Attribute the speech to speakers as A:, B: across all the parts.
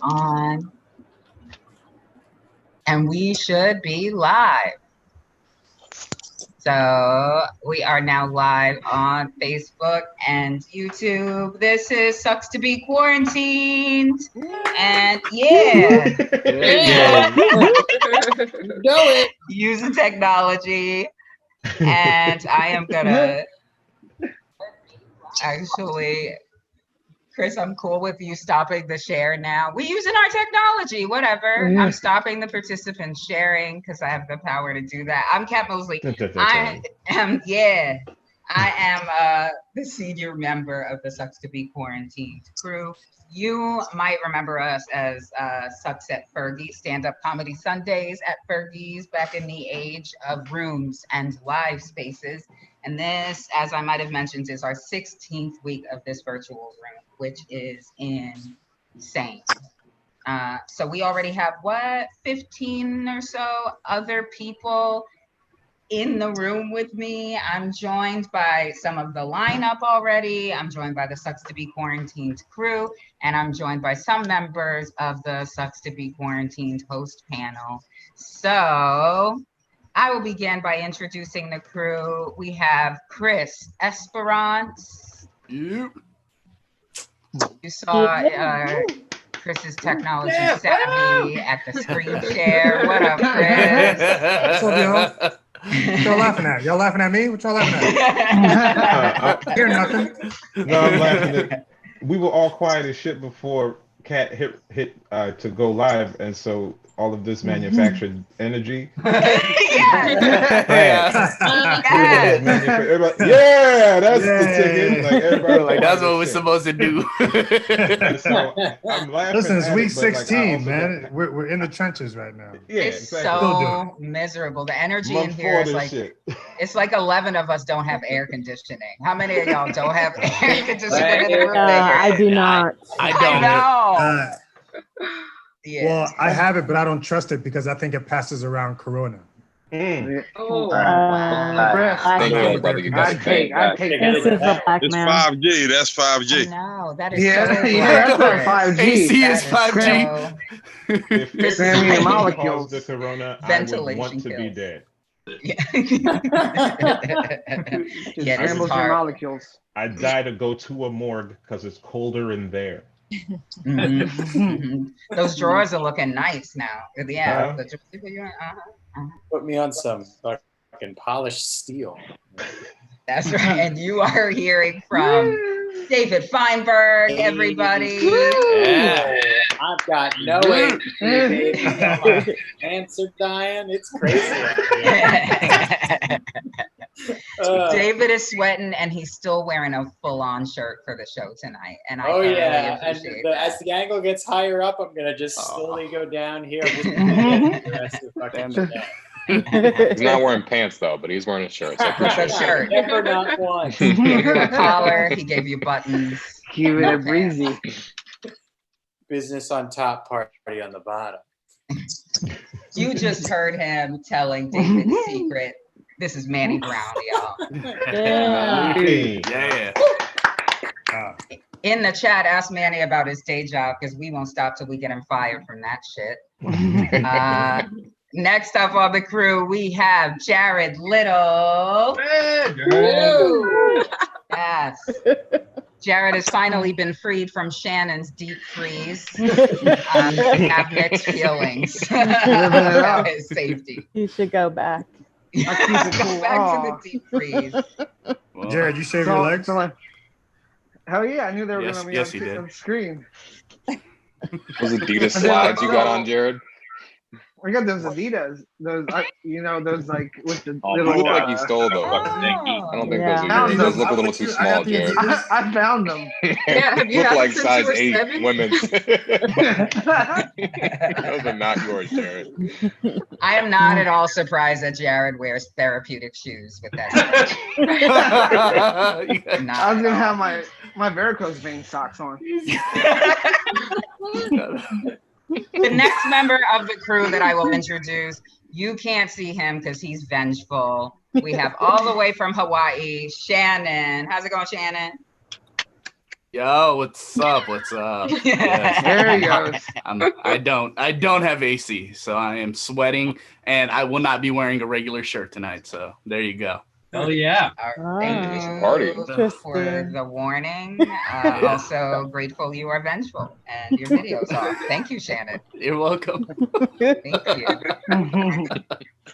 A: On. And we should be live. So we are now live on Facebook and YouTube. This is Sucks to Be Quarantined. And yeah. Using technology. And I am gonna actually, Chris, I'm cool with you stopping the share now. We're using our technology, whatever. I'm stopping the participants sharing because I have the power to do that. I'm Kat Mosley. I am the senior member of the Sucks to Be Quarantined crew. You might remember us as Sucks at Fergie, stand-up comedy Sundays at Fergie's back in the age of rooms and live spaces. And this, as I might have mentioned, is our 16th week of this virtual room, which is insane. So we already have, 15 or so other people in the room with me. I'm joined by some of the lineup already. I'm joined by the Sucks to Be Quarantined crew, and I'm joined by some members of the Sucks to Be Quarantined host panel. So I will begin by introducing the crew. We have Chris Esperance. You saw Chris's technology savvy at the screen share. What up, Chris?
B: What's up, y'all? What y'all laughing at? Y'all laughing at me? What y'all laughing at? Hear nothing.
C: No, I'm laughing at. We were all quiet as shit before Kat hit to go live, and so all of this manufactured energy.
A: Yes.
C: Everybody, that's the ticket. Like everybody,
D: like that's what we're supposed to do.
C: So I'm laughing.
B: Listen, it's week 16,
C: like,
B: man. We're in the trenches right now.
C: Yeah,
A: it's
C: exactly.
A: so miserable. The energy in here is like it's like 11 of us don't have air conditioning. How many of y'all don't have air conditioning in the room?
E: I do not.
D: I don't.
A: know.
B: Yes. Well, I have it, but I don't trust it because I think it passes around Corona.
A: Oh,
F: Thank you, everybody. You guys
E: This is a black
G: It's
E: man.
G: 5G. That's 5G.
A: No, that is
E: Yeah,
A: so
E: that's
A: black.
E: 5G.
D: AC is 5G.
C: If
A: This
C: it
A: is
C: caused
E: molecules.
C: the corona, I would
A: Ventilation
C: want to be
A: kills.
C: dead.
A: Yeah.
E: Just
A: Yeah, this is
E: scrambles your
A: hard.
E: molecules.
C: I die to go to a morgue because it's colder in there.
A: Those drawers are looking nice now. Yeah.
F: Put me on some fucking polished steel.
A: That's right. And you are hearing from David Feinberg, everybody.
D: Yeah.
F: I've got no way, baby. My pants are dying. It's crazy.
A: David is sweating and he's still wearing a full-on shirt for the show tonight. And I really appreciate that.
F: As the angle gets higher up, I'm gonna just slowly go down here. I'm just gonna the rest of the fucking day.
H: He's not wearing pants though, but he's wearing a shirt. So I appreciate
A: A shirt.
F: Never not once.
A: He gave you a collar. He gave you buttons.
E: Keep it breezy.
F: Business on top, party on the bottom.
A: You just heard him telling David's secret. This is Manny Brown, y'all.
D: Yeah.
A: In the chat, ask Manny about his day job because we won't stop till we get him fired from that shit. Next up on the crew, we have Jarrod Little. Yes. Jarrod has finally been freed from Shannon's deep freeze. I have mixed feelings about his safety.
E: You should go back.
A: Go back to the deep freeze.
B: Jarrod, you shave your legs?
E: Hell yeah, I knew they were
D: Yes,
E: going to be
D: yes, he did.
E: on the screen.
H: Those Adidas slides you got on, Jarrod?
E: We got those Adidas, those those like with the
H: You
E: little.
H: look like you stole those. I don't think those are yours. Those look a little too small, Jarrod.
E: I found them.
A: Yeah, have you
H: Look
A: had
H: like
A: them since
H: size
A: you were
H: 8
A: 7?
H: women's. Those are not yours, Jarrod.
A: I am not at all surprised that Jarrod wears therapeutic shoes with that.
E: I was gonna have my varicose vein socks on.
A: The next member of the crew that I will introduce, you can't see him because he's vengeful. We have all the way from Hawaii, Shannon. How's it going, Shannon?
D: Yo, what's up? What's up? Yes.
E: There he goes.
D: I don't have AC, so I am sweating, and I will not be wearing a regular shirt tonight. So there you go.
G: Oh yeah.
A: Thank
H: Ah,
A: you
H: party.
A: for
I: Interesting.
A: the warning. Also grateful you are vengeful and your video's off. Thank you, Shannon.
D: You're welcome.
A: Thank you.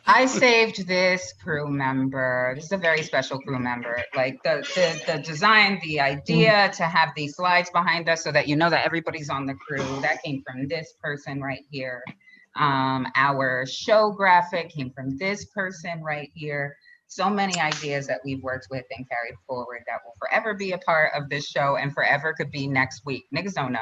A: I saved this crew member. This is a very special crew member. Like the design, the idea to have these slides behind us so that you know that everybody's on the crew. That came from this person right here. Our show graphic came from this person right here. So many ideas that we've worked with and carried forward that will forever be a part of this show and forever could be next week. Niggas don't know.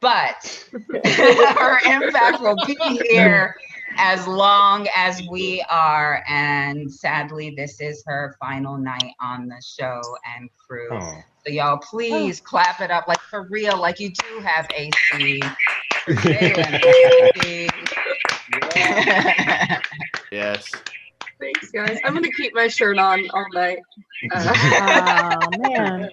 A: But her impact will be here as long as we are. And sadly, this is her final night on the show and crew.
C: Oh.
A: So y'all please clap it up like for real, like you do have AC. For Shealyn, AC.
D: Yes.
I: Thanks, guys. I'm gonna keep my shirt on all night.
J: Oh man.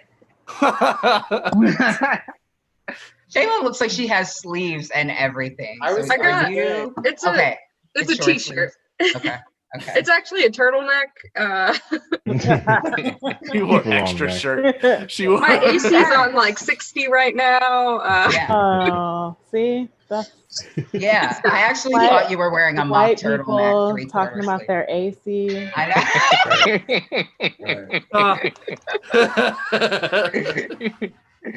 A: Shealyn looks like she has sleeves and everying.
F: I was-
A: So
I: I got
A: are you
I: it's a
A: okay?
I: it's a
A: short
I: t-shirt.
A: sleeves. Okay. Okay.
I: It's actually a turtleneck.
D: You wore
C: Keep it on,
D: extra
C: man.
D: shirt. She wore
I: My AC's on like 60 right now.
A: Yeah.
J: Oh, see, that's
A: Yeah. I actually
J: White-
A: thought you were wearing a mock
J: white
A: turtleneck.
J: people
A: Three-quarter
J: talking about
A: sleeve.
J: their AC.
A: I know.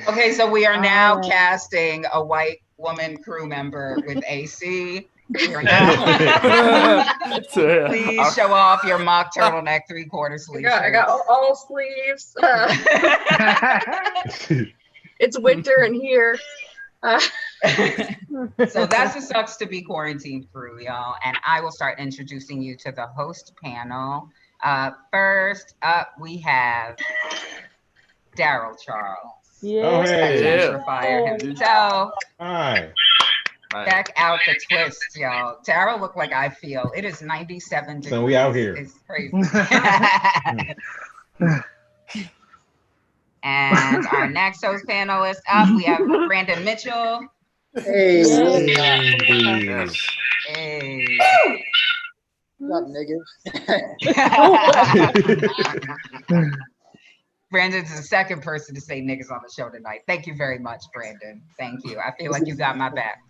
A: Okay, so we are now
J: Oh.
A: casting a white woman crew member with AC. We are now. Please show off your mock turtleneck 3/4 sleeve.
I: I got all sleeves. It's winter in here.
A: So that's the Sucks to Be Quarantined crew, y'all. And I will start introducing you to the host panel. First up, we have Darryl Charles.
J: Yeah.
C: Oh, hey.
A: Gentrifier himself.
C: Hi.
A: Check out the twist, y'all. Terrell look like I feel. It is 97 degrees.
C: So we out here.
A: It's crazy. And our next host panelist up, we have Brandon Mitchell.
F: Hey,
C: Yes.
A: Hey.
F: what's up, niggas?
A: Brandon's the second person to say niggas on the show tonight. Thank you very much, Brandon. Thank you. I feel like you got my back.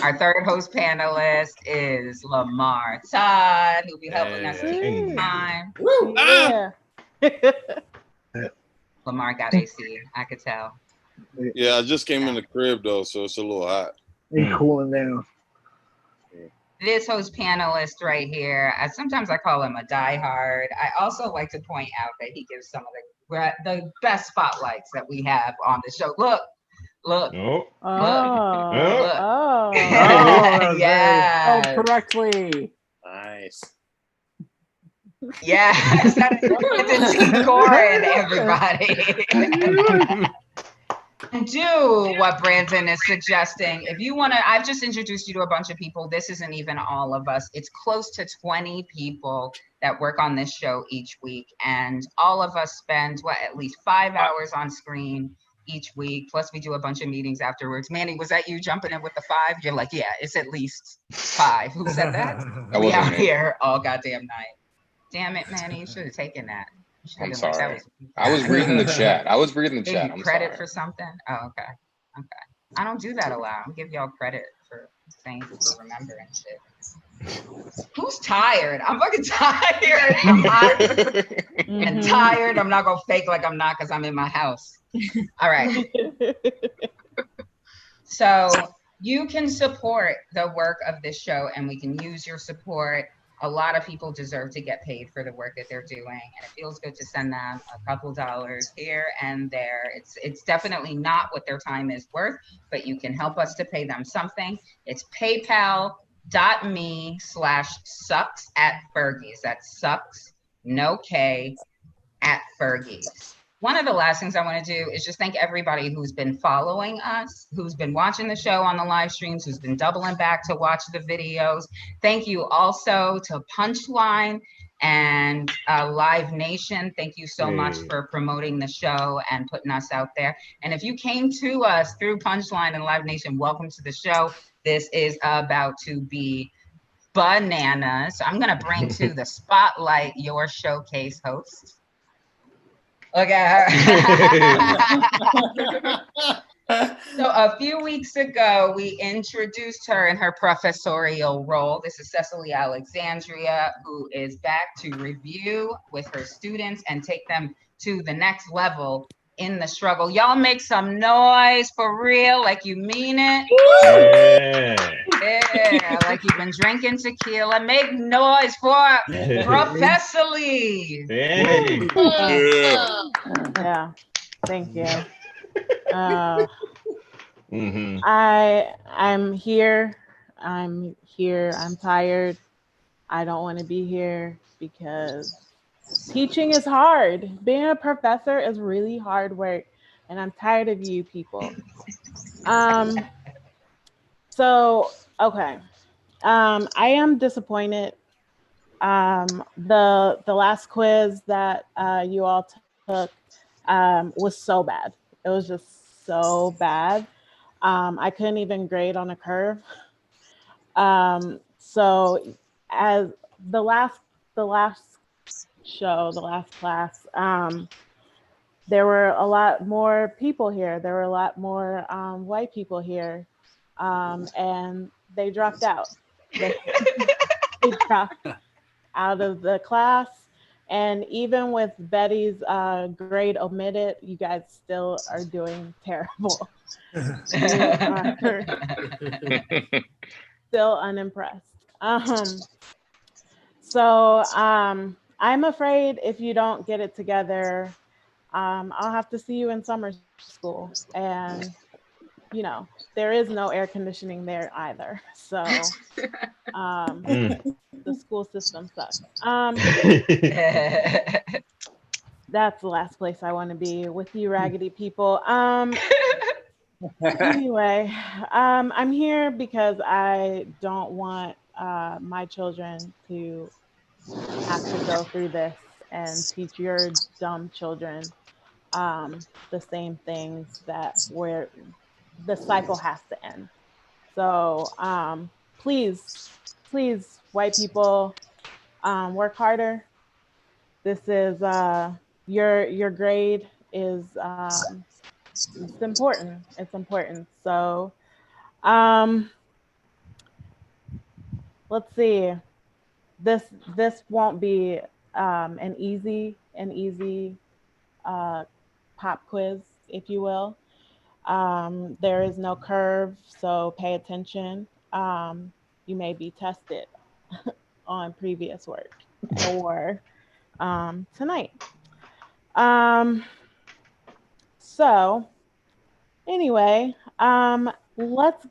A: Our third host panelist is Lamarr Todd, who'll be helping us keep time.
J: Yeah.
A: Lamarr got AC, I could tell.
H: Yeah, I just came in the crib though, so it's a little hot.
E: He's cooling down.
A: This host panelist right here, sometimes I call him a diehard. I also like to point out that he gives some of the best spotlights that we have on the show. Look.
C: Oh.
J: Oh.
A: Look.
J: Oh.
A: Yeah.
G: Oh, correctly.
F: Nice.
A: Yes. It's Gorin, everybody. And do what Brandon is suggesting. If you want to, I've just introduced you to a bunch of people. This isn't even all of us. It's close to 20 people that work on this show each week. And all of us spend, at least 5 hours on screen each week. Plus we do a bunch of meetings afterwards. Manny, was that you jumping in with the 5? You're like, yeah, it's at least 5. Who said that?
H: That
A: We
H: wasn't
A: out
H: me.
A: here all goddamn night. Damn it, Manny, you should have taken that. You should have
H: I'm
A: been like, that
H: sorry.
A: was-
H: I was reading the chat. I was reading the
A: Give
H: chat.
A: you
H: I'm
A: credit
H: sorry.
A: for something? Oh, okay. Okay. I don't do that a lot. I'm give y'all credit for saying to remember and shit. Who's tired? I'm fucking tired. I'm hot and tired. I'm not gonna fake like I'm not because I'm in my house. All right. So you can support the work of this show and we can use your support. A lot of people deserve to get paid for the work that they're doing, and it feels good to send them a couple dollars here and there. It's definitely not what their time is worth, but you can help us to pay them something. It's paypal.me/sucks@Fergie's. That's sucks, no K, @Fergie's. One of the last things I want to do is just thank everybody who's been following us, who's been watching the show on the live streams, who's been doubling back to watch the videos. Thank you also to Punchline And Live Nation, thank you so much for promoting the show and putting us out there. And if you came to us through Punchline and Live Nation, welcome to the show. This is about to be bananas. So I'm going to bring to the spotlight your showcase host. Look at her. So a few weeks ago, we introduced her in her professorial role. This is Cecily Alexandria, who is back to review with her students and take them to the next level in the struggle. Y'all make some noise for real, like you mean it. Yeah, like you've been drinking tequila. Make noise for Professorial.
J: Yeah, thank you. I'm here. I'm tired. I don't want to be here because teaching is hard. Being a professor is really hard work, and I'm tired of you people. So okay. I am disappointed. The last quiz that you all took was so bad. It was just so bad. I couldn't even grade on a curve. So as the last class, there were a lot more people here. There were a lot more white people here, and they dropped out. They dropped out of the class. And even with Betty's grade omitted, you guys still are doing terrible. Still unimpressed. So I'm afraid if you don't get it together, I'll have to see you in summer school. And, you know, there is no air conditioning there either. So the school system sucks. That's the last place I want to be with you raggedy people. Anyway, I'm here because I don't want my children to have to go through this and teach your dumb children the same things that where the cycle has to end. So please, white people, work harder. This is your grade is it's important. It's important. So let's see. This won't be an easy pop quiz, if you will. There is no curve, so pay attention. You may be tested on previous work or tonight. So anyway, let's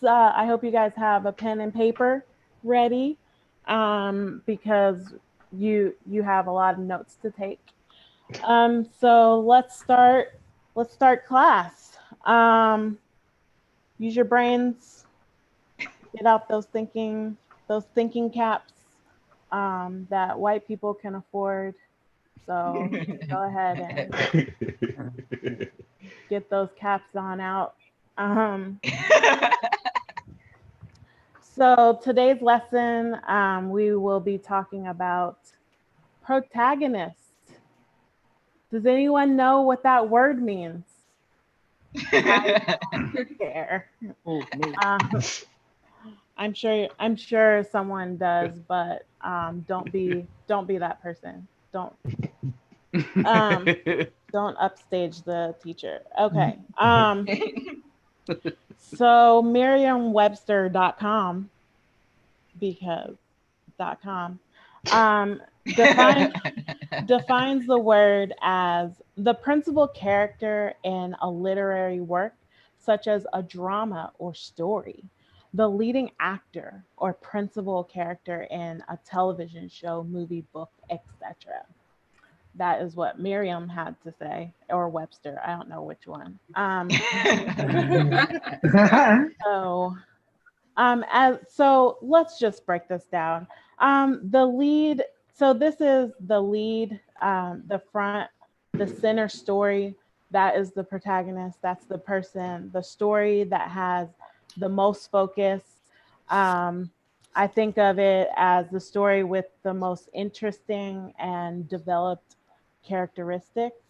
J: I hope you guys have a pen and paper ready, because you have a lot of notes to take. So let's start class. Use your brains, get out those thinking caps that white people can afford. So go ahead and get those caps on out. So today's lesson, we will be talking about protagonist. Does anyone know what that word means? I don't care. I'm sure someone does, but don't be that person. Don't upstage the teacher. Okay. So Merriam-Webster.com, because .com, defines the word as the principal character in a literary work, such as a drama or story, the leading actor or principal character in a television show, movie, book, etc. That is what Merriam had to say, or Webster. I don't know which one. So let's just break this down. The lead so this is the lead, the center story. That is the protagonist. That's the person, the story that has the most focus. I think of it as the story with the most interesting and developed characteristics.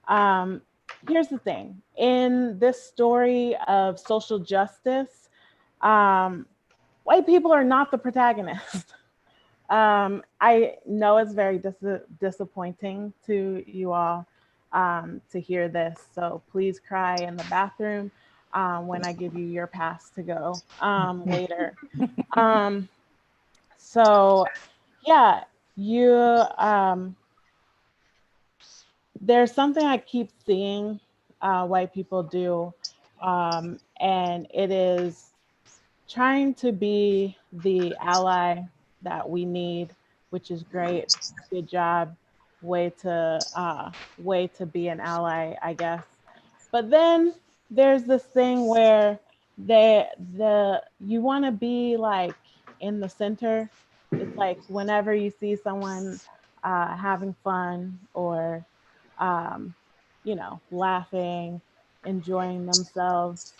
J: Here's the thing. In this story of social justice, white people are not the protagonist. I know it's very disappointing to you all to hear this, so please cry in the bathroom when I give you your pass to go later. So yeah, there's something I keep seeing white people do, and it is trying to be the ally that we need, which is great. Good job. Way to be an ally, I guess. But then there's this thing where you want to be like in the center. It's like whenever you see someone having fun or laughing, enjoying themselves,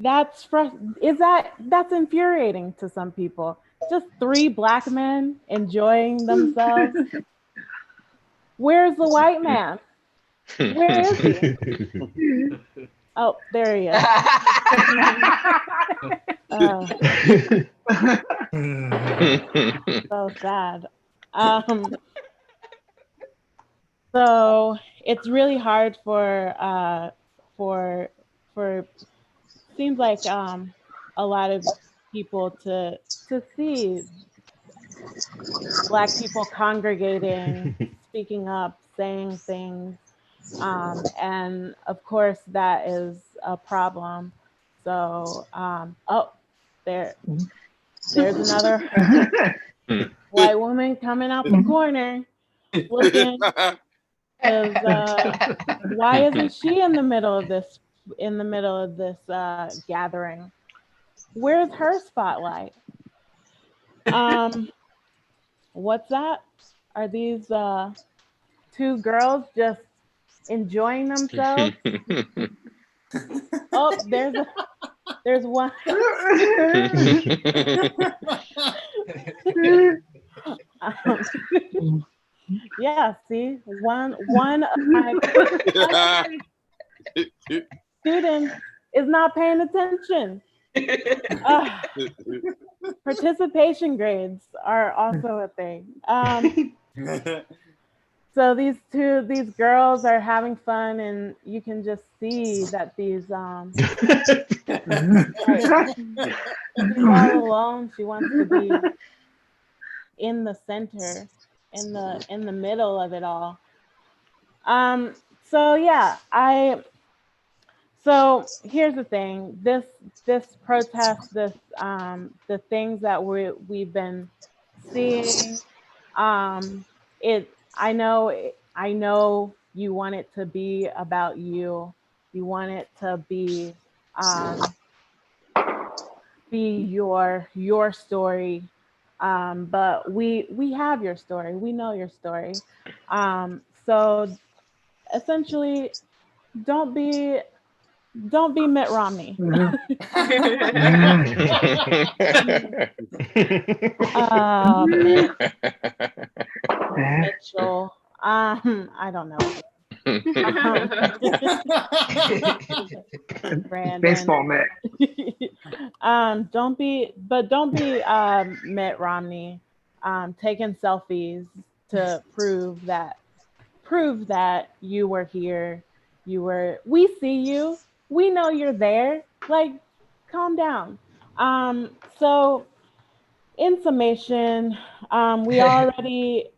J: that's infuriating to some people. Just 3 Black men enjoying themselves. Where's the white man? Where is he? Oh, there he is. So sad. So it's really hard for seems like a lot of people to see Black people congregating, speaking up, saying things, and of course that is a problem. So there's another white woman coming out the corner looking. Why isn't she in the middle of this gathering? Where's her spotlight? What's that? Are these 2 girls just enjoying themselves? Oh, there's one. Yeah, see, one of my students is not paying attention. Participation grades are also a thing. So these girls are having fun, and you can just see that these she's all alone. She wants to be in the center, in the middle of it all. So yeah, so here's the thing. This protest, the things that we've been seeing, I know you want it to be about you. You want it to be your story. But we have your story. We know your story. So essentially, don't be Mitt Romney. Mitchell. I don't know. Brandon.
E: Baseball Mitt.
J: Don't be Mitt Romney. Taking selfies to prove that you were here. We see you. We know you're there. Like, calm down. So in summation, we already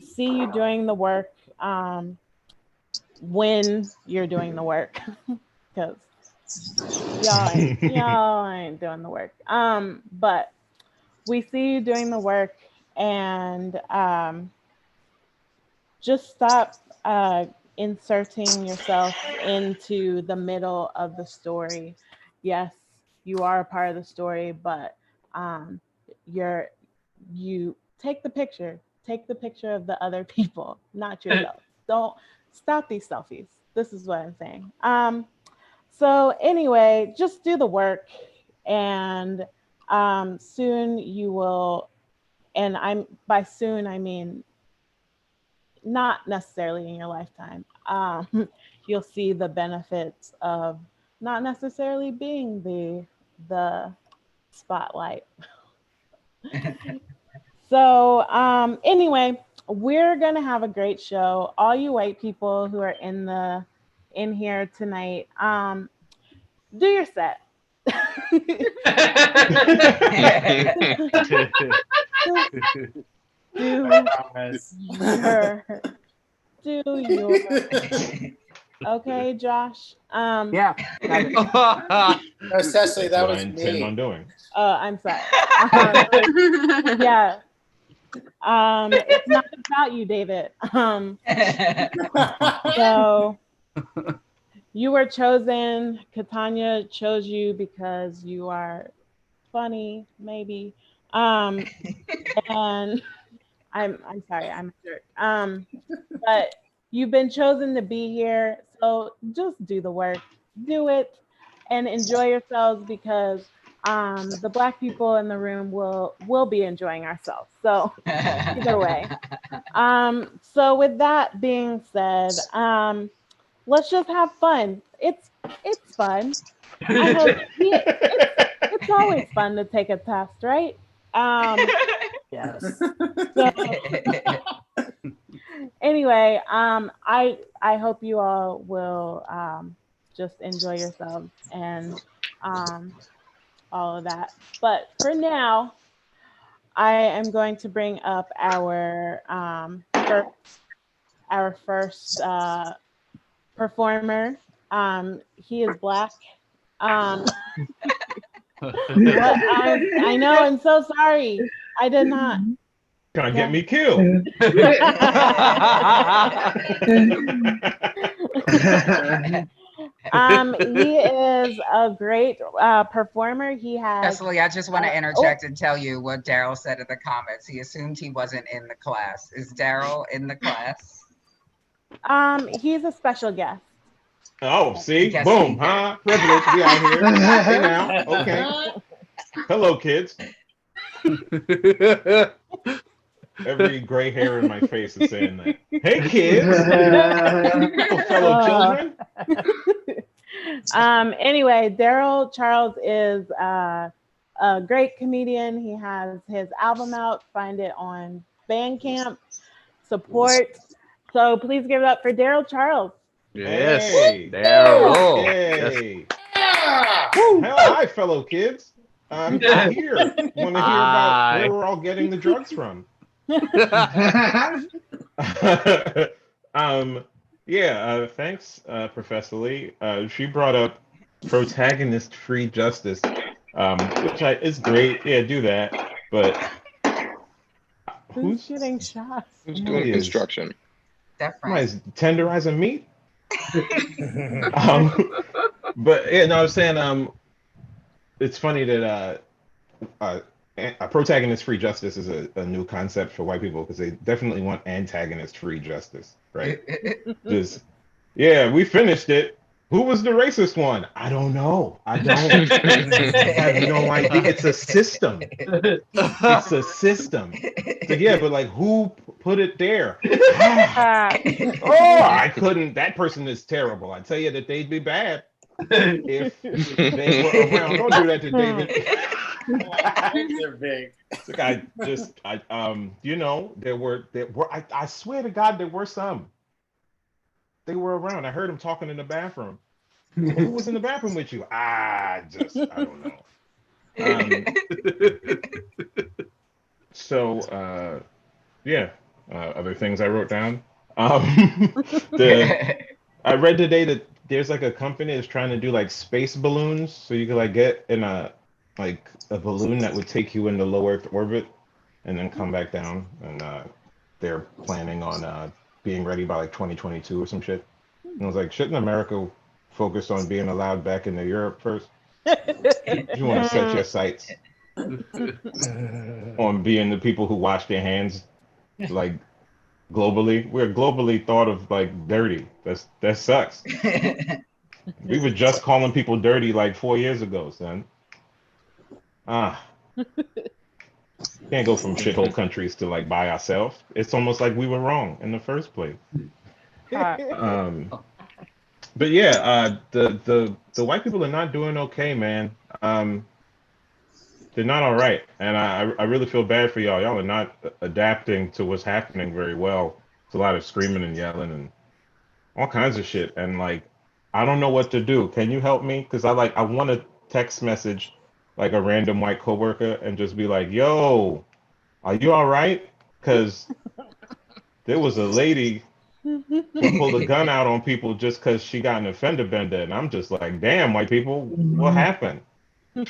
J: see you doing the work when you're doing the work, because y'all ain't doing the work. But we see you doing the work, and just stop inserting yourself into the middle of the story. Yes, you are a part of the story, but you take the picture of the other people, not yourself. Don't stop these selfies. This is what I'm saying. So anyway, just do the work, and soon you will, and by soon I mean not necessarily in your lifetime, you'll see the benefits of not necessarily being the spotlight. So anyway, we're gonna have a great show. All you white people who are in here tonight, do your set. do your okay, Josh.
G: Yeah.
F: No, Cecily, that
C: What I
F: was
C: intend
F: me.
C: on doing.
J: I'm sorry. Yeah. It's not about you, David. So you were chosen. Katanya chose you because you are funny, maybe. And I'm sorry, I'm a jerk. But you've been chosen to be here, so just do the work, do it, and enjoy yourselves, because the Black people in the room will be enjoying ourselves. So either way. So with that being said, let's just have fun. It's fun. I hope it's always fun to take a test, right?
G: Yes.
J: So, anyway, I hope you all will just enjoy yourselves and all of that. But for now, I am going to bring up our first performer. He is Black. I know. I'm so sorry. I did not.
C: Trying to get me killed.
J: He is a great performer. He has.
A: Cecily, I just want to interject and tell you what Darryl said in the comments. He assumed he wasn't in the class. Is Darryl in the class?
J: He's a special guest.
C: Oh, see? Boom, huh? Privilege, we out here. Hey now, okay. Hello, kids. Every gray hair in my face is saying that. Hey, kids. Fellow children.
J: Anyway, Darryl Charles is a great comedian. He has his album out. Find it on Bandcamp. Support. So please give it up for Darryl Charles.
D: Yes,
C: Hey.
D: Darryl.
C: Hey. Yeah. Hell, hi, fellow kids. I'm here. Want to hear about where we're all getting the drugs from? Thanks, Professor Lee. She brought up protagonist free justice, which is great. Yeah, do that. But
J: who's getting shots?
H: Who's doing construction?
C: Somebody's tenderizing meat. But yeah, no, I was saying it's funny that a protagonist-free justice is a new concept for white people, because they definitely want antagonist-free justice, right? Just, yeah, we finished it. Who was the racist one? I don't know. I don't. I have no idea. It's a system. It's a system. So, yeah, but like, who put it there? I couldn't. That person is terrible. I tell you that they'd be bad if they were around. Don't do that to David.
F: They're big.
C: Look, I swear to God, there were some. They were around. I heard them talking in the bathroom. Who was in the bathroom with you? I don't know. Other things I wrote down. I read today that there's like a company that's trying to do like space balloons, so you could like get in a balloon that would take you into low Earth orbit and then come back down. And they're planning on being ready by like 2022 or some shit. And I was like, shouldn't America focus on being allowed back into Europe first? You want to set your sights on being the people who wash their hands, like globally. We're globally thought of like dirty. That sucks. We were just calling people dirty like 4 years ago, son. Can't go from shithole countries to like by ourselves. It's almost like we were wrong in the first place. But yeah, the white people are not doing okay, man. They're not all right, and I really feel bad for y'all. Y'all are not adapting to what's happening very well. It's a lot of screaming and yelling and all kinds of shit. And like, I don't know what to do. Can you help me? Because I want to text message like a random white coworker and just be like, "Yo, are you all right?" Because there was a lady who pulled a gun out on people just because she got an offender bender, and I'm just like, "Damn, white people, what happened?"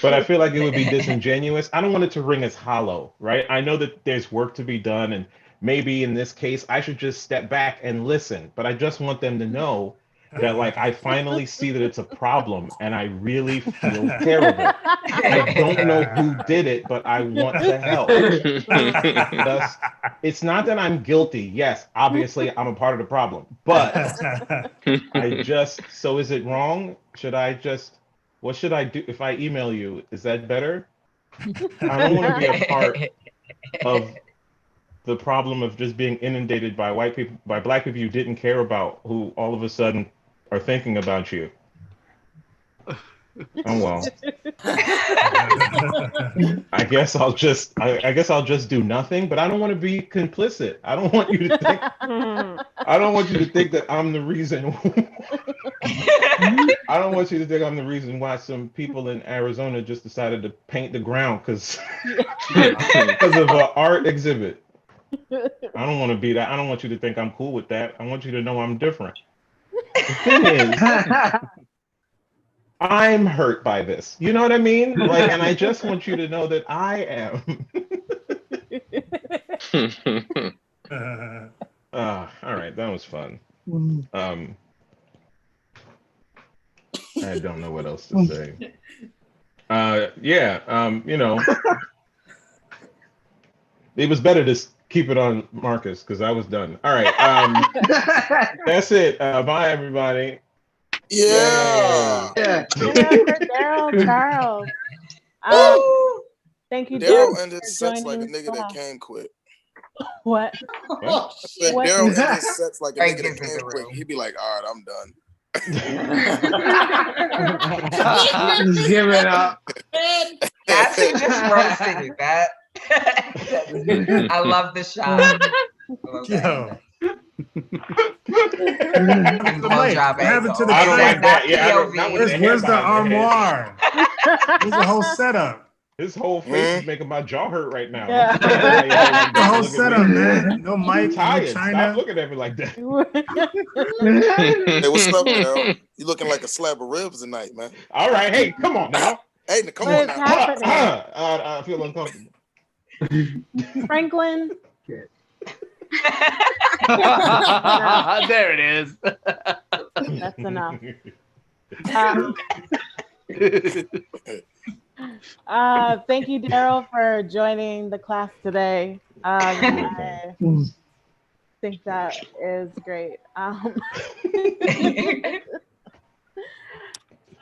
C: But I feel like it would be disingenuous. I don't want it to ring as hollow, right? I know that there's work to be done, and maybe in this case, I should just step back and listen. But I just want them to know that, like, I finally see that it's a problem, and I really feel terrible. I don't know who did it, but I want to help. Thus, it's not that I'm guilty. Yes, obviously, I'm a part of the problem. But so is it wrong? What should I do if I email you? Is that better? I don't want to be a part of the problem of just being inundated by white people, by black people you didn't care about, who all of a sudden are thinking about you. Oh well. I guess I'll just do nothing, but I don't want to be complicit. I don't want you to think that I'm the reason. I don't want you to think I'm the reason why some people in Arizona just decided to paint the ground because of an art exhibit. I don't want to be that. I don't want you to think I'm cool with that. I want you to know I'm different. The thing is, I'm hurt by this. You know what I mean? Like, and I just want you to know that I am. All right, that was fun. I don't know what else to say. You know, it was better to keep it on Marcus because I was done. All right, that's it. Bye, everybody.
K: Yeah.
J: Darryl, Charles. Thank you,
K: Darryl
J: Darryl,
K: ended
J: for
K: sets like a
J: joining
K: nigga that
J: class.
K: came quick.
J: What?
K: I said
J: What?
K: Darryl ended sets like a
A: Break
K: nigga that
A: into
K: came
A: the
K: quick.
A: room.
K: He'd be like, all right, I'm done.
E: Just give it up.
A: That's who just roasted it. That I love the shot.
B: Yo.
A: And blowjob
B: What happened to the
C: I don't like that. Yeah,
A: POV.
B: Where's the armoire? Where's the whole setup?
C: His whole face is making my jaw hurt right now.
J: Yeah.
B: The whole setup, man. No mic,
C: I'm
B: no
C: tired.
B: China.
C: Stop looking at me like that.
K: Hey, what's up, Darryl? You looking like a slab of ribs tonight, man.
C: All right, hey, come on now.
K: Hey, come
J: What
K: on
J: is
K: now.
J: happening?
C: I feel uncomfortable.
J: Franklin?
D: There it is.
J: That's enough. Thank you, Darryl, for joining the class today. I think that is great.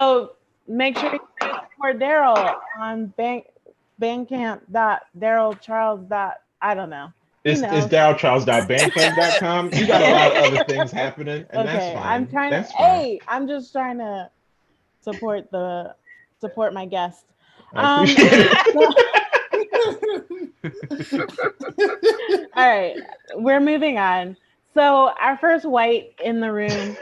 J: So make sure you support Darryl on Bandcamp.darrylcharles. I don't know.
C: It's darrylcharles.bandcamp.com. You got a lot of other things happening, and that's fine.
J: I'm just trying to support my guest.
C: I appreciate
J: it. All right, we're moving on. So our first white in the room.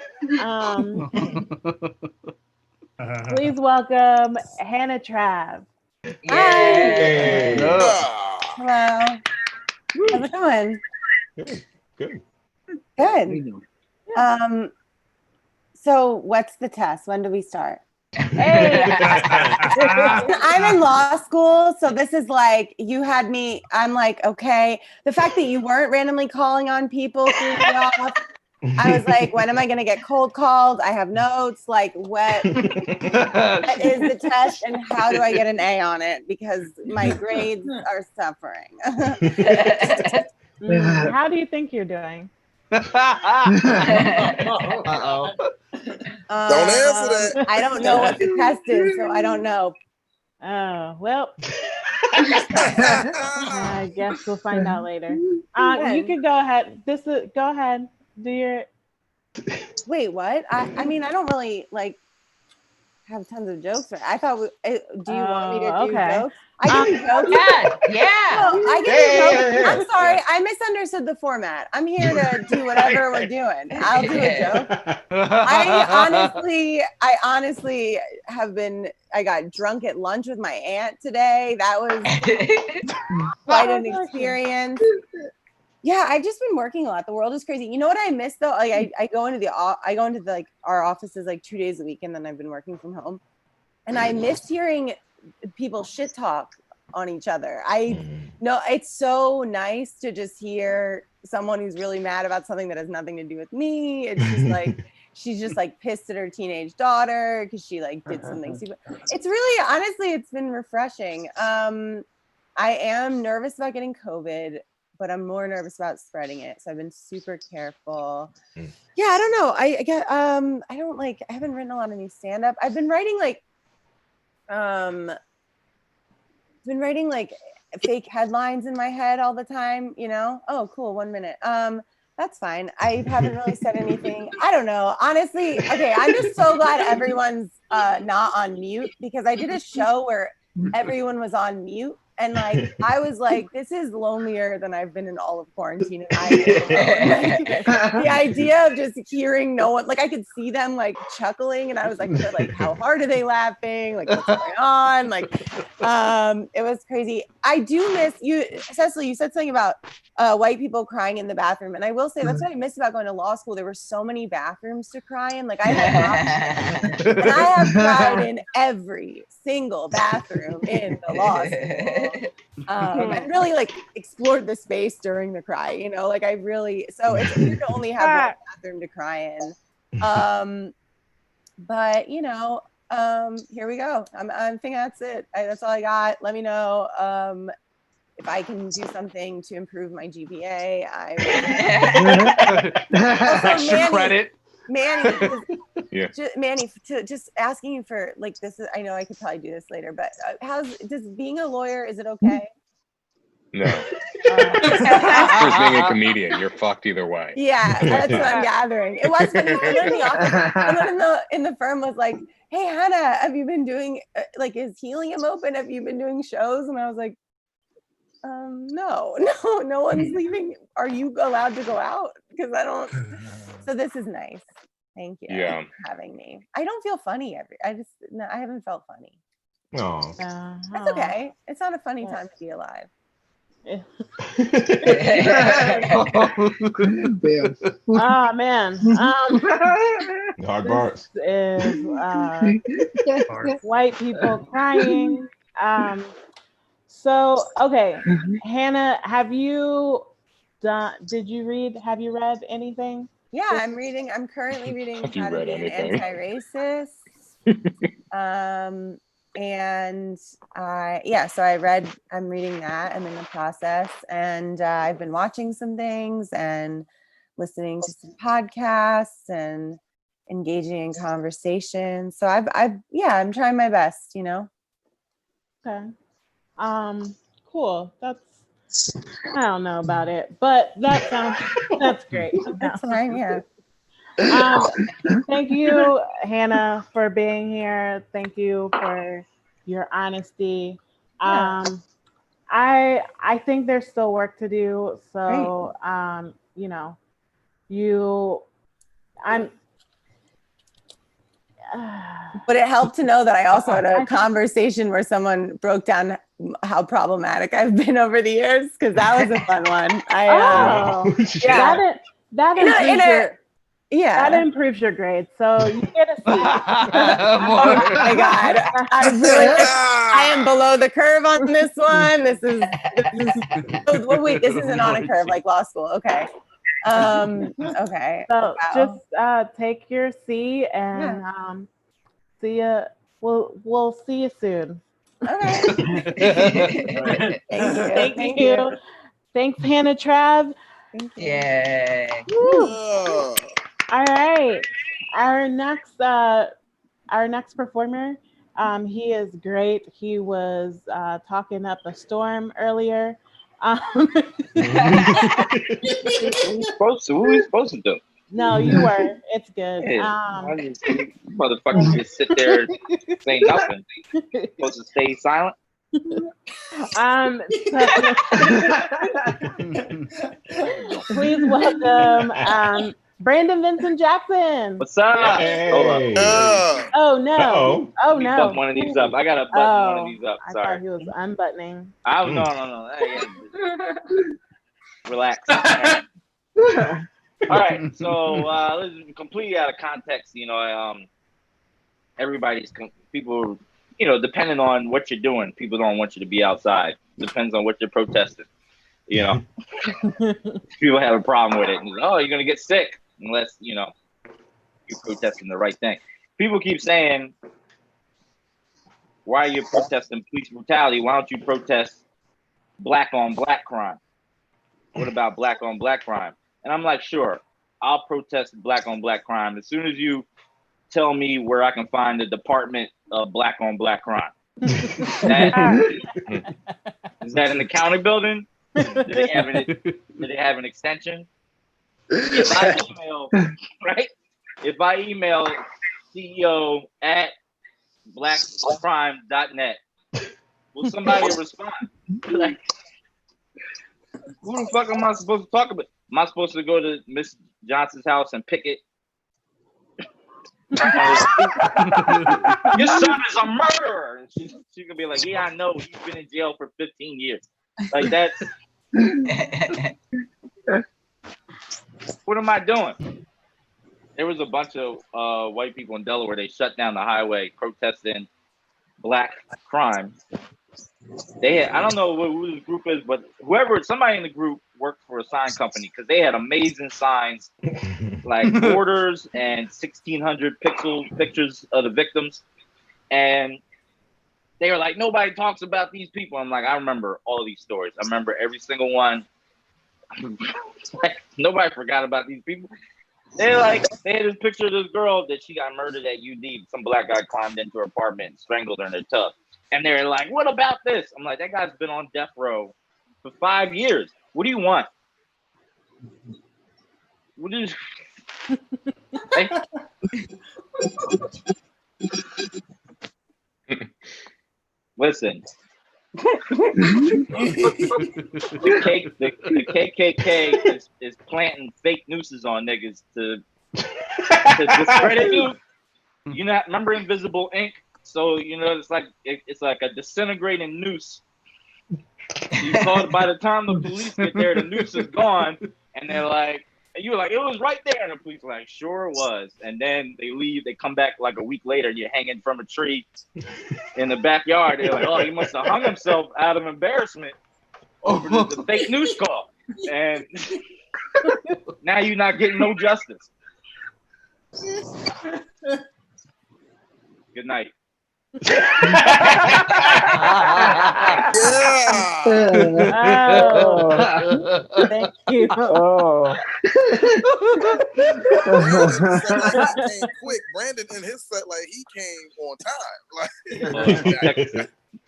J: Please welcome Hannah Trav.
C: Yay.
L: Hello. How's it going?
C: Good.
L: So what's the test? When do we start?
J: Hey.
L: I'm in law school, so this is like, you had me, I'm like, okay. The fact that you weren't randomly calling on people threw me off. I was like, when am I going to get cold called? I have notes. Like, what is the test and how do I get an A on it? Because my grades are suffering.
J: How do you think you're doing?
D: Uh-oh.
K: Don't answer that.
L: I don't know what the test is, so I don't know.
J: Oh, well. I guess we'll find out later. You can go ahead. Go ahead. Do your.
L: Wait, what? I mean, I don't really like have tons of jokes. I thought. Do you want me to do jokes? I can do jokes.
A: Yeah.
L: No, I can do jokes. I'm sorry, I misunderstood the format. I'm here to do whatever we're doing. I'll do a joke. I honestly have been. I got drunk at lunch with my aunt today. That was quite an experience. Yeah, I've just been working a lot. The world is crazy. You know what I miss though? Like I go into like our offices like 2 days a week, and then I've been working from home, and I miss hearing people shit talk on each other. I know it's so nice to just hear someone who's really mad about something that has nothing to do with me. It's just like she's just like pissed at her teenage daughter because she like did something stupid. It's really, honestly, it's been refreshing. I am nervous about getting COVID, but I'm more nervous about spreading it. So I've been super careful. Yeah, I don't know. I haven't written a lot of new stand-up. I've been writing like fake headlines in my head all the time, you know? Oh, cool. 1 minute. That's fine. I haven't really said anything. I don't know. Honestly, okay, I'm just so glad everyone's not on mute, because I did a show where everyone was on mute. And like, I was like, this is lonelier than I've been in all of quarantine. And the idea of just hearing no one, like I could see them like chuckling, and I was like, how hard are they laughing? Like, what's going on? Like, it was crazy. I do miss you, Cecily. You said something about white people crying in the bathroom, and I will say that's what I miss about going to law school. There were so many bathrooms to cry in. Like I have cried in every single bathroom in the law school. And really like explored the space during the cry, you know, like I really, so it's weird to only have one bathroom to cry in. But you know, here we go. I'm thinking that's it. That's all I got. Let me know if I can do something to improve my GPA.
D: Extra credit.
L: Manny,
H: Yeah.
L: Manny, just asking you for like this is. I know I could probably do this later, but does being a lawyer, is it okay?
H: No. There's being a comedian. You're fucked either way.
L: Yeah, that's what I'm gathering. It was funny. Someone in the office, someone in the firm was like, "Hey, Hannah, have you been doing like is Helium open? Have you been doing shows?" And I was like, no one's leaving. Are you allowed to go out? Because I don't. So this is nice. Thank you for having me. I don't feel funny I haven't felt funny.
C: Oh,
L: that's okay. It's not a funny time to be alive.
J: Oh man.
C: Hard bars.
J: Is white people crying. So okay, Hannah, have you read anything?
L: Yeah, I'm currently reading How to Be an Anti-Racist. I'm reading that. I'm in the process, and I've been watching some things and listening to some podcasts and engaging in conversations. So I'm trying my best, you know.
J: Okay. Cool. I don't know about it, but that's great.
L: That's fine, yeah.
J: Thank you, Hannah, for being here. Thank you for your honesty. I think there's still work to do. So, you know,
L: but it helped to know that I also had a conversation where someone broke down how problematic I've been over the years, because that was a fun one. That
J: improves your grades. So you get a C.
L: Oh my God. I am below the curve on this one. This is wait, this isn't on a curve like law school. Okay. Okay.
J: So
L: Wow.
J: just take your seat and see ya. We'll see you soon.
L: Okay.
J: Thank you. Thanks, Hannah Trav.
A: Yay.
J: Woo. All right. Our next performer, he is great. He was talking up a storm earlier.
M: What are we supposed to do?
J: No, you were. It's good.
M: Motherfuckers just sit there saying nothing. Supposed to stay silent.
J: Please welcome Brandon Vincent Jackson.
M: What's up?
C: Hey.
M: Hold up.
J: Oh no!
C: Uh-oh.
J: Oh
M: Let me
J: no!
M: button one of these up. I gotta button one of these up.
J: I
M: Sorry.
J: thought he was unbuttoning.
M: No. Hey, relax. All right. So this is completely out of context. Everybody's people. Depending on what you're doing, people don't want you to be outside. Depends on what you're protesting. People have a problem with it. And, you're gonna get sick unless you're protesting the right thing. People keep saying, "Why are you protesting police brutality? Why don't you protest black on black crime? What about black on black crime?" And I'm like, sure, I'll protest black on black crime as soon as you tell me where I can find the Department of Black on Black Crime. Is that in the county building? Do they have an extension? If I email CEO at blackcrime.net, will somebody respond? Like, who the fuck am I supposed to talk about? Am I supposed to go to Miss Johnson's house and picket? Your son is a murderer. And she can be like, yeah, I know. He's been in jail for 15 years. Like, that's... What am I doing? There was a bunch of white people in Delaware. They shut down the highway protesting black crime. They had, I don't know who the group is, but somebody in the group worked for a sign company because they had amazing signs, like borders and 1,600 pictures of the victims. And they were like, nobody talks about these people. I'm like, I remember all these stories. I remember every single one. Like, nobody forgot about these people. They had this picture of this girl that she got murdered at UD. Some black guy climbed into her apartment and strangled her in her tub. And they're like, what about this? I'm like, that guy's been on death row for 5 years. What do you want? What is... Listen. The KKK is planting fake nooses on niggas to discredit you. You not remember Invisible Ink? So it's like a disintegrating noose. You saw by the time the police get there, the noose is gone, and they're like, and you were like, it was right there, and the police were like, sure it was. And then they leave. They come back like a week later. You're hanging from a tree in the backyard. They're like, oh, he must have hung himself out of embarrassment over the fake news call, and now you're not getting no justice. Good night.
J: Thank you.
K: Quick, Brandon in his set, like he came on time. Like,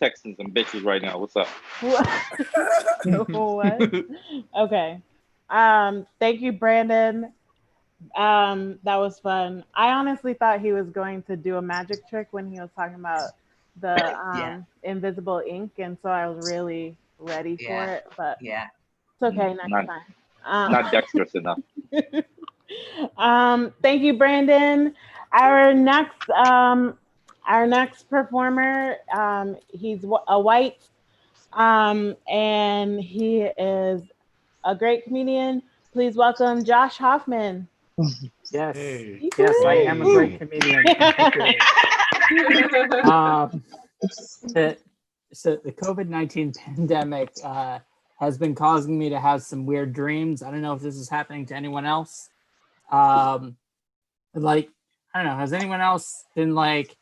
M: texting some bitches right now. What's up?
J: What? Okay. Thank you, Brandon. That was fun. I honestly thought he was going to do a magic trick when he was talking about the invisible ink, and so I was really ready for it. But it's okay next time.
M: Not dexterous enough.
J: Thank you, Brandon. Our next performer, he's a white, and he is a great comedian. Please welcome Josh Hoffman.
N: Yes, yes, I am a great comedian. So the COVID-19 pandemic has been causing me to have some weird dreams. I don't know if this is happening to anyone else. Like, I don't know, has anyone else been like,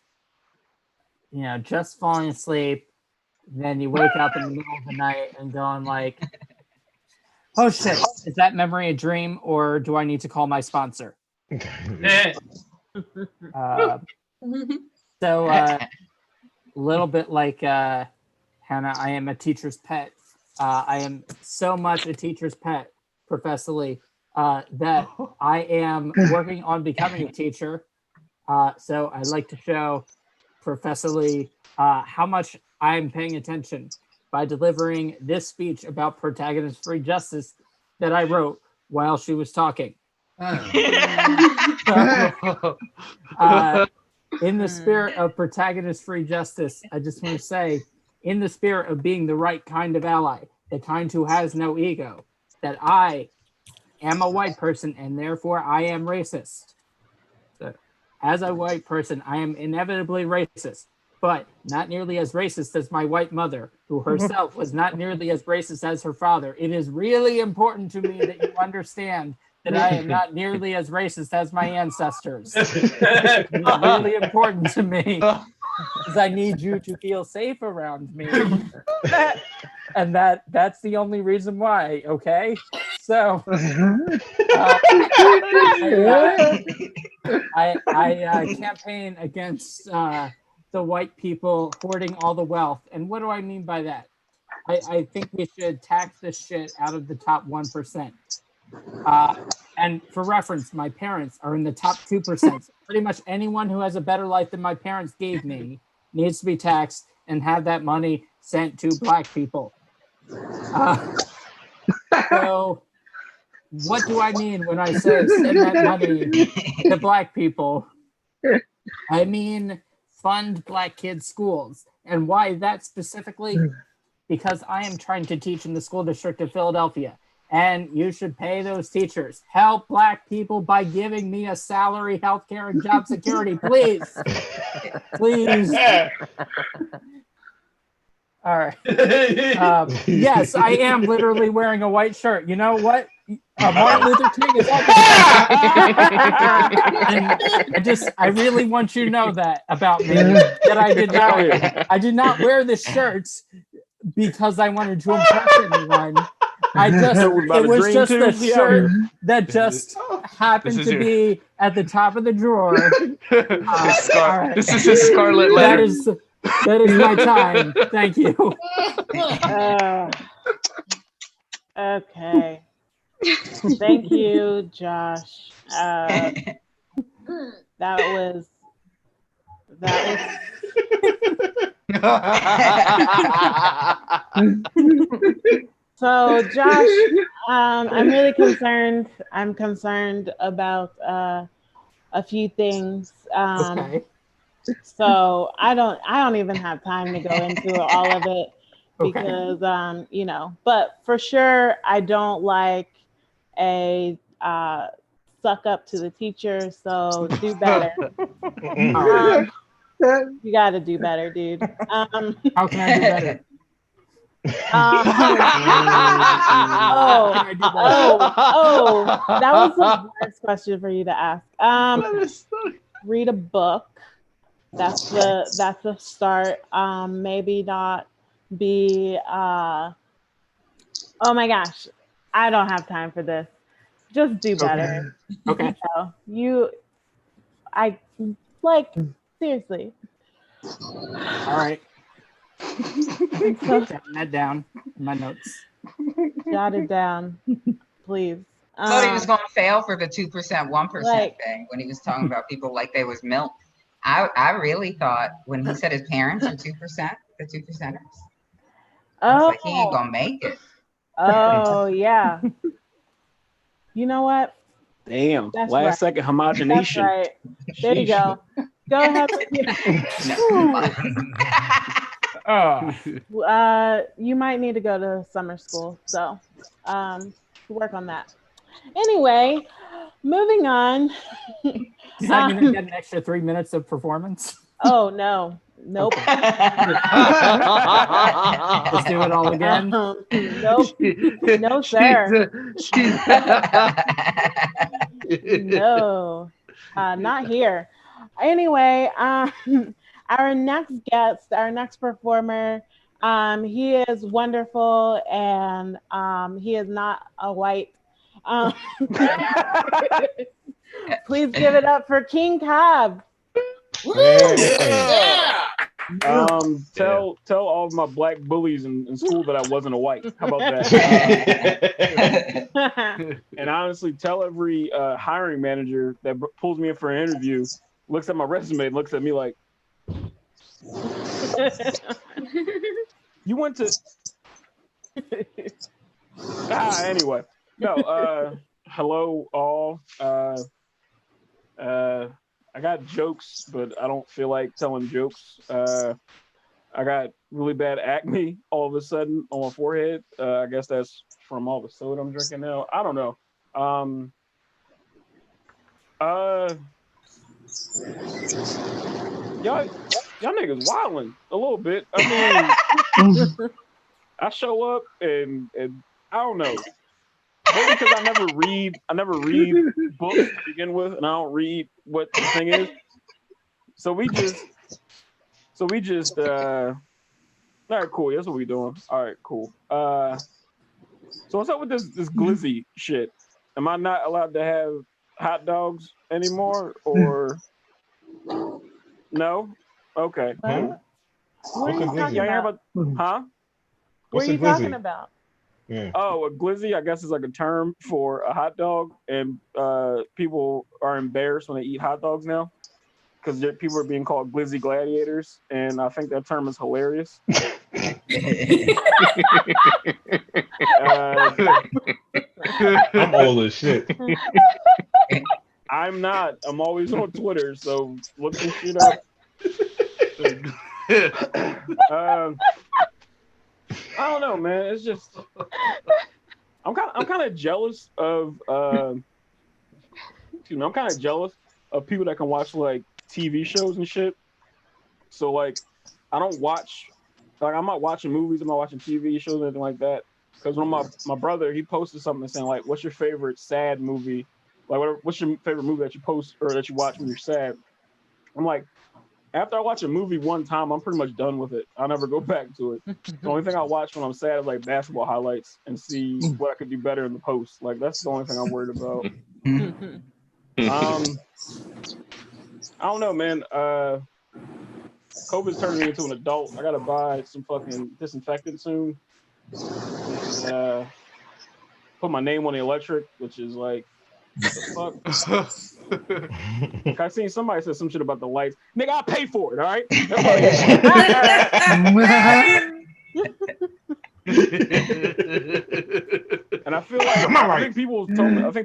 N: you know, just falling asleep, then you wake up in the middle of the night and going like, oh shit, is that memory a dream or do I need to call my sponsor? So a little bit like Hannah, I am a teacher's pet. I am so much a teacher's pet, professorally, that I am working on becoming a teacher. So I'd like to show professorally how much I'm paying attention by delivering this speech about protagonist-free justice that I wrote while she was talking. In the spirit of protagonist-free justice, I just want to say, in the spirit of being the right kind of ally, the kind who has no ego, that I am a white person and therefore I am racist. So, as a white person, I am inevitably racist, but not nearly as racist as my white mother, who herself was not nearly as racist as her father. It is really important to me that you understand that I am not nearly as racist as my ancestors. It's really important to me because I need you to feel safe around me. And that's the only reason why, okay? So I campaign against the white people hoarding all the wealth. And what do I mean by that? I think we should tax this shit out of the top 1%. And for reference, my parents are in the top 2%. So pretty much anyone who has a better life than my parents gave me needs to be taxed and have that money sent to Black people. So what do I mean when I say send that money to Black people? I mean fund Black kids' schools. And why that specifically? Because I am trying to teach in the school district of Philadelphia. And you should pay those teachers. Help Black people by giving me a salary, healthcare, and job security, please. Please. All right. Yes, I am literally wearing a white shirt. You know what? Martin Luther King is up. And I really want you to know that about me. That I did not wear this shirt because I wanted to impress anyone. It was just a shirt that just happened to be at the top of the drawer.
D: This is his scarlet letter.
N: That is my time. Thank you.
J: Okay. Thank you, Josh. That was. So, Josh, I'm really concerned. I'm concerned about a few things.
N: Okay.
J: So I don't even have time to go into all of it because you know. But for sure, I don't like a suck up to the teacher. So do better. You got to do better, dude.
N: How can I do better?
J: That was the worst question for you to ask. Read a book. That's the start. Maybe not be oh my gosh, I don't have time for this. Just do better.
N: Okay.
J: I like seriously.
N: All right. Jotting that down in my notes.
J: Jot it down, please.
A: I thought he was going to fail for the 2%, 1% thing when he was talking about people like they was milk. I really thought when he said his parents were 2%, the 2%ers. I was like, he ain't gonna make it.
J: Oh yeah. You know what?
O: Damn.
J: That's
O: Last second homogenation.
J: That's right. There you go. Go ahead. You might need to go to summer school, so work on that. Anyway, moving on.
N: Is that going to get an extra 3 minutes of performance?
J: Oh no, Nope.
N: Let's do it all again.
J: Nope. No, sir. No, not here. Anyway, our next guest, our next performer, he is wonderful, and he is not a white. Please give it up for King Cobb.
O: Yeah. Tell all of my black bullies in school that I wasn't a white. How about that? And honestly, tell every hiring manager that pulls me in for an interview, looks at my resume, and looks at me like, you went to. Anyway, no. Hello, all. I got jokes, but I don't feel like telling jokes. I got really bad acne all of a sudden on my forehead. I guess that's from all the soda I'm drinking now. I don't know. Y'all niggas wilding a little bit. I mean, I show up and I don't know. Maybe because I never read books to begin with, and I don't read what the thing is. So we just all right, cool. That's what we doing. All right, cool. So what's up with this glizzy shit? Am I not allowed to have hot dogs anymore, or no? Okay.
J: What are you talking about?
C: What's
J: Huh? What are you
C: a
J: talking
C: glizzy?
J: about?
C: Yeah.
O: Oh, a glizzy, I guess, is like a term for a hot dog, and people are embarrassed when they eat hot dogs now because people are being called glizzy gladiators, and I think that term is hilarious.
C: I'm old as shit.
O: I'm not. I'm always on Twitter, so look this shit up. I don't know, man. It's just I'm kind of jealous of I'm kind of jealous of people that can watch like TV shows and shit. So like I don't watch, like I'm not watching movies, I'm not watching TV shows or anything like that. Because when my brother, he posted something saying like, "What's your favorite sad movie? Like what's your favorite movie that you post or that you watch when you're sad?" I'm like, after I watch a movie one time, I'm pretty much done with it. I'll never go back to it. The only thing I watch when I'm sad is like basketball highlights and see what I could do better in the post. Like that's the only thing I'm worried about. I don't know, man. COVID's turning me into an adult. I gotta buy some fucking disinfectant soon. Put my name on the electric, which is like, what the fuck? I seen somebody said some shit about the lights. Nigga, I'll pay for it, all right? And I feel like I think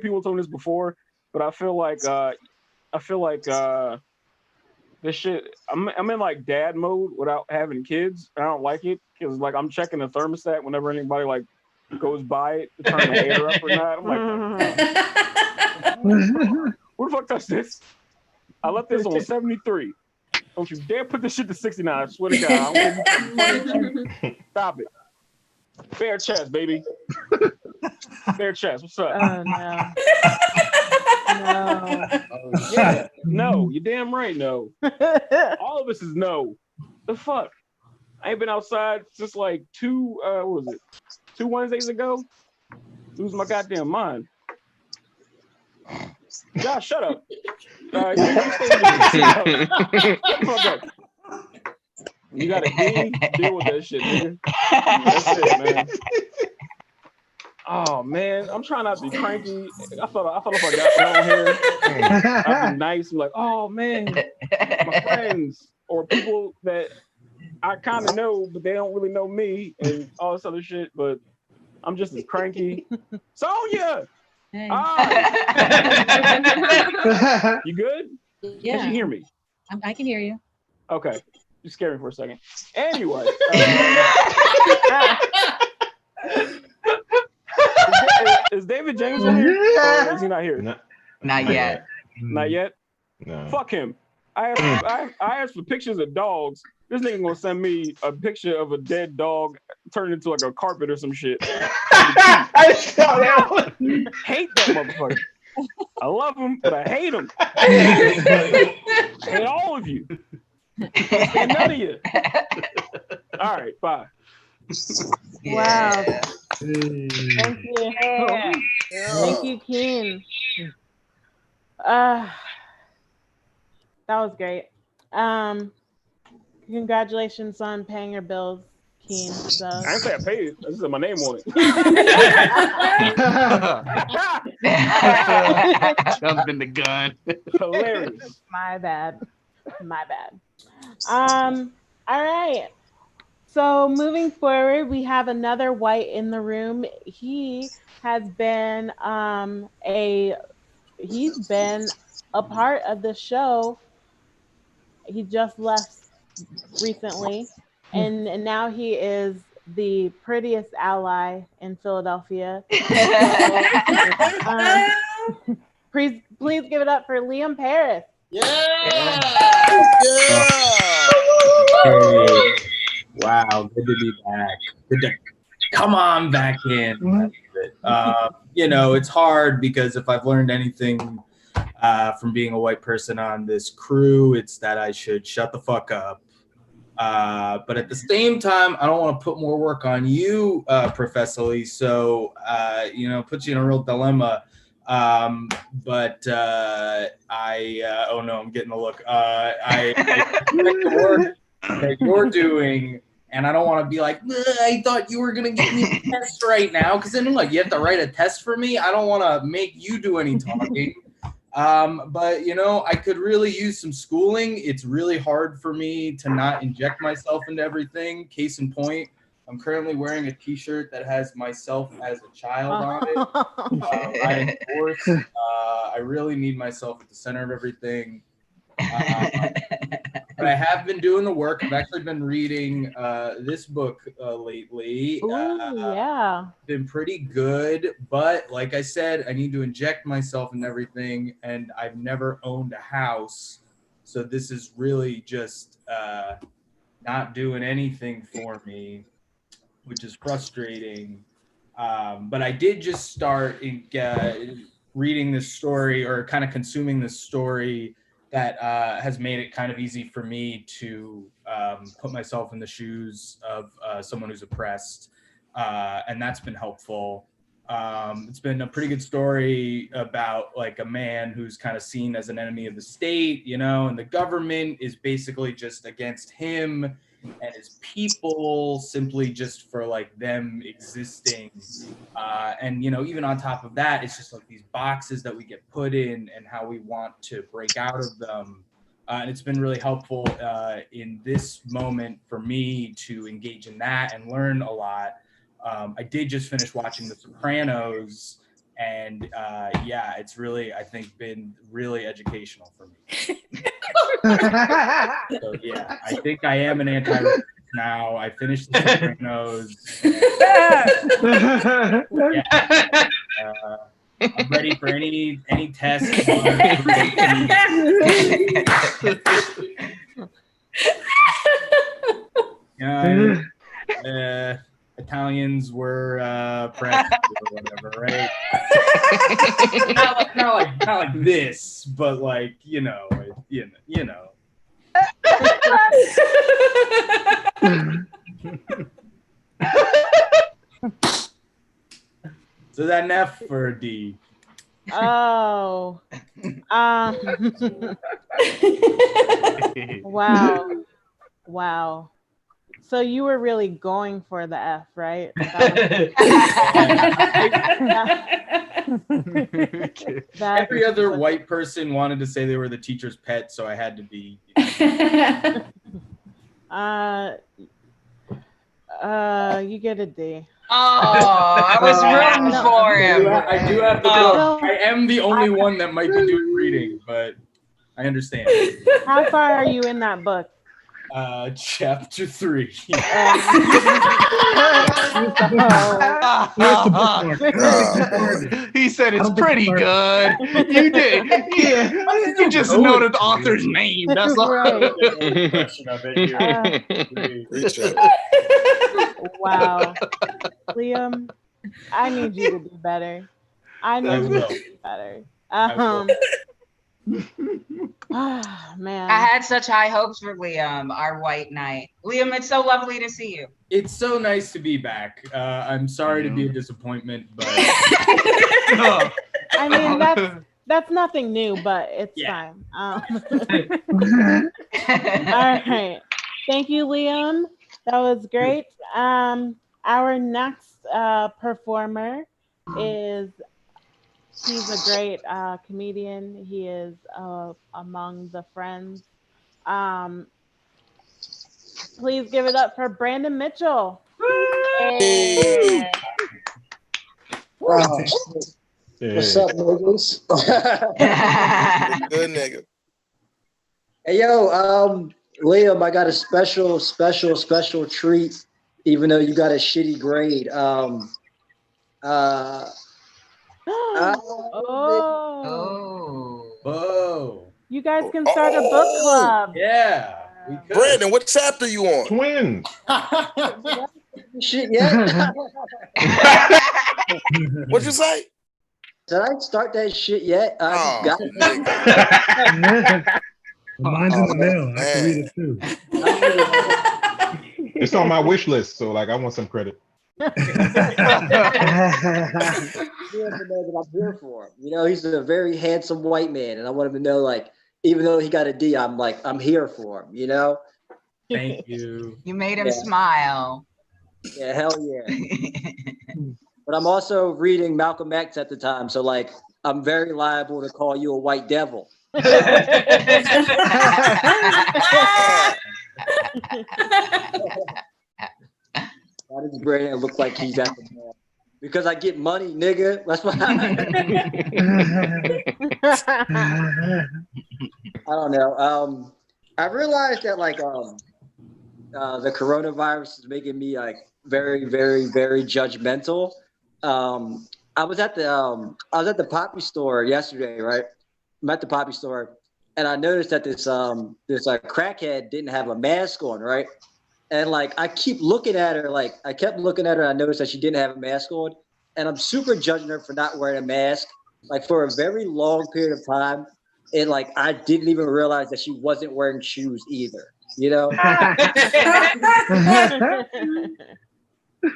O: people told me this before, but I feel like this shit. I'm in like dad mode without having kids. I don't like it because like I'm checking the thermostat whenever anybody like goes by it to turn the air up or not. I'm like, who the fuck touched this? I left this on 73. Don't you dare put this shit to 69. I swear to God. Stop it. Bare chest, baby. Bare chest. What's up?
J: Oh no. No.
O: Yeah. No. You're damn right. No. All of us is no. The fuck? I ain't been outside since like two Wednesdays ago. Losing my goddamn mind. Josh, shut up. You got a D, deal with that shit, nigga. That's it, man. Oh man, I'm trying not to be cranky. I thought if I got on here, I'd be nice. I'm like, oh man, my friends or people that I kind of know, but they don't really know me and all this other shit. But I'm just as cranky. Sonia.
P: Hey.
O: You good?
P: Yeah.
O: Can you hear me?
P: I can hear you.
O: Okay. You scared me for a second. Anyway. Is David James on here? Or is he not here?
A: Not yet.
O: Not yet?
C: No.
O: Fuck him. I asked for pictures of dogs. This nigga gonna send me a picture of a dead dog turned into like a carpet or some shit.
C: I saw that one.
O: Hate that motherfucker. I love him, but I hate him. I hate all of you. And none of you. All right, bye.
J: Wow.
B: Hey.
J: Thank you.
K: Yeah.
J: Thank you, Keen. That was great. Congratulations on paying your bills, Keen. So.
O: I didn't say I paid it. I just said my name on it.
D: Jumping the gun.
O: Hilarious.
J: My bad. All right. So moving forward, we have another white in the room. He has been he's been a part of the show. He just left recently, and now he is the prettiest ally in Philadelphia. Please give it up for Liam Paris.
P: Hey. Wow, good to be back. Good to come on back in. You know, it's hard because if I've learned anything from being a white person on this crew, it's that I should shut the fuck up. But at the same time, I don't want to put more work on you, professorally. So, you know, puts you in a real dilemma. But oh no, I'm getting a look. I like the work that you're doing, and I don't want to be like, I thought you were gonna give me a test right now, because then like you have to write a test for me. I don't want to make you do any talking. But you know, I could really use some schooling. It's really hard for me to not inject myself into everything. Case in point, I'm currently wearing a t-shirt that has myself as a child on it. I divorced. I really need myself at the center of everything. But I have been doing the work. I've actually been reading this book lately.
J: Ooh, yeah.
P: Been pretty good, but like I said, I need to inject myself in everything, and I've never owned a house, so this is really just not doing anything for me, which is frustrating. But I did just start reading this story, or kind of consuming this story that has made it kind of easy for me to put myself in the shoes of someone who's oppressed. And that's been helpful. It's been a pretty good story about like a man who's kind of seen as an enemy of the state, you know, and the government is basically just against him and his people simply just for like them existing. And, you know, even on top of that, it's just like these boxes that we get put in and how we want to break out of them. And it's been really helpful in this moment for me to engage in that and learn a lot. I did just finish watching The Sopranos, and yeah, it's really, I think, been really educational for me. So yeah, I think I am an anti-racist now. I finished The Sopranos. I'm ready for any test. Italians were pressed or whatever, right? not like this, but like you know. So that an F or a D?
J: Oh. Wow. So you were really going for the F, right?
P: Every other white person wanted to say they were the teacher's pet, so I had to be.
J: You get a D.
A: Oh, I was rooting for him.
P: I do have the book. I am the only one that might be doing reading, but I understand.
J: How far are you in that book?
P: Chapter 3.
D: He said it's pretty good. You did. Yeah. You just know the author's name. That's all.
J: Right. Wow. Liam, I need you to do better. I need you to do better. Man.
A: I had such high hopes for Liam, our white knight. Liam, it's so lovely to see you.
P: It's so nice to be back. I'm sorry to be a disappointment, but
J: I mean that's nothing new, but it's fine. All right. Thank you, Liam. That was great. Our next performer he's a great comedian. He is among the friends. Please give it up for Brandon Mitchell. Hey.
Q: Wow. What's up, niggas?
K: Good nigga.
Q: Hey, yo, Liam, I got a special treat, even though you got a shitty grade.
P: Whoa.
J: You guys can start a book club.
P: Yeah.
K: Brandon, what chapter you on?
C: Twins.
Q: Shit, yeah.
K: What'd you say?
Q: Did I start that shit yet? I got it.
B: Mine's in the mail. I can read it too.
C: It's on my wish list, so like I want some credit.
Q: I'm here for him. You know, he's a very handsome white man, and I want him to know, like, even though he got a D, I'm here for him. You know.
P: Thank you.
A: You made him smile.
Q: Yeah, hell yeah. But I'm also reading Malcolm X at the time, so like I'm very liable to call you a white devil. Why does Brandon look like he's at the mall? Because I get money, nigga. That's why. I don't know. I realized that like the coronavirus is making me like very, very, very judgmental. I was at the Poppy store yesterday, right? I'm at the Poppy store, and I noticed that this crackhead didn't have a mask on, right? And like I kept looking at her, and I noticed that she didn't have a mask on, and I'm super judging her for not wearing a mask, like for a very long period of time, and like I didn't even realize that she wasn't wearing shoes either, you know?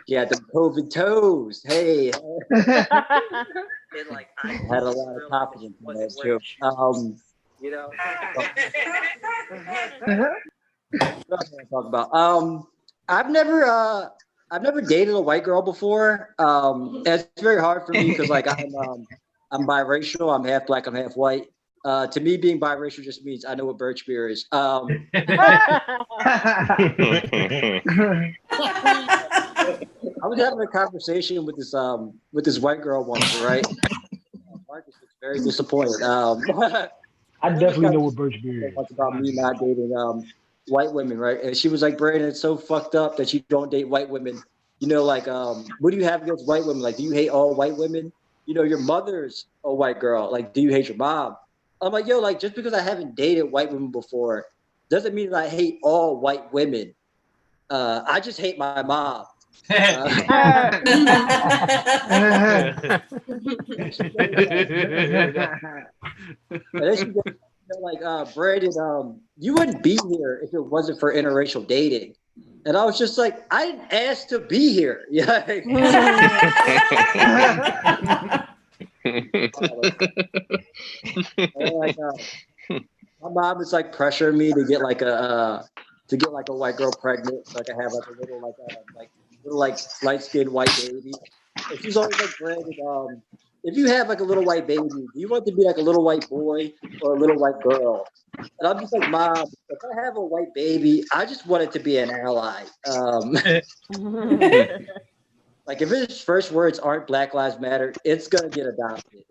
Q: Yeah, the COVID toes. Hey. And like I had a lot of confidence in that too. You know. What I'm talking about. I've never dated a white girl before. It's very hard for me because like I'm biracial. I'm half black. I'm half white. To me, being biracial just means I know what birch beer is. I was having a conversation with this white girl once, right? Marcus was very disappointed.
R: I definitely know what birch beer is.
Q: Talks about me not dating white women, right? And she was like, Brandon, it's so fucked up that you don't date white women. You know, like, what do you have against white women? Like, do you hate all white women? You know, your mother's a white girl. Like, do you hate your mom? I'm like, yo, like, just because I haven't dated white women before doesn't mean that I hate all white women. I just hate my mom. Like Brandon, you wouldn't be here if it wasn't for interracial dating. And I was just like, I didn't ask to be here. Yeah. Like, my mom was like pressuring me to get like a white girl pregnant, so I could have like a little light skinned white baby. And she's always like, Brandon, if you have like a little white baby, do you want it to be like a little white boy or a little white girl? And I'm just like, Mom, if I have a white baby, I just want it to be an ally. Like if his first words aren't Black Lives Matter, it's gonna get adopted.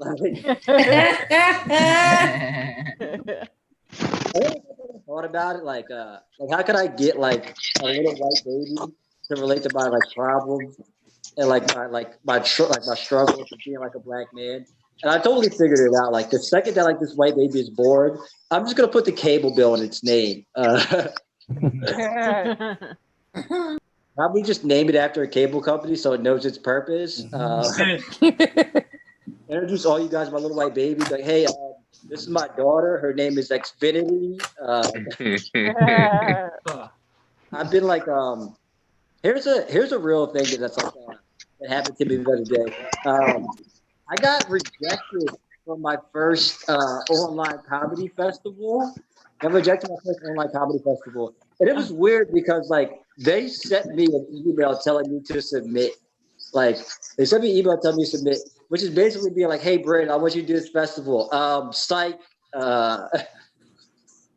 Q: thought about it. Like how could I get like a little white baby to relate to my like problems and my struggles of being like a black man? And I totally figured it out. Like the second that like this white baby is born, I'm just gonna put the cable bill in its name. Probably just name it after a cable company so it knows its purpose. Introduce all you guys to my little white baby. Like, hey, this is my daughter. Her name is Xfinity. I've been like, here's a real thing that's like that happened to me the other day. I got rejected from my first online comedy festival. I rejected my first online comedy festival. And it was weird because like they sent me an email telling me to submit. Like they sent me an email telling me to submit, which is basically being like, hey Brandon, I want you to do this festival. Psych.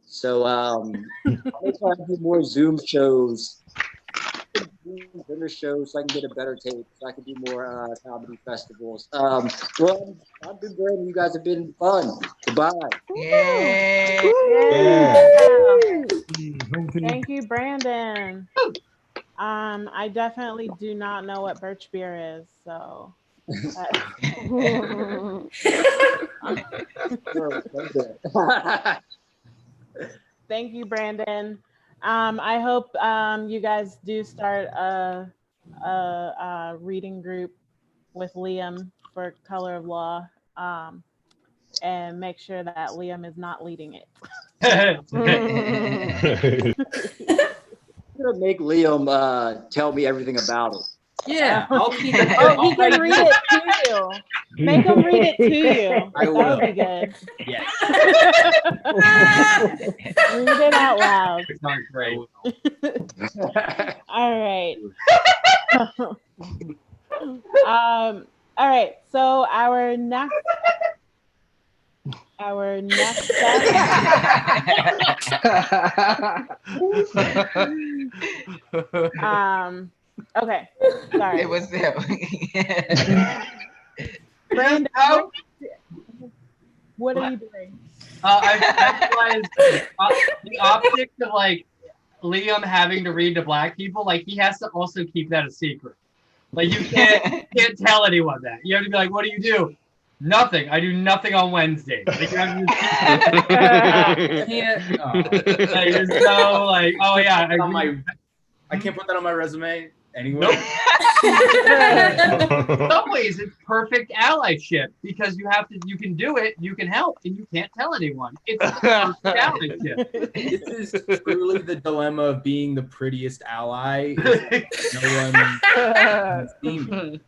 Q: So I'm trying to do more Zoom shows. Dinner shows so I can get a better tape, so I can do more comedy festivals. Well, I've been Brandon. You guys have been fun. Goodbye.
A: Yay.
J: Thank you, Brandon. I definitely do not know what birch beer is, so. Thank you, Brandon. I hope you guys do start a reading group with Liam for Color of Law, and make sure that Liam is not leading it.
Q: I'm gonna make Liam tell me everything about it.
S: Yeah, I'll keep it.
J: Oh, he can read it to you. Make him read it to you.
S: I will.
J: That would be good.
S: Yes.
J: Read it out loud.
S: It's not great.
J: All right. All right. So our next okay. Sorry.
A: It was him.
J: Brandon, what are you doing?
S: I realized the optics of like Liam having to read to black people, like he has to also keep that a secret. Like you can't tell anyone that. You have to be like, what do you do? Nothing. I do nothing on Wednesdays. Like, you have to like, there's no like, oh yeah.
P: I can't put that on my resume anyway.
S: In some ways, it's perfect allyship because you can do it, you can help, and you can't tell anyone. It's perfect allyship.
P: This is truly the dilemma of being the prettiest ally. No one has seen me.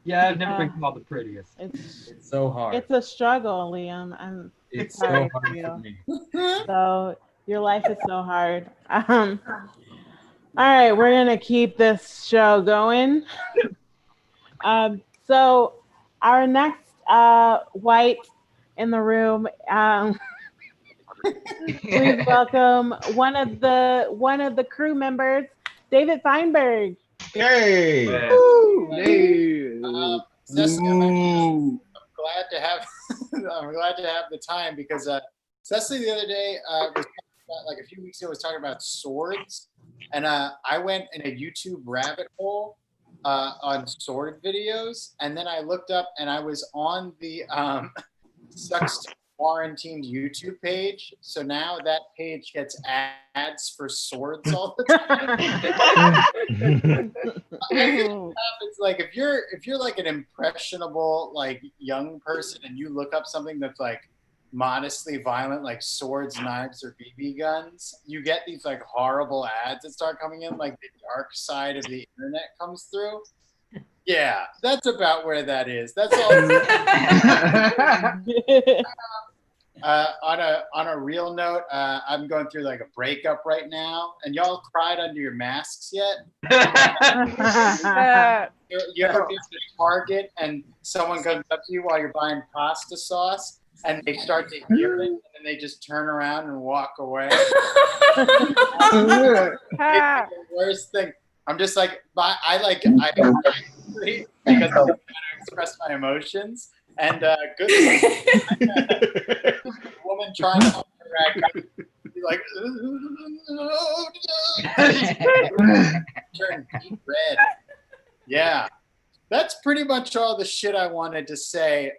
S: Yeah, I've never been called the prettiest.
P: It's so hard.
J: It's a struggle, Liam. I'm
P: It's
J: sorry
P: so hard
J: for you.
P: for me.
J: So your life is so hard. All right, we're gonna keep this show going. So our next white in the room, please welcome one of the crew members, David Feinberg.
C: Yay!
F: Cecily, I'm glad to have I'm glad to have the time because Cecily the other day was talking about, like a few weeks ago was talking about swords, and I went in a YouTube rabbit hole on sword videos, and then I looked up and I was on the SUCS Quarantined YouTube page. So now that page gets ads for swords all the time. It's like if you're like an impressionable like young person and you look up something that's like modestly violent, like swords, knives, or BB guns, you get these like horrible ads that start coming in, like the dark side of the internet comes through. Yeah, that's about where that is. That's all. On a real note, I'm going through like a breakup right now, and y'all cried under your masks yet? You ever been to Target and someone comes up to you while you're buying pasta sauce, and they start to hear it, and then they just turn around and walk away? It's the worst thing. I'm just like, I because I don't know how to express my emotions. And good woman trying to help her He's like, turn deep red. Yeah. That's pretty much all the shit I wanted to say.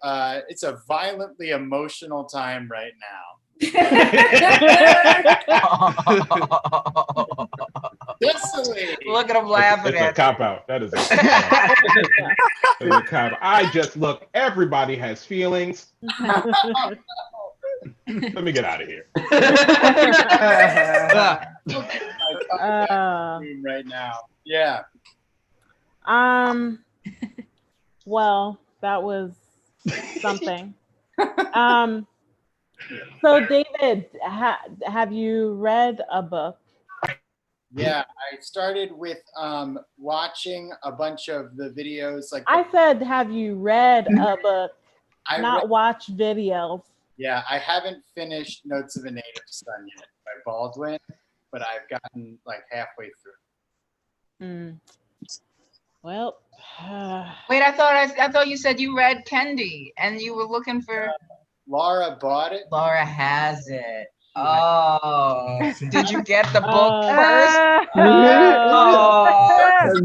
F: It's a violently emotional time right now. Cecily.
A: Look at him laughing
C: It's a
A: at
C: cop out. That is a cop out. I just look, everybody has feelings. Let me get out of here.
F: Right now. Yeah.
J: Well, that was something. So David, have you read a book?
F: Yeah, I started with watching a bunch of the videos. Like
J: I said, have you read a book?
F: I
J: Not
F: read-
J: watch videos.
F: Yeah, I haven't finished Notes of a Native Son yet by Baldwin, but I've gotten like halfway through.
J: Well,
A: Wait, I thought you said you read Kendi and you were looking for.
F: Laura bought it.
A: Laura has it. Oh, did you get the book first? Oh,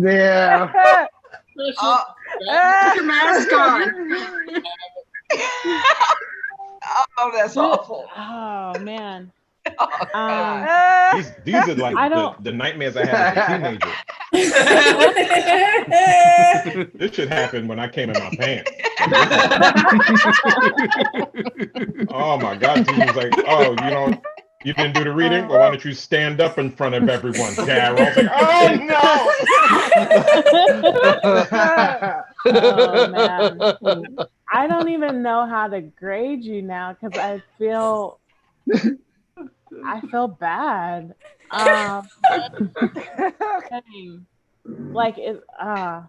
E: Yeah.
I: Put your mask on.
A: Oh, that's awful.
J: Oh man.
C: These are like the nightmares I had as a teenager. This should happen when I came in my pants. Oh my God. He was like, oh, you didn't do the reading? Well, why don't you stand up in front of everyone, Darryl? I was like, oh
J: Oh man. I don't even know how to grade you now because I feel bad. Like it. All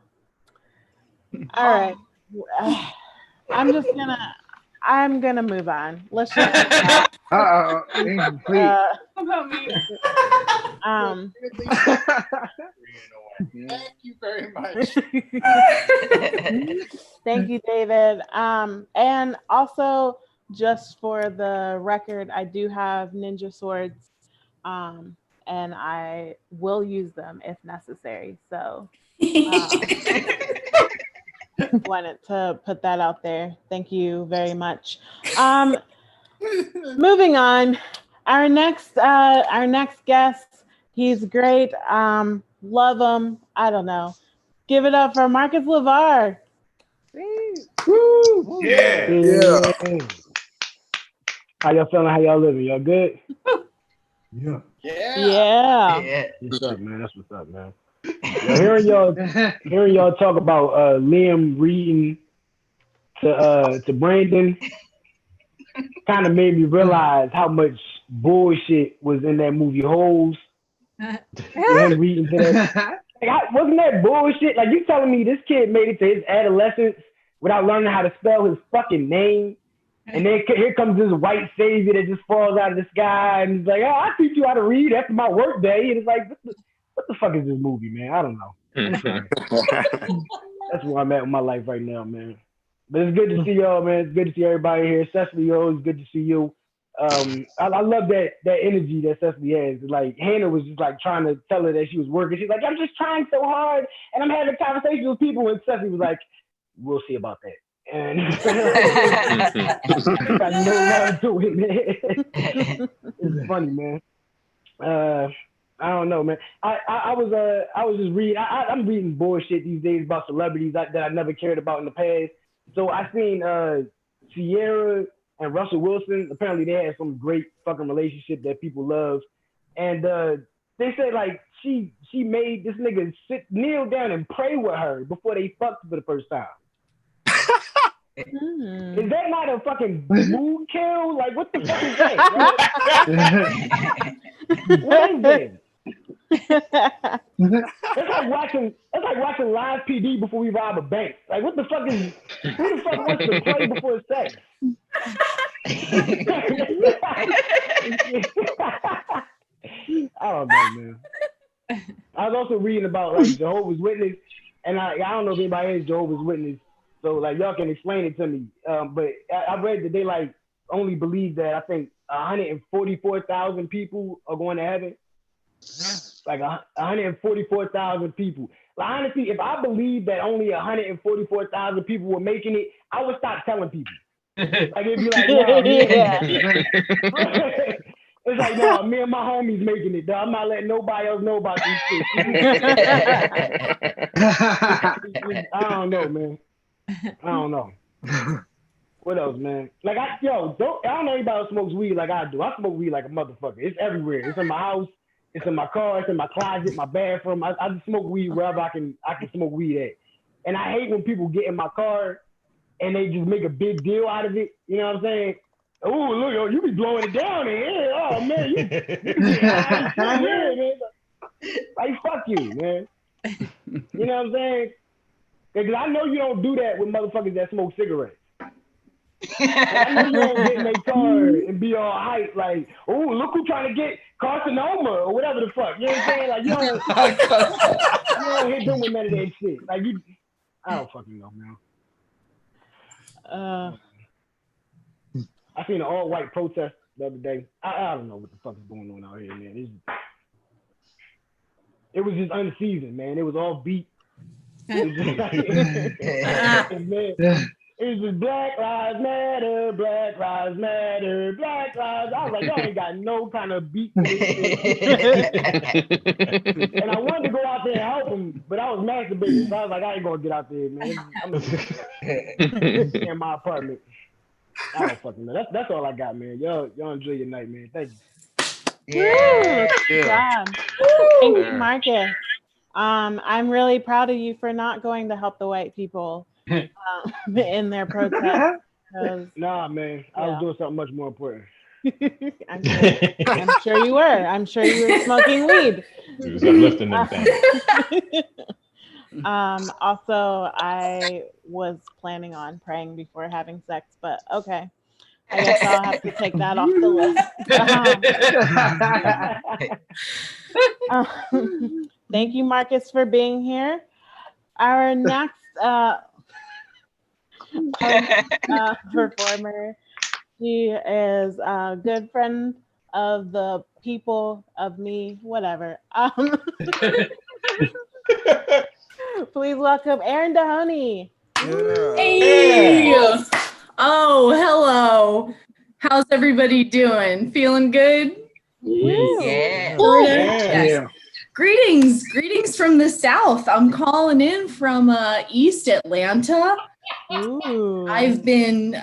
J: right. I'm gonna move on. Let's just.
E: Incomplete.
I: About me.
F: Thank you very much.
J: Thank you, David. And also, just for the record, I do have ninja swords, and I will use them if necessary. So, wanted to put that out there. Thank you very much. Moving on, our next guest. He's great. Love him. I don't know. Give it up for Marcus Levar.
R: Woo!
K: Yeah.
R: How y'all feeling? How y'all living? Y'all good?
K: Yeah.
J: Yeah.
R: What's up, man? That's what's up, man. Yo, hearing y'all talk about Liam reading to Brandon kind of made me realize how much bullshit was in that movie Holes. Him reading to that. Wasn't that bullshit? Like, you telling me this kid made it to his adolescence without learning how to spell his fucking name? And then here comes this white savior that just falls out of the sky and he's like, oh, I'll teach you how to read after my work day. And it's like, what the fuck is this movie, man? I don't know. I'm sorry. That's where I'm at with my life right now, man. But it's good to see y'all, man. It's good to see everybody here. Cecily, it's good to see you. I love that energy that Cecily has. Like, Hannah was just like trying to tell her that she was working. She's like, I'm just trying so hard and I'm having conversations with people. And Cecily was like, we'll see about that. And I know love to it, man. It's funny, man. I don't know, man. I was just reading. I'm reading bullshit these days about celebrities that I never cared about in the past. So I seen Sierra and Russell Wilson. Apparently they had some great fucking relationship that people love, and they said like she made this nigga kneel down and pray with her before they fucked for the first time. Is that not a fucking mood kill? Like, what the fuck is that? Right? What is this? It's like watching live PD before we rob a bank. Like, what the fuck is? Who the fuck wants to play before sex? I don't know, man. I was also reading about like Jehovah's Witness, and I don't know if anybody is Jehovah's Witness. So like y'all can explain it to me. But I read that they like only believe that I think 144,000 people are going to heaven. Like 144,000 people. Like honestly, if I believed that only 144,000 people were making it, I would stop telling people. Like it'd be like, no, it's like, no, me and my homies making it. Dog. I'm not letting nobody else know about these shit. I don't know, man. I don't know. What else, man? Like I don't know anybody else smokes weed like I do. I smoke weed like a motherfucker. It's everywhere. It's in my house. It's in my car. It's in my closet, my bathroom. I just smoke weed wherever I can smoke weed at. And I hate when people get in my car and they just make a big deal out of it. You know what I'm saying? Oh, look, yo, you be blowing it down in here. Oh, man, you get high as shit, man. Like, fuck you, man. You know what I'm saying? Because I know you don't do that with motherfuckers that smoke cigarettes. I know you don't get in their car and be all hype like, oh, look who's trying to get carcinoma or whatever the fuck. You know what I'm saying? Like, you don't hit them with none of that shit. Like, I don't fucking know, man. I seen an all-white protest the other day. I don't know what the fuck is going on out here, man. It was just unseasoned, man. It was all beat. It was just like, man, it was just Black Lives Matter, Black Lives Matter, Black Lives. I was like, y'all ain't got no kind of beat. And I wanted to go out there and help them, but I was masturbating. So I was like, I ain't gonna get out there, man. I'm in my apartment. I don't fucking know. That's all I got, man. Y'all enjoy your night, man. Thank you.
J: Yeah. Good job. Thank you, Marcus. I'm really proud of you for not going to help the white people in their protest.
R: Nah, man. I was doing something much more important.
J: I'm sure you were. I'm sure you were smoking weed.
C: He was uplifting them things.
J: Also, I was planning on praying before having sex, but okay. I guess I'll have to take that off the list. Thank you, Marcus, for being here. Our next performer, she is a good friend of the people, of me, whatever. Please welcome Erin Dahoney.
T: Hey! Oh, hello. How's everybody doing? Feeling good?
J: Yeah.
T: Yes. Greetings from the South. I'm calling in from East Atlanta.
J: Ooh.
T: I've been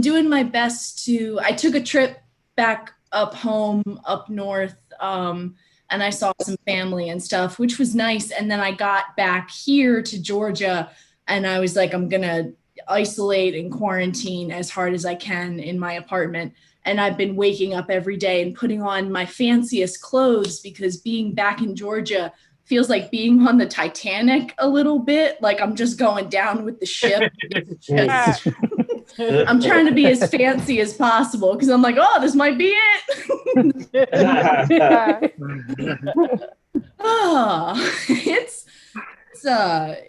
T: doing my best to. I took a trip back up home, up north, and I saw some family and stuff, which was nice. And then I got back here to Georgia, and I was like, I'm gonna isolate and quarantine as hard as I can in my apartment. And I've been waking up every day and putting on my fanciest clothes because being back in Georgia feels like being on the Titanic a little bit. Like I'm just going down with the ship. I'm trying to be as fancy as possible because I'm like, oh, this might be it.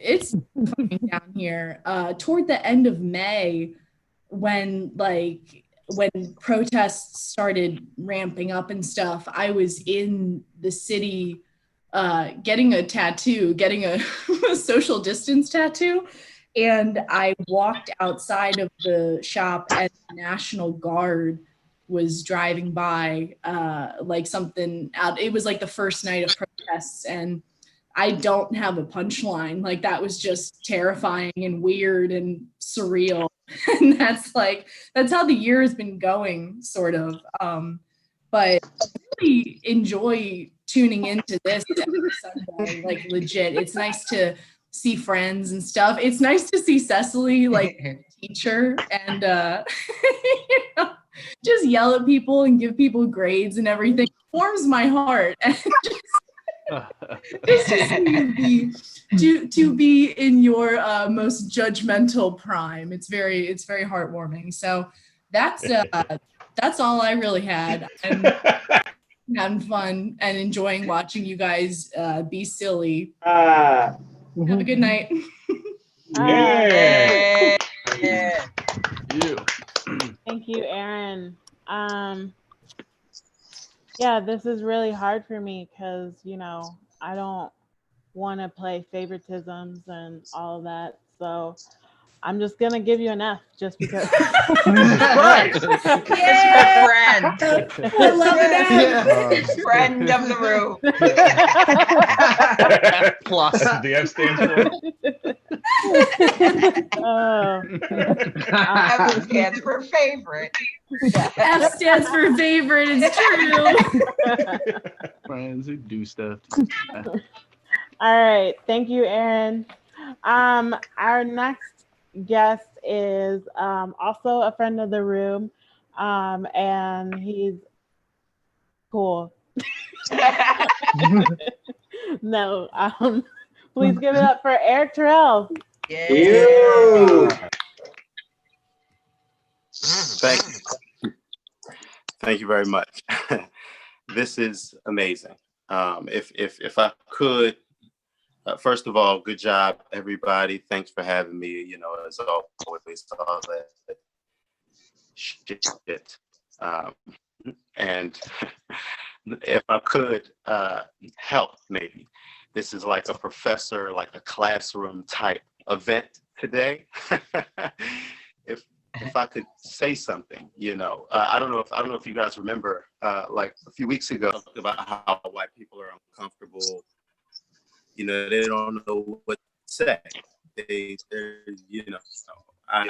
T: It's fucking down here. Toward the end of May, when protests started ramping up and stuff, I was in the city getting a tattoo, getting a social distance tattoo. And I walked outside of the shop and the National Guard was driving by like something out. It was like the first night of protests, and I don't have a punchline. Like that was just terrifying and weird and surreal. And that's how the year has been going, sort of. But I really enjoy tuning into this every Sunday, like legit. It's nice to see friends and stuff. It's nice to see Cecily, like teacher, and just yell at people and give people grades and everything. It warms my heart. And just to be in your most judgmental prime. It's very heartwarming. So that's all I really had. I'm having fun and enjoying watching you guys be silly. Have a good night.
J: Thank you, Erin. Yeah, this is really hard for me because, you know, I don't want to play favoritisms and all of that. So I'm just going to give you an F just because.
A: Right. It's her friend.
T: I love it.
A: Friend of the room.
C: Plus. That's what the F stands for.
A: F stands for favorite.
T: F stands for favorite. It's true.
D: Friends who do stuff.
J: All right. Thank you, Aaron. Our next guest is also a friend of the room, and he's cool. No, please give it up for Erik Terrell.
A: Yeah.
U: Thank you very much. This is amazing. If I could, first of all, good job, everybody. Thanks for having me. You know, as always, all that shit. And if I could help, maybe this is like a professor, like a classroom type event today. If I could say something, you know, I don't know if you guys remember, like a few weeks ago, about how white people are uncomfortable. You know, they don't know what to say. They're, you know, I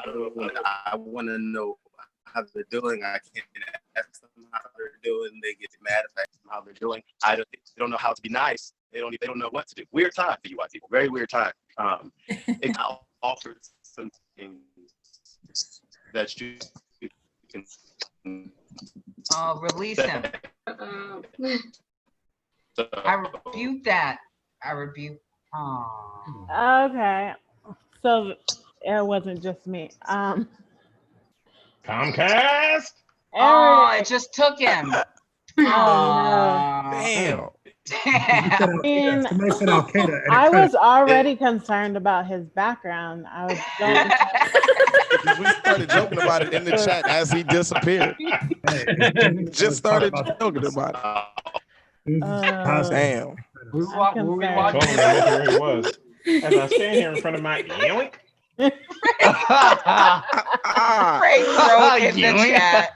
U: don't know. I want to know how they're doing. I can't ask them how they're doing. They get mad if I ask them how they're doing. They don't know how to be nice. They don't know what to do. Weird time for you white people. Very weird time. It offered some things that you can.
A: Oh, release him. I rebuke that. I rebuke. Oh.
J: Okay, so it wasn't just me.
C: Comcast.
A: Oh, it just took him.
K: Damn.
J: Somebody said Al-Qaeda. I was already concerned about his background. I was
K: we started joking about it in the chat as he disappeared. Just started joking about it. Damn.
S: We watched
C: where he was. As I stand here in front of my yoink.
A: Frank wrote in the chat.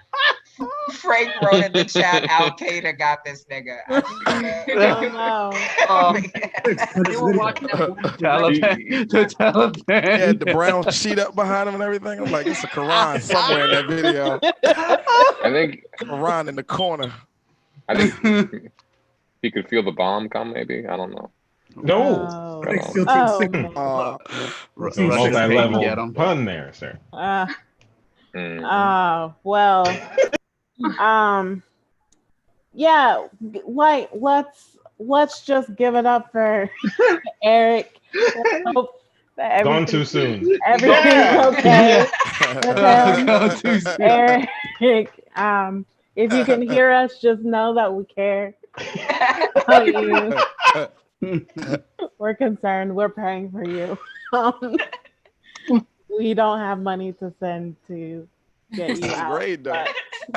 A: Frank wrote in the chat, Al Qaeda got this nigga.
K: The Taliban. He had the brown sheet up behind him and everything. I'm like, it's a Quran somewhere in that video.
H: I think
K: Quran in the corner.
H: I think he could feel the bomb come. Maybe, I don't know.
C: No. Multi-level pun there, sir.
J: Well, yeah, like let's just give it up for Erik. Hope that
C: Gone too soon.
J: Everything's okay. Gone too soon. Erik, if you can hear us, just know that we care about you. We're concerned. We're praying for you. We don't have money to send to get you out.
K: Grade though.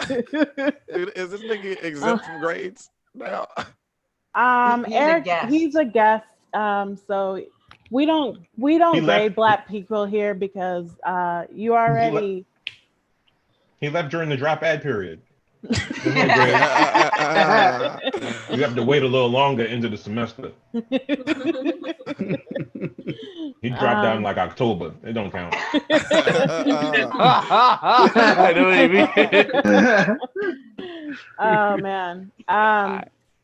K: Is this nigga exempt from grades now?
J: Erik, he's a guest. So we don't grade Black people here because you already.
C: He left during the drop ad period. You have to wait a little longer into the semester. He dropped down like October. It don't count.
D: I know what you mean.
J: Oh man.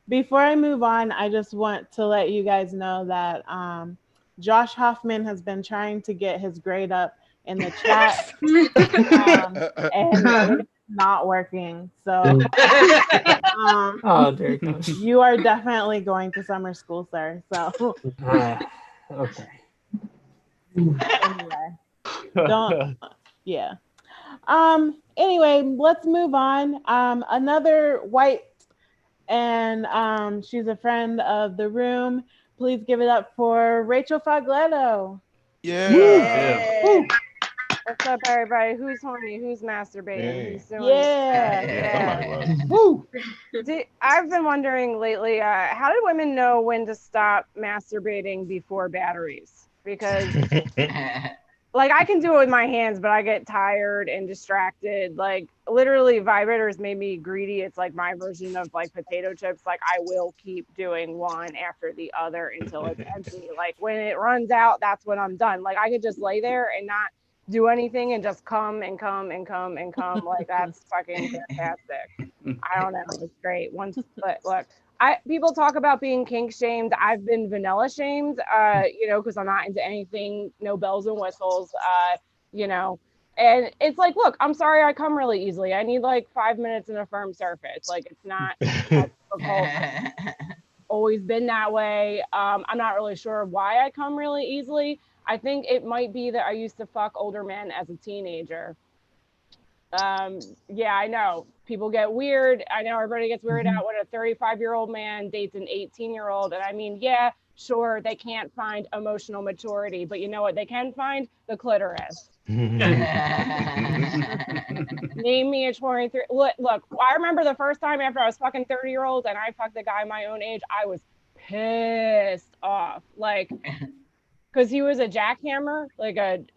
J: Before I move on, I just want to let you guys know that Josh Hoffman has been trying to get his grade up in the chat, and it's not working. So
N: there it goes.
J: You are definitely going to summer school, sir. So
N: okay.
J: Anyway, yeah. Anyway, let's move on. Another white, and she's a friend of the room. Please give it up for Rachel Fogletto.
K: Yeah.
G: What's up, everybody? Who's horny? Who's masturbating?
C: Hey.
G: Who's doing
C: Somebody was.
G: Woo! I've been wondering lately, how do women know when to stop masturbating before batteries? Because like I can do it with my hands, but I get tired and distracted. Like literally vibrators made me greedy. It's like my version of like potato chips. Like I will keep doing one after the other until it's empty. Like when it runs out, that's when I'm done. Like I could just lay there and not do anything and just come and come and come and come. Like that's fucking fantastic. I don't know. It's great. Once, but look, people talk about being kink shamed. I've been vanilla shamed, you know, because I'm not into anything, no bells and whistles, you know. And it's like, look, I'm sorry I come really easily. I need like 5 minutes in a firm surface. Like it's not difficult. Always been that way. I'm not really sure why I come really easily. I think it might be that I used to fuck older men as a teenager. Yeah, I know people get weird. I know everybody gets weirded out when a 35-year-old man dates an 18-year-old. And I mean, yeah, sure, they can't find emotional maturity, but you know what? They can find the clitoris. Name me a 23. Look, I remember the first time after I was fucking 30-year-olds and I fucked a guy my own age, I was pissed off. Like, because he was a jackhammer, like it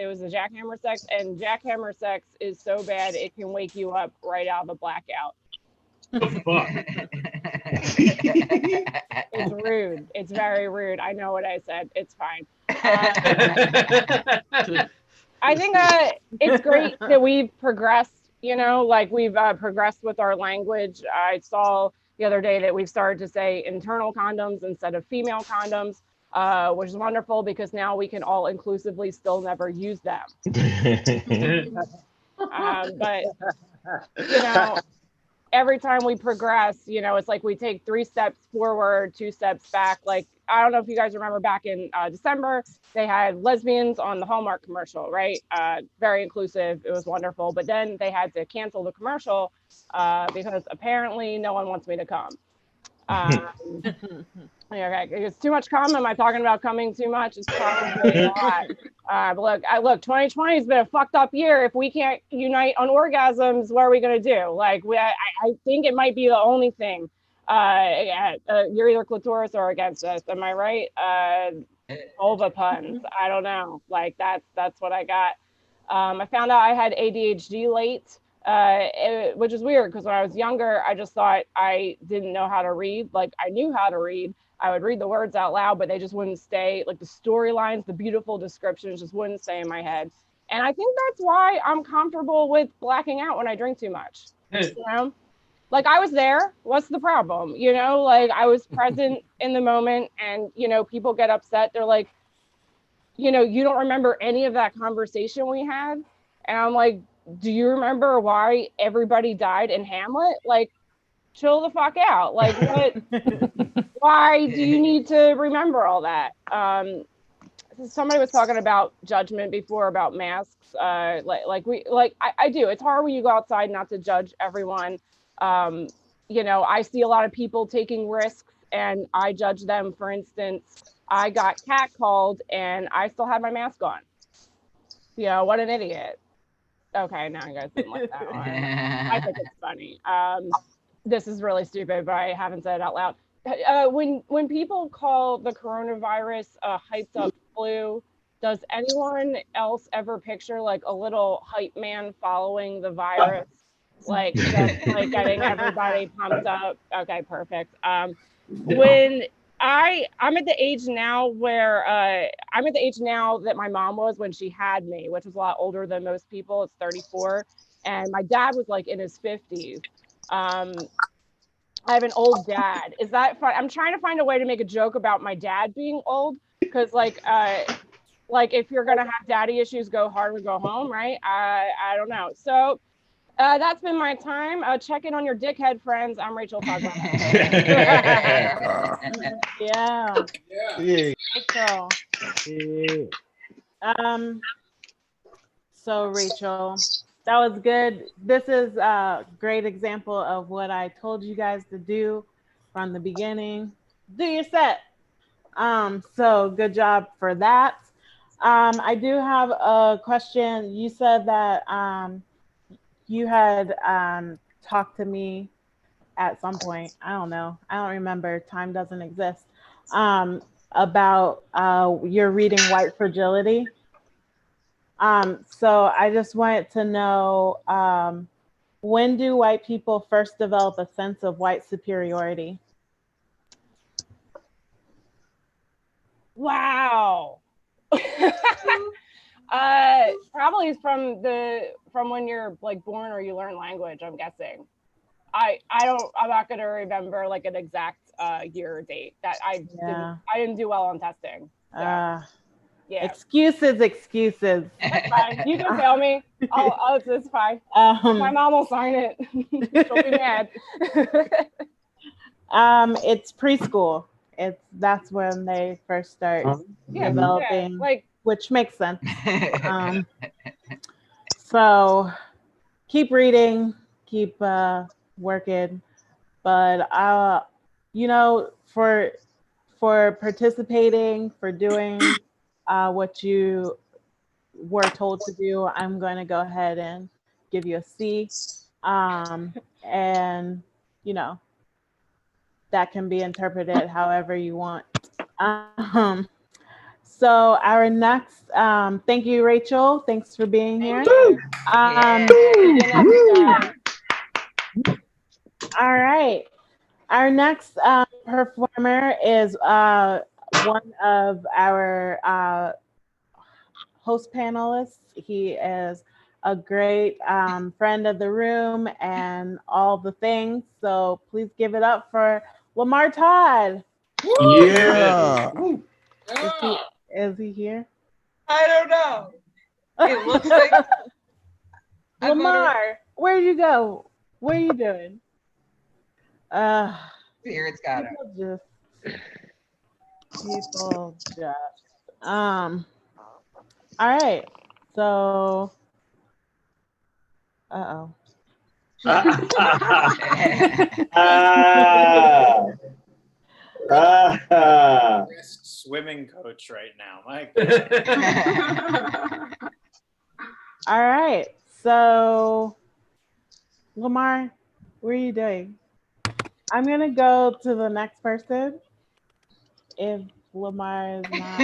G: was a jackhammer sex, and jackhammer sex is so bad it can wake you up right out of the blackout. It's rude. It's very rude. I know what I said. It's fine. I think it's great that we've progressed, you know, like we've progressed with our language. I saw the other day that we've started to say internal condoms instead of female condoms. Which is wonderful because now we can all inclusively still never use them. But, you know, every time we progress, you know, it's like we take 3 steps forward, 2 steps back. Like, I don't know if you guys remember back in December, they had lesbians on the Hallmark commercial, right? Very inclusive. It was wonderful. But then they had to cancel the commercial because apparently no one wants me to come. Okay, it's too much cum. Am I talking about coming too much? It's probably a lot. But look, 2020 has been a fucked up year. If we can't unite on orgasms, what are we gonna do? Like, I think it might be the only thing. You're either clitoris or against us. Am I right? Vulva puns. I don't know. Like that's what I got. I found out I had ADHD late. Which is weird because when I was younger, I just thought I didn't know how to read. Like I knew how to read. I would read the words out loud, but they just wouldn't stay. Like the storylines, the beautiful descriptions just wouldn't stay in my head. And I think that's why I'm comfortable with blacking out when I drink too much. You know, like I was there. What's the problem? You know, like I was present in the moment, and you know, people get upset. They're like, you know, you don't remember any of that conversation we had, and I'm like, do you remember why everybody died in Hamlet? Like, chill the fuck out. Like, what? Why do you need to remember all that? Somebody was talking about judgment before about masks. I do. It's hard when you go outside not to judge everyone. You know, I see a lot of people taking risks and I judge them. For instance, I got catcalled and I still had my mask on. You know, what an idiot. Okay, now you guys didn't like that one. I think it's funny. This is really stupid, but I haven't said it out loud. When people call the coronavirus a hyped up flu, does anyone else ever picture like a little hype man following the virus? Like just like getting everybody pumped up. Okay, perfect. When I'm at the age now where I'm at the age now that my mom was when she had me, which was a lot older than most people. It's 34, and my dad was like in his 50s. I have an old dad. Is that fun? I'm trying to find a way to make a joke about my dad being old, because like if you're gonna have daddy issues, go hard or go home, right? I don't know. So that's been my time. Check in on your dickhead friends. I'm Rachel Fogletto.
J: Yeah. Rachel. So Rachel, that was good. This is a great example of what I told you guys to do from the beginning. Do your set. So good job for that. I do have a question. You said that you had talked to me at some point. I don't know. I don't remember. Time doesn't exist. About your reading White Fragility. So I just wanted to know, when do white people first develop a sense of white superiority?
G: Wow. Probably from when you're like born or you learn language, I'm guessing. I'm not gonna remember like an exact year or date. That I didn't do well on testing. So, yeah.
J: Excuses.
G: That's fine. You can fail me. It's fine. My mom will sign it. She'll be mad.
J: It's preschool. That's when they first start developing, which makes sense. So keep reading, keep working, but for participating, for doing what you were told to do, I'm going to go ahead and give you a C. And that can be interpreted however you want. So our next, thank you, Rachel. Thanks for being here. All right. Our next performer is one of our host panelists. He is a great friend of the room and all the things. So please give it up for Lamarr Todd.
K: Yeah.
J: Is he here?
A: I don't know. It looks like
J: Lamarr, where'd you go? What are you doing?
A: Spirit's got him.
J: People just all right. So
F: Best swimming coach right now, Mike.
J: all right. So Lamarr, what are you doing? I'm gonna go to the next person. If Lamarr is not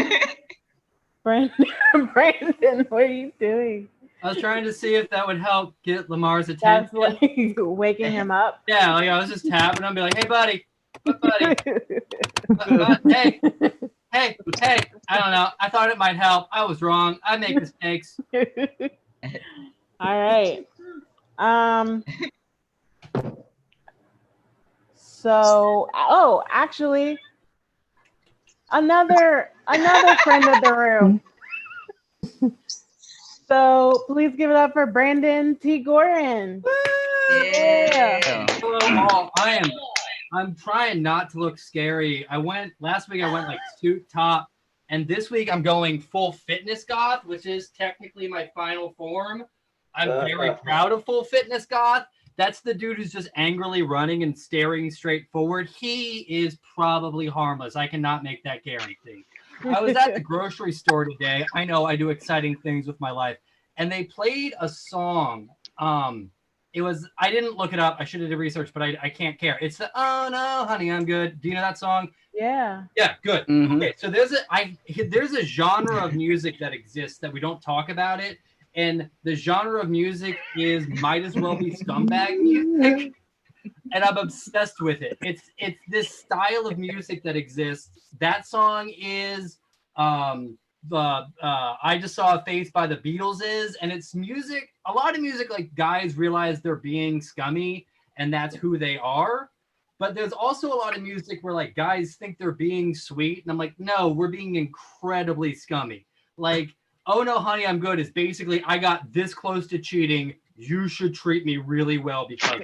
J: Brandon, what are you doing?
S: I was trying to see if that would help get Lamarr's attention.
J: That's like waking him up.
S: Yeah, like I was just tapping him, be like, "Hey, buddy, buddy, hey, I don't know. I thought it might help. I was wrong. I make mistakes."
J: All right. So, actually, another friend of the room. So please give it up for Brandon T. Gorin.
S: Yeah. Hello, all. I'm trying not to look scary. Last week I went like suit top, and this week I'm going full fitness goth, which is technically my final form. I'm very proud of full fitness goth. That's the dude who's just angrily running and staring straight forward. He is probably harmless. I cannot make that guarantee. I was at the grocery store today. I know I do exciting things with my life. And they played a song. I didn't look it up. I should have did research, but I can't care. It's the "Oh No, Honey, I'm Good." Do you know that song?
J: Yeah.
S: Yeah, good. Mm-hmm. Okay, so there's a genre of music that exists that we don't talk about it. And the genre of music is might as well be scumbag music. And I'm obsessed with it. It's this style of music that exists. That song is I Just Saw a Face by the Beatles and it's music, a lot of music like guys realize they're being scummy and that's who they are. But there's also a lot of music where like guys think they're being sweet and I'm like, no, we're being incredibly scummy. Like, "Oh No, Honey, I'm Good" is basically, I got this close to cheating. You should treat me really well because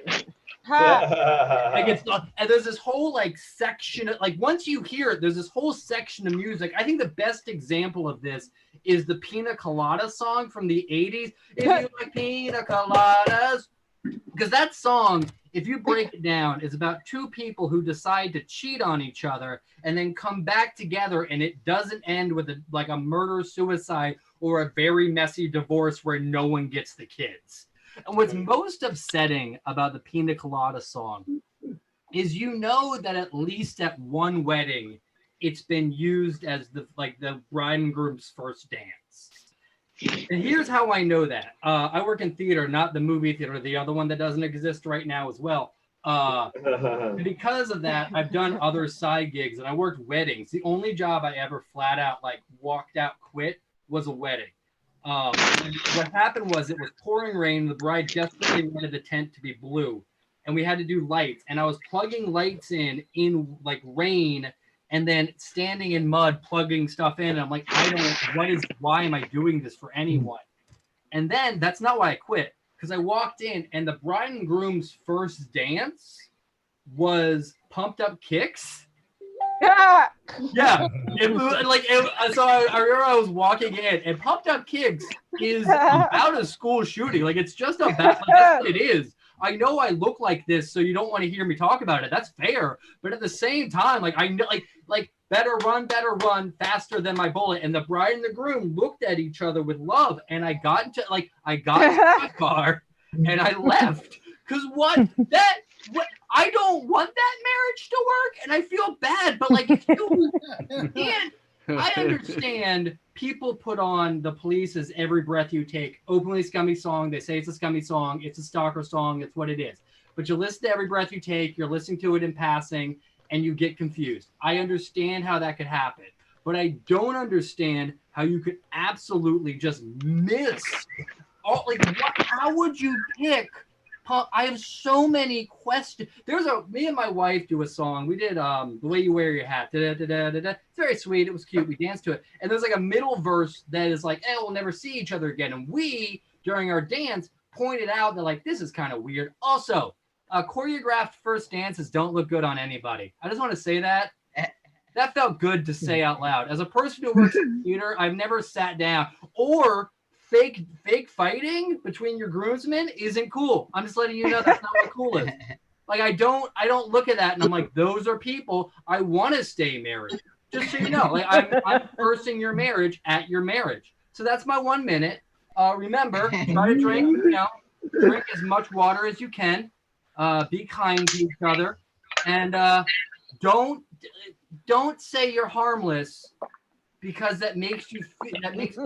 S: like it's not, and there's this whole like section of, like once you hear it, there's this whole section of music. I think the best example of this is the Pina Colada song from the 80s. If you like pina coladas, Because that song, if you break it down, is about two people who decide to cheat on each other and then come back together, and it doesn't end with a murder, suicide, or a very messy divorce where no one gets the kids. And what's most upsetting about the Pina Colada song is that at least at one wedding, it's been used as the bride and groom's first dance. And here's how I know that. I work in theater, not the movie theater, the other one that doesn't exist right now as well. Because of that, I've done other side gigs, and I worked weddings. The only job I ever flat out walked out, quit was a wedding. What happened was it was pouring rain. The bride desperately wanted the tent to be blue, and we had to do lights. And I was plugging lights in rain, and then standing in mud, plugging stuff in. And I'm like, why am I doing this for anyone? And then that's not why I quit, because I walked in, and the bride and groom's first dance was Pumped Up Kicks. Yeah. So I remember I was walking in, and Pumped Up Kicks is about a school shooting. It's just about that's what it is. I know I look like this, so you don't want to hear me talk about it. That's fair, but at the same time, I know, better run faster than my bullet. And the bride and the groom looked at each other with love, and I got into my car and I left. Because I don't want that marriage to work, and I feel bad, but I understand people put on the Police's Every Breath You Take, openly scummy song. They say it's a scummy song. It's a stalker song. It's what it is. But you listen to Every Breath You Take, you're listening to it in passing, and you get confused. I understand how that could happen, but I don't understand how you could absolutely just miss. How would you pick? I have so many questions. Me and my wife do a song. We did The Way You Wear Your Hat. It's very sweet. It was cute. We danced to it. And there's a middle verse that is we'll never see each other again. And we, during our dance, pointed out that this is kind of weird. Also, choreographed first dances don't look good on anybody. I just want to say that. That felt good to say out loud. As a person who works in theater, I've never sat down or fake fighting between your groomsmen isn't cool. I'm just letting you know that's not what cool is. I don't look at that and I'm like, those are people I want to stay married. Just so you know, I'm cursing your marriage at your marriage. So that's my 1 minute. Remember, try to drink as much water as you can. Be kind to each other, and don't say you're harmless, because that makes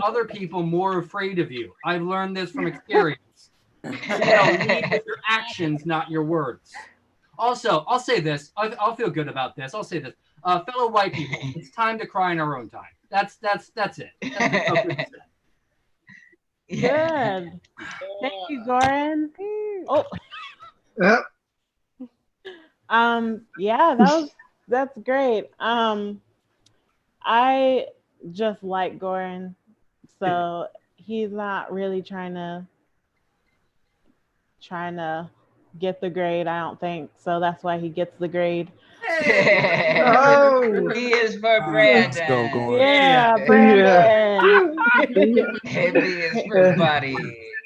S: other people more afraid of you. I've learned this from experience. Lead with your actions, not your words. Also, I'll say this. I'll feel good about this. I'll say this. Fellow white people, it's time to cry in our own time. That's it.
J: Good. Thank you, Gorin. Oh.
E: Yep.
J: Yeah, that's great. I just like Gorin, so he's not really trying to get the grade, I don't think. So that's why he gets the grade.
A: Hey. Oh, he is for Brandon.
K: Let's go, Gorin.
J: Yeah, Brandon.
A: And he is for Buddy.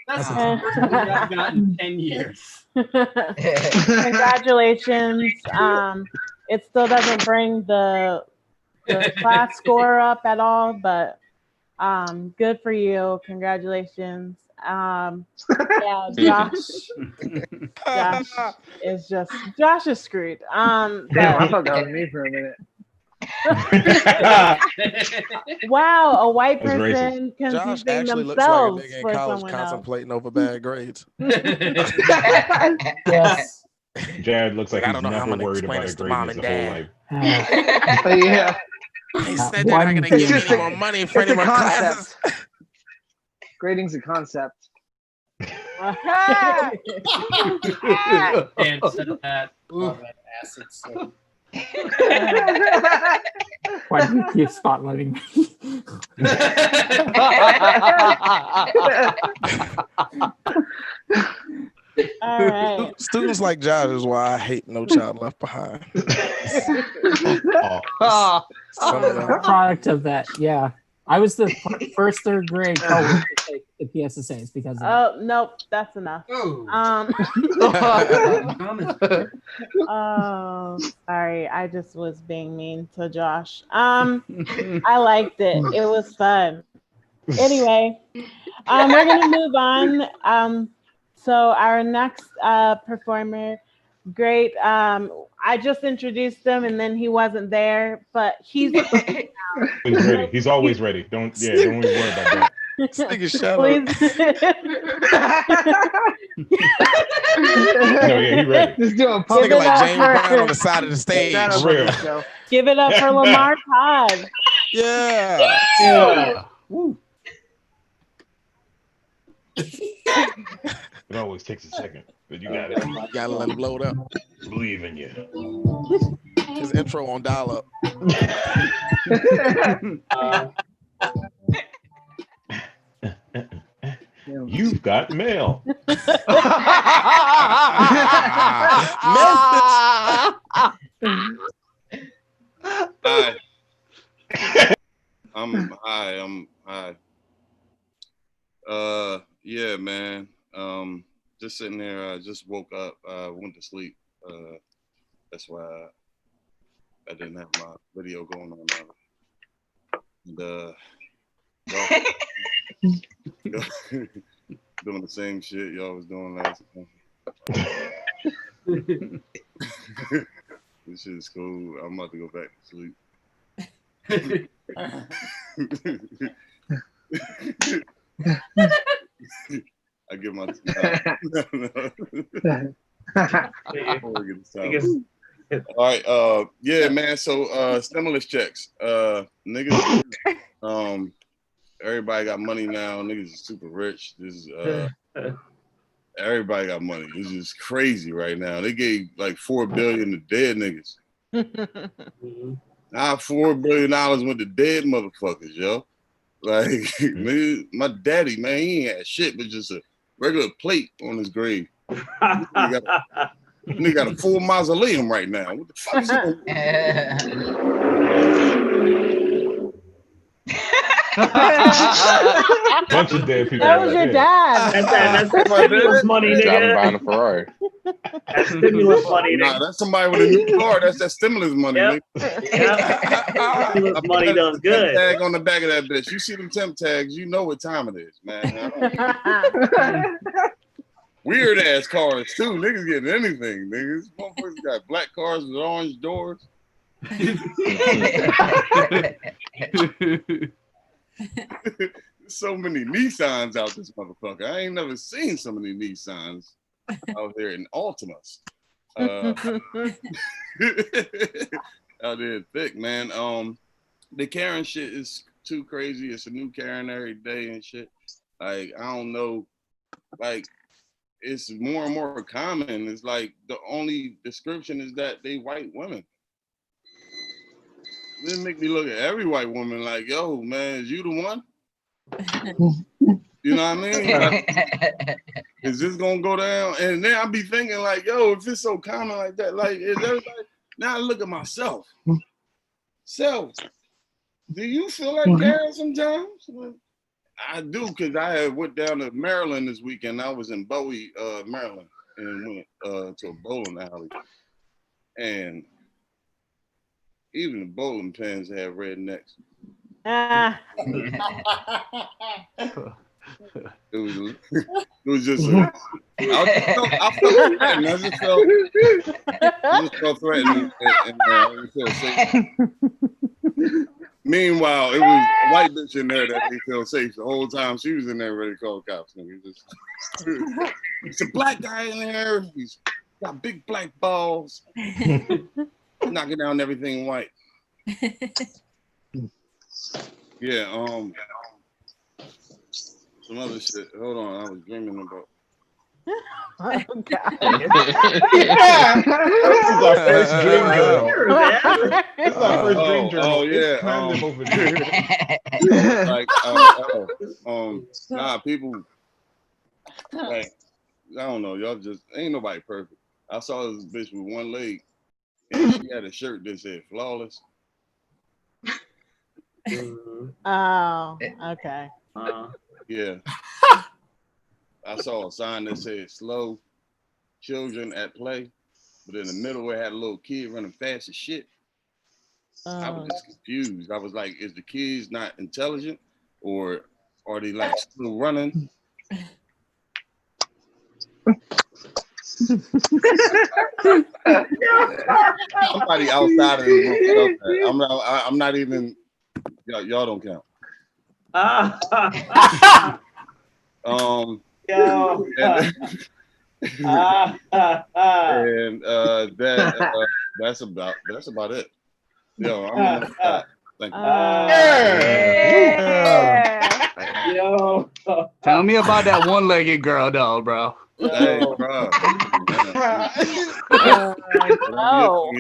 S: That's the first thing I've gotten in 10 years.
J: Congratulations. It still doesn't bring the class score up at all, but good for you. Congratulations. Yeah, Josh is screwed.
E: Damn, I thought that was me for a minute.
J: Wow, a white
K: That's
J: person
K: racist. Josh
J: confusing
K: actually looks like a
J: themselves
K: nigga in
J: for
K: college
J: someone else.
K: contemplating over bad grades.
J: Yes.
C: Jared looks like
K: I
C: he's
K: don't know how I'm
C: never
K: gonna
C: worried
K: explain
C: about
K: this
C: a
K: to
C: grade
K: mom
C: his
K: and
C: whole
K: dad.
C: life.
E: Yeah.
K: They said they're not gonna give me any more money for
E: It's
K: any
E: a
K: more classes.
E: concept. Grading's a concept.
S: And said that. Love that acid soap.
N: Why do you keep spotlighting me?
J: All right.
K: Students like Josh is why I hate No Child Left Behind.
N: Product of that, yeah. I was the first third grade college to take the PSSA. It's because of
J: Oh, nope, that's enough. Oh, sorry. I just was being mean to Josh. I liked it. It was fun. Anyway, we're gonna move on. So our next performer, great. I just introduced him and then he wasn't there, but he's
C: He's ready. He's always ready. Don't even worry about that. No, yeah, he ready.
E: Just do a
K: This nigga like James Brown on the side of the stage.
C: For real.
J: Give it up for Lamarr Todd.
K: Yeah.
C: Woo. It always takes a second, but you got it.
K: You gotta let it blow up.
C: Believe in you.
K: His intro on dial up.
C: You've got mail.
L: Hi. I'm hi. Yeah, man. Just sitting there. I just woke up. Went to sleep. That's why I didn't have my video going on now. And doing the same shit y'all was doing last time. This shit is cool. I'm about to go back to sleep. I give my all right, yeah, man. So stimulus checks. Niggas everybody got money now. Niggas is super rich. This is everybody got money. This is crazy right now. They gave like $4 billion to dead niggas. Now $4 billion went to dead motherfuckers, yo. Like nigga, my daddy, man, he ain't had shit but just a regular plate on his grave. Nigga got a full mausoleum right now. What the fuck is
C: Bunch of dead people.
J: That was your dad.
V: That's stimulus money, nigga.
H: Buying a Ferrari.
V: That's stimulus money, nigga.
L: Nah, that's somebody with a new car. That's that stimulus money, nigga.
V: Stimulus money does good.
L: Tag on the back of that bitch. You see them temp tags, you know what time it is, man. Weird ass cars too. Niggas getting anything, niggas. Motherfuckers got black cars with orange doors. There's so many Nissans out this motherfucker. I ain't never seen so many Nissans out here in Altimas. Out there thick, man. The Karen shit is too crazy. It's a new Karen every day and shit. Like, I don't know. Like, it's more and more common. It's like the only description is that they white women. It make me look at every white woman like, yo, man, is you the one? You know what I mean? Like, is this gonna go down? And then I be thinking like, yo, if it's so common like that, like, is everybody? Now I look at myself. Self, do you feel like Darryl sometimes? I do, because I had went down to Maryland this weekend. I was in Bowie, Maryland, and went to a bowling alley. And even the bowling pins have rednecks. It was just I just felt threatened and feel safe. Meanwhile, it was a white bitch in there that they feel safe the whole time. She was in there ready to call the cops. It's a black guy in there. He's got big black balls. Knocking down everything white. Yeah, some other shit. Hold on, I was dreaming about.
J: Oh, God.
C: Yeah. This is our first dream journal. This is our first dream journal.
L: Oh yeah. Nah, people like, I don't know, y'all just ain't nobody perfect. I saw this bitch with one leg and she had a shirt that said flawless.
J: Oh, okay.
L: Yeah. I saw a sign that said slow children at play, but in the middle it had a little kid running fast as shit. I was just confused. I was like, is the kids not intelligent or are they like still running? Somebody outside of this room. I'm not even, y'all don't count. That's about it. Yo, I'm gonna stop. Thank you.
D: Yo. Tell me about that one-legged girl though, bro.
L: Hey, bro.
J: No.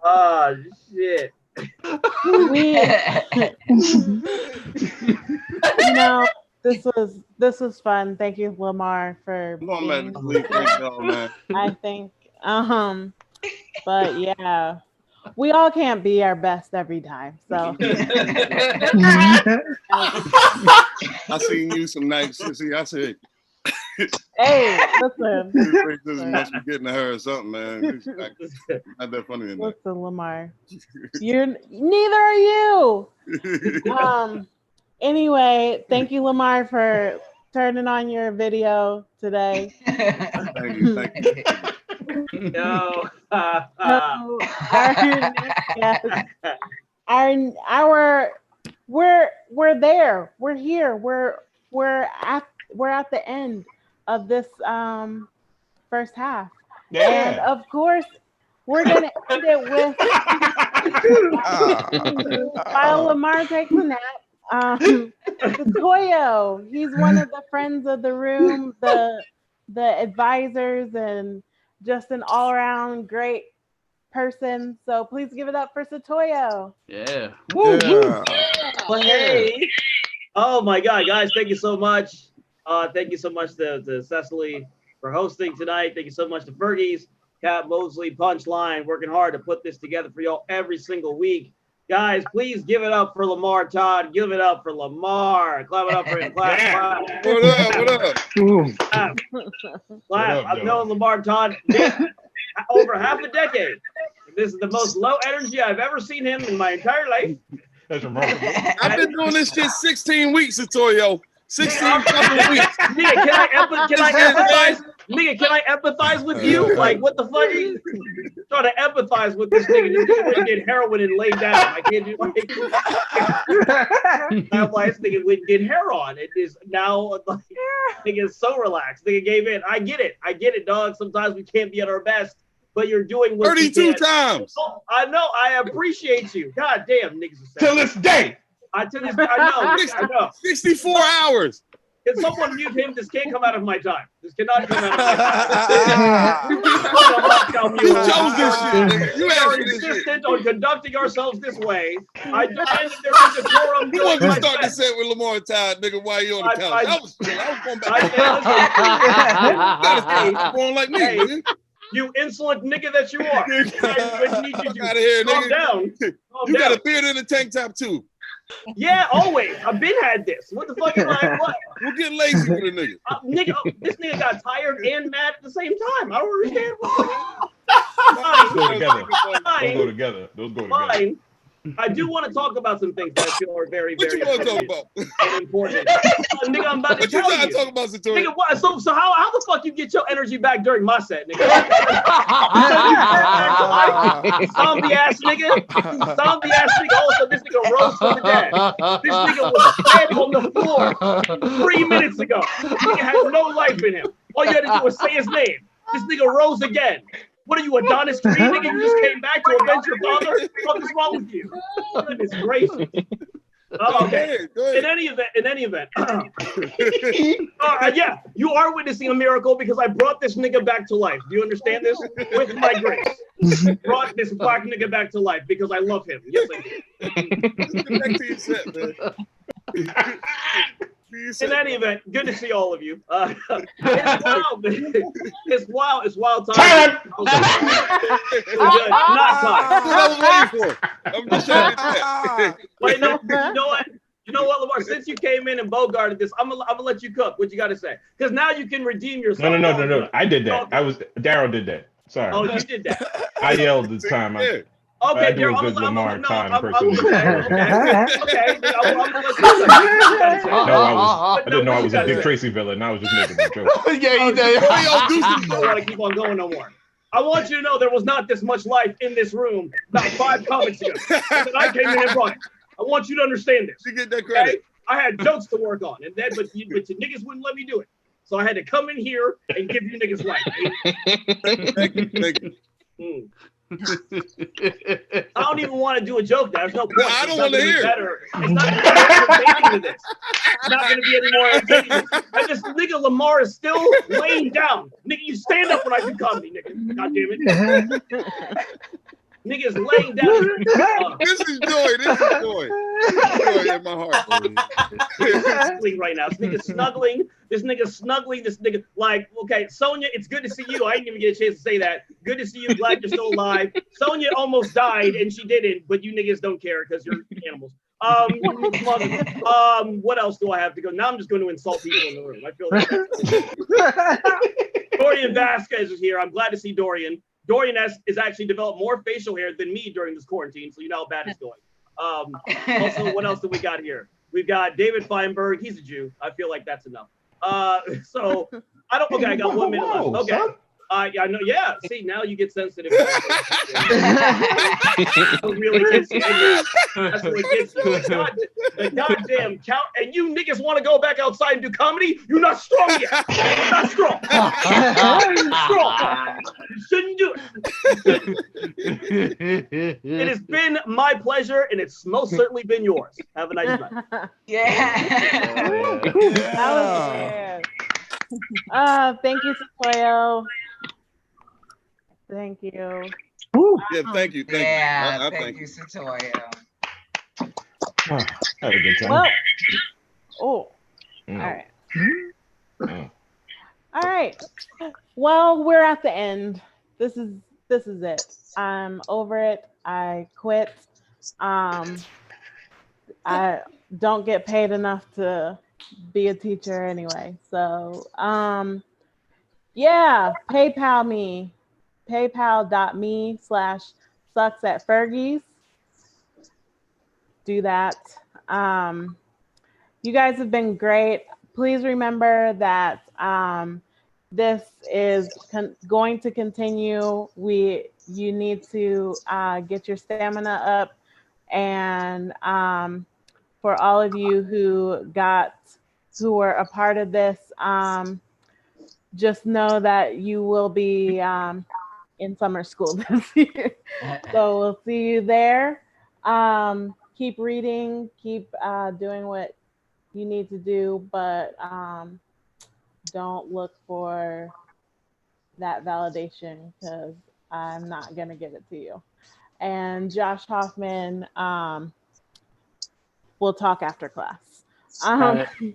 M: Oh shit.
J: No, this was fun. Thank you, Lamarr, for being I think but yeah, we all can't be our best every time. So
L: I seen you some nights. See, I said,
J: hey, listen.
L: This must be getting to her or something, man. Not that funny in there.
J: Listen, Lamarr. Neither are you. Anyway, thank you, Lamarr, for turning on your video today.
L: Thank you.
M: No.
J: We're there. We're here. We're at the end of this first half.
C: Yeah.
J: And of course, we're gonna end it with while Lamarr takes a nap. Setoiyo, he's one of the friends of the room, the advisors, and just an all-around great person. So please give it up for Setoiyo.
D: Yeah.
M: Woo, woo. Hey. Oh my God, guys, thank you so much. Thank you so much to Cecily for hosting tonight. Thank you so much to Fergie's, Kat Mosley, Punchline, working hard to put this together for y'all every single week. Guys, please give it up for Lamarr, Todd. Give it up for Lamarr. Clap it up for him. Clap.
L: What up?
M: Clap. I've known Lamarr, Todd over half a decade. This is the most low energy I've ever seen him in my entire life.
C: That's remarkable.
L: I've been doing this shit 16 weeks, Setoiyo. 16 fucking weeks.
M: Nigga, can I empathize? Nigga, can I empathize with you? Like, what the fuck are you trying to empathize with this nigga? This nigga did heroin and laid down. I can't do like that's why this nigga went and did heroin. It is now like nigga is so relaxed. Nigga gave in. I get it, dog. Sometimes we can't be at our best, but you're doing what
L: 32 times.
M: I know. I appreciate you. God damn, niggas.
L: Till this day.
M: I know.
L: 64 hours.
M: Can someone mute him? This can't come out of my time. This cannot come out of my time.
L: You chose this shit, nigga. You
M: are
L: asked this shit.
M: insistent on conducting ourselves this way. I demand that there be decorum.
L: You want to start the set with Lamarr Todd, nigga, while you on the couch. I was going back. Going like me, nigga.
M: You insolent nigga that you are.
L: Out of here,
M: calm
L: nigga.
M: down.
L: You got a beard and a tank top too.
M: Yeah, always. I've been had this. What the fuck am I? What?
L: We're getting lazy with a nigga.
M: Nigga, this nigga got tired and mad at the same time. I don't understand.
C: Those go together.
M: Fine. I do want to talk about some things that I feel are very, very important. Nigga, I'm about to tell you.
L: Talk about Setoiyo.
M: Nigga, what? So how the fuck you get your energy back during my set, nigga? Zombie ass nigga. Also, this nigga rose from the dead. This nigga was dead on the floor 3 minutes ago. This nigga has no life in him. All you had to do was say his name. This nigga rose again. What are you, Adonis Creed, nigga? You just came back to avenge your father? What is wrong with you? Goodness gracious. Okay. In any event. Yeah, you are witnessing a miracle because I brought this nigga back to life. Do you understand this? With my grace. Brought this black nigga back to life because I love him. Yes, I do.
L: Back to your set, man.
M: In any event, good to see all of you. It's wild time. Good. Not time.
L: I was waiting for. I'm just trying to
M: Wait, no, you know what, Lamarr? Since you came in and bogarted this, I'm gonna let you cook. What you got to say? Because now you can redeem yourself.
C: No. I did that. Darryl did that. Sorry.
M: Oh, you did that.
C: I yelled the time.
M: Okay,
C: I do a good Lamarr time impersonation. I didn't know I was a Dick Tracy villain. I was just making a joke.
M: Yeah, you did. I don't want to keep on going no more. I want you to know there was not this much life in this room about 5 comics ago. And then I came in and brought it. I want you to understand this.
L: You get that credit.
M: Okay? I had jokes to work on, and then but you niggas wouldn't let me do it. So I had to come in here and give you niggas life.
L: Thank you.
M: I don't even want to do a joke now. There's no point.
L: I don't want to hear
M: it. It's not going to be entertaining with this. It's not going to be any more entertaining. I just, nigga, Lamarr is still laying down. Nigga, you stand up when I do comedy, nigga. God damn it. Nigga is laying down.
L: This is joy. This is joy. Joy in my heart.
M: Snuggling right now. This nigga snuggling. This nigga, like, okay, Sonia, it's good to see you. I didn't even get a chance to say that. Good to see you. Glad you're still alive. Sonia almost died and she didn't, but you niggas don't care because you're animals. What else do I have to go? Now I'm just going to insult people in the room. I feel like Dorian Vasquez is here. I'm glad to see Dorian. Dorian has actually developed more facial hair than me during this quarantine, so you know how bad it's going. Also, what else do we got here? We've got David Feinberg. He's a Jew. I feel like that's enough. So I don't. Okay, I got 1 minute left. Okay. Yeah, I know. Yeah. See, now you get sensitive. Really gets you. That's what gets you. The goddamn count. And you niggas want to go back outside and do comedy? You're not strong yet. You're not strong. You shouldn't do it. It has been my pleasure, and it's most certainly been yours. Have a nice night.
J: Thank you, Setoiyo. Thank you.
L: Yeah, thank you.
A: Thank you, Setoiyo.
C: Had a good time.
J: Well, all right. All right. Well, we're at the end. This is it. I'm over it. I quit. I don't get paid enough to be a teacher anyway. So, yeah, PayPal me. PayPal.me/sucksatfergies. Do that. You guys have been great. Please remember that this is going to continue. You need to get your stamina up, and for all of you who were a part of this, just know that you will be in summer school this year. So we'll see you there. Keep reading, keep doing what you need to do, but don't look for that validation because I'm not gonna give it to you. And Josh Hoffman, we'll talk after class. You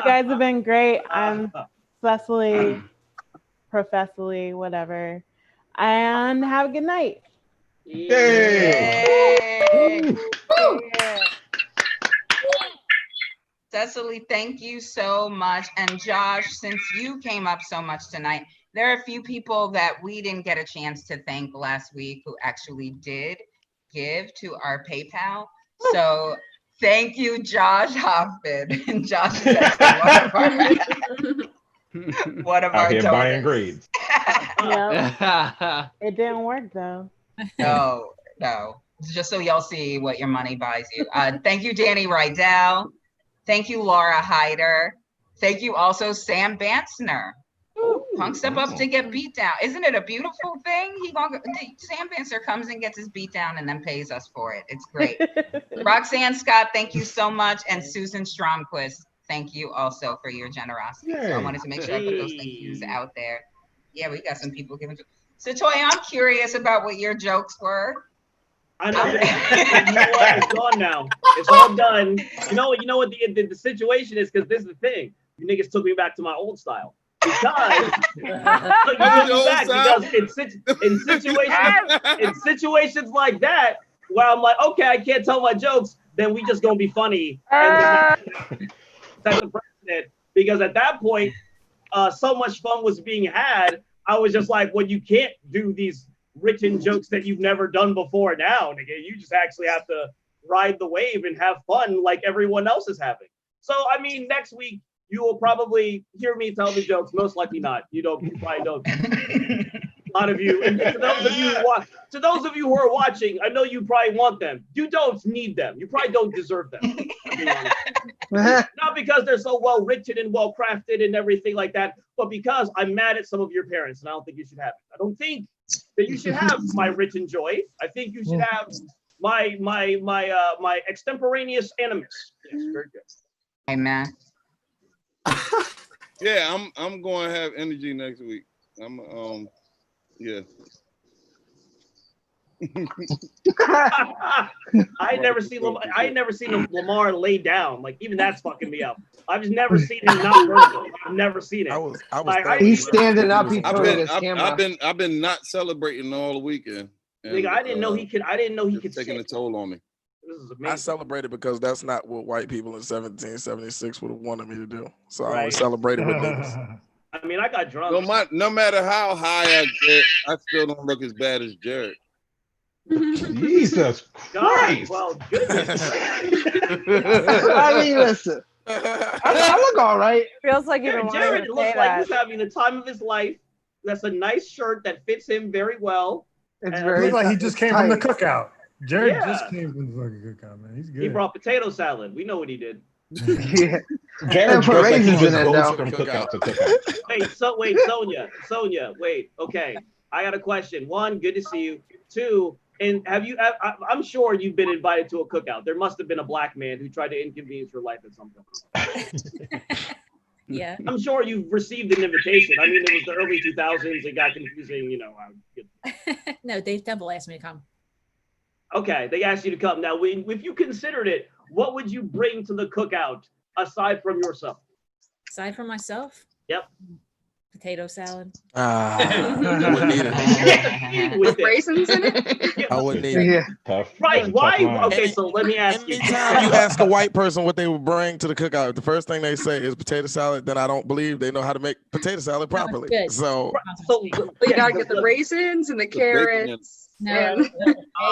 J: guys have been great. I'm Cecily, professorally, whatever. And have a good night.
A: Yay. Cecily, thank you so much. And Josh, since you came up so much tonight, there are a few people that we didn't get a chance to thank last week who actually did give to our PayPal. So thank you, Josh Hoffman. And Josh is actually one of our
C: here
A: donors.
C: buying grades.
J: Yep. It didn't work though.
A: No. Just so y'all see what your money buys you. Thank you, Danny Rydell. Thank you, Laura Hyder. Thank you also, Sam Bantzner. Punk step up to get beat down. Isn't it a beautiful thing? Sam Bantzner comes and gets his beat down and then pays us for it. It's great. Roxanne Scott, thank you so much. And Susan Stromquist, thank you also for your generosity. So I wanted to make sure I put those thank yous out there. Yeah, we got some people giving. So Toy, I'm curious about what your jokes were.
M: I know. You know what? It's gone now. It's all done. You know what the situation is, because this is the thing. You niggas took me back to my old style. Because in situations like that, where I'm like, okay, I can't tell my jokes, then we just gonna be funny. And that's the president. Because at that point, so much fun was being had. I was just like, well, you can't do these written jokes that you've never done before now, nigga. You just actually have to ride the wave and have fun like everyone else is having. So, I mean, next week, you will probably hear me tell the jokes. Most likely not. You probably don't. A lot of you, and to those of you who are watching, I know you probably want them. You don't need them. You probably don't deserve them. Not because they're so well written and well crafted and everything like that, but because I'm mad at some of your parents, and I don't think you should have it. I don't think that you should have my written joy. I think you should have my extemporaneous animus. Yes, very good.
A: Amen.
L: Yeah, I'm going to have energy next week. Yeah.
M: I ain't never seen Lamarr lay down. Like, even that's fucking me up. I've just never seen him not vertical. I've never seen it.
E: He's standing up. He's
L: I've been not celebrating all the weekend.
M: Nigga, I didn't know he could. I didn't know he could
L: taking a toll on me.
M: This is amazing.
K: I celebrated because that's not what white people in 1776 would have wanted me to do. So I always celebrated with niggas.
M: I mean, I got drunk.
L: No matter how high I get, I still don't look as bad as Jarrod.
C: Jesus Christ!
M: Well, goodness.
E: I mean, listen. I look all right.
G: Feels like you've been wanting
M: Jarrod
G: to
M: looks
G: say
M: like
G: that.
M: he's having the time of his life. That's a nice shirt that fits him very well.
E: It's
B: Looks like he just came from the cookout. Jarrod
M: Yeah.
B: just came from the fucking cookout, man. He's good.
M: He brought potato salad. We know what he did.
E: Yeah.
C: Jarrod
E: put
C: dressed like he
E: raisins
C: just
E: in it,
C: goes
E: though.
C: from cookout to cookout.
M: Wait, Sonia, wait. Okay, I got a question. One, good to see you. Two, and have you? I'm sure you've been invited to a cookout. There must have been a black man who tried to inconvenience your life at some point.
O: Yeah.
M: I'm sure you've received an invitation. I mean, it was the early 2000s. It got confusing, you know.
O: No, Dave Temple asked me to come.
M: Okay, they asked you to come. Now, if you considered it, what would you bring to the cookout aside from yourself?
O: Aside from myself?
M: Yep.
O: Potato salad.
K: I wouldn't eat it.
I: With raisins in it?
K: I wouldn't eat it.
C: Tough.
M: Right. Why?
C: line.
M: Okay, so let me ask you.
K: Anytime you ask a white person what they would bring to the cookout, the first thing they say is potato salad, then I don't believe they know how to make potato salad properly.
O: Good.
K: So
I: You gotta get the raisins and the carrots.
O: No.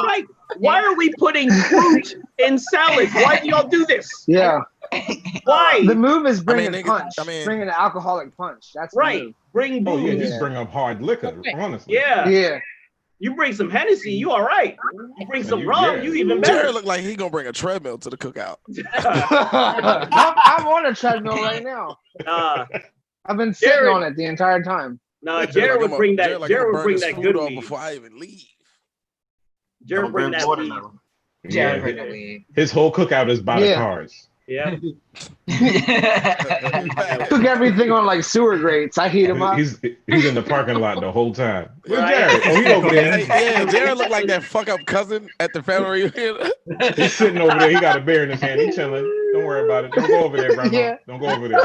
M: Right. Why are we putting fruit in salads? Why do y'all do this?
E: Yeah.
M: Why?
E: The move is bringing
K: nigga,
E: punch.
K: I mean-
E: Bringing an alcoholic punch. That's the
M: Right.
E: move.
M: Bring
C: Oh
M: booze.
C: yeah, just bring up hard liquor. Honestly.
M: Yeah.
E: Yeah.
M: You bring some Hennessy, you all right. You bring some rum, you even
K: Jarrod
M: better.
K: look like he gonna bring a treadmill to the cookout.
E: I'm on a treadmill right now. I've been sitting
M: Jarrod-
E: on it the entire time.
M: No, Jared would bring that. Jared would bring that good weed.
K: before I even leave.
M: Jared bring that weed.
A: Jared bring the weed.
C: His whole cookout is by the
E: Yeah.
C: cars.
M: Yeah.
E: Cook everything on like sewer grates. I heat them up.
C: He's in the parking lot the whole time. Where's
M: Right.
C: Jarrod? Oh, he over there.
K: Yeah, Jarrod looked like that fuck up cousin at the family reunion.
C: He's sitting over there. He got a beer in his hand. He's chilling. Don't worry about it. Don't go over there, Grandma.
E: Yeah.
C: Don't go over there.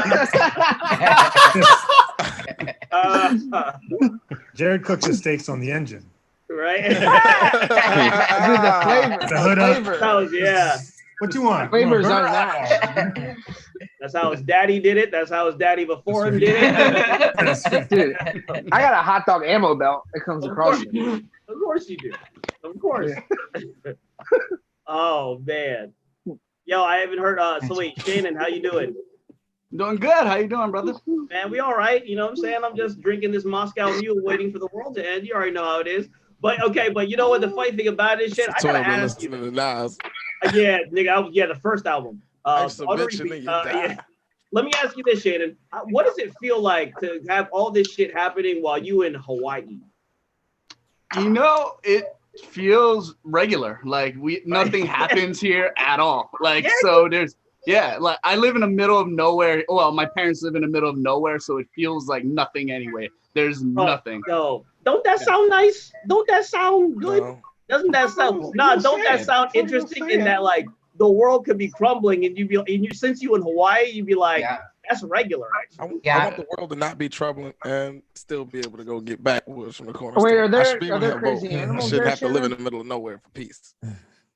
B: Jarrod cooks his steaks on the engine.
M: Right.
E: Dude, the flavor.
B: The hood up.
E: flavor.
M: Yeah.
B: What you want?
E: Flavors
B: You want
E: unmatched.
M: That's how his daddy did it. That's how his daddy before him did it.
E: Dude, I got a hot dog ammo belt. It comes across me.
M: Of course you do. Of course. Oh man. Yo, I haven't heard. So wait, Shannon, how you doing?
D: Doing good. How you doing, brother?
M: Man, we all right. You know what I'm saying? I'm just drinking this Moscow Mule, waiting for the world to end. You already know how it is. But okay, but you know what? The funny thing about this shit, I gotta ask you.
K: To the Nas.
M: Yeah, nigga, the first album.
K: Thanks for mentioning
M: yeah. Let me ask you this, Shannon. What does it feel like to have all this shit happening while you in Hawaii?
D: You know, it feels regular. Like nothing happens here at all. Like so there's like I live in the middle of nowhere. Well, my parents live in the middle of nowhere, so it feels like nothing anyway. There's nothing.
M: No. Don't that sound nice? Don't that sound good? Doesn't that sound? Nah, don't that sound interesting? In that like the world could be crumbling, and since you in Hawaii, you'd be like, that's regular.
K: I want the world to not be troubling and still be able to go get backwoods from the corner.
E: Wait,
K: store.
E: are
K: I
E: there-
K: should be able
E: are
K: to
E: there
K: have
E: crazy
K: both.
E: animals
K: I shouldn't
E: there,
K: have to live in
E: Shannon?
K: the middle of nowhere for peace.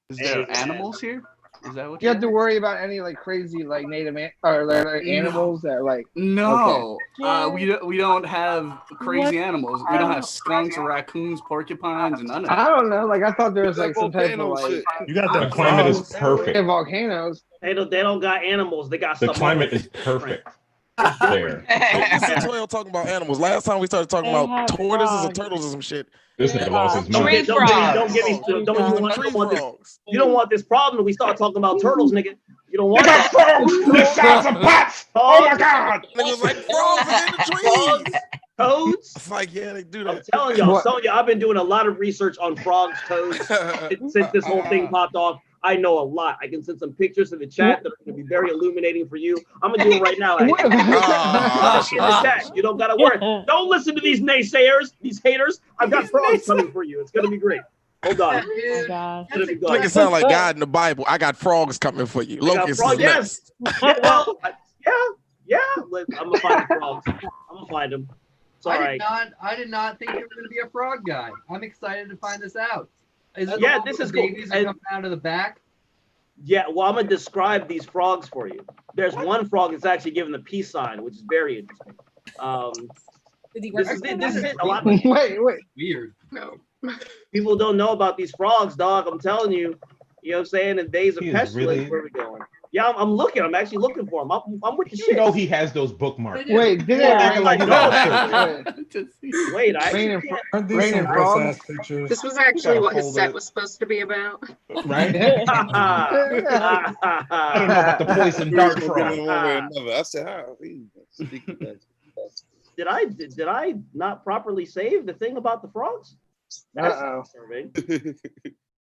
D: Is there animals here? Is that what
E: You have to worry about any like crazy like animals that like
D: No,
E: okay.
D: we don't have crazy animals. We don't have skunks or raccoons, porcupines, and none of that.
E: I don't know. Like I thought there was like some type of like
C: You got the climate is perfect.
E: volcanoes.
M: They don't got animals. They got
C: The
M: some
C: climate is perfect. There.
K: Setoiyo talking about animals. Last time we started talking about tortoises and turtles and some shit.
C: This nigga lost his
M: Don't
C: mind.
M: You don't want this problem. We start talking about turtles, nigga. You don't want that.
C: The size of pots. Oh my god.
K: Niggas like frogs in the trees.
M: Toads?
K: It's like, yeah, they do that.
M: I'm telling y'all, Sonia, I've been doing a lot of research on frogs, toads, since this whole thing popped off. I know a lot. I can send some pictures in the chat that are going to be very illuminating for you. I'm going to do it right now. In the chat. You don't got to worry. Don't listen to these naysayers, these haters. I've got frogs coming for you. It's going to be great. Hold on.
K: Make it sound like God in the Bible. I got frogs coming for you. Locusts is next.
M: Yeah. I'm going to find the frogs. I'm going to find them. It's all right.
S: I did not think you were going to be a frog guy. I'm excited to find this out. Is it
M: This is cool.
S: Babies are coming out of the back.
M: Yeah, well, I'm gonna describe these frogs for you. There's one frog that's actually given the peace sign, which is very interesting. This is a lot.
E: Wait.
S: Weird.
I: No.
M: People don't know about these frogs, dog. I'm telling you. You know what I'm saying? In days of pestilence, where we going? Yeah, I'm looking. I'm actually looking for him. I'm with the shit.
C: You know he has those bookmarks.
E: Wait, did it?
M: Wait,
E: raining frogs.
I: This was actually what his set was supposed to be about.
C: Right? I don't know about the poison dart frog.
L: I said, how?
M: Did I not properly save the thing about the frogs?
E: Uh-oh.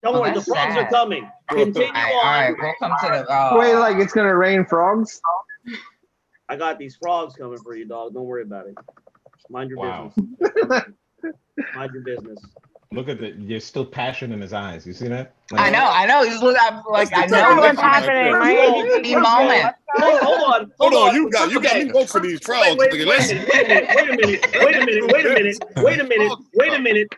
M: Don't worry, the frogs are coming. Continue on.
A: All right, we'll come to the.
E: Wait, like it's gonna rain frogs?
M: I got these frogs coming for you, dog. Don't worry about it. Mind your business. Mind your business.
C: Look at there's still passion in his eyes. You see that?
A: I know. He's like, I know
G: what's happening. My
A: ADD moment.
M: Hold on.
L: You got me vote for these frogs.
M: Wait a minute.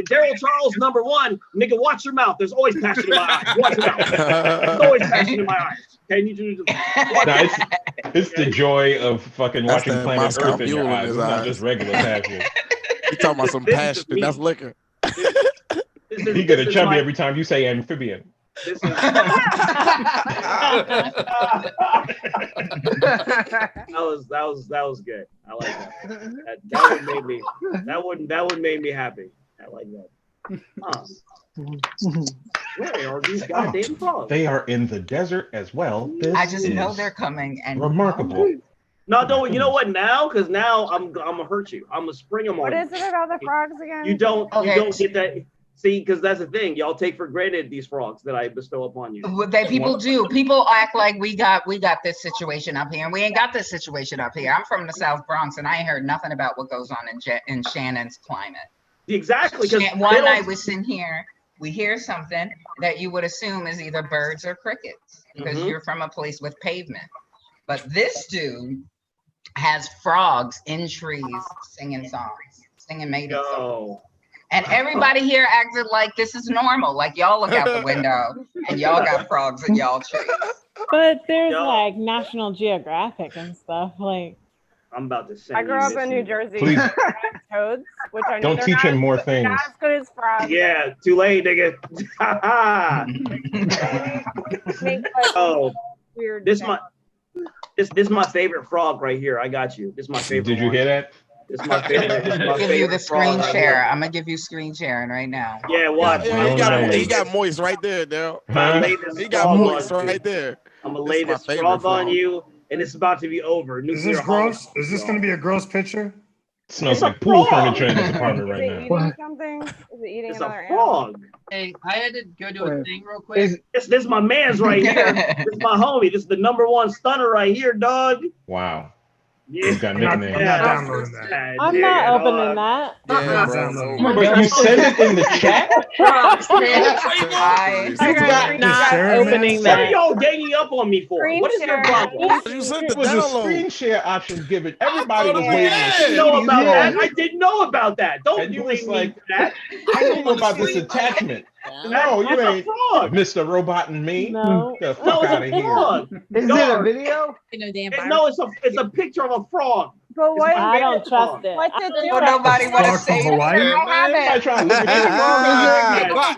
M: Darryl Charles, #1. Nigga, watch your mouth. There's always passion in my eyes. Watch your mouth. There's always passion in my eyes. Okay, you need to
C: it's the joy of fucking watching Planet
K: Moscow
C: Earth in your
K: Mule in
C: eyes.
K: his
C: It's not
K: eyes.
C: just regular passion.
K: You talking about some passion? That's liquor.
C: You get a chubby every time you say amphibian.
M: That was good. I like that. That would make me happy. I like that. Where are these goddamn frogs?
C: They are in the desert as well.
A: I just know they're coming and
C: remarkable.
M: No, don't. You know what? Now, because now I'm gonna hurt you. I'm gonna spring them on
G: What
M: you.
G: is it about the frogs again?
M: You don't get that. See, because that's the thing. Y'all take for granted these frogs that I bestow upon you.
A: People do. People act like we got this situation up here, and we ain't got this situation up here. I'm from the South Bronx, and I ain't heard nothing about what goes on in Shannon's climate.
M: Exactly. Because
A: one night we're sitting here, we hear something that you would assume is either birds or crickets because you're from a place with pavement. But this dude has frogs in trees singing songs, singing mating songs. And everybody here acted like this is normal. Like y'all look out the window and y'all got frogs in y'all trees.
J: But there's like National Geographic and stuff. Like
M: I'm about to say.
G: I grew up in New Jersey.
C: Please.
G: Toads, which are
C: Don't teach him more things.
G: Not as good as frogs.
M: Yeah, too late, nigga.
G: Weird.
M: This is my favorite frog right here. I got you. This is my favorite.
C: Did you hear that?
M: This is my favorite.
A: Give you the screen share. I'm gonna give you screen sharing right now.
M: Yeah, watch.
K: He got moist right there, Darryl. He got moist right there.
M: I'm gonna lay this frog on you, and it's about to be over.
B: Is this gross? Is this gonna be a gross picture?
C: It smells like pool furniture in this apartment right now.
G: Eating something? Is it eating
M: It's
G: another
M: a frog.
S: Hey, I had to go to a thing real quick.
M: This is my man's right here. This is my homie. This is the #1 stunner right here, dog.
C: Wow. He's got nicknames.
B: I'm not downloading that.
J: I'm not opening that.
K: Yeah, bro, no.
C: But you said it in the chat.
I: Frogs, man.
J: I'm not opening
M: What are
J: that.
M: y'all ganging up on me for?
G: Screen
M: What is your
G: share.
M: problem?
K: You sent the
C: It was a
K: download.
C: screen share option given. Everybody was
K: Yeah.
C: waiting.
M: I
C: to
M: didn't
C: see
M: know
C: you
M: about that.
C: go.
M: I didn't know about that. Don't
C: And you
M: blame
C: was
M: me
C: like,
M: for that.
C: I knew about this attachment. No, you
M: That's a
C: ain't
M: frog.
C: Mr. Robot and me.
J: No.
C: The fuck
M: No, it's
C: out
M: a
C: of here.
M: frog.
E: Is it a
M: Dog.
E: video?
O: You know, damn
M: No, it's a picture of a frog.
G: But what?
J: I don't trust it.
G: What's it
A: Oh,
G: doing?
A: nobody want to
B: Frog from
A: say
B: Hawaii?
A: that.
G: I have
C: Everybody
G: it.
C: trying to look at your frog.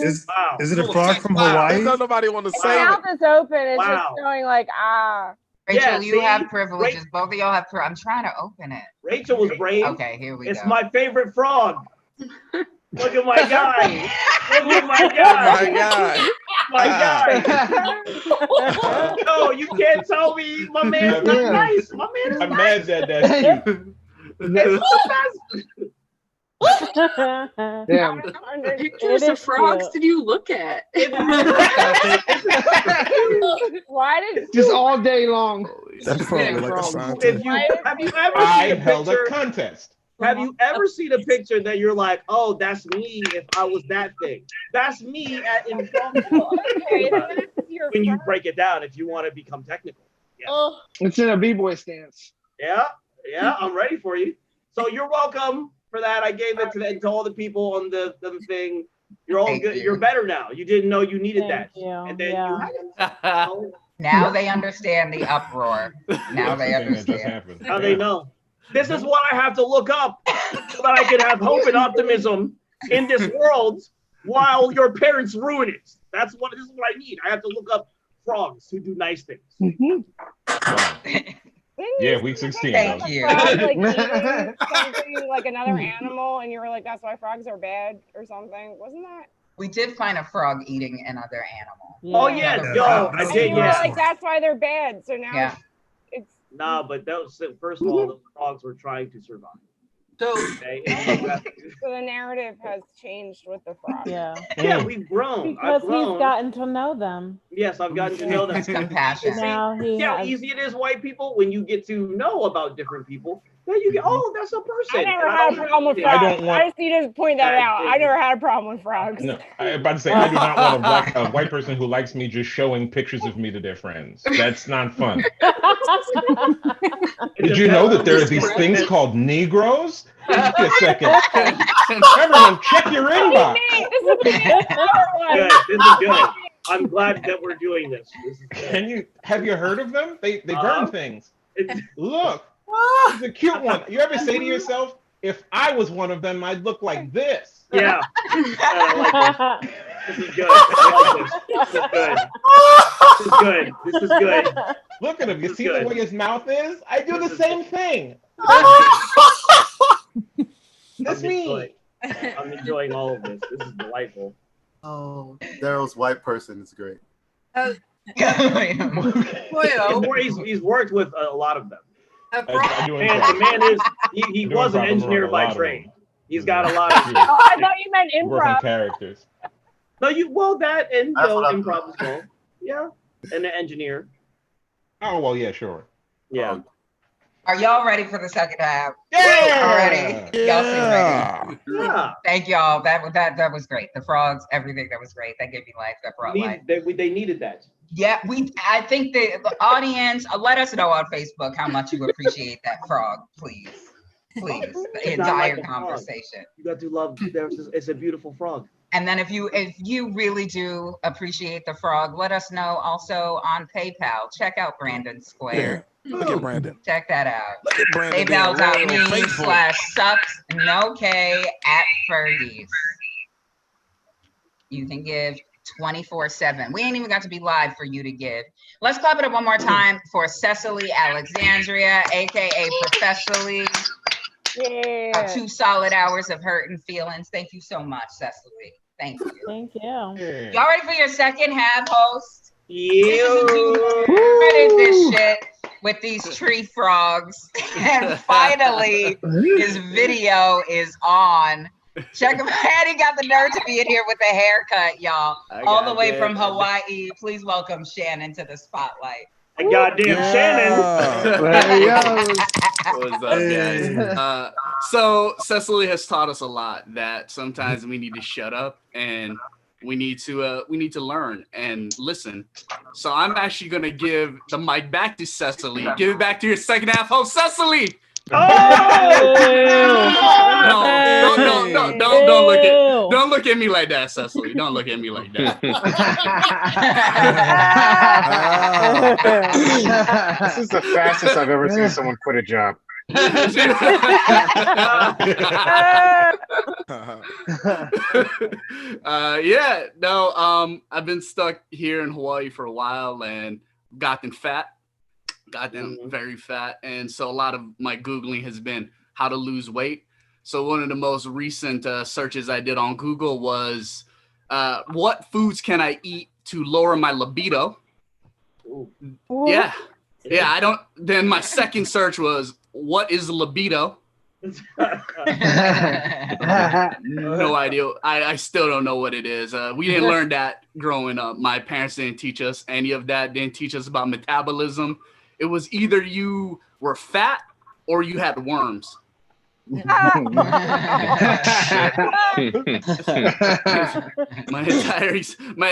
G: It's open.
B: Is it a frog from
K: Wow.
B: Hawaii?
K: Don't nobody want to
G: Its
K: say it.
G: mouth is open. It's
M: Wow.
G: just going like ah.
A: Rachel,
M: Yeah,
A: you
M: see?
A: have privileges. Both of y'all have. I'm trying to open it.
M: Rachel was brave.
A: Okay, here we
M: It's
A: go.
M: my favorite frog. Look at my guy. Look at my
K: My
M: guy.
K: God.
M: My guy. No, you can't tell me my man's not
E: Yeah.
M: nice. My man is
C: I'm
M: nice.
C: mad that that's cute.
E: Damn.
I: Pictures of frogs did you look at?
G: Why did
E: Just all day long.
K: That frog look like a
M: If
K: scientist.
M: you have you ever
C: I
M: seen a
C: held a
M: picture?
C: contest.
M: Have you ever seen a picture that you're like, oh, that's me if I was that thing? That's me in frog.
G: okay, then that's your
M: When you
G: frog.
M: break it down, if you want to become technical. Yeah.
E: It's in a b-boy stance.
M: Yeah, I'm ready for you. So you're welcome for that. I gave it to all the people on the thing. You're all
A: Thank
M: good.
A: you.
M: You're better now. You didn't know you needed
J: Thank
M: that.
J: you.
M: And then
J: Yeah.
M: you had it.
A: Now they understand the uproar. Now they
C: Everything that just
A: understand.
C: happened.
M: Now they know. This is what I have to look up so that I can have hope and optimism in this world while your parents ruin it. This is what I need. I have to look up frogs who do nice things.
C: Yeah, week 16.
A: Thank
C: though.
A: you.
G: Frog, like eating something like another animal, and you were like, "That's why frogs are bad" or something. Wasn't that?
A: We did find a frog eating another animal.
M: Oh yes,
A: Yeah.
M: yo, I
G: And
M: did.
G: you were
M: Yeah.
G: like, "That's why they're bad." So now
A: Yeah.
G: it's
M: Nah, but that was first of all, those frogs were trying to survive.
I: So
M: Okay, and you have to-
G: so the narrative has changed with the frog.
J: Yeah.
M: yeah, we've grown.
J: Because
M: I've grown.
J: he's gotten to know them.
M: Yes, I've gotten to know them.
A: It's compassion.
M: See,
J: Now he
M: see how
J: has.
M: easy it is, white people, when you get to know about different people. Then you get, oh, that's a person.
G: I never
M: And
G: had a
M: don't
G: problem with
M: know
C: I
G: frogs.
C: don't want-
G: I just need to point that out. I never had a problem with frogs.
C: No, I'm about to say I do not want a white person who likes me just showing pictures of me to their friends. That's not fun. Did you know that there are these things called Negroes? Just a second. Everyone, check your inbox.
M: Good. This is good. I'm glad that we're doing this. This is good.
C: Have you heard of them? They burn things.
M: It's-
C: Look, it's a cute one. You ever say to yourself, if I was one of them, I'd look like this?
M: Yeah. I like this. This is good. I like this. This is good. This is good. This is good.
C: Look at him. You
M: This is
C: see
M: good.
C: the way his mouth is? I do the
M: This is
C: same thing. That's me.
M: I'm enjoying all of this. This is delightful.
U: Oh, Darryl's white person is great.
M: He's worked with a lot of them.
C: I do
M: And
C: enjoy
M: the man is he
C: I'm
M: was an
C: doing
M: engineer
C: a lot
M: by
C: of
M: trade.
C: them.
M: He's got a lot of
G: Oh, I thought you meant
C: Working
G: improv.
C: characters.
M: no, that and
U: That's what I'm
M: improv as well. Yeah. And the engineer.
C: Oh, well, yeah, sure.
M: Yeah.
A: Are y'all ready for the second half?
C: Yeah.
A: Already. Y'all seem ready.
M: Yeah.
A: Thank y'all. That was great. The frogs, everything that was great. That gave me life. That brought life.
M: They needed that.
A: Yeah, I think the audience, let us know on Facebook how much you appreciate that frog, please. Please. The
M: It's not
A: entire
M: like a frog.
A: conversation.
M: You got to love. It's a beautiful frog.
A: And then if you really do appreciate the frog, let us know also on PayPal. Check out Brandon Square.
K: Look at Brandon.
A: Check that out.
K: Look at Brandon being real faithful.
A: PayPal.me/sucks@Fergie's. You can give 24/7. We ain't even got to be live for you to give. Let's clap it up one more time for Cecily Alexandria, aka Professorial.
G: Yeah.
A: 2 solid hours of hurt and feelings. Thank you so much, Cecily. Thank you.
J: Thank you.
A: Y'all ready for your second half, host?
M: Yeah.
A: Started this shit with these tree frogs, and finally his video is on. Check him out. He got the nerve to be in here with a haircut, y'all. All the way from Hawaii. Please welcome Shannon to the spotlight.
M: Goddamn Shannon.
D: What's up, guys? So Cecily has taught us a lot that sometimes we need to shut up and we need to learn and listen. So I'm actually gonna give the mic back to Cecily. Give it back to your second half host, Cecily.
S: Oh!
D: No, don't look at me like that, Cecily. Don't look at me like that.
P: This is the fastest I've ever seen someone quit a job.
D: I've been stuck here in Hawaii for a while and gotten very fat, and so a lot of my Googling has been how to lose weight. So one of the most recent searches I did on Google was what foods can I eat to lower my libido? Yeah, I don't. Then my second search was what is libido? No idea. I still don't know what it is. We didn't learn that growing up. My parents didn't teach us any of that. Didn't teach us about metabolism. It was either you were fat or you had worms. My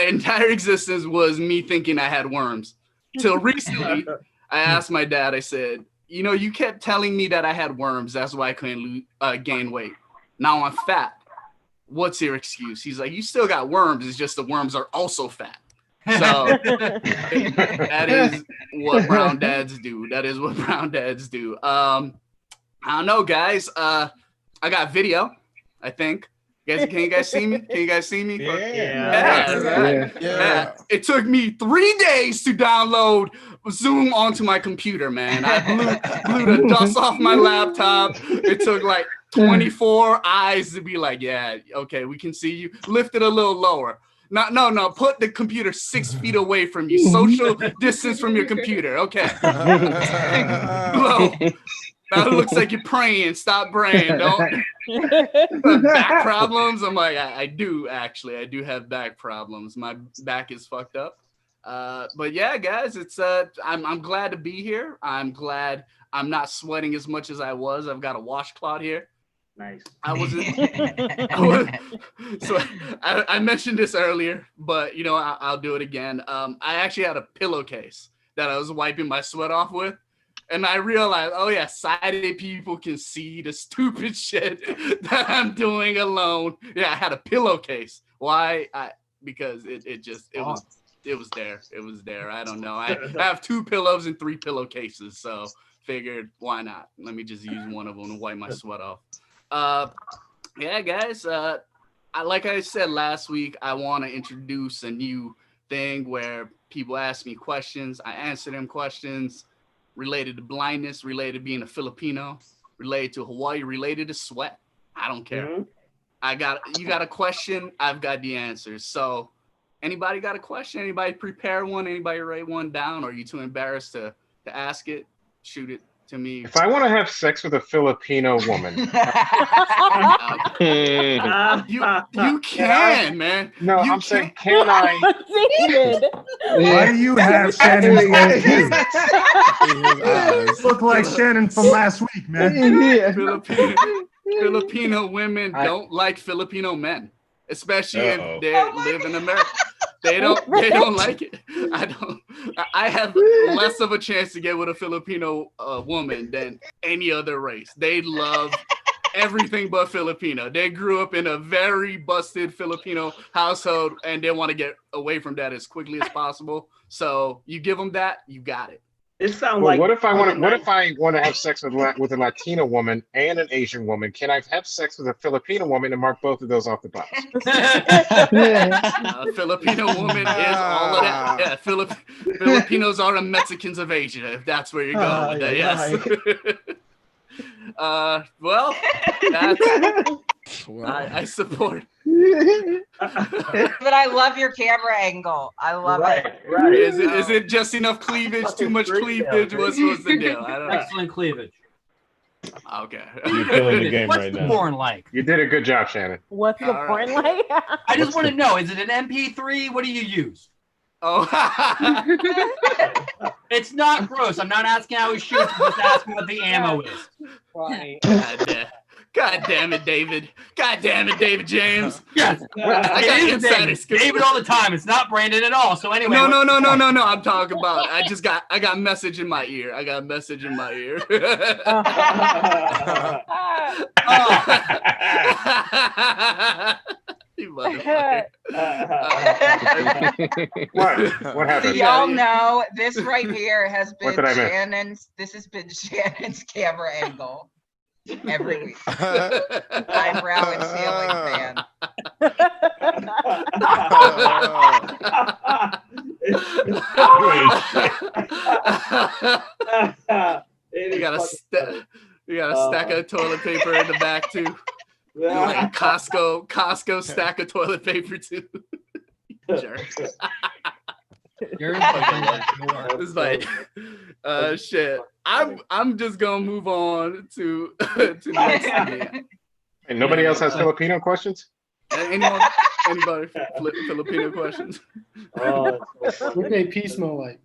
D: entire existence was me thinking I had worms. Till recently, I asked my dad, I said, you know, you kept telling me that I had worms. That's why I couldn't gain weight. Now I'm fat. What's your excuse? He's like, you still got worms. It's just the worms are also fat. So that is what brown dads do. I don't know, guys. I got video, I think. Can you guys see me? Yeah. It took me 3 days to download Zoom onto my computer, man. I blew the dust off my laptop. It took like 24 eyes to be like, yeah, okay, we can see you. Lift it a little lower. No. Put the computer 6 feet away from you. Social distance from your computer. Okay. Blow. Now it looks like you're praying. Stop praying. Don't. Back problems. I'm like, I do have back problems. My back is fucked up. But yeah, guys, it's I'm glad to be here. I'm glad I'm not sweating as much as I was. I've got a washcloth here.
S: Nice.
D: I mentioned this earlier, but you know, I'll do it again. I actually had a pillowcase that I was wiping my sweat off with. And I realized, oh yeah, sighted people can see the stupid shit that I'm doing alone. Yeah, I had a pillowcase. Why? Because it was there. It was there. I don't know. I have 2 pillows and 3 pillowcases, so figured why not? Let me just use one of them to wipe my sweat off. Yeah, guys. Like I said last week, I want to introduce a new thing where people ask me questions. I answer them questions. Related to blindness, related to being a Filipino, related to Hawaii, related to sweat. I don't care. Mm-hmm. You got a question, I've got the answers. So anybody got a question? Anybody prepare one? Anybody write one down? Or are you too embarrassed to ask it? Shoot it to me.
P: If I want to have sex with a Filipino woman.
D: you can, man.
P: No, I'm saying, can I?
B: Why do you have Shannon? Look like Shannon from last week, man.
D: Filipino women don't like Filipino men, especially if they live in America. They don't like it. I have less of a chance to get with a Filipino woman than any other race. They love everything but Filipino. They grew up in a very busted Filipino household and they want to get away from that as quickly as possible. So you give them that, you got it.
S: It sounds like.
P: What if I want to have sex with a Latina woman and an Asian woman? Can I have sex with a Filipino woman and mark both of those off the box?
D: Filipino woman is all of that. Yeah, Filipinos are the Mexicans of Asia, if that's where you're going with that. Yes. Well, that's. I support.
A: But I love your camera angle. I love it.
D: Right. Is it just enough cleavage? Too much cleavage? What's the deal? I don't know.
S: Excellent cleavage.
D: Okay.
C: You're killing the game
S: What's
C: right
S: the
C: now.
S: porn like?
P: You did a good job, Shannon.
J: What's the porn like?
S: I just want to know, is it an MP3? What do you use?
D: Oh.
S: It's not gross. I'm not asking how he shoots. I'm just asking what the ammo is.
D: God damn it, David. God damn it, David James.
S: Yes.
D: I got insider scoop.
S: David all the time. It's not Brandon at all. So anyway.
D: No. I'm talking about. I got message in my ear. I got a message in my ear. You motherfucker.
P: What happened?
A: So y'all know this right here has
P: What
A: been
P: did I miss?
A: Shannon's. This has been Shannon's camera angle every week. Eyebrow and ceiling fan.
D: You got a stack of toilet paper in the back too. Like Costco stack of toilet paper too. It's like, shit. I'm just gonna move on to next thing.
P: And nobody else has Filipino questions?
D: Anybody Filipino questions?
Q: What day peace smell like?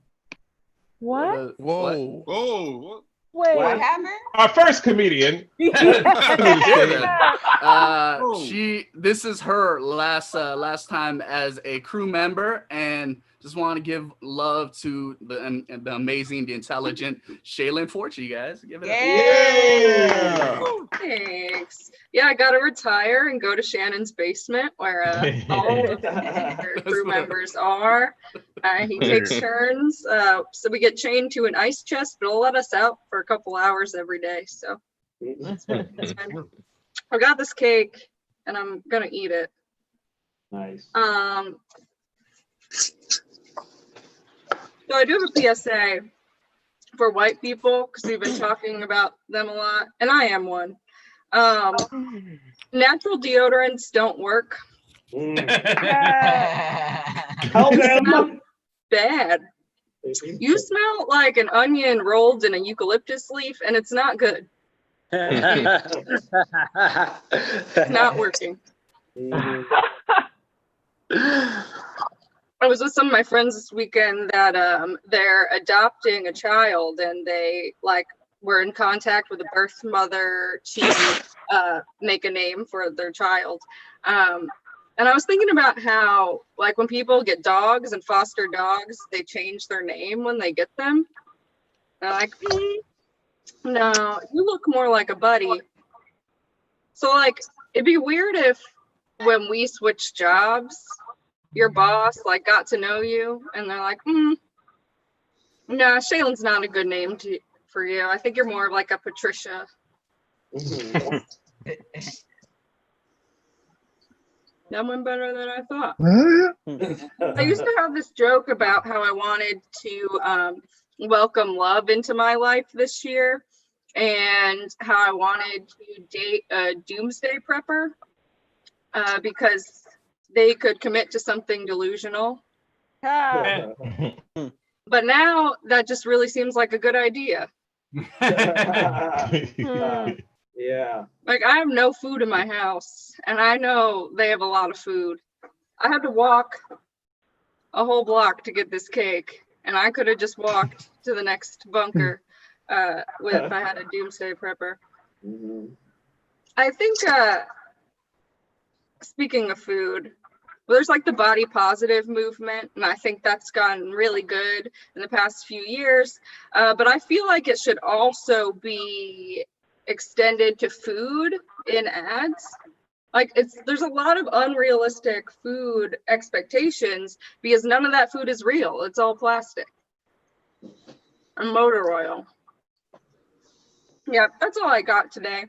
J: What?
C: Whoa.
L: Oh.
J: Wait.
A: What happened?
C: Our first comedian.
D: This is her last time as a crew member, and just want to give love to the amazing, the intelligent Shealyn Forshee, guys. Give it
I: up. Thanks. Yeah, I got to retire and go to Shannon's basement where all of the crew members are. He takes turns. So we get chained to an ice chest, but he'll let us out for a couple hours every day. So it's fine. I got this cake and I'm going to eat it.
V: Nice.
I: So I do have a PSA for white people because we've been talking about them a lot, and I am one. Natural deodorants don't work. It's not bad. You smell like an onion rolled in a eucalyptus leaf, and it's not good. It's not working. I was with some of my friends this weekend that they're adopting a child, and they were in contact with a birth mother to make a name for their child. And I was thinking about how, when people get dogs and foster dogs, they change their name when they get them. And no, you look more like a buddy. So, it'd be weird if when we switch jobs, your boss got to know you and they're like, nah, Shealyn's not a good name for you. I think you're more like a Patricia. That went better than I thought. I used to have this joke about how I wanted to welcome love into my life this year and how I wanted to date a doomsday prepper because they could commit to something delusional. But now that just really seems like a good idea.
V: Yeah.
I: I have no food in my house, and I know they have a lot of food. I had to walk a whole block to get this cake, and I could have just walked to the next bunker if I had a doomsday prepper. I think, speaking of food, there's the body positive movement, and I think that's gotten really good in the past few years. But I feel like it should also be extended to food in ads. There's a lot of unrealistic food expectations because none of that food is real. It's all plastic and motor oil. Yeah, that's all I got today.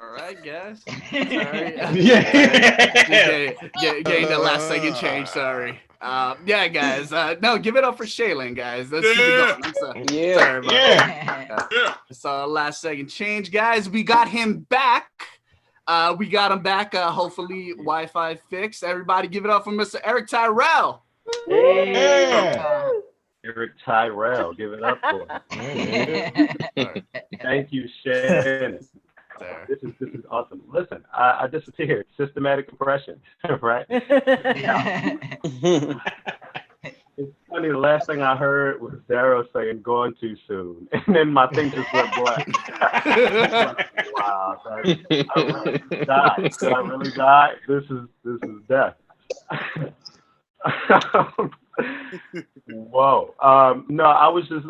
D: All right, guys. Sorry. Getting the last second change. Sorry. Yeah, guys. No, give it up for Shealyn, guys. Let's keep it going. I'm sorry. Sorry about that. It's last second change, guys. We got him back. Hopefully, Wi-Fi fixed. Everybody, give it up for Mr. Erik Terrell.
R: Erik Terrell. Give it up for him. Thank you, Shannon. This is awesome. Listen, I disappeared. Systematic compression, right? It's funny, the last thing I heard was Darryl saying "going too soon," and then my thing just went black. Wow, I really died. Did I really die? This is death. Whoa. No, I was just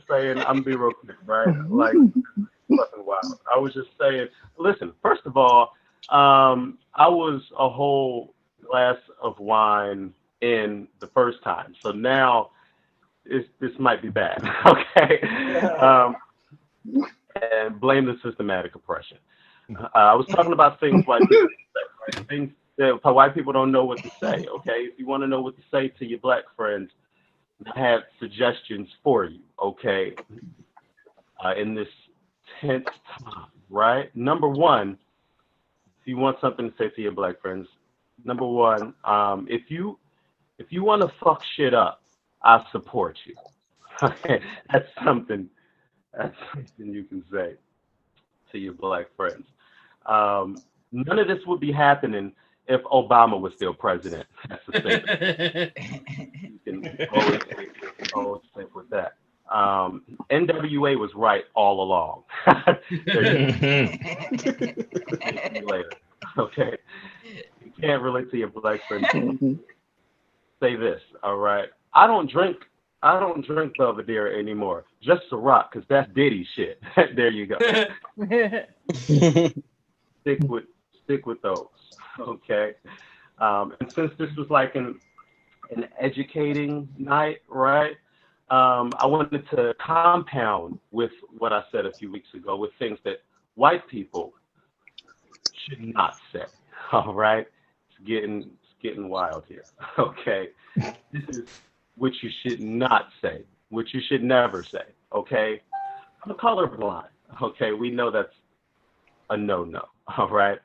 R: saying. I'm be real quick, right? Like, fucking wild. I was just saying. Listen, first of all, I was a whole glass of wine in the first time, so now this might be bad. Okay. And blame the systematic oppression. I was talking about things like things that white people don't know what to say. Okay, if you want to know what to say to your black friends, I have suggestions for you. Okay, in this tense time, right? Number one, if you want something to say to your black friends, number one, if you want to fuck shit up, I support you. Okay, that's something you can say to your black friends. None of this would be happening if Obama was still president. That's the thing. You can always think with that. NWA was right all along. Later. Okay. You can't relate to your black friends. Say this, all right? I don't drink Belvedere anymore. Just Ciroc, because that's Diddy shit. There you go. Stick with those. Okay. And since this was like an educating night, right? I wanted to compound with what I said a few weeks ago with things that white people should not say. All right. It's getting wild here. Okay. This is what you should not say, what you should never say. Okay. I'm colorblind. Okay. We know that's a no-no. All right.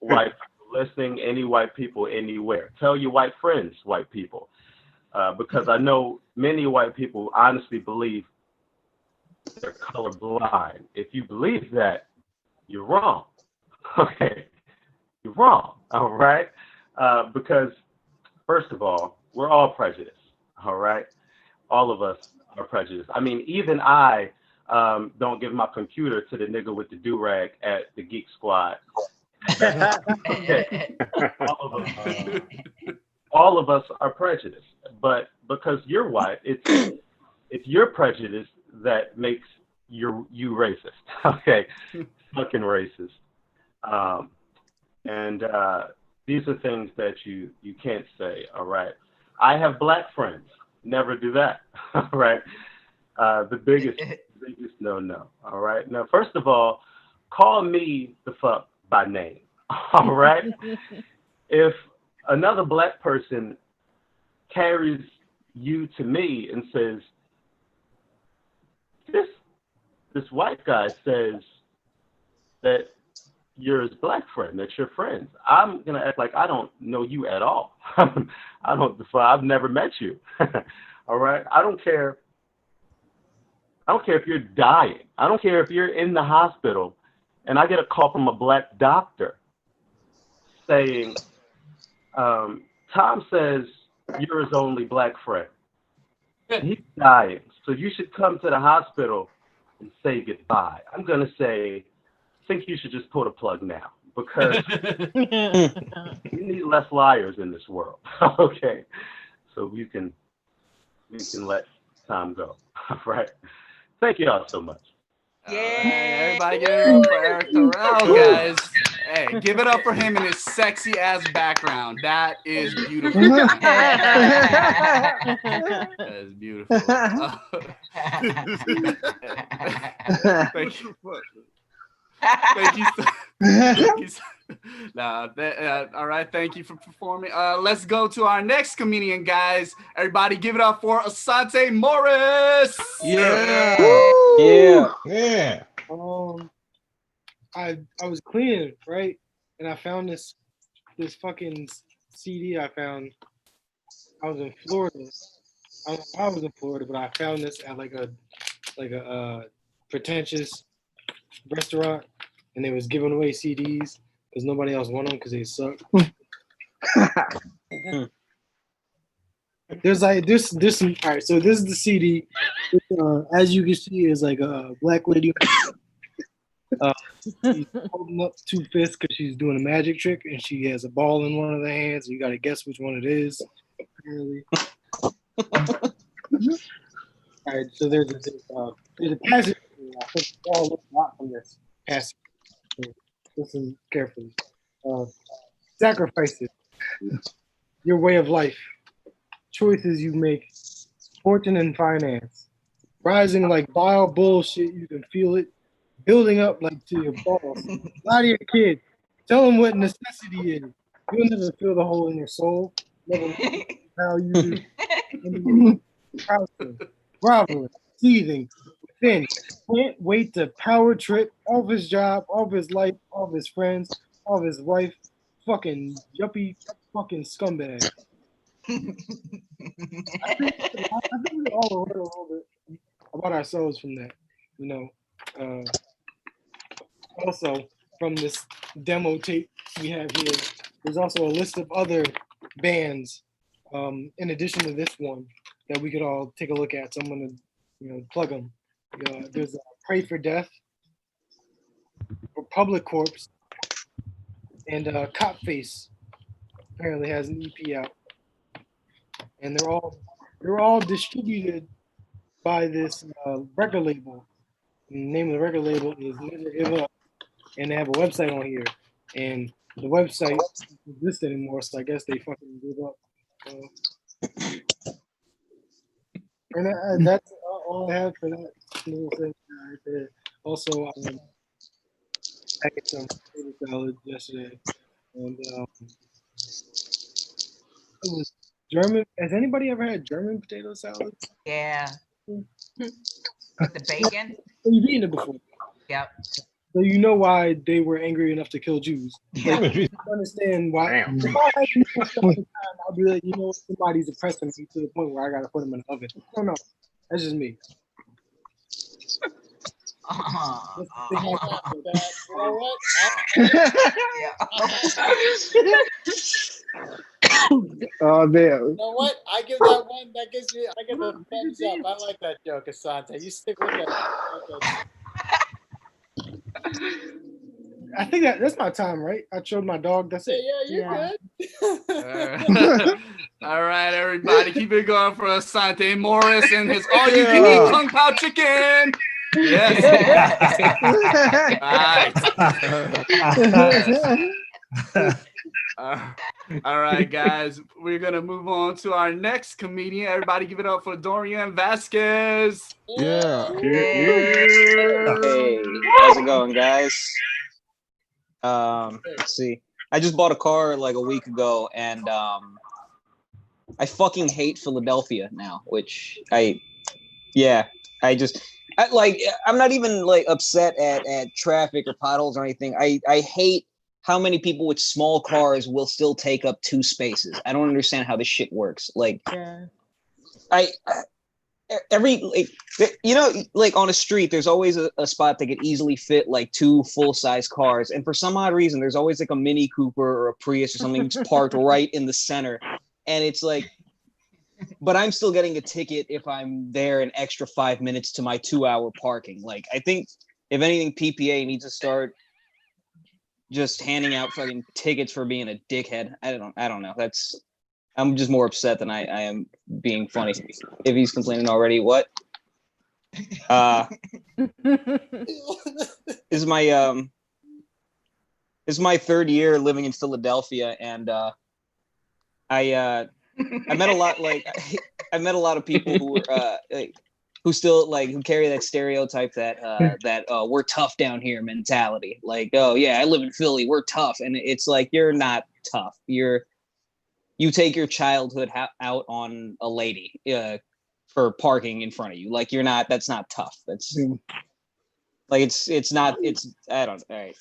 R: White people listening, any white people anywhere. Tell your white friends, white people. Because I know many white people honestly believe they're colorblind. If you believe that, you're wrong. Okay. You're wrong. All right. Because first of all, we're all prejudiced. All right. All of us are prejudiced. I mean, even I don't give my computer to the nigga with the do-rag at the Geek Squad. Okay. All of us are prejudiced. But because you're white, it's your prejudice that makes you racist. Okay. Fucking racist. And these are things that you can't say. All right. I have black friends. Never do that. All right. The biggest no. All right. Now, first of all, call me the fuck by name. All right. If another black person carries you to me and says, this white guy says that you're his black friend, that's your friend, I'm gonna act like I don't know you at all. I've never met you. All right. I don't care if you're dying. I don't care if you're in the hospital and I get a call from a black doctor saying, Tom says you're his only black friend. He's dying, so you should come to the hospital and say goodbye. I'm going to say, I think you should just pull the plug now, because we need less liars in this world. Okay, so we can let Tom go. All right. Thank you all so much.
D: Yeah, everybody give it up for Erik Terrell, guys. Hey, give it up for him and his sexy ass background. That is beautiful. That is beautiful. Thank you. Thank you. All right. Thank you for performing. Let's go to our next comedian, guys. Everybody, give it up for Asante Morris.
Q: Yeah.
C: Yeah.
Q: I was cleaning, right, and I found this fucking CD. I found I was in Florida. I was in Florida, but I found this at like a pretentious restaurant, and they was giving away CDs because nobody else wanted them because they suck. There's some. All right, so this is the CD. As you can see, is like a black lady. She's holding up two fists because she's doing a magic trick, and she has a ball in one of the hands. You got to guess which one it is. Apparently. All right, so there's a passage. I think we all look a lot from this passage. So listen carefully. Sacrifices, your way of life, choices you make, fortune and finance, rising like vile bullshit. You can feel it building up like to your boss. Lie to your kid. Tell them what necessity is. You'll never feel the hole in your soul. Never know how you do. Groveling, seething within. Can't wait to power trip off his job, off his life, off his friends, off his wife. Fucking yuppie, fucking scumbag. I think we all learn a little bit about ourselves from that, you know. Also, from this demo tape we have here, there's also a list of other bands in addition to this one that we could all take a look at. So I'm gonna, plug them. There's Pray for Death, Republic Corpse, and Cop Face apparently has an EP out, and they're all distributed by this record label. And the name of the record label is Never Give Up, and they have a website on here, and the website doesn't exist anymore, so I guess they fucking give up. And that's all I have for that little thing right there. Also, I ate some potato salad yesterday, and it was German. Has anybody ever had German potato salad?
A: Yeah. With the bacon?
Q: You've eaten it before.
A: Yep.
Q: So you know why they were angry enough to kill Jews. Like, you understand why. If I had to do stuff at the time, I'd be like, somebody's oppressing me to the point where I gotta put them in the oven. I don't know. That's just me.
E: Oh man.
F: You know what? I give that one. I give a thumbs up. I like that joke, Asante. You stick with that.
Q: I think that's my time, right? I showed my dog. That's it.
F: Yeah, you're good.
D: All right, everybody, keep it going for Asante Morris and his all-you-can-eat Kung Pao chicken. Yes. All right, guys, we're gonna move on to our next comedian. Everybody, give it up for Dorian Vasquez.
K: Yeah.
T: Hey, how's it going, guys? Let's see. I just bought a car like a week ago, and I fucking hate Philadelphia now. I'm not even like upset at traffic or potholes or anything. I hate how many people with small cars will still take up 2 spaces. I don't understand how this shit works. Like, on a street, there's always a spot that could easily fit like 2 full-size cars. And for some odd reason, there's always like a Mini Cooper or a Prius or something just parked right in the center. And it's like, but I'm still getting a ticket if I'm there an extra 5 minutes to my 2-hour parking. Like, I think if anything, PPA needs to start just handing out fucking tickets for being a dickhead. I don't know. I'm just more upset than I am being funny. If he's complaining already, what? This is my 3rd year living in Philadelphia, and I met a lot I met a lot of people who were who still who carry that stereotype that we're tough down here mentality. Like, oh yeah, I live in Philly, we're tough, and it's like, you're not tough. You take your childhood out on a lady for parking in front of you. Like, that's not tough. That's like, it's not, I don't, all right.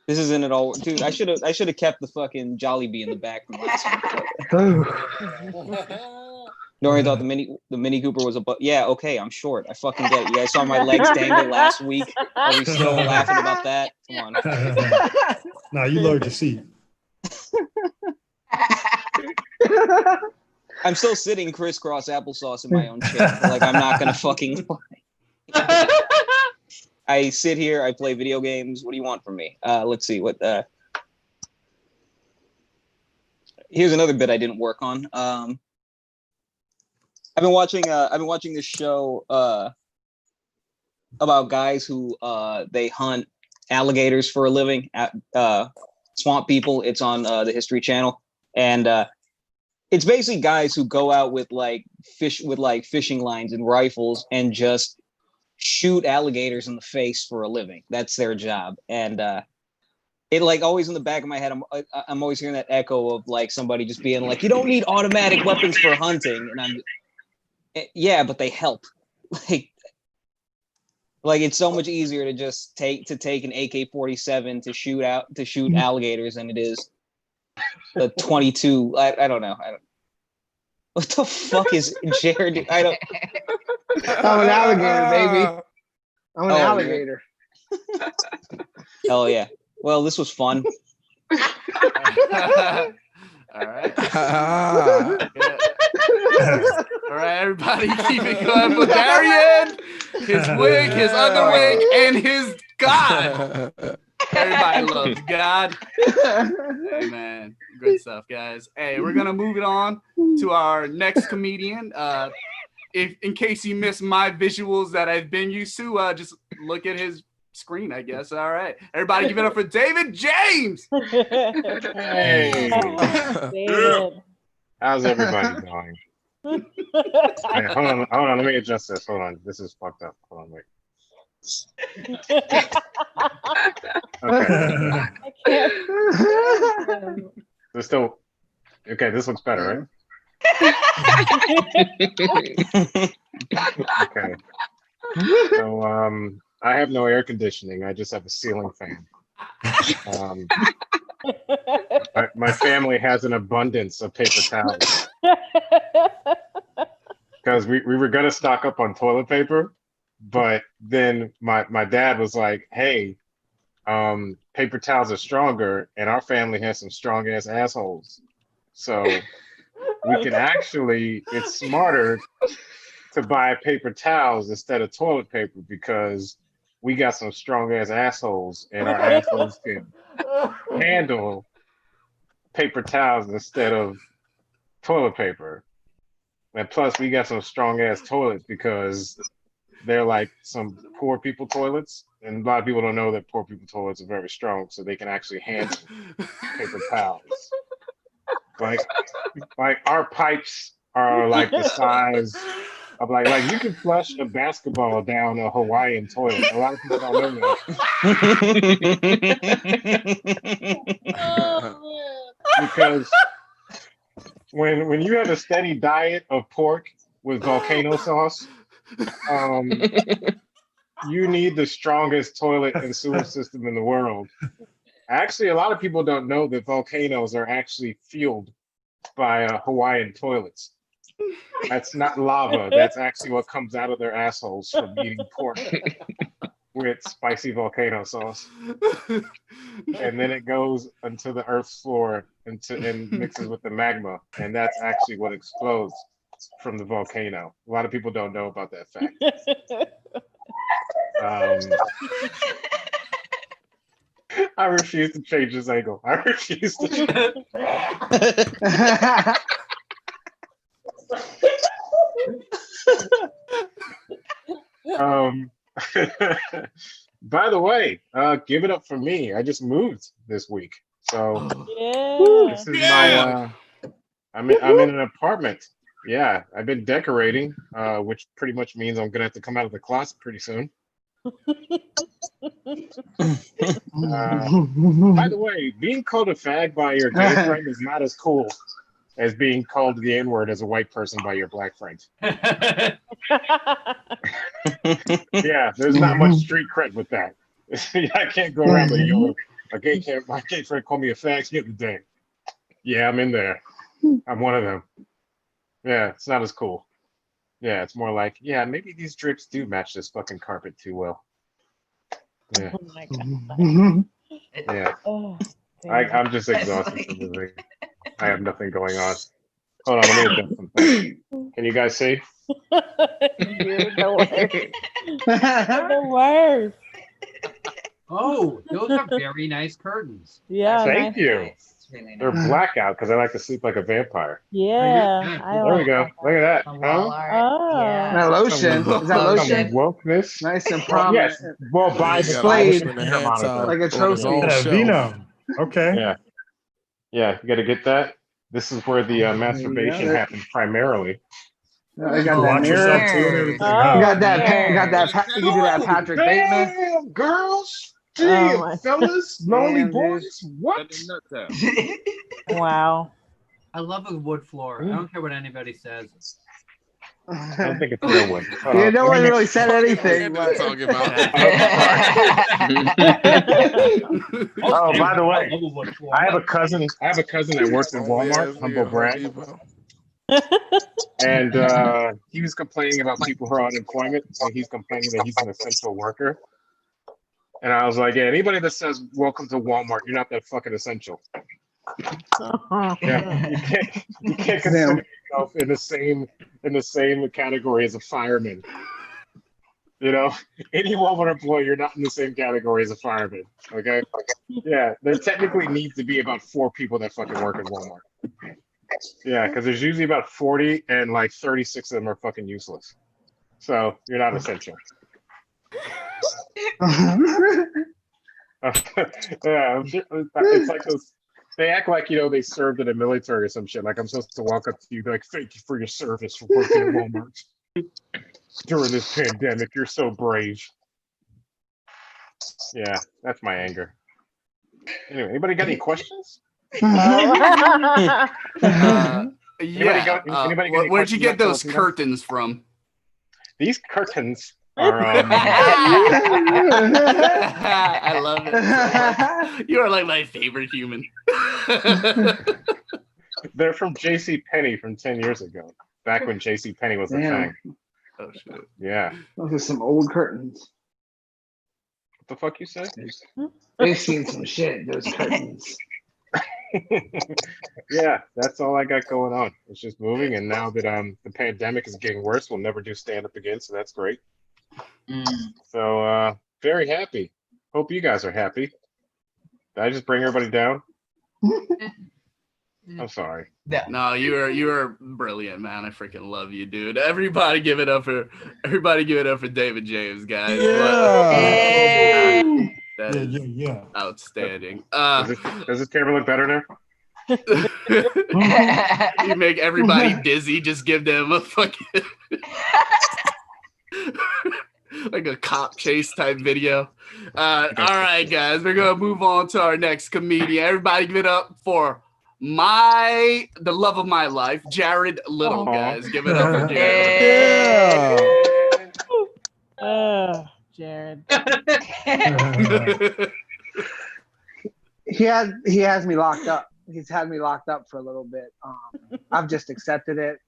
T: This isn't at all, dude. I should have kept the fucking Jollibee in the back from last time. Nori thought the Mini Cooper was a yeah, okay, I'm short. I fucking get it. You guys saw my legs dangle last week. Are we still laughing about that? Come on.
B: Nah, you lowered your seat.
T: I'm still sitting crisscross applesauce in my own chair. Like, I'm not gonna fucking I sit here, I play video games. What do you want from me? Let's see what here's another bit I didn't work on. I've been watching this show about guys who they hunt alligators for a living at swamp people. It's on the History Channel, and it's basically guys who go out with fishing lines and rifles and just shoot alligators in the face for a living. That's their job. And it like always in the back of my head, I'm always hearing that echo of like somebody just being like, you don't need automatic weapons for hunting. And I'm yeah, but they help. Like it's so much easier to just take an AK-47 to shoot alligators than it is a 22. I don't know. What the fuck is Jarrod? I don't.
E: I'm an alligator, baby. I'm an alligator.
T: Hell yeah. Well, this was fun.
D: All right. All right, everybody, keep it going for Darrian, his wig, his other wig, and his God. Everybody loves God. Hey, man. Great stuff, guys. Hey, we're going to move it on to our next comedian. If in case you missed my visuals that I've been used to, just look at his screen, I guess. All right. Everybody give it up for David James.
P: Hey.
J: David.
P: How's everybody doing? Hey, hold on. Let me adjust this. Hold on. This is fucked up. Hold on, wait. Okay. This still okay. This looks better, right? Okay. So I have no air conditioning. I just have a ceiling fan. My family has an abundance of paper towels because we were gonna stock up on toilet paper, but then my dad was like, "Hey, paper towels are stronger, and our family has some strong ass assholes, so we can actually it's smarter to buy paper towels instead of toilet paper because we got some strong ass assholes, and our assholes can handle paper towels instead of toilet paper. And plus, we got some strong ass toilets because they're like some poor people toilets, and a lot of people don't know that poor people toilets are very strong, so they can actually handle paper towels. Like our pipes are like the size of like you can flush a basketball down a Hawaiian toilet. A lot of people don't know that. Because when you have a steady diet of pork with volcano sauce, you need the strongest toilet and sewer system in the world. Actually, a lot of people don't know that volcanoes are actually fueled by Hawaiian toilets. That's not lava. That's actually what comes out of their assholes from eating pork with spicy volcano sauce. And then it goes into the earth's floor and mixes with the magma. And that's actually what explodes from the volcano. A lot of people don't know about that fact. I refuse to change this angle. I refuse to. By the way, give it up for me. I just moved this week, so this is my. I'm in an apartment. Yeah, I've been decorating, which pretty much means I'm gonna have to come out of the closet pretty soon. By the way, being called a fag by your gay friend is not as cool as being called the N-word as a white person by your black friend. Yeah, there's not much street cred with that. I can't go around with My gay friend called me a fag the other day. Yeah, I'm in there. I'm one of them. Yeah, it's not as cool. Yeah, it's more like, yeah, maybe these drapes do match this fucking carpet too well. Yeah.
J: Oh my God.
P: Yeah.
J: Oh,
P: I'm just exhausted from moving. I have nothing going on. Hold on, let me adjust something. Can you guys see?
J: You're the worst. You're the worst.
S: Oh, those are very nice curtains.
J: Yeah.
P: Thank
J: nice.
P: you. They're blackout because I like to sleep like a vampire.
J: Yeah. I
P: There we
J: like
P: go.
J: that.
P: Look at that. Huh?
J: Oh.
E: That lotion. Is that lotion?
P: Some wokeness.
E: Nice and
P: Well,
E: prominent.
P: yes. Well, by the
E: Displayed
P: computer monitor.
E: like a trophy.
B: Vino. Okay.
P: Yeah. Yeah, you got to get that. This is where the masturbation happens primarily.
E: I got that mirror. You got that. You got that. You do that Patrick Bateman.
P: Damn, girls.
J: Oh
P: Damn,
J: my-
P: fellas. Lonely
E: Damn,
P: boys. What?
J: Wow.
S: I love a wood floor. I don't care what anybody says.
P: I don't think it's real wood.
E: Yeah, no one really said anything. But...
K: talking about.
P: Oh, by the way, I have a cousin that works in Walmart, humble brag. And he was complaining about people who are on unemployment, and he's complaining that he's an essential worker. And I was like, yeah, anybody that says welcome to Walmart, you're not that fucking essential. Yeah, you can't consider yourself in the same category as a fireman. You know, any Walmart employee, you're not in the same category as a fireman. Okay? Yeah, there technically needs to be about 4 people that fucking work at Walmart. Yeah, because there's usually about 40, and like 36 of them are fucking useless. So you're not essential. Yeah, it's like those. They act like, you know, they served in the military or some shit. Like I'm supposed to walk up to you, be like, "Thank you for your service for working at Walmart during this pandemic. You're so brave." Yeah, that's my anger. Anyway, anybody got any questions?
D: Yeah.
P: Anybody got any
D: Where'd you
P: questions
D: get
P: about
D: those
P: Filipino?
D: curtains from?
P: These curtains are.
D: I love it. So much. You are like my favorite human.
P: They're from J.C. Penney from 10 years ago, back when J.C. Penney was a
E: Damn.
P: thing.
D: Oh shit.
P: Yeah.
E: Those are some old curtains.
P: What the fuck you say?
E: They've seen some shit. Those curtains.
P: Yeah, that's all I got going on. It's just moving, and now that the pandemic is getting worse, we'll never do stand up again, so that's great. So very happy. Hope you guys are happy. Did I just bring everybody down? I'm sorry.
D: No, you are brilliant, man. I freaking love you, dude. Everybody give it up for David James, guys. That is outstanding.
P: Does this camera look better now?
D: You make everybody dizzy. Just give them a fucking like a cop chase type video. All right, guys, we're gonna move on to our next comedian. Everybody, give it up for the love of my life, Jarrod Little. Guys, give it up for Jarrod.
J: Jarrod.
E: He has me locked up. He's had me locked up for a little bit. I've just accepted it.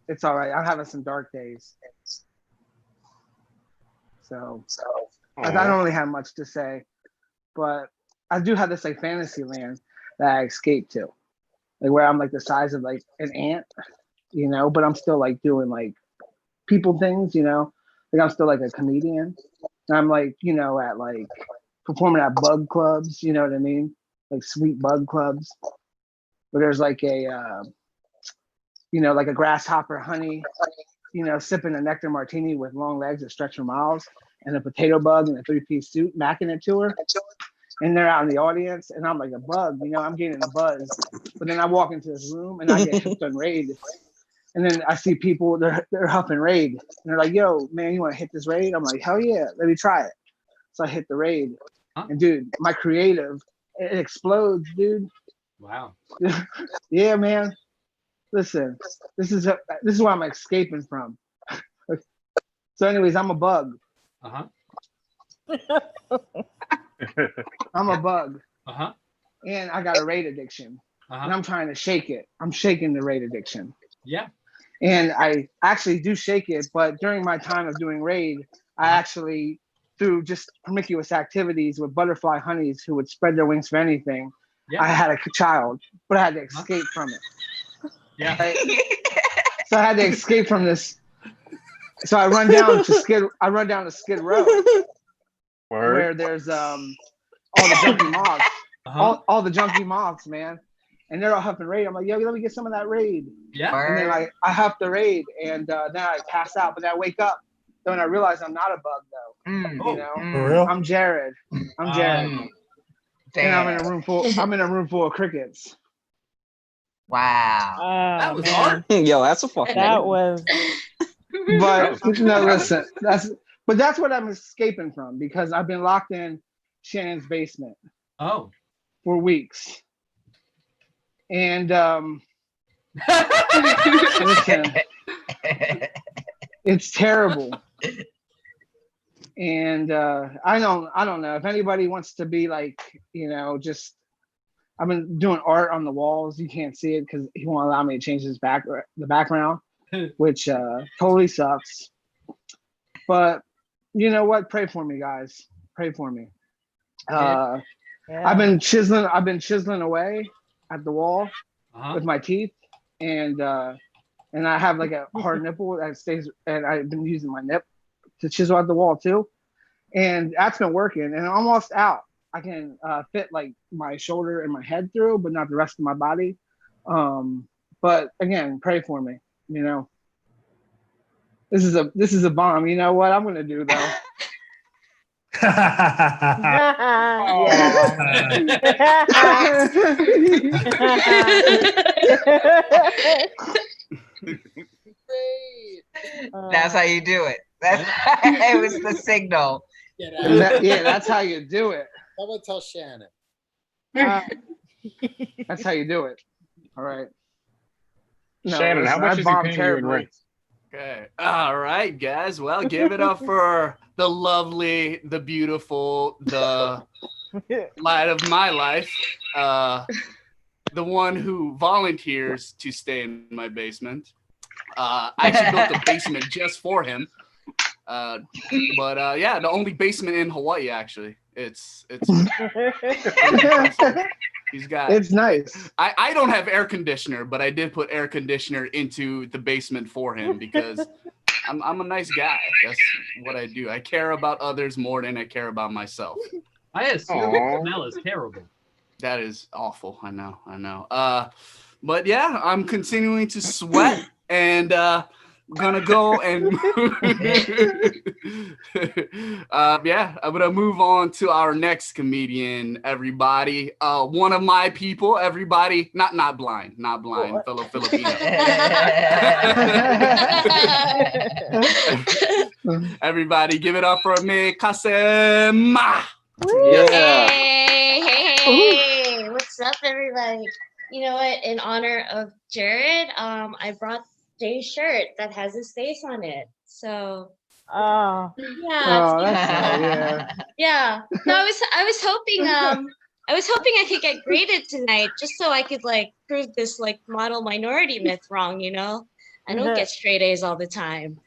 E: It's all right. I'm having some dark days. So I don't really have much to say, but I do have this like fantasy land that I escaped to, like where I'm like the size of like an ant, you know, but I'm still like doing like people things, you know, like I'm still like a comedian. And I'm like, you know, at like performing at bug clubs, you know what I mean? Like sweet bug clubs, where there's like a, you know, like a grasshopper honey, you know, sipping a nectar martini with long legs that stretch for miles, and a potato bug in a 3-piece suit, macking it to her. And they're out in the audience, and I'm like a bug, you know, I'm getting a buzz. But then I walk into this room and I get hooked on Raid. And then I see people, they're huffing Raid. And they're like, yo, man, you want to hit this Raid? I'm like, hell yeah, let me try it. So I hit the Raid. And dude, my creative, it explodes, dude.
S: Wow.
E: Yeah, man. Listen, this is where I'm escaping from. So anyways, I'm a bug. I'm a bug.
S: Uh-huh.
E: And I got a raid addiction. And I'm trying to shake it. I'm shaking the raid addiction.
S: Yeah.
E: And I actually do shake it, but during my time of doing raid, I actually, through just promiscuous activities with butterfly honeys who would spread their wings for anything, I had a child, but I had to escape from it.
S: Yeah.
E: Right? So I had to escape from this. So I run down to Skid Row, where there's all the junkie moths, all the junkie moths, man. And they're all huffing raid. I'm like, yo, let me get some of that raid.
S: Yeah.
E: And then I huff the raid, and then I pass out. But then I wake up. Then I realize I'm not a bug, though. You know,
B: For real?
E: I'm Jarrod. And I'm in a room full. Of crickets.
A: Wow.
S: That was
J: man.
S: hard.
T: Yo, that's a fucking.
J: That was.
E: But no, listen. That's what I'm escaping from, because I've been locked in Shannon's basement.
S: Oh.
E: For weeks. And listen, it's terrible. And I don't know if anybody wants to be like, you know, just I've been doing art on the walls. You can't see it because he won't allow me to change the background, which totally sucks. But you know what? Pray for me, guys. Pray for me.
J: Yeah.
E: I've been chiseling away at the wall with my teeth, and I have like a hard nipple that stays, and I've been using my nip to chisel at the wall too, and that's been working. And I'm almost out. I can fit like my shoulder and my head through, but not the rest of my body. But again, pray for me. You know, this is a bomb. You know what I'm gonna do though?
A: That's how you do it. It was the signal.
E: That's how you do it.
F: I'm gonna tell Shannon.
E: That's how you do it. All right. No,
P: Shannon, how much is he
E: bombed
P: paying you in
E: terribly.
P: rent?
D: Okay. All right, guys. Well, give it up for the lovely, the beautiful, the light of my life. The one who volunteers to stay in my basement. I actually built a basement just for him. But yeah, the only basement in Hawaii, actually. It's he's got.
E: It's nice.
D: I don't have air conditioner, but I did put air conditioner into the basement for him because I'm a nice guy. That's what I do. I care about others more than I care about myself.
S: I assume the smell is terrible.
D: That is awful. I know. But yeah, I'm continuing to sweat, and gonna go and yeah, I'm gonna move on to our next comedian, everybody. One of my people, everybody, not blind, fellow Filipino. Everybody give it up for me, Kasema.
H: Hey, what's up, everybody? You know what? In honor of Jarrod, I brought Jay's shirt that has his face on it. So, yeah, yeah. No, I was hoping, I could get graded tonight, just so I could like prove this like model minority myth wrong. You know, I don't get straight A's all the time.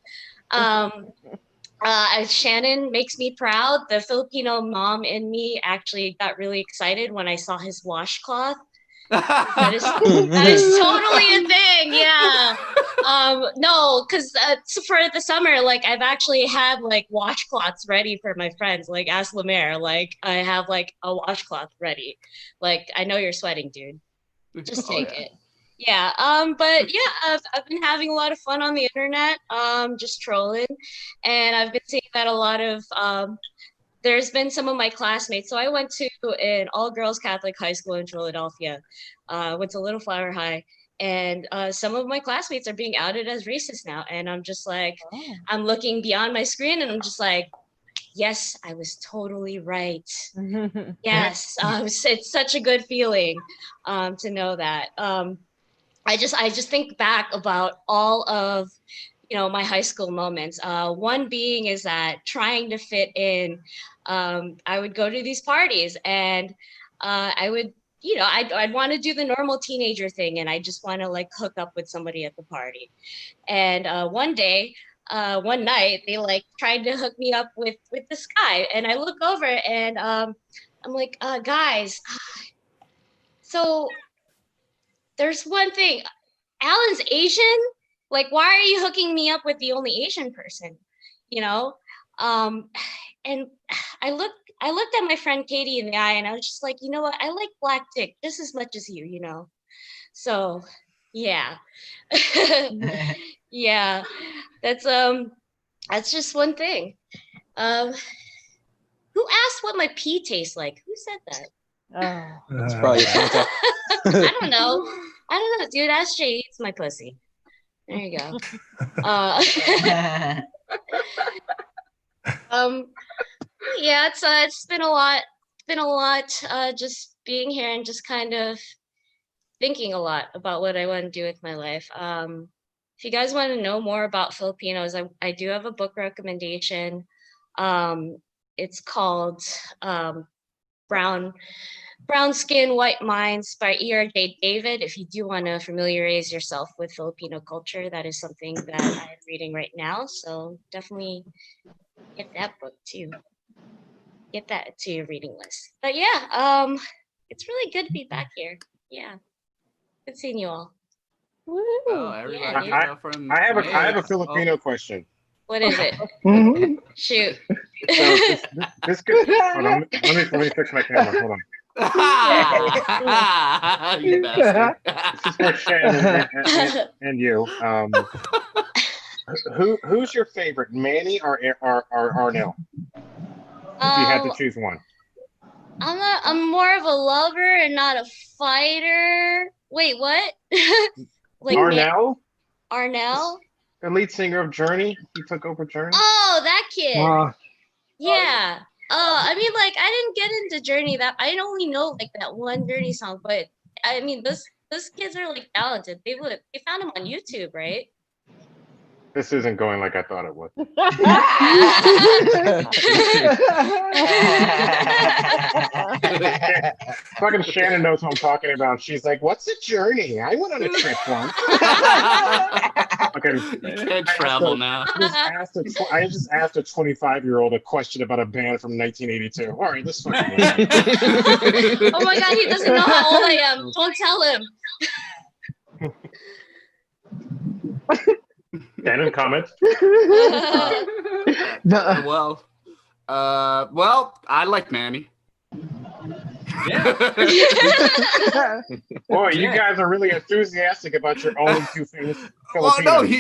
H: Shannon makes me proud. The Filipino mom in me actually got really excited when I saw his washcloth. That is totally a thing. Yeah. No, because for the summer, like I've actually had like washcloths ready for my friends. Like ask Lamarr, like I have like a washcloth ready. Like I know you're sweating, dude. Just take it. Yeah. But yeah, I've been having a lot of fun on the internet. Just trolling, and I've been seeing that a lot of there's been some of my classmates. So I went to an all-girls Catholic high school in Philadelphia. Went to Little Flower High, and some of my classmates are being outed as racist now. And I'm just like, I'm looking beyond my screen, and I'm just like, yes, I was totally right. Yes, it's such a good feeling to know that. I just think back about all of, my high school moments. One being is that trying to fit in, I would go to these parties and I would, I'd want to do the normal teenager thing, and I just want to like hook up with somebody at the party. And one night, they like tried to hook me up with this guy, and I look over and I'm like, guys, so there's one thing. Alan's Asian. Like, why are you hooking me up with the only Asian person? And I looked at my friend Katie in the eye, and I was just like, you know what? I like black dick just as much as you, So, yeah, yeah, that's just one thing. Who asked what my pee tastes like? Who said that?
T: It's probably Santa.
H: I don't know, dude. Ask Jay eats my pussy. There you go. Yeah, it's been a lot. Just being here and just kind of thinking a lot about what I want to do with my life. If you guys want to know more about Filipinos, I do have a book recommendation. It's called Brown Skin, White Minds by E.R.J. David. If you do want to familiarize yourself with Filipino culture, that is something that I'm reading right now. So definitely get that book too. Get that to your reading list. But yeah, it's really good to be back here. Yeah, good seeing you all.
D: Oh, everybody.
H: Yeah,
P: I have a Filipino question.
H: what is it? Shoot.
P: So this could, hold on, let me fix my camera. Hold on.
D: You bastard.
P: This is for Shannon and you. Who's your favorite, Manny or Arnell? If you had to choose one.
H: I'm more of a lover and not a fighter. Wait, what? Like
P: Arnell?
H: Arnell?
P: The lead singer of Journey. He took over Journey.
H: Oh, that kid. Yeah. I mean, like, I didn't get into Journey that I only know like that one Journey song, but I mean, those kids are like talented. They found him on YouTube, right?
P: This isn't going like I thought it would. Fucking Shannon knows what I'm talking about. She's like, "What's a journey? I went on a trip once." Okay,
D: you can't travel now.
P: I just asked a 25-year-old a question about a band from 1982. All right, let's fucking.
H: Oh my God, he doesn't know how old I am. Don't tell him.
P: Shannon, comment.
D: Well, I like Manny.
P: Boy, you guys are really enthusiastic about your only two famous Filipinos.
D: Well, no, he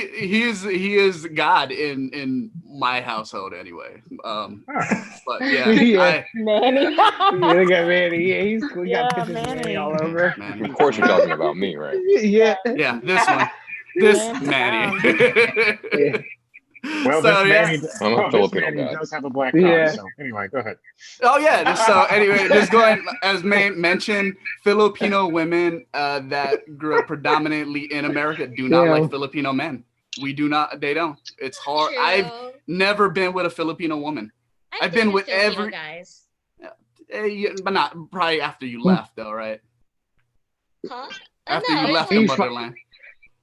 D: is God in my household anyway. But yeah,
E: Manny. Look at Manny. Yeah, he's cool.
J: Yeah,
E: got pictures of Manny all over.
N: Of course, you're talking about me, right?
E: Yeah.
D: Yeah, this one. This Manny.
P: Well,
D: So,
P: this
N: I'm a
P: Manny
N: Filipino guy.
P: does have a black eye.
E: Yeah.
P: So anyway, go ahead.
D: Oh yeah. So anyway, just going as mentioned, Filipino women that grew up predominantly in America do not like Filipino men. We do not. They don't. It's hard.
H: True.
D: I've never been with a Filipino woman. I've been with
H: Filipino guys.
D: but not probably after you left though, right?
H: Huh?
D: After
H: No,
D: you left
E: it's
D: the
E: like-
D: motherland.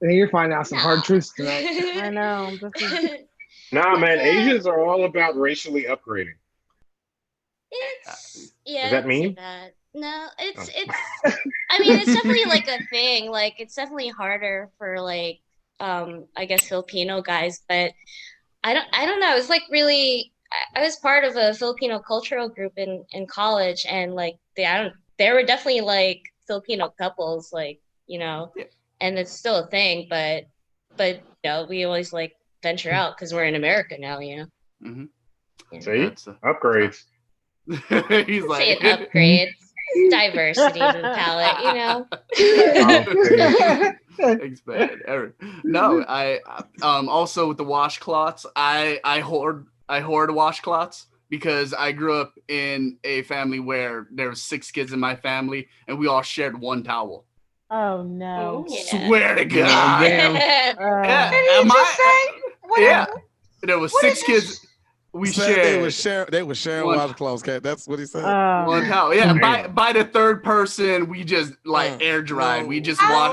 E: And you're finding out some hard truths tonight.
J: I know.
P: Nah, man, Asians are all about racially upgrading.
H: Yeah.
P: Does that mean?
H: No, it's. I mean, it's definitely like a thing. Like, it's definitely harder for like, I guess Filipino guys, but I don't know. It's like really. I was part of a Filipino cultural group in college, and like there were definitely like Filipino couples, like and it's still a thing, but we always like venture out because we're in America now,
D: Mm-hmm.
P: See, upgrades.
D: He's like
H: saying upgrades, diversity in the palette,
D: Thanks, man. Erik. No, I also with the washcloths, I hoard washcloths because I grew up in a family where there were 6 kids in my family and we all shared one towel.
J: Oh no!
D: Swear to God.
E: Damn.
D: Yeah, Yeah. There was 6 kids. We
K: Said
D: shared.
K: They were sharing
D: One-
K: washcloths, Kat. That's what he said.
D: One towel. Yeah, by the third person, we just like air dry. We just dry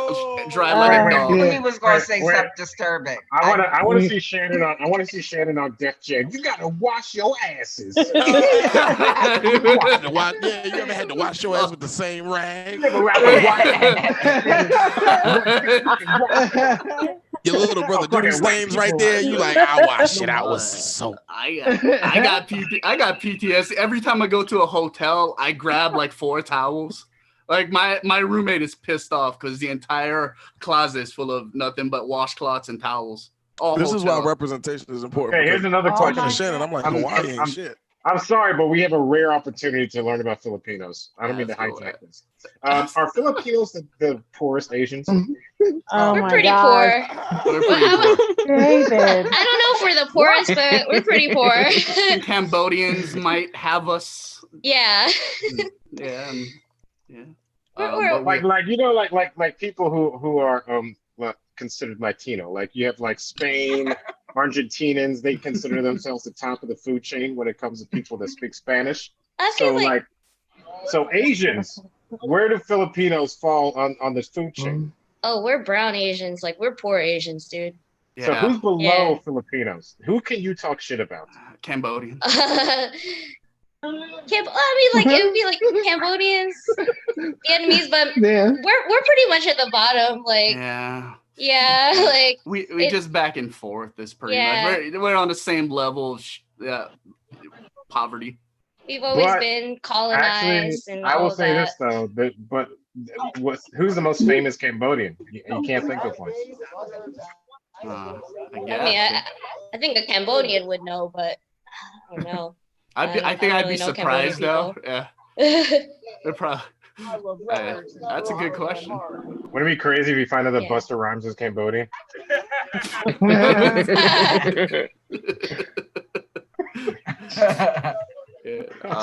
D: like a dog.
A: He was gonna say something disturbing.
P: I want to see Shannon on. I want to see Shannon on Def Jam. You gotta wash your asses.
K: Yeah, you ever had to wash your ass with the same rag? Your little brother do these stains right there. You like, I wash it out with soap.
D: I got PTSD. Every time I go to a hotel, I grab like 4 towels. Like my roommate is pissed off because the entire closet is full of nothing but washcloths and towels.
K: This is why representation is important.
P: Okay, here's another question.
K: Shannon, I'm like, Hawaii ain't shit.
P: I'm sorry, but we have a rare opportunity to learn about Filipinos. I don't mean to hijack this. Are Filipinos the poorest Asians?
H: We're pretty poor.
J: David.
H: I don't know if we're the poorest, but we're pretty poor.
D: Cambodians might have us.
H: Yeah.
D: Yeah.
P: Like you know, like people who are considered Latino. Like you have like Spain, Argentinians. They consider themselves the top of the food chain when it comes to people that speak Spanish. So Asians. Where do Filipinos fall on this food chain?
H: Oh, we're brown Asians. Like we're poor Asians, dude.
P: Yeah. So who's below Filipinos? Who can you talk shit about?
D: Cambodian.
H: I mean, like it would be like Cambodians, Vietnamese, but we're pretty much at the bottom. Like like
D: we just back and forth. This pretty much. We're on the same level of poverty.
H: We've always been colonized.
P: Actually, I will say this though, who's the most famous Cambodian? You can't think of one.
H: I mean, I think a Cambodian would know, but I don't know.
D: I think I'd be surprised though. Yeah. They're probably. That's a good question.
P: Wouldn't it be crazy if you find out that Busta Rhymes is Cambodian?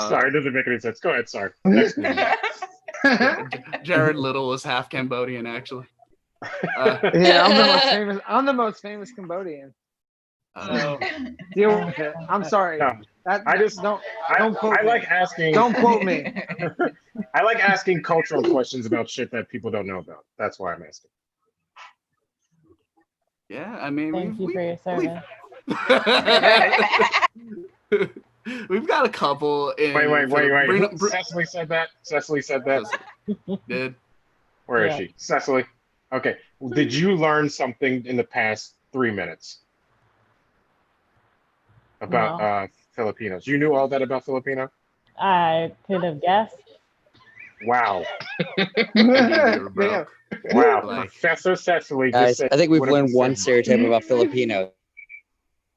P: Sorry, it doesn't make any sense. Go ahead, sorry.
D: Jarrod Little is half Cambodian, actually.
E: I'm the most famous Cambodian. Deal with it. I'm sorry.
P: No, don't quote me. Like asking.
E: Don't quote me.
P: I like asking cultural questions about shit that people don't know about. That's why I'm asking.
D: Yeah, I mean,
J: thank you for your service.
D: We've got a couple.
P: Wait. Cecily said that. Cecily said that.
D: Did.
P: Where is she? Cecily. Okay. Did you learn something in the past 3 minutes about Filipinos? You knew all that about Filipino?
J: I could have guessed.
P: Wow. Wow. Professor Cecily.
O: Guys, I think we've learned one stereotype about Filipinos.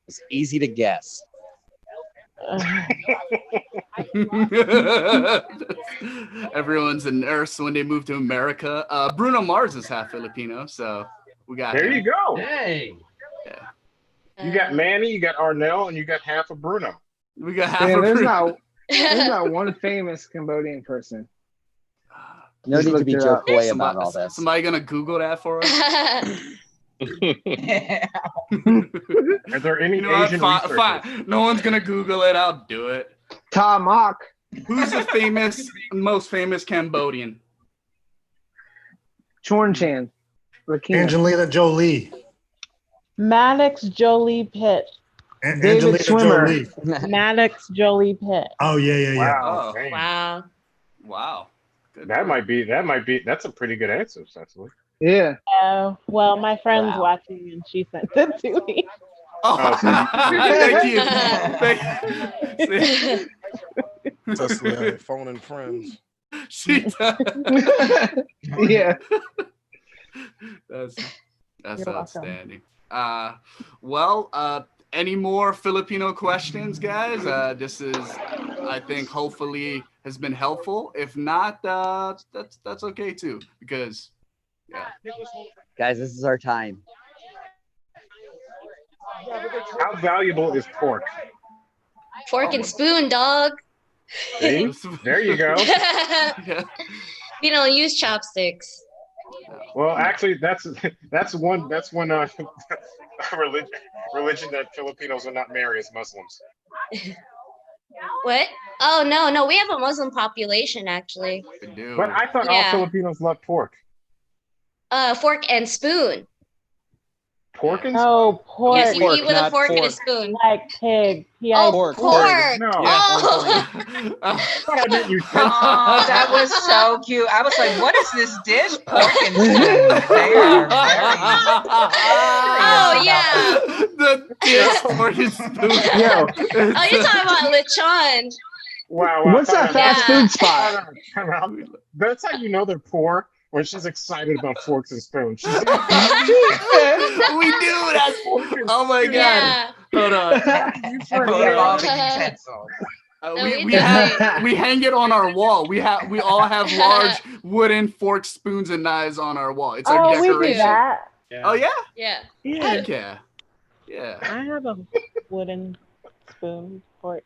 O: It's easy to guess.
D: Everyone's a nurse when they move to America. Bruno Mars is half Filipino, so we got
P: there
D: him.
P: You go.
D: Hey.
P: Yeah. You got Manny, you got Arnell, and you got half of Bruno.
D: We got half of Bruno.
E: There's not one famous Cambodian person.
O: No need to be joke away about all this.
D: Somebody gonna Google that for us?
P: Are there any Asian researchers?
D: Fine. No one's gonna Google it. I'll do it.
E: Tom Mock.
D: Who's the most famous Cambodian?
E: Chorn Chan.
B: Angelina Jolie.
J: Maddox Jolie Pitt.
B: Angelina Jolie.
J: Maddox Jolie Pitt.
B: Oh yeah.
P: Wow.
H: Wow.
D: Wow.
P: That's a pretty good answer, Cecily.
E: Yeah.
J: Well, my friend's watching and she sent it to me.
D: Oh, thank you.
K: Cecily, phoning friends.
D: She does.
E: Yeah.
D: That's outstanding. Any more Filipino questions, guys? This is, I think, hopefully has been helpful. If not, that's okay too, because
O: guys, this is our time.
P: How valuable is pork?
H: Fork and spoon, dog.
P: There you go.
H: We don't use chopsticks.
P: Well, actually, that's one religion that Filipinos will not marry as Muslims.
H: What? Oh no, we have a Muslim population actually.
D: We do.
P: But I thought all Filipinos love pork.
H: Fork and spoon.
P: Pork and
J: Oh, pork.
H: Yes, you eat with a fork and a spoon.
J: Like pig.
H: Oh, pork.
P: No.
H: Oh.
A: That was so cute. I was like, what is this dish? Pork and spoon. They are
H: Oh yeah.
D: The dish pork and spoon.
E: Yo.
H: Oh, you're talking about lechon.
P: Wow.
E: What's that fast food spot?
P: That's how you know they're poor. When she's excited about forks and spoons.
D: We do. That's oh my god.
H: Yeah.
D: Hold on. We hang it on our wall. We all have large wooden forks, spoons, and knives on our wall. It's our decoration.
J: We do that.
D: Oh yeah?
H: Yeah.
D: Yeah.
J: I have a wooden spoon fork.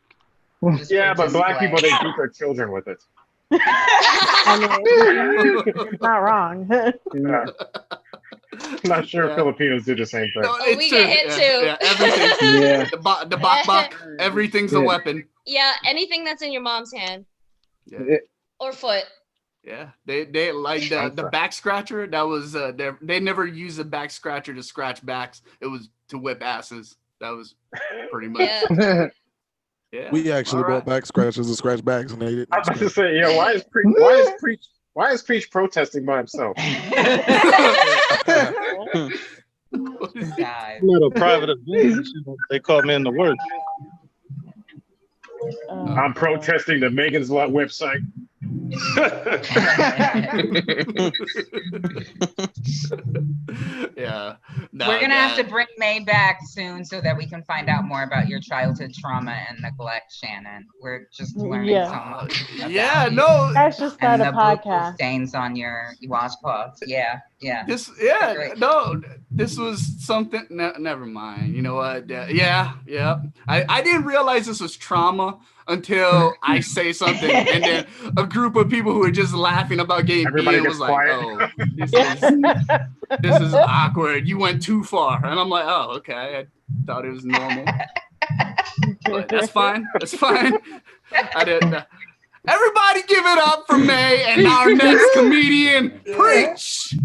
P: Yeah, but black people, they beat their children with it.
J: I mean, not wrong.
P: Yeah. Not sure if Filipinos do the same thing.
H: No, we get hit too.
D: Yeah, everything.
P: Yeah.
D: The bak, everything's a weapon.
H: Yeah, anything that's in your mom's hand.
D: Yeah.
H: Or foot.
D: Yeah, they like the back scratcher. That was they never used a back scratcher to scratch backs. It was to whip asses. That was pretty much.
K: Yeah. We actually bought back scratchers and scratch backs, and they didn't.
P: I was about to say, why is Preach protesting by himself?
G: Not a private event. They called me in to work.
P: I'm protesting the Megan's Lot website.
D: Yeah.
A: We're gonna have to bring May back soon so that we can find out more about your childhood trauma and neglect, Shannon. We're just learning so much.
D: Yeah, no.
J: Let's just start
A: and
J: a
A: the
J: podcast.
A: Stains on your washcloths. Yeah.
D: This was something. Never mind. You know what? Yeah. I didn't realize this was trauma until I say something, and then a group of people who are just laughing about getting beat was like, "Oh, this is awkward. You went too far." And I'm like, "Oh, okay. I thought it was normal, but that's fine. That's fine." I didn't. Everybody, give it up for May and our next comedian, Preach.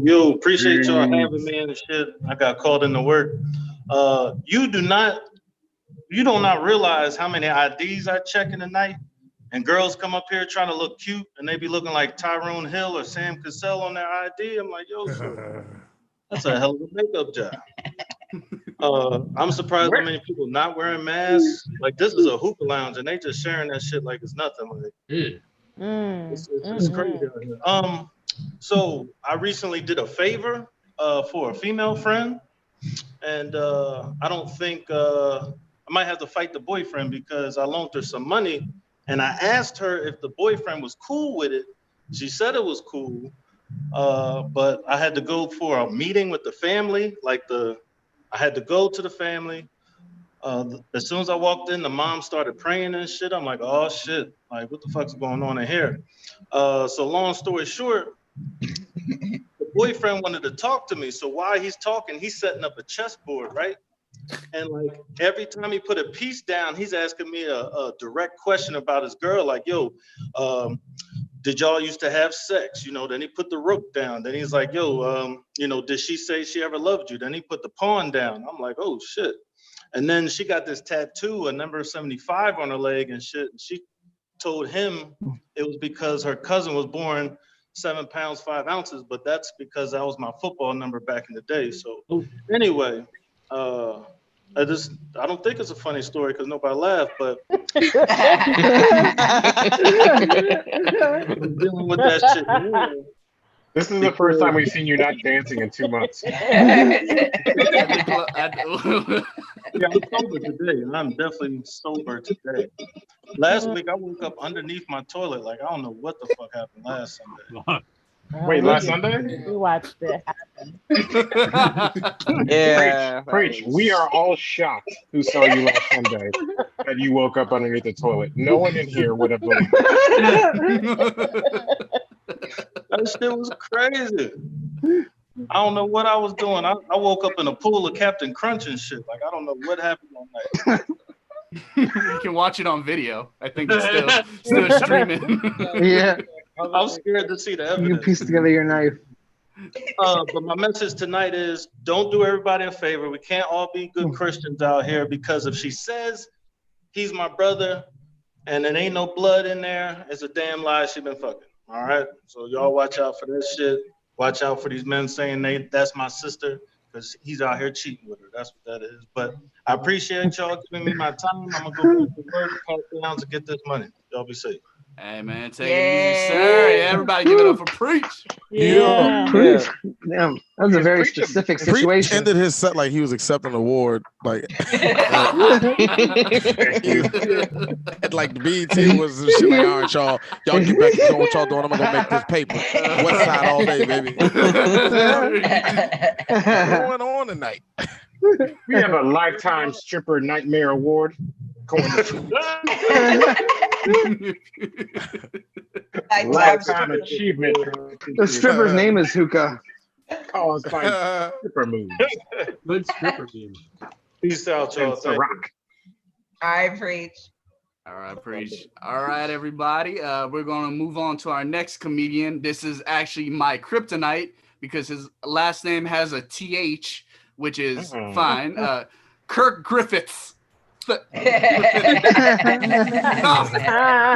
G: Yo, appreciate y'all having me and shit. I got called into work. You do not realize how many IDs I check in the night, and girls come up here trying to look cute, and they be looking like Tyrone Hill or Sam Cassell on their ID. I'm like, yo, that's a hell of a makeup job. I'm surprised how many people not wearing masks. Like, this is a hookah lounge, and they just sharing that shit like it's nothing. Like, it's crazy out here. So I recently did a favor for a female friend, and I don't think I might have to fight the boyfriend because I loaned her some money, and I asked her if the boyfriend was cool with it. She said it was cool, but I had to go for a meeting with the family. I had to go to the family. As soon as I walked in, the mom started praying and shit. I'm like, oh shit, like what the fuck's going on in here? So long story short, the boyfriend wanted to talk to me. So while he's talking, he's setting up a chessboard, right? And like every time he put a piece down, he's asking me a direct question about his girl. Like, yo, did y'all used to have sex? You know, then he put the rook down. Then he's like, yo, you know, did she say she ever loved you? Then he put the pawn down. I'm like, oh shit. And then she got this tattoo, a number 75 on her leg and shit. And she told him it was because her cousin was born 7 pounds, 5 ounces, but that's because that was my football number back in the day. So anyway, I don't think it's a funny story because nobody laughed, but I'm dealing with that shit.
P: This is the first time we've seen you not dancing in 2 months.
G: Yeah, I'm sober today, and I'm definitely sober today. Last week, I woke up underneath my toilet. Like, I don't know what the fuck happened last Sunday.
P: Wait, last Sunday?
J: We watched it happen.
P: Yeah. Preach. We are all shocked who saw you last Sunday that you woke up underneath the toilet. No one in here would have believed it.
G: That shit was crazy. I don't know what I was doing. I woke up in a pool of Captain Crunch and shit. Like, I don't know what happened on that.
D: You can watch it on video. I think it's still streaming.
E: Yeah.
G: I'm scared to see the
E: You can
G: evidence.
E: piece together your knife.
G: But my message tonight is don't do everybody a favor. We can't all be good Christians out here, because if she says he's my brother and there ain't no blood in there, it's a damn lie she been fucking. All right? So y'all watch out for this shit. Watch out for these men saying that's my sister, because he's out here cheating with her. That's what that is. But I appreciate y'all giving me my time. I'm going to go back to work, pack down to get this money. Y'all be safe.
D: Hey, man, take it easy, sir. Yeah, everybody give it up for Preach.
E: Preach. Damn, that was a very specific
K: Preach
E: situation.
K: ended his set like he was accepting an award. Like, and like the BET was and shit. Like, all right, y'all get back to doing what y'all doing. I'm gonna go make this paper. West Side all day, baby. What's going on tonight?
P: We have a Lifetime Stripper Nightmare Award. Lifetime achievement.
E: The stripper's name is Hookah.
P: Caused by stripper moves.
S: Good stripper moves.
G: Peace out, y'all.
P: It's a rock.
A: I preach.
D: All right, Preach. All right, everybody. We're going to move on to our next comedian. This is actually my kryptonite because his last name has a TH, which is fine. Kirk Griffiths. Give it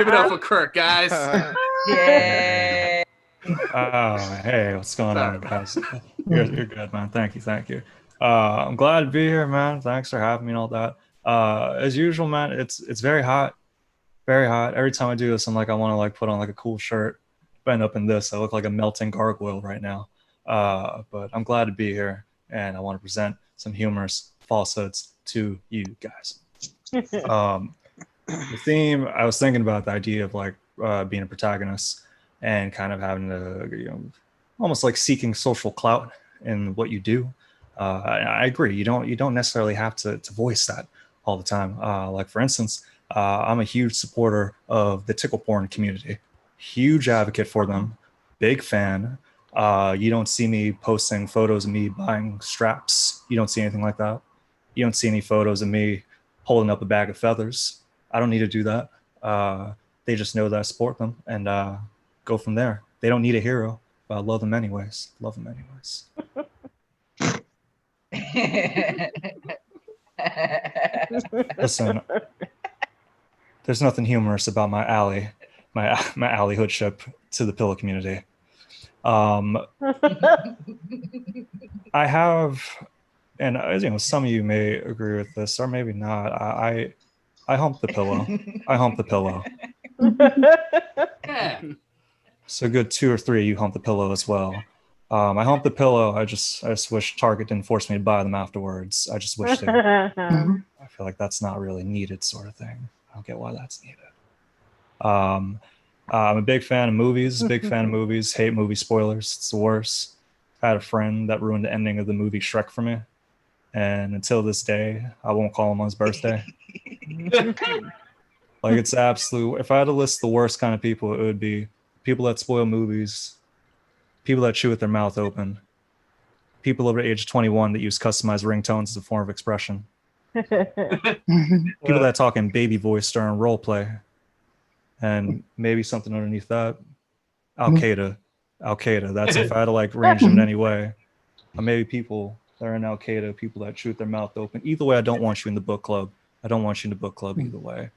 D: up for Kirk, guys.
A: Yeah.
M: Oh, hey, what's going on, guys? You're good, man. Thank you. I'm glad to be here, man. Thanks for having me and all that. As usual, man, it's very hot. Very hot. Every time I do this, I'm like, I want to like put on like a cool shirt, but end up in this. I look like a melting gargoyle right now. But I'm glad to be here, and I want to present some humorous falsehoods to you guys. The theme, I was thinking about the idea of like being a protagonist and kind of having to, almost like seeking social clout in what you do. I agree. You don't necessarily have to voice that all the time. Like for instance, I'm a huge supporter of the tickle porn community. Huge advocate for them. Big fan. You don't see me posting photos of me buying straps. You don't see anything like that. You don't see any photos of me holding up a bag of feathers. I don't need to do that. They just know that I support them and go from there. They don't need a hero, but I love them anyways. Listen, there's nothing humorous about my alley hoodship to the pillow community. I have, and some of you may agree with this or maybe not. I hump the pillow. I hump the pillow. So good 2 or 3 of you hump the pillow as well. I hump the pillow. I just wish Target didn't force me to buy them afterwards. I just wish they would. I feel like that's not really needed, sort of thing. I don't get why that's needed. I'm a big fan of movies. Hate movie spoilers. It's the worst. I had a friend that ruined the ending of the movie Shrek for me, and until this day, I won't call him on his birthday. Like, it's absolute. If I had to list the worst kind of people, it would be people that spoil movies, people that chew with their mouth open, people over the age of 21 that use customized ringtones as a form of expression, people that talk in baby voice during role play, and maybe something underneath that, Al Qaeda. That's if I had to like range them in any way. Or maybe people that are in Al Qaeda, people that chew with their mouth open. Either way, I don't want you in the book club. Either way.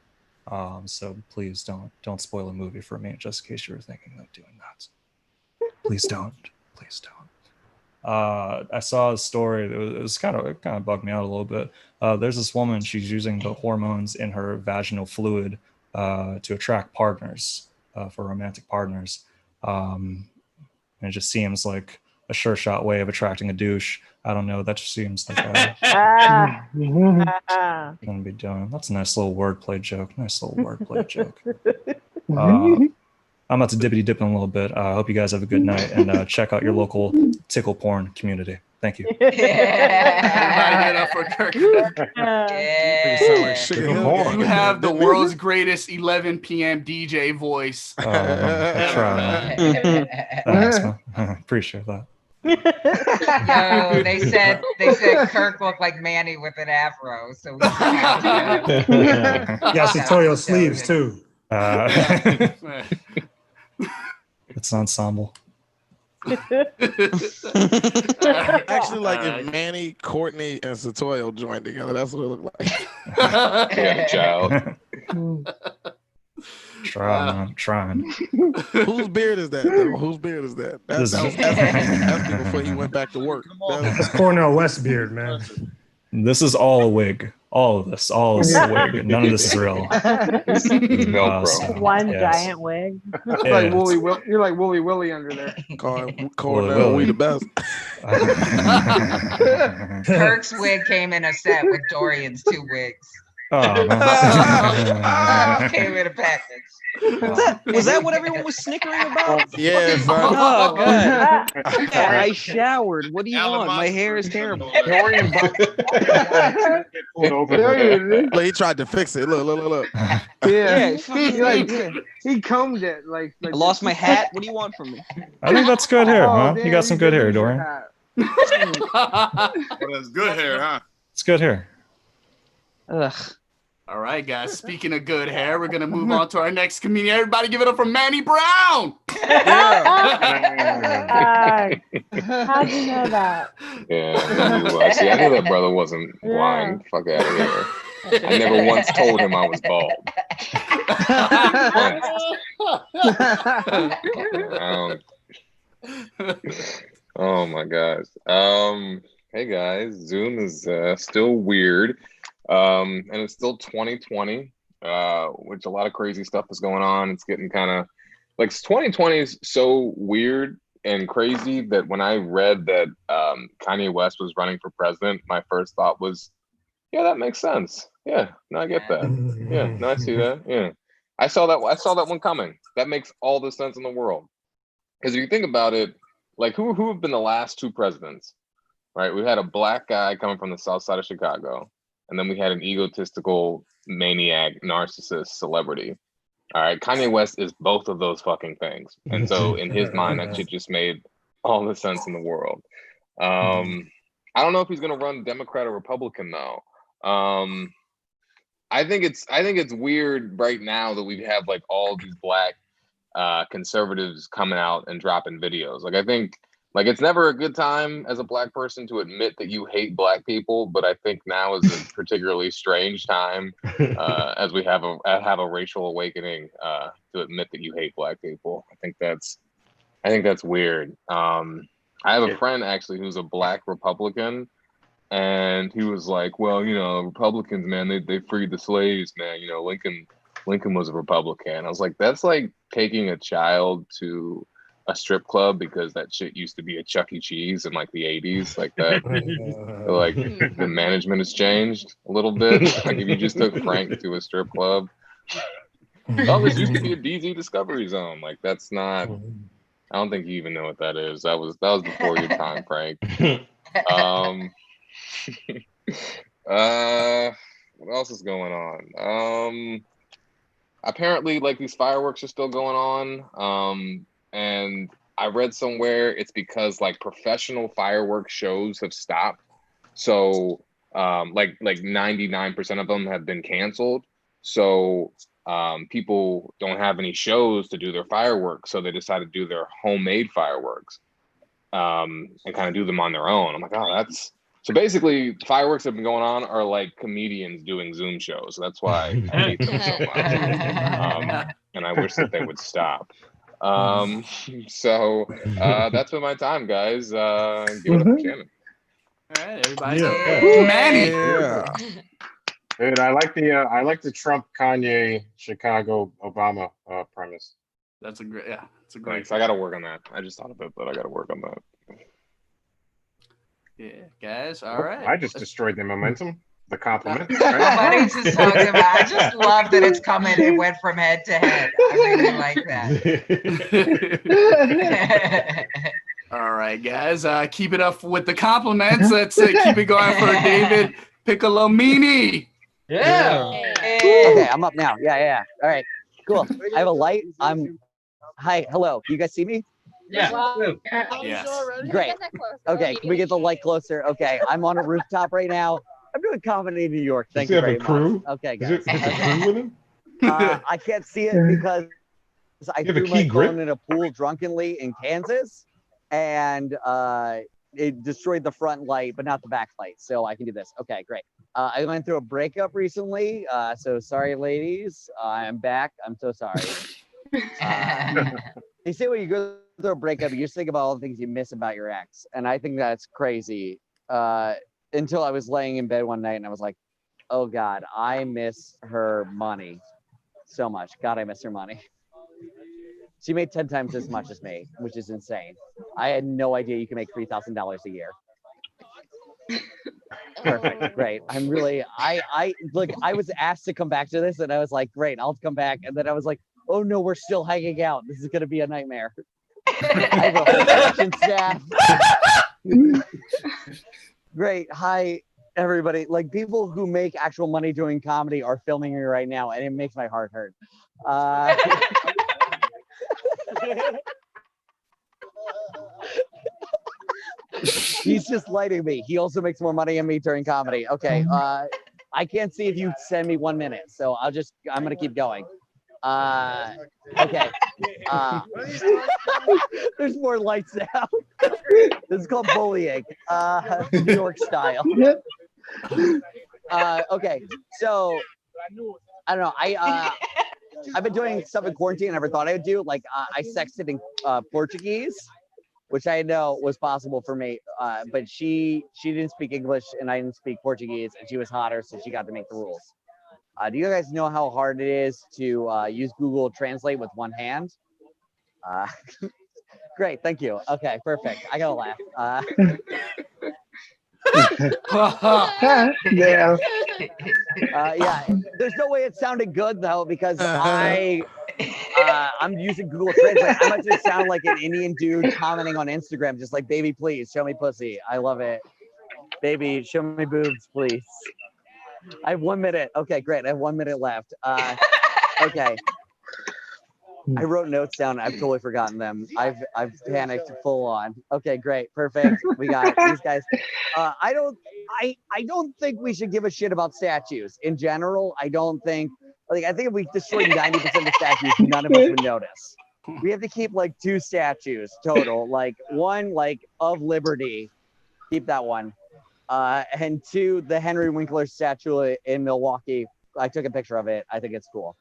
M: So please don't spoil a movie for me, just in case you were thinking of doing that. Please don't. I saw a story. It kind of bugged me out a little bit. There's this woman. She's using the hormones in her vaginal fluid to attract partners, for romantic partners. And it just seems like a sure shot way of attracting a douche. I don't know. That just seems like gonna be doing. That's a nice little wordplay joke. I'm about to dippity dip in a little bit. I hope you guys have a good night and check out your local tickle porn community. Thank you.
D: Everybody get up for Kirk. You have the world's greatest 11 p.m. DJ voice.
M: Thanks, man. Appreciate that.
A: Yo, they said Kirk looked like Manny with an afro, so we
B: Yeah, Setoiyo sleeves too.
M: It's an ensemble.
K: Actually, like if Manny, Courtney, and Setoiyo joined together, that's what it looked like.
N: Yeah, child.
M: I'm trying.
K: Whose beard is that? Though? Whose beard is that? That was Espy before he went back to work.
B: That's Cornell West beard, man.
M: This is all a wig. All of this, all is a wig. None of this is real.
J: One giant wig.
E: Like Wooly Will, you're like Wooly Willy under there.
K: Cornell, we the best.
A: Kirk's wig came in a set with Dorian's 2 wigs.
M: Oh,
A: came in a package.
T: Was that what everyone was snickering about?
K: Yeah,
T: Oh, God. Yeah, I showered. What do you want? My hair is terrible.
K: Look, he tried to fix it. Look.
E: Yeah, he combed it. Like
T: I lost my hat. What do you want from me?
M: I think that's good hair, man. You got some good hair, Dorian.
L: That's good hair, huh?
M: It's good hair.
T: Ugh.
D: All right, guys. Speaking of good hair, we're gonna move on to our next comedian. Everybody, give it up for Manny Brown.
J: How'd you know that?
N: Yeah, see, I knew that brother wasn't blind. Fuck out of here. I never once told him I was bald. Oh my gosh. Hey guys, Zoom is still weird. And it's still 2020, which a lot of crazy stuff is going on. It's getting kind of like 2020 is so weird and crazy that when I read that Kanye West was running for president, my first thought was, yeah, that makes sense. Yeah, no, I get that. Yeah, no, I see that. Yeah, I saw that one coming. That makes all the sense in the world. Because if you think about it, like who have been the last 2 presidents, right? We had a black guy coming from the south side of Chicago. And then we had an egotistical maniac, narcissist celebrity. All right, Kanye West is both of those fucking things. And so in his mind, that shit just made all the sense in the world. I don't know if he's gonna run Democrat or Republican though. I think it's weird right now that we have like all these black conservatives coming out and dropping videos. Like I think like it's never a good time as a black person to admit that you hate black people, but I think now is a particularly strange time as we have a racial awakening to admit that you hate black people. I think that's weird. I have a friend actually who's a black Republican, and he was like, "Well, you know, Republicans, man, they freed the slaves, man. You know, Lincoln was a Republican." I was like, that's like taking a child to a strip club because that shit used to be a Chuck E. Cheese in like the 80s, like that. Like the management has changed a little bit. Like if you just took Frank to a strip club, oh, this used to be a DZ Discovery Zone. Like that's not. I don't think you even know what that is. That was before your time, Frank. What else is going on? Apparently, like these fireworks are still going on. And I read somewhere it's because like professional fireworks shows have stopped. So like 99% of them have been canceled. So people don't have any shows to do their fireworks. So they decided to do their homemade fireworks and kind of do them on their own. I'm like, oh, that's so basically fireworks that have been going on are like comedians doing Zoom shows. So that's why I hate them so much. And I wish that they would stop. So that's been my time, guys. Give it up for Shannon.
D: All right, everybody.
P: Manny. Yeah. Dude, I like the Trump, Kanye, Chicago, Obama premise.
D: That's a great. It's a great.
N: Thanks. I got to work on that. I just thought of it, but I got to work on that.
D: Yeah, guys. All right.
P: I just destroyed the momentum. The compliment.
A: Nobody's just talking about. I just love that it's coming. It went from head to head. I really like that.
D: All right, guys. Keep it up with the compliments. Let's keep it going for David Piccolomini.
U: Yeah. Okay, I'm up now. Yeah. All right, cool. I have a light. Hi, hello. You guys see me?
S: Yeah.
J: Wow.
D: Yes.
O: Great. Okay, can we get the light closer? Okay, I'm on a rooftop right now. I'm doing comedy in New York. Thank you
C: Does he
O: very
C: have a crew?
O: much. Okay,
C: Is
O: guys.
C: it a crew with him?
O: I can't see it because I
C: You have a
O: threw
C: key
O: my
C: grip?
O: phone in a pool drunkenly in Kansas, and it destroyed the front light, but not the back light. So I can do this. Okay, great. I went through a breakup recently, so sorry, ladies. I'm back. I'm so sorry. They say when you go through a breakup, you just think about all the things you miss about your ex, and I think that's crazy. Until I was laying in bed one night and I was like, oh God, I miss her money so much. God, I miss her money. She made 10 times as much as me, which is insane. I had no idea you can make $3,000 a year. Perfect, great. I'm really, I was asked to come back to this and I was like, great, I'll come back. And then I was like, oh no, we're still hanging out. This is gonna be a nightmare. I have a whole production staff. Great, hi everybody. Like, people who make actual money doing comedy are filming me right now and it makes my heart hurt. He's just lighting me. He also makes more money than me during comedy. Okay, I can't see if you send me 1 minute, so I'm gonna keep going. Okay. There's more lights now. This is called bullying, New York style. Okay, so I don't know. I've been doing stuff in quarantine I never thought I would do. Like I sexted in Portuguese, which I know was possible for me. But she didn't speak English and I didn't speak Portuguese, and she was hotter, so she got to make the rules. Do you guys know how hard it is to use Google Translate with one hand? Great, thank you. Okay, perfect. I gotta laugh.
E: Yeah.
O: Yeah, there's no way it sounded good though, because I'm using Google Translate. I'm actually sound like an Indian dude commenting on Instagram, just like, baby, please show me pussy. I love it. Baby, show me boobs, please. I have 1 minute. Okay, great. I have 1 minute left. Okay. I wrote notes down. I've totally forgotten them. I've panicked full on. Okay, great, perfect. We got these guys. I don't think we should give a shit about statues in general. I don't think. I think if we destroyed 90% of the statues, none of us would notice. We have to keep like 2 statues total. Like one, like of Liberty. Keep that one. And 2, the Henry Winkler statue in Milwaukee. I took a picture of it. I think it's cool.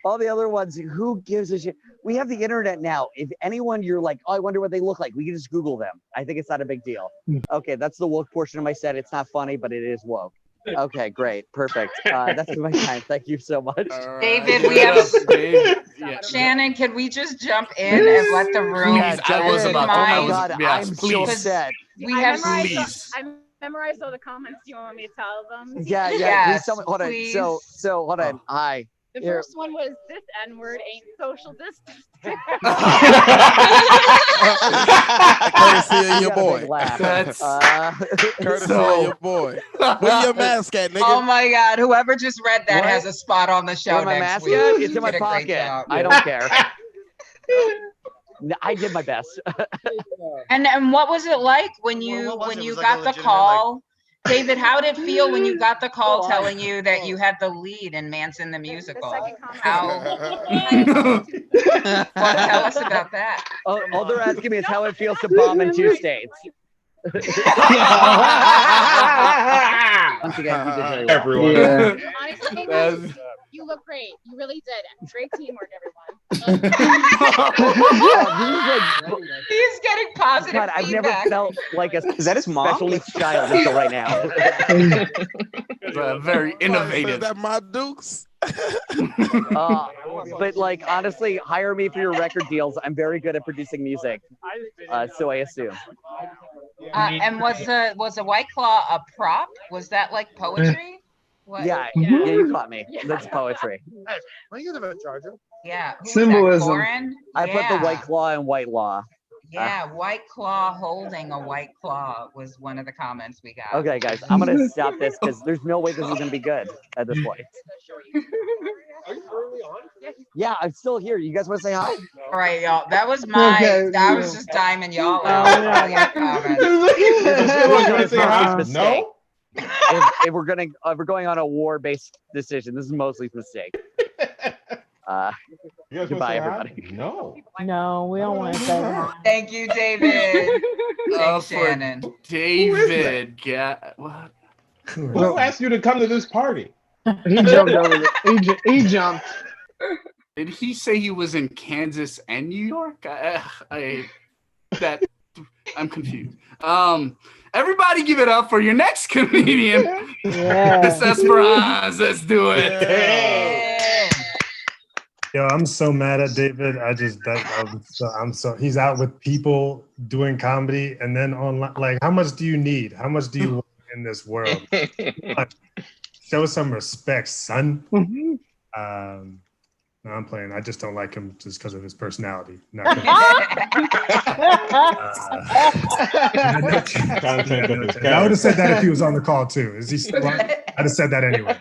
O: All the other ones, who gives a shit? We have the internet now. If anyone you're like, oh, I wonder what they look like, we can just Google them. I think it's not a big deal. Okay, that's the woke portion of my set. It's not funny, but it is woke. Okay, great, perfect. That's my time. Thank you so much.
A: David, we have Shannon. Can we just jump in and let the room?
D: I was about to.
O: Oh my God,
D: yes,
O: I'm
D: please.
O: so sad.
A: We have
L: I memorized all the comments. Do you want me to tell them?
O: Yeah.
A: Yes,
O: hold on.
A: please.
O: So hold on. Hi.
L: The
O: Here.
L: first one was, this N-word ain't social distance.
K: Courtesy of your boy.
D: That's
K: Courtesy of your boy. Where your mask at, nigga?
A: Oh my God! Whoever just read that has a spot on the show
O: Where my
A: next
O: mask
A: week.
O: at? It's
A: You
O: in my
A: did a great
O: pocket.
A: job.
O: I don't care. No, I did my best.
A: And what was it like when you got the call? David, how did it feel when you got the call telling you that you had the lead in Manson the Musical? How? Well, tell us about that.
O: All they're asking me is how it feels to bomb in 2 states. Once again, you did very well.
C: Everyone.
L: You honestly, you look great. You really did. Great teamwork, everyone.
A: He's getting positive
O: God, I've never
A: feedback.
O: felt like a
T: Is that his mom?
O: special needs child until right now.
D: Very innovative.
K: Is that my Dukes?
O: But like, honestly, hire me for your record deals. I'm very good at producing music. So I assume.
A: And was a White Claw a prop? Was that like poetry? What?
O: Yeah, you caught me. That's poetry.
F: Hey, when you have a charger?
A: Yeah. Who's
E: Symbolism.
A: That, Gorin?
O: I put the White Claw in White Law.
A: Yeah, White Claw holding a White Claw was one of the comments we got.
O: Okay, guys, I'm gonna stop this because there's no way this is gonna be good at this point.
K: Are you currently on?
O: Yeah, I'm still here. You guys want to say hi?
A: All right, y'all. That was my.
E: Okay,
A: I was just diming y'all out.
O: No. If we're going on a war-based decision, this is Mosley's mistake. Goodbye, everybody.
C: No.
J: No, we don't want to say that.
A: Thank you, David. Thanks,
D: For
A: Shannon.
D: David, what?
C: Who asked you to come to this party?
E: He jumped over he jumped.
D: Did he say he was in Kansas and New York? I'm confused. Everybody give it up for your next comedian. This Esperance. Let's do it.
B: Yo, I'm so mad at David. He's out with people doing comedy and then online. Like, how much do you need? How much do you want in this world? Show some respect, son. No, I'm playing. I just don't like him just because of his personality. I would have said that if he was on the call too. Is he still on? I'd have said that anyway.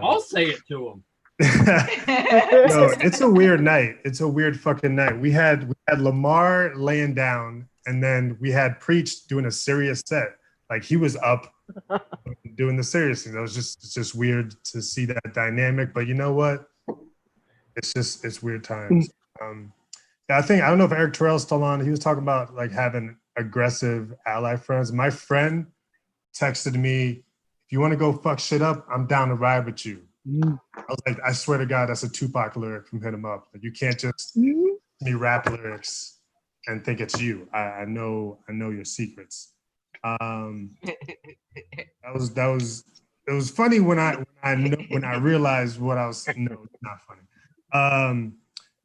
S: I'll say it to him.
B: No, it's a weird night. It's a weird fucking night. We had Lamarr laying down, and then we had Preach doing a serious set. Like, he was up doing the serious thing. It's just weird to see that dynamic. But you know what? It's weird times. I don't know if Eric Terrell's still on. He was talking about like having aggressive ally friends. My friend texted me, "If you want to go fuck shit up, I'm down to ride with you." I was like, I swear to God, that's a Tupac lyric from Hit 'Em Up. Like, you can't just me rap lyrics and think it's you. I know your secrets. It was funny when I realized what I was. No, it's not funny.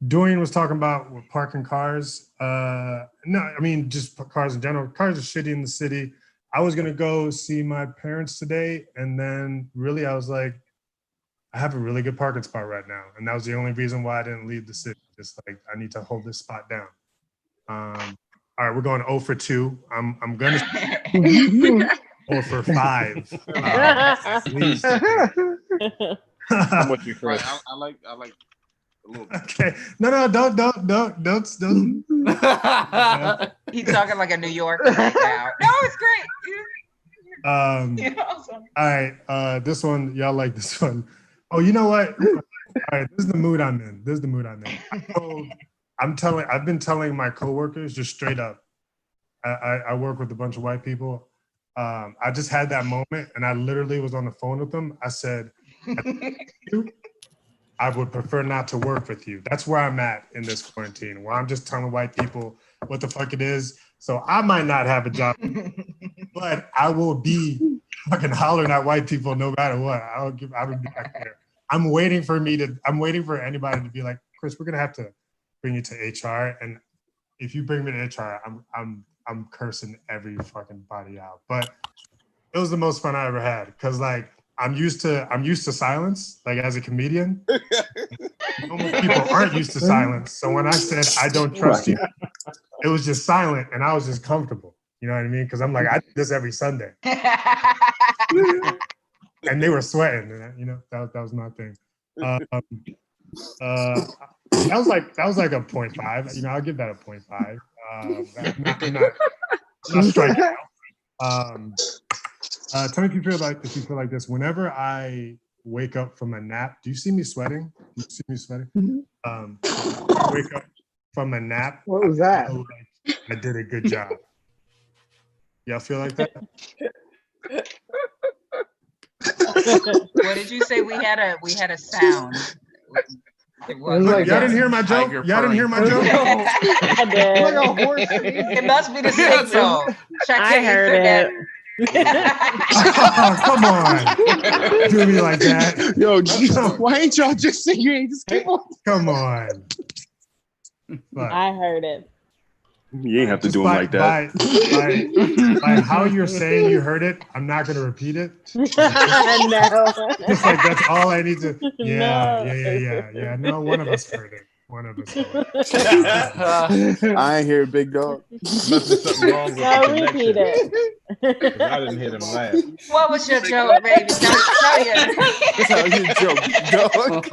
B: Dorian was talking about parking cars. No, I mean just cars in general. Cars are shitty in the city. I was gonna go see my parents today, and then really I was like, I have a really good parking spot right now, and that was the only reason why I didn't leave the city. Just like, I need to hold this spot down. All right, we're going 0 for 2. I'm gonna 0 for 5. Please.
K: I'm with you, Chris. I like a little bit.
B: Okay. No, don't.
A: He's talking like a New Yorker right now. No, it's great.
B: All right, this one, y'all like this one. Oh, you know what? All right, this is the mood I'm in. I've been telling my coworkers just straight up. I work with a bunch of white people. I just had that moment, and I literally was on the phone with them. I said, I would prefer not to work with you. That's where I'm at in this quarantine, where I'm just telling white people what the fuck it is. So I might not have a job, but I will be fucking hollering at white people no matter what. I would be back there. I'm waiting for anybody to be like, Chris, we're gonna have to bring you to HR, and if you bring me to HR, I'm cursing every fucking body out. But it was the most fun I ever had, because like I'm used to silence, like as a comedian. Normal people aren't used to silence. So when I said I don't trust you, it was just silent, and I was just comfortable. You know what I mean? Because I'm like, I do this every Sunday. And they were sweating, and you know, that was my thing. That was like a 0.5. You know, I'll give that a 0.5. I'm not striking out. Tell me if you feel like this. Whenever I wake up from a nap, do you see me sweating? Wake up from a nap.
E: What was that?
B: I did a good job. Y'all feel like that?
A: What did you say? We had a sound.
B: Y'all didn't hear my joke?
A: It must be the signal.
J: I heard it.
B: Oh, come on. Do me like that.
K: Yo, why ain't y'all just saying you ain't just keep on?
B: Come on. But
J: I heard it.
K: You ain't have to do them like that.
B: By how you're saying you heard it, I'm not going to repeat it.
J: No.
B: Just like that's all I need to. Yeah. No, one of us heard it.
K: I ain't hear it, big dog.
J: No, repeat it.
C: 'Cause I didn't hear them laugh.
A: What was your joke, baby? Tell you.
K: Tell your joke, dog.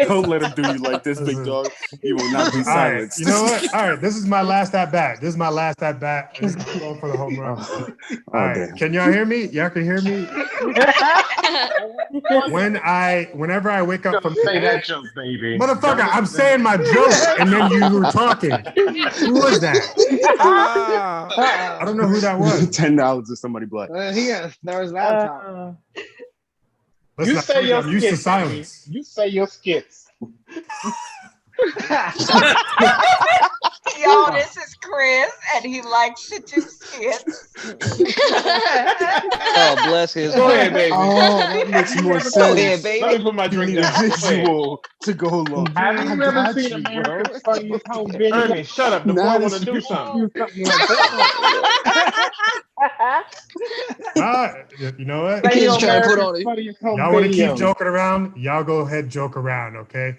K: Don't let him do you like this, big dog. You will not be
B: All right,
K: silenced.
B: you know what? All right, this is my last at bat. This is my last at bat. This is going for the home run. All right,
K: damn.
B: can y'all hear me? Y'all can hear me. Whenever I wake up from
P: Say that joke, baby.
B: motherfucker, I'm saying my joke, and then you were talking. Who was that? I don't know who that was.
K: $10 to somebody black.
E: He got that was laptop.
B: Listen,
P: You say your
B: I'm used to
P: skits.
B: silence.
P: You say your skits.
A: Yo, this is Chris, and he likes to do skits.
T: Oh, bless his
C: Go
T: heart.
C: ahead, baby.
K: Oh, that makes more
T: Go
K: sense.
T: ahead, baby.
C: Let me put my
K: You
C: drink
K: need a
C: down. Go ahead.
K: visual to go along.
P: Have
K: I
P: you ever
K: got
P: seen
K: you,
P: America's
K: bro.
P: Funniest Home Video?
C: Ernie, shut up. The boy
K: Not
C: want
K: as
C: to do something.
P: Do something like that.
B: You know what?
P: Say
T: He's trying to put on
P: America's
T: it.
P: Funniest Home
B: Y'all want to
P: Video.
B: keep joking around? Y'all go ahead, joke around, okay?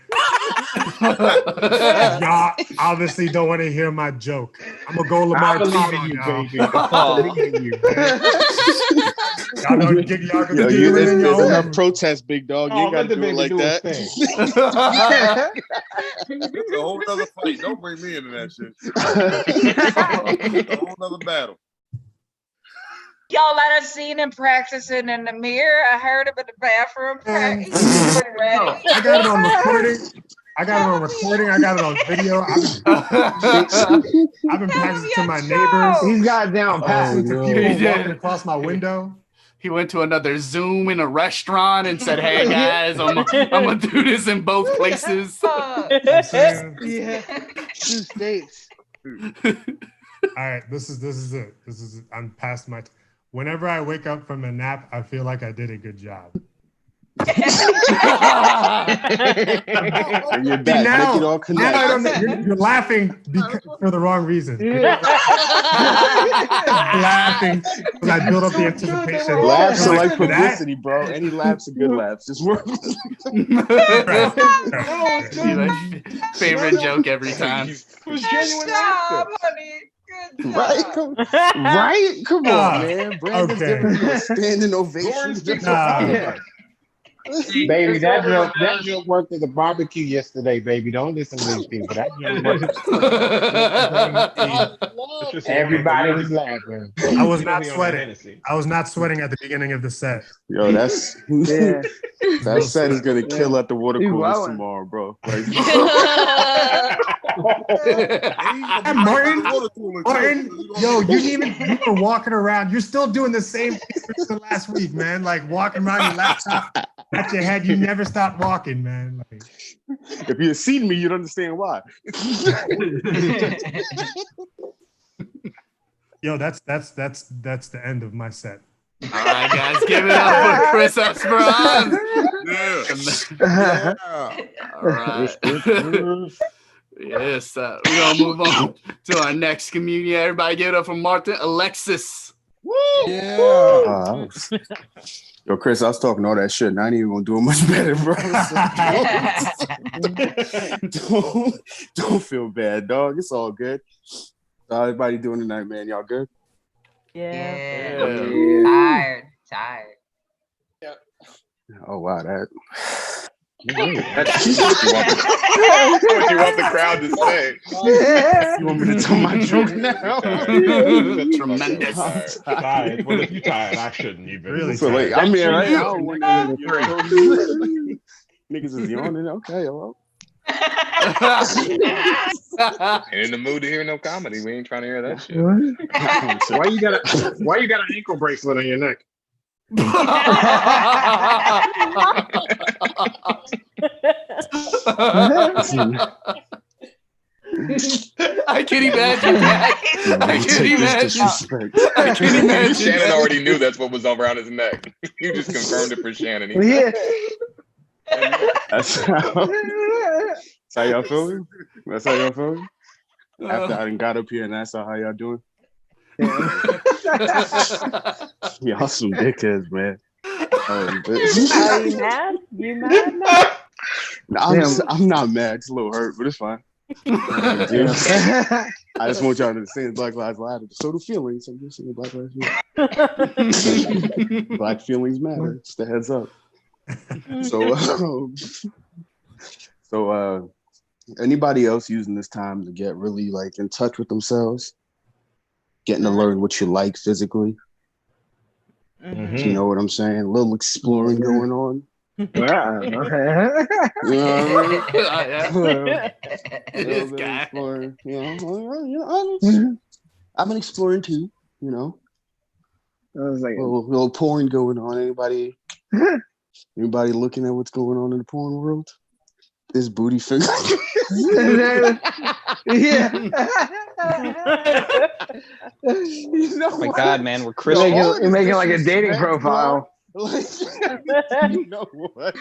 B: Y'all obviously don't want to hear my joke. I'm gonna go
P: I
B: Lamarr
P: believe
B: Todd
P: in
B: on
P: you,
B: y'all.
P: baby. I believe in you.
B: Y'all don't get y'all
K: Yo,
B: giggling in your
K: there's enough
B: own.
K: protest, big dog. You
C: Oh,
K: ain't got
C: let
K: to
C: the
K: do it
C: baby
K: like
C: do his
K: that.
C: thing.
I: It's a whole other fight. Don't bring me into that shit. A whole other battle.
A: Y'all let us seen him practicing in the mirror. I heard him in the bathroom.
B: Man,
A: He's ready.
B: I got it on recording. I got it on recording. I got it on video. I've been practicing to my neighbors.
E: He's got it down pat.
B: Practicing to people
D: He did.
B: walking across my window.
D: He went to another Zoom in a restaurant and said, "Hey guys, I'm gonna do this in both places."
E: Yeah, 2 states.
B: All right, this is it. I'm past my. Whenever I wake up from a nap, I feel like I did a good job.
K: And you're back.
B: Now,
K: Make it all connect.
B: you're laughing for the wrong reason. Laughing because I built up the anticipation.
K: Laughs are like
B: That-
K: publicity, bro. Any laughs are good laughs. Just work.
D: Favorite joke every time.
C: It was genuine
A: Good
C: laughter.
A: job, honey. Good job.
K: Right? Come on, man. Brandon's
B: okay.
K: giving you a standing ovation.
C: Gorin speaks for
B: Nah.
C: all of us.
P: Baby, that joke worked at the barbecue yesterday, baby. Don't listen to these people. That joke worked. Everybody was laughing.
B: I was not sweating. I was not sweating at the beginning of the set.
K: Yo, that's
E: Yeah.
K: that set is gonna kill at the water
E: You
K: coolers
E: wowing.
K: tomorrow, bro. Like,
B: Hey, Martin, yo, you were walking around. You're still doing the same thing as the last week, man. Like walking around your laptop at your head. You never stopped walking, man. Like,
K: if you had seen me, you'd understand why.
B: yo, that's the end of my set.
D: All right, guys, give it up for Chris Esperon.
I: Yeah.
D: All right. Yes, we're gonna move on to our next comedian. Everybody, give it up for Martin Alexis.
K: Yeah. Yo, Chris, I was talking all that shit, and I ain't even gonna do it much better, bro. So don't feel bad, dog. It's all good. How everybody doing tonight, man? Y'all good?
A: Yeah. Tired.
K: Oh wow, that.
N: That's what you want the crowd to say.
K: You want me to tell my joke now?
D: Tremendous.
C: Tired. Well, if you're tired, I shouldn't even.
B: Really
K: So like,
B: tired.
K: I mean, right? I don't want to. Niggas is yawning. Okay, well.
N: Ain't in the mood to hear no comedy. We ain't trying to hear that shit.
P: Why you got an ankle bracelet on your neck?
D: I can imagine that. I can imagine. I can imagine.
N: Shannon
D: that.
N: already knew that's what was around his neck. You just confirmed it for Shannon.
E: Yeah.
K: That's how y'all feeling? That's how y'all feeling? After I done got up here and asked how y'all doing? Y'all some dickheads, man.
J: Are you mad? You mad now?
K: No, I'm not mad. It's a little hurt, but it's fine.
R: I just want y'all to understand Black Lives Matter. So do feelings. I'm just saying Black Lives Matter. Black feelings matter. Just a heads up. So anybody else using this time to get really like in touch with themselves, getting to learn what you like physically? You know what I'm saying? A little exploring going on.
E: Yeah.
R: You know what I mean?
D: This guy.
R: I've been exploring too, you know.
E: I was like,
R: little porn going on. Anybody looking at what's going on in the porn world? This booty finger.
E: Yeah.
R: You know
T: Oh my
R: what?
T: God, man, we're
E: You're
T: Christian.
E: making like a dating profile.
R: Like, you know what?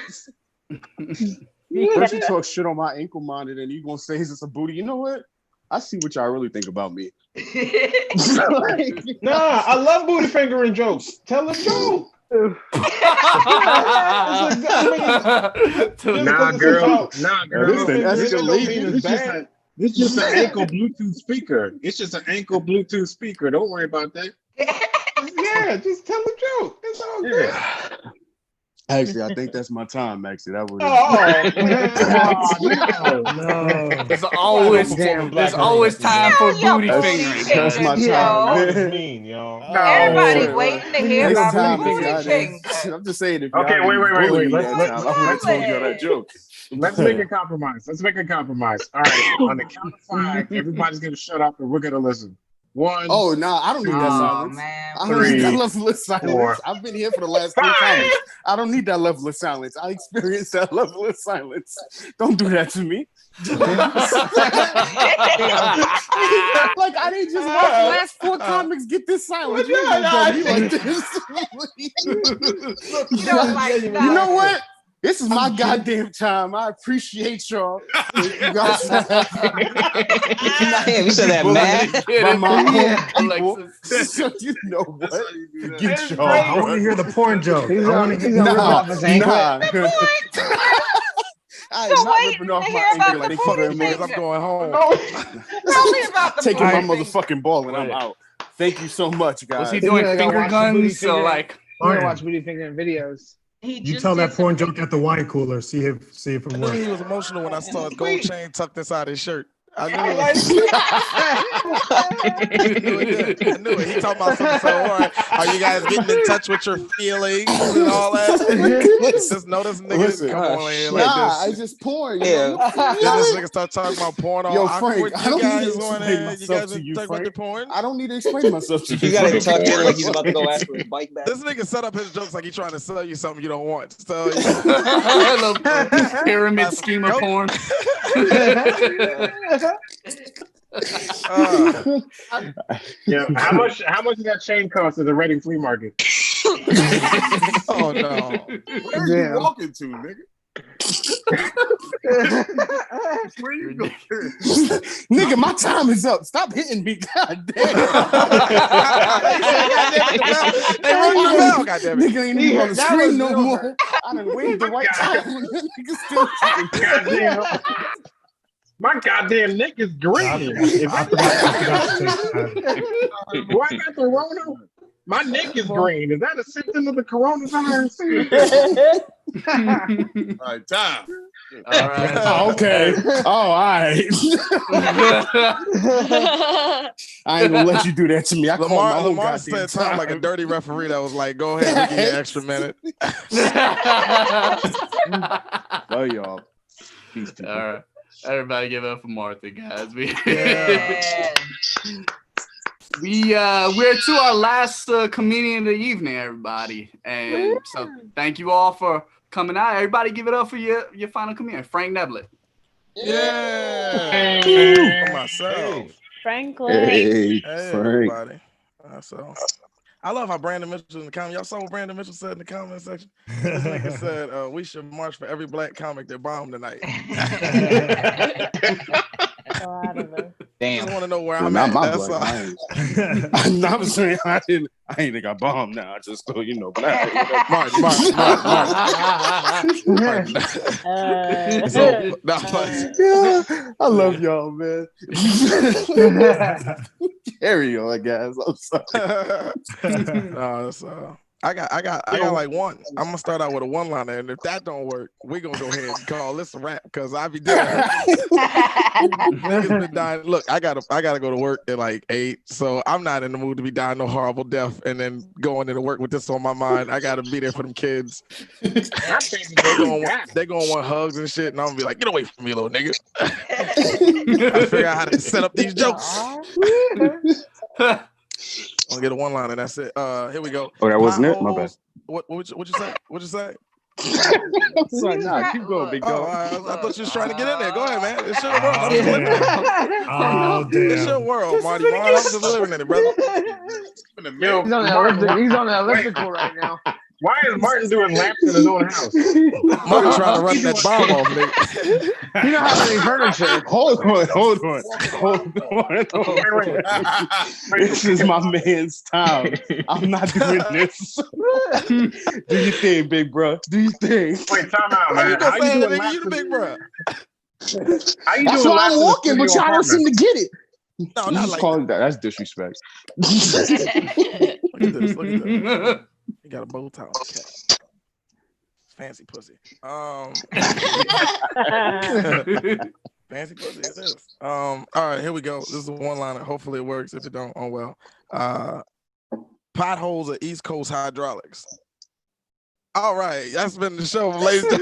R: First you talk shit on my ankle monitor, and you gonna say it's a booty. You know what? I see what y'all really think about me.
C: Nah, I love booty fingering jokes. Tell a joke.
P: Nah, girl.
R: Listen, escalation.
P: This just an ankle Bluetooth speaker. It's just an ankle Bluetooth speaker. Don't worry about that.
C: Yeah, just tell a joke. That's all good.
R: Actually, I think that's my time. Actually, that would.
P: No.
D: There's always time for booty fingering.
R: That's my time.
C: Mean, y'all.
A: Everybody waiting to hear
R: Next
A: about
R: time,
A: booty
R: if
A: fingers.
R: I'm just saying, if
P: Okay,
R: y'all
P: wait.
R: me that time, I would have told y'all that joke.
P: Let's make a compromise. All right, on the count of 5, everybody's gonna shut up and we're gonna listen. 1.
R: Oh no, I don't need that silence.
A: Man.
R: I don't need that
P: 3,
R: level of silence.
P: 4,
R: I've been here for the last 3 times. I don't need that level of silence. I experienced that level of silence. Don't do that to me. Like I didn't just watch the last 4 comics get this silence. You ain't gonna do me like this.
A: You don't like
R: You know what? This is my goddamn time. I appreciate y'all. You guys
T: Damn, you said that mad.
R: by my own people. So you know what? Forget y'all.
B: I want to hear the porn joke. I want to hear.
R: Nah. I am
A: So
R: not
A: wait
R: ripping off
A: to
R: my
A: hear about
R: ankle like
A: the
R: fuck
A: booty
R: because I'm
A: finger.
R: going home.
A: Tell me about the
R: Taking my
A: booty
R: motherfucking ball and I'm out. Thank you so much, guys.
D: Was he doing finger guns? So like,
E: I'm gonna watch booty fingering videos.
B: You tell that porn joke at the wine cooler. See if it
K: I knew
B: works.
K: he was emotional when I saw his gold chain tucked inside his shirt. I knew it. I knew it. He talking about something so hard. Are you guys getting in touch with your feelings and all that? Just notice niggas come on in like this.
R: It's just porn.
T: Yeah.
K: This nigga start talking about porn all
R: Yo,
K: awkward.
R: Frank, I don't
K: You guys
R: need to
K: want
R: explain
K: You
R: myself
K: guys
R: to you,
K: talk about the
R: Frank.
K: porn?
R: I don't need to explain myself to you.
T: You got it tucked in like he's about to go ask for his bike back.
K: This nigga set up his jokes like he's trying to sell you something you don't want. So
D: pyramid scheme of porn.
P: Yeah, how much does that chain cost at the Reading Flea Market?
K: Oh no.
I: Where are you walking to, nigga?
R: Nigga, my time is up. Stop hitting me. God damn.
K: They rung the bell, goddamn it.
R: Nigga ain't even on the screen no more. I done waited the right time. Nigga still
P: Goddamn. My goddamn neck is green.
B: I forgot to take that.
P: Do I got the Rona? My neck is green. Is that a symptom of the coronavirus?
I: All right, time.
D: All right.
R: Oh, okay. All right. I ain't gonna let you do that to me. I call my own
K: Lamar
R: goddamn
K: said something
R: time.
K: like a dirty referee that was like, "Go ahead, we give you an extra minute."
R: Oh, y'all. Peace, people.
D: All right. Everybody give up for Martha, guys. We're to our last comedian of the evening, everybody. And so thank you all for coming out. Everybody give it up for your final comedian, Frank Neblett.
K: Yeah. For myself.
J: Franklin.
R: Hey,
K: Hey,
R: Frank.
K: everybody. So, I love how Brandon Mitchell in the comment. Y'all saw what Brandon Mitchell said in the comment section? This nigga said, we should march for every black comic that bombed tonight.
J: so out of her.
K: Damn. I want to know where
R: Well,
K: I'm
R: not
K: at.
R: my
K: That's all.
R: I'm not saying I ain't think I bombed now. I just thought, you know, black.
K: Martin. So,
R: I love y'all, man. Carry on, I guess. I'm sorry.
K: No, so I got like one. I'm gonna start out with a one-liner, and if that don't work, we're gonna go ahead and call this a wrap because I be doing niggas been dying. Look, I gotta go to work at like 8, so I'm not in the mood to be dying no horrible death and then going into work with this on my mind. I gotta be there for them kids. They gonna want hugs and shit, and I'm gonna be like, get away from me, little nigga. I figure out how to set up these jokes. I'm gonna get a one-liner. That's it. Here we go.
R: Oh, that wasn't it? My bad.
K: What you say? What'd you say?
R: Sorry, nah, keep going, big dog.
K: I thought you was trying to get in there. Go ahead, man. It's your world. I'm just living in it.
B: Oh, damn.
K: It's your world, Marty. I'm just living in it, brother.
P: Yo,
E: He's on the elliptical right now.
P: Why is Martin doing laps in his own house?
K: Martin trying to run that bomb off, nigga.
E: You don't have any furniture.
R: Hold on. This is my man's time. I'm not doing this. Do your thing, big bro. Do your thing.
P: Wait, time out, man.
K: How
P: How you doing
K: nigga?
P: laps
K: You the big bro.
R: That's why I'm walking, but y'all don't seem to get it.
K: No,
R: You
K: not
R: just
K: like
R: call it that. That's disrespect.
K: Look at this. You got a bow tie. Okay. Fancy pussy. Fancy pussy is this. All right, here we go. This is a one-liner. Hopefully it works. If it don't, oh well. Potholes at East Coast Hydraulics. All right, that's been the show, ladies and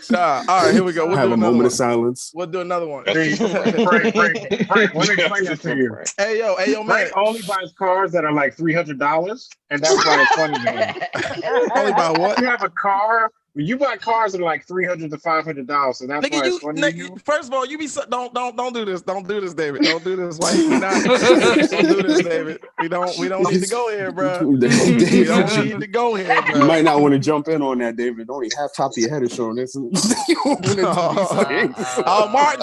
K: gentlemen. All right, here we go. We'll
R: have
K: do
R: a moment of silence.
K: We'll do another one.
P: Frank, let me explain this to you.
K: Hey, yo, man.
P: Frank only buys cars that are like $300, and that's why it's funny to him.
K: Only buy what?
P: You have a car. You buy cars that are like $300 to $500, so that's why it's funny to you.
K: First of all, you be don't do this. Don't do this, David. Don't do this. Why you not? Don't do this, David. We don't need to go here, bro. We don't need to go here, bro.
R: You might not want to jump in on that, David. Only half top of your head is showing this.
K: Martin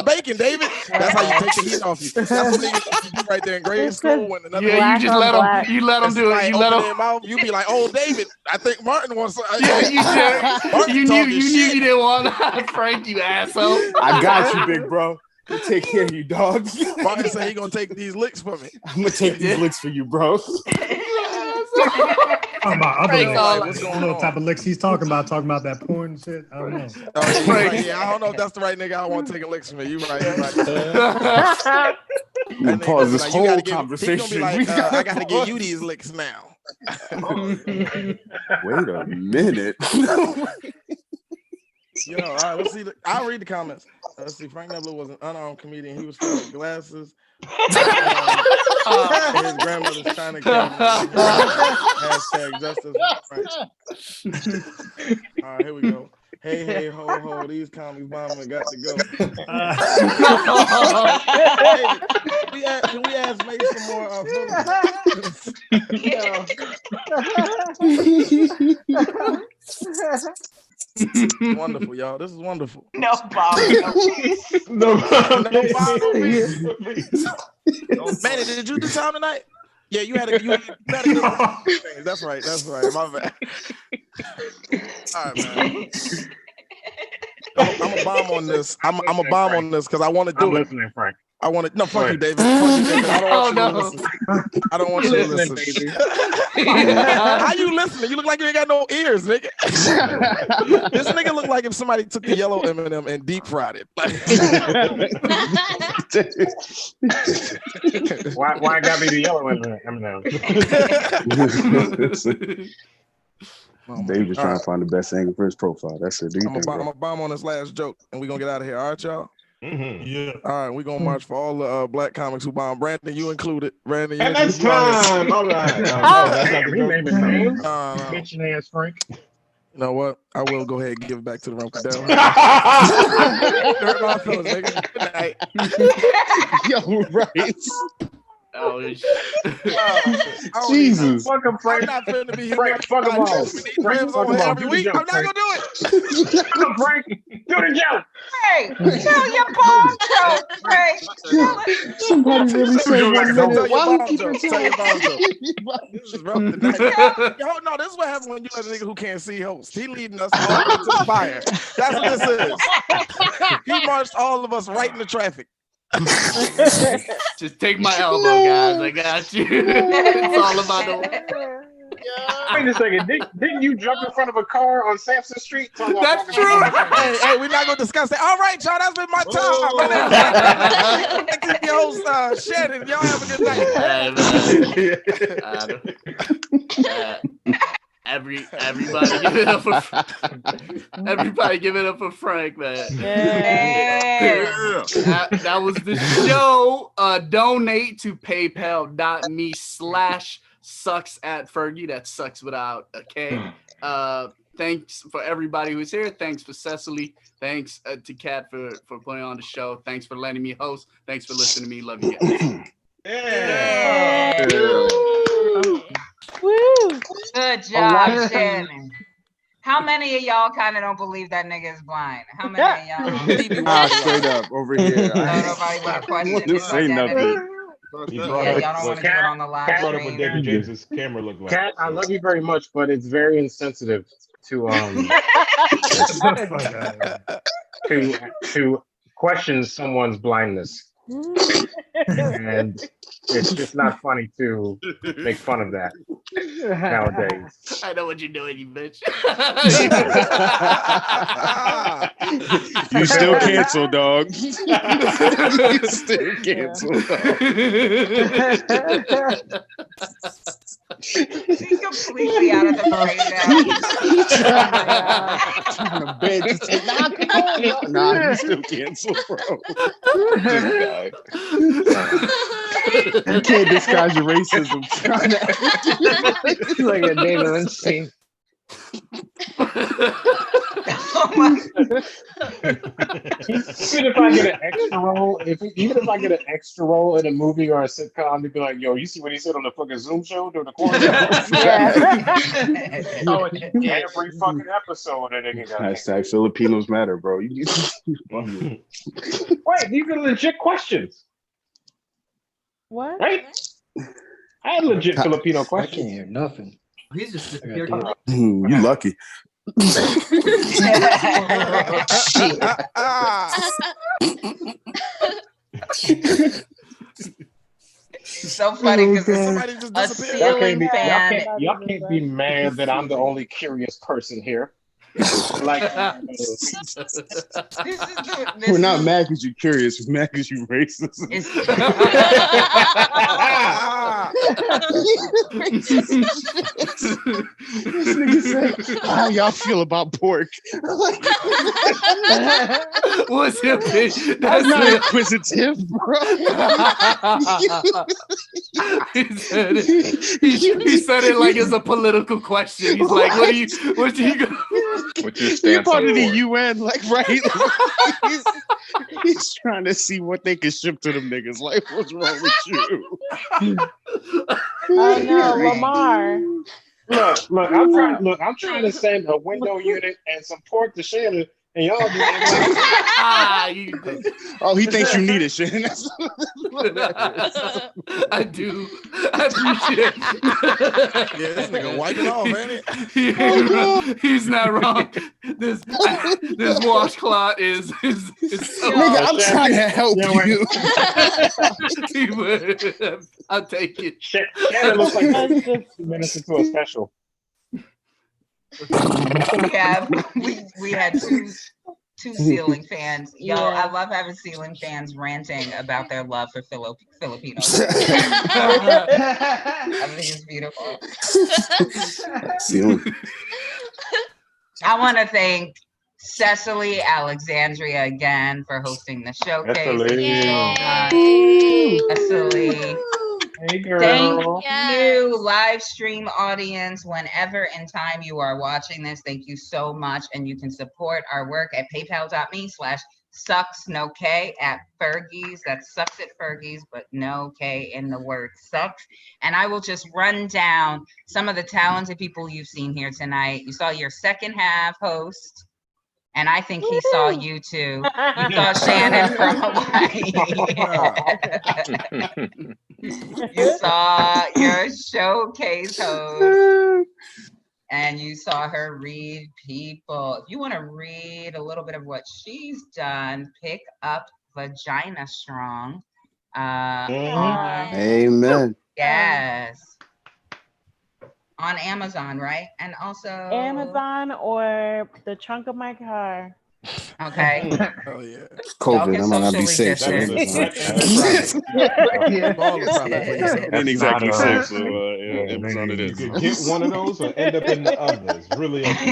K: Bacon, David. That's how you take the heat off you. That's what you do right there in grade school. When another
D: you just let him. You let him do it. You let him.
K: You be like, oh, David. I think Martin wants.
D: Yeah, you did. You knew you didn't want Frank, you asshole.
R: I got you, big bro. I'll take care of you, dog.
K: Martin said he gonna take these licks for me.
R: I'm gonna take these licks for you, bro.
B: Talking about other licks. What type of licks he's talking about that porn and shit. I don't know.
K: Yeah, I don't know if that's the right nigga I want taking licks from me. You right.
R: You pause this whole conversation.
K: He's gonna be like, I gotta give you these licks now.
R: Wait a minute.
K: Yo, all right, let's see. I'll read the comments. Let's see. Frank Neblett was an unarmed comedian. He was wearing glasses. His grandmother's China camera. Hashtag justice. All right, here we go. Hey, ho, ho, these comics bombing got to go. Hey, can we ask maybe some more wonderful, y'all. This is wonderful.
A: No bomb.
K: No Manny, did you do time tonight? Yeah, you had a good That's right. My bad. All right, man. I'm a bomb on this. I'm a bomb on this because I want to do it.
P: Listening, Frank.
K: I want to. No, fuck you, David. Fuck you, David. I don't want you to listen. Baby. How you listening? You look like you ain't got no ears, nigga. This nigga look like if somebody took the yellow M&M and deep fried it.
P: Why gotta be the yellow M&M?
R: Dave just trying to find the best angle for his profile. That's it.
K: I'm a bomb on this last joke, and we're gonna get out of here. All right, y'all.
B: Mm-hmm. Yeah.
K: All right, we're gonna march for all the black comics who bomb. Brandon, you included. Brandon,
P: and that's time. All right. Damn, he named his name. Bitching ass Frank.
K: You know what? I will go ahead and give it back to the room. Good night.
R: Yo, right.
D: Oh,
R: Jesus.
I: Fuck him, Frank.
K: I'm not finna be
I: Frank, fuck him all. Frank, fuck him all.
K: every
I: Do the
K: week.
I: joke,
K: I'm not
I: Frank.
K: gonna do it.
I: Fuck him, Frank. Do the joke.
A: Hey, tell your bomb joke, Frank.
R: Somebody really said
K: Tell
R: 1
K: your
R: minute. Why
K: bomb
R: he keep
K: joke.
R: it
K: Tell your bomb
R: to
K: joke. This is rough tonight. Yo, no, this is what happens when you let a nigga who can't see host. He leading us all the way to the fire. That's what this is. He marched all of us right into traffic.
D: Just take my elbow, guys. I got you. It's all about the.
P: Wait a second. Didn't you jump in front of a car on Sampson Street?
D: That's true.
K: Hey, we're not gonna discuss that. All right, y'all. That's been my time. My name is your host, Shannon. Y'all have a good night.
D: Everybody give it up for everybody give it up for Frank, man.
A: Yeah.
D: That was the show. Donate to paypal.me/sucks@Fergie. That sucks without a K. Thanks for everybody who's here. Thanks for Cecily. Thanks to Kat for putting on the show. Thanks for letting me host. Thanks for listening to me. Love you guys.
A: Yeah.
J: Woo!
A: Good job, Shannon. How many of y'all kind of don't believe that nigga is blind? How many of y'all?
R: Straight up over here.
A: Nobody want to question his
R: say
A: identity.
R: nothing.
A: Yeah, y'all don't want to do it on the live
C: Cat brought up what
A: stream.
C: David James's camera looked like.
P: Kat, I love you very much, but it's very insensitive to to question someone's blindness. And it's just not funny to make fun of that nowadays.
D: I know what you're doing, you bitch.
R: You still canceled, dog. You still canceled, dog.
A: He's completely out of the frame now.
R: Trying to beg to take. Nah, come on, yo. Nah, you still canceled, bro. This guy. You can't disguise your racism.
E: It's like a David Lynch scene.
P: Even if I get an extra role, even if I get an extra role in a movie or a sitcom, they'd be like, "Yo, you see what he said on the fucking Zoom show during the quarantine?" Every fucking episode, that nigga got
R: Hashtag Filipinos matter, bro.
P: Wait, these are legit questions.
J: What?
P: Right? I had legit Filipino
F: I
P: questions.
F: can't hear nothing.
S: He's just disappeared.
R: You lucky.
A: So funny because a ceiling fan.
P: Y'all can't be mad that I'm the only curious person here. Like,
R: we're not mad because you're curious. We're mad because you're racist.
P: This
R: nigga said, "How y'all feel about pork?"
D: What's your bitch?
R: That's not inquisitive, bro.
D: he said it like it's a political question. He's like, "What do you? What do you go?"
N: What's your
R: You're
N: stance
R: part
N: on
R: of the
N: pork?
R: UN, like, right? He's trying to see what they can ship to them niggas. Like, what's wrong with you?
J: Oh no, Lamarr.
P: Look, I'm trying to send a window unit and some pork to Shealyn, and y'all just
R: Oh, he thinks you need it, Shannon.
D: I do. I appreciate it.
K: Yeah, this nigga wiping off, ain't it?
D: He's not wrong. This washcloth is so
R: Nigga, I'm trying to help you.
D: I'll take it.
P: Shannon looks like 2 minutes into a special.
A: Yeah, we had two ceiling fans. Yo,
J: Yeah.
A: I love having ceiling fans ranting about their love for Filipinos. I think it's beautiful. I want to thank Cecily Alexandria again for hosting the showcase. Cecily.
P: Hey, girl.
A: Thank you, live stream audience. Whenever in time you are watching this, thank you so much. And you can support our work at paypal.me/sucks Sucks, no K, at Fergie's. That's Sucks at Fergie's, but no K in the word Sucks. And I will just run down some of the talented people you've seen here tonight. You saw your second half host, and I think he saw you too. You saw Shannon from Hawaii. You saw your showcase host. And you saw her read people. If you want to read a little bit of what she's done, pick up Vagina Strong.
R: Amen.
A: Yes. On Amazon, right? And also
J: Amazon or the trunk of my car.
A: Okay.
K: Oh yeah.
R: COVID, I might not be safe. So
I: Ain't exactly safe, so Amazon it is.
C: You could get one of those or end up in the others. Really up to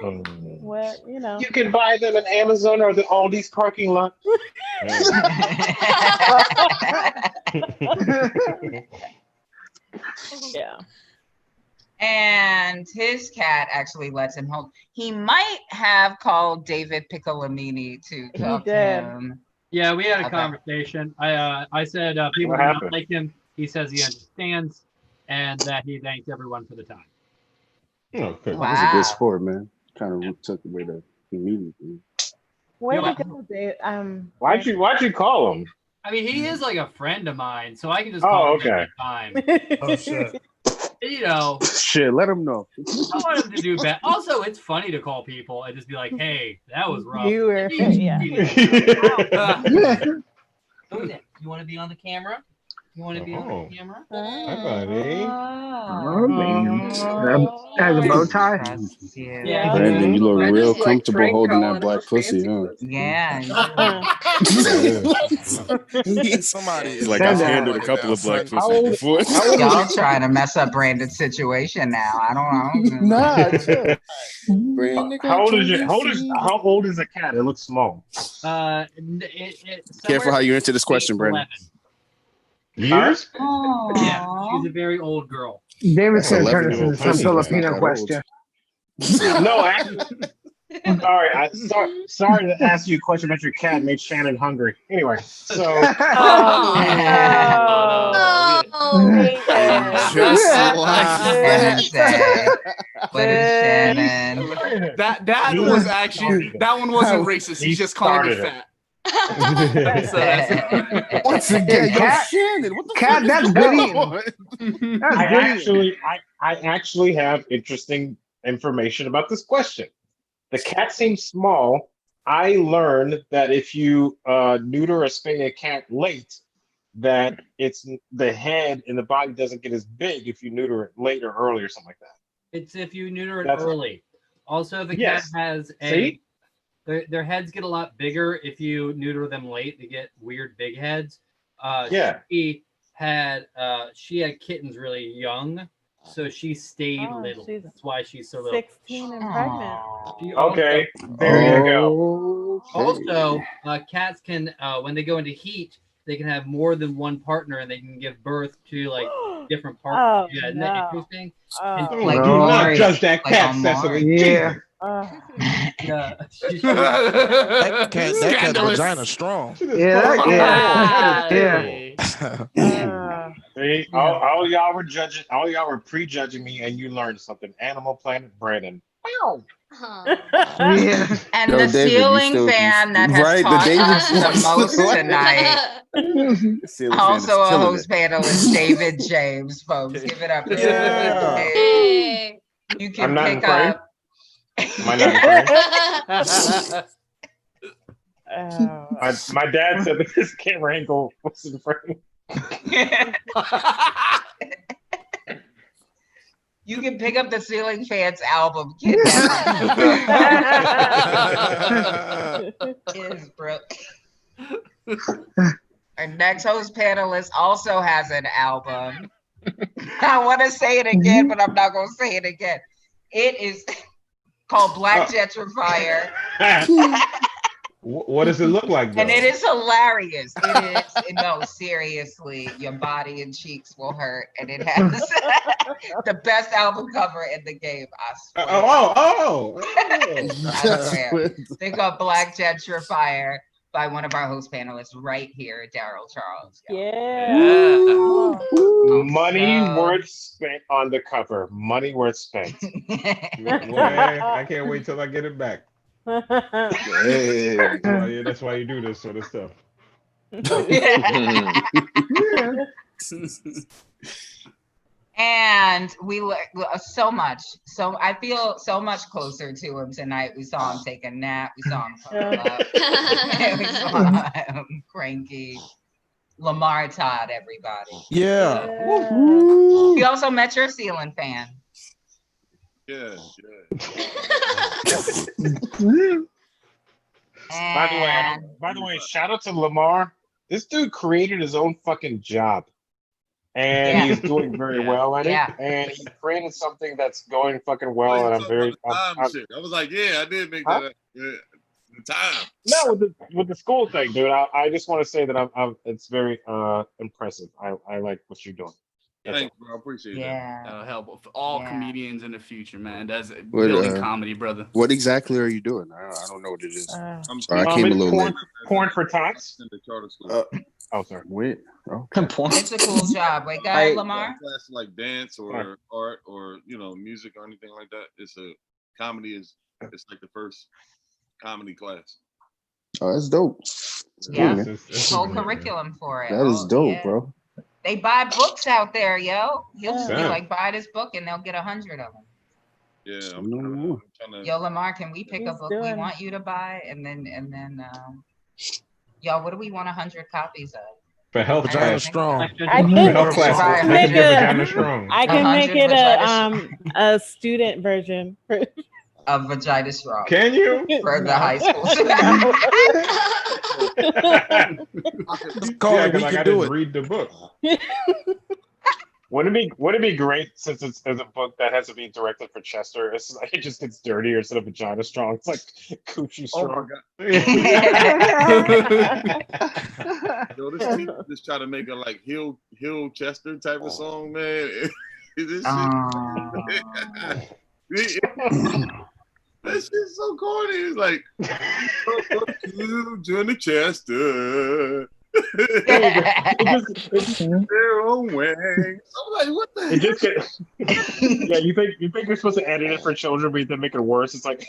C: you.
J: Well, you know.
P: You can buy them in Amazon or the Aldi's parking lot.
J: Yeah.
A: And his cat actually lets him hold. He might have called David Piccolomini to talk to him.
S: Yeah, we had a
A: about-
S: conversation. I said people
P: What
S: do not
P: happened?
S: like him. He says he understands and that he thanks everyone for the time.
C: Okay.
R: That was a good sport, man. Kind of took away the meeting thing.
J: Where
S: Yeah.
J: to go, Dave?
P: Why'd you call him?
S: I mean, he is like a friend of mine, so I can just
P: Oh,
S: call him
P: okay.
S: anytime.
B: Oh shit.
S: You know,
R: Shit, let him know.
S: I want him to do better. Also, it's funny to call people and just be like, "Hey, that was rough."
J: You were, yeah.
Q: You want to be on the camera? You want to be on the camera?
C: Hi, buddy.
E: Has a bow tie.
S: Yeah.
R: Brandon, you look
E: I
R: real
E: just like
R: comfortable
E: prank
R: holding
E: calling
R: that black pussy, huh?
A: Yeah.
K: Somebody
I: It's like I've handled a couple of black pussies before.
A: Y'all trying to mess up Brandon's situation now. I don't know.
R: Nah,
P: How old is a cat? It looks small.
K: Careful how you answer this question, Brandon.
P: Years?
S: Yeah, she's a very old girl.
E: David's gonna turn this
K: 11-year-old
E: into some
K: pussy,
E: Filipino
K: not that
E: question.
P: No, actually. Sorry, sorry to ask you a question about your cat. Made Shannon hungry. Anyway, so.
K: Just like
D: That was actually that one wasn't racist. He's just calling me fat.
R: Once again,
E: Cat,
R: Shannon, what the
E: cat,
R: fuck
E: that's
R: is
E: good
R: going
E: eating.
R: on?
E: That's good eating.
P: I actually have interesting information about this question. The cat seems small. I learned that if you neuter or spay a cat late, that it's the head and the body doesn't get as big if you neuter it late or early or something like that.
S: It's if you neuter it
P: That's-
S: early. Also, the
P: Yes.
S: cat has
P: See?
S: their heads get a lot bigger if you neuter them late. They get weird big heads.
P: Yeah.
S: She had kittens really young, so she stayed
J: Oh,
S: little.
J: she's
S: That's why she's so little.
J: 16 and pregnant.
S: She
P: Okay, there you go.
S: Also, cats can when they go into heat, they can have more than one partner, and they can give birth to like different partners.
J: Oh,
S: Yeah, isn't that
J: no.
S: interesting?
J: Oh.
A: Like
P: Do not
A: Lamarr,
P: judge that
A: like
P: cat,
A: on
P: Cecily.
A: Lamarr.
E: Yeah.
S: Yeah.
K: That cat's
D: Scandalous.
K: vagina strong.
E: Yeah.
P: See, all y'all were judging, all y'all were prejudging me, and you learned something. Animal Planet Brandon. Wow.
E: Yeah.
A: And
R: Yo,
A: the
R: David, you
A: ceiling
R: still-
A: fan that has
R: right, the
A: taught
R: David-
A: us the most tonight.
R: Ceiling fan is
A: Also a
R: killing
A: host
R: it.
A: panelist, David James, folks. Give it up. for
K: Yeah.
A: David. You can
P: I'm not
A: pick
P: in frame.
A: up.
P: Am I not in frame? My dad said that this camera angle was in frame.
A: You can pick up the Ceiling Fans album. Is Brooke. Our next host panelist also has an album. I want to say it again, but I'm not going to say it again. It is called Black Gentrifier.
C: What does it look like, though?
A: And it is hilarious. It is, no, seriously, your body and cheeks will hurt. And it has the best album cover in the game, I swear. I swear. Think of Black Gentrifier by one of our host panelists right here, Darryl Charles.
J: Yeah.
P: Money worth spent on the cover. Money worth spent.
C: I can't wait till I get it back. Yeah, that's why you do this sort of stuff.
A: And we so much. So I feel so much closer to him tonight. We saw him take a nap. We saw him curl up. We saw him cranky. Lamarr, Todd, everybody.
K: Yeah.
A: We also met your Shealyn fan.
I: Yeah.
P: By the way, shout out to Lamarr. This dude created his own fucking job, and he's doing very well at it. And he created something that's going fucking well, and I'm very.
I: I was like, yeah, I did make that. The time.
P: No, with the school thing, dude. I just want to say that I'm. It's very impressive. I like what you're doing.
I: Thanks, bro. I appreciate that.
D: That'll help all comedians in the future, man. That's
R: What,
D: building comedy, brother.
R: What exactly are you doing? I don't know what it is.
I: I'm
R: Sorry, I came a little late.
P: Porn for tots.
I: In the charter school.
P: Oh, sorry.
R: Wait.
A: It's a cool job. Wait, guys, Lamarr.
I: Class like dance or art or music or anything like that. It's a comedy it's like the first comedy class.
R: Oh, that's dope.
A: Yeah,
R: cool, man.
A: whole curriculum for it.
R: That is dope, bro.
A: They buy books out there, yo. He'll just be
R: Yeah.
A: like, buy this book, and they'll get 100 of them.
I: Yeah,
R: I'm
I: trying to.
A: Yo, Lamarr, can we pick a book we want you to buy, and then, yo, what do we want 100 copies of?
C: For health
K: Vagina
C: class.
K: Strong.
J: I can
C: Health class.
J: I can
C: Make
J: make
C: your
J: it
C: vagina strong.
J: I can make
A: 100
J: it a student version.
A: Of Vagina Strong.
C: Can you?
A: For the high school.
K: Call it, we
P: I
K: can do it.
P: read the book. Wouldn't it be great since it's a book that has to be directed for Chester? It's like it just gets dirtier instead of Vagina Strong. It's like Coochie Strong.
I: Yo, this team just try to make a like Hill Chester type of song, man. This shit. That shit's so corny. It's like, Johnny Chester. Their own way. I'm like, what the
P: It just yeah, you think you're supposed to edit it for children, but then make it worse. It's like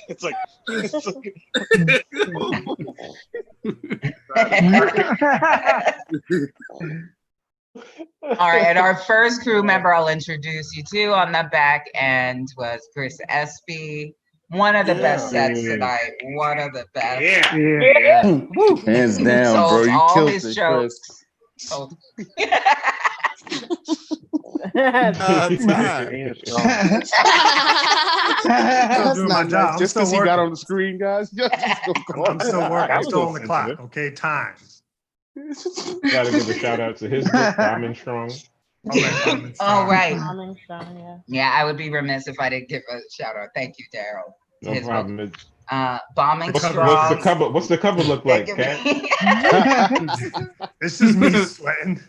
A: All right, and our first crew member I'll introduce you to on the back end was Chris Espy. One of the best sets tonight. One of the best.
R: Hands down,
A: Told
R: bro. You
A: all
R: killed
A: his
R: it,
A: jokes.
R: Chris.
A: Told-
B: That's
R: not nice. Just because he got on the screen, guys.
B: I'm still working. I'm still on the clock. Okay, time.
C: Gotta give a shout out to his book, Diamond Strong.
A: Oh, right.
J: Yeah.
A: Yeah, I would be remiss if I didn't give a shout out. Thank you, Darryl.
C: No
A: His
C: problem.
A: book, Bombing
C: What's
A: Strong.
C: the cover look like, Kat?
B: This is me sweating.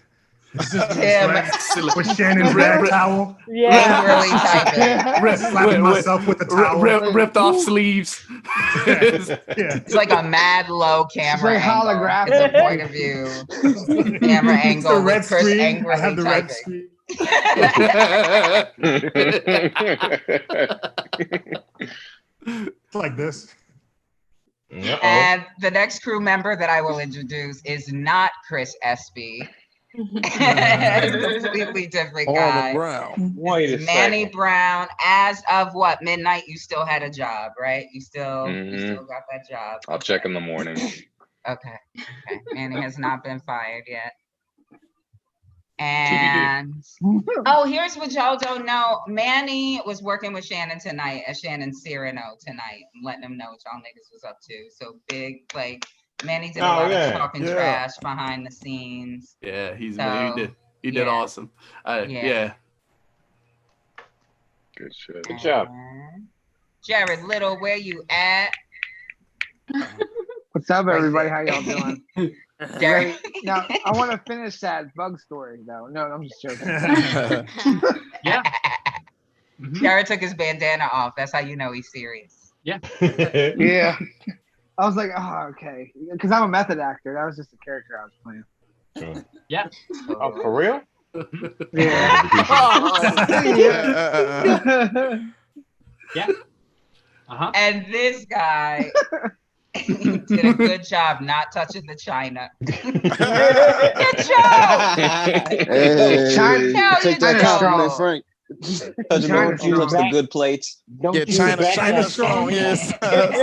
B: This is me
A: Him.
B: sweating with Shannon's rag towel.
J: Yeah.
A: Literally typing.
B: Slapping myself with the towel.
D: Ripped off sleeves.
A: It's like a mad low camera
E: It's like
A: angle.
E: holographic.
A: It's a point of view. Camera angle
B: The red
A: with Chris
B: screen. I
A: angrily
B: have the red
A: typing.
B: It's like this.
A: And the next crew member that I will introduce is not Chris Espy. A completely different guy.
C: Wait a
A: Manny
C: second.
A: Brown. As of what, midnight, you still had a job, right? You still got that job.
N: I'll check in the morning.
A: Okay. Manny has not been fired yet. And oh, here's what y'all don't know. Manny was working with Shannon tonight at Shannon Cyrano tonight, letting them know what y'all niggas was up to. So big, like Manny did a lot of talking trash behind the scenes.
D: Yeah, he did
A: yeah.
D: awesome. Yeah.
N: Good shit.
P: Good job.
A: Jarrod Little, where you at?
E: What's up,
A: Right
E: everybody?
A: there.
E: How y'all doing?
A: Derek.
E: Great. Now, I want to finish that bug story, though. No, I'm just joking.
S: Yeah.
A: Jarrod took his bandana off. That's how you know he's serious.
S: Yeah.
E: Yeah. I was like, oh, okay. Because I'm a method actor. That was just a character I was playing.
S: Yeah.
P: Oh, for real?
E: Yeah.
S: Yeah. Uh-huh.
A: And this guy did a good job not touching the china. Good job.
R: Hey,
A: China,
R: take that compliment, Frank.
T: Touching the good plates.
R: Don't get China strong, yes.
F: Don't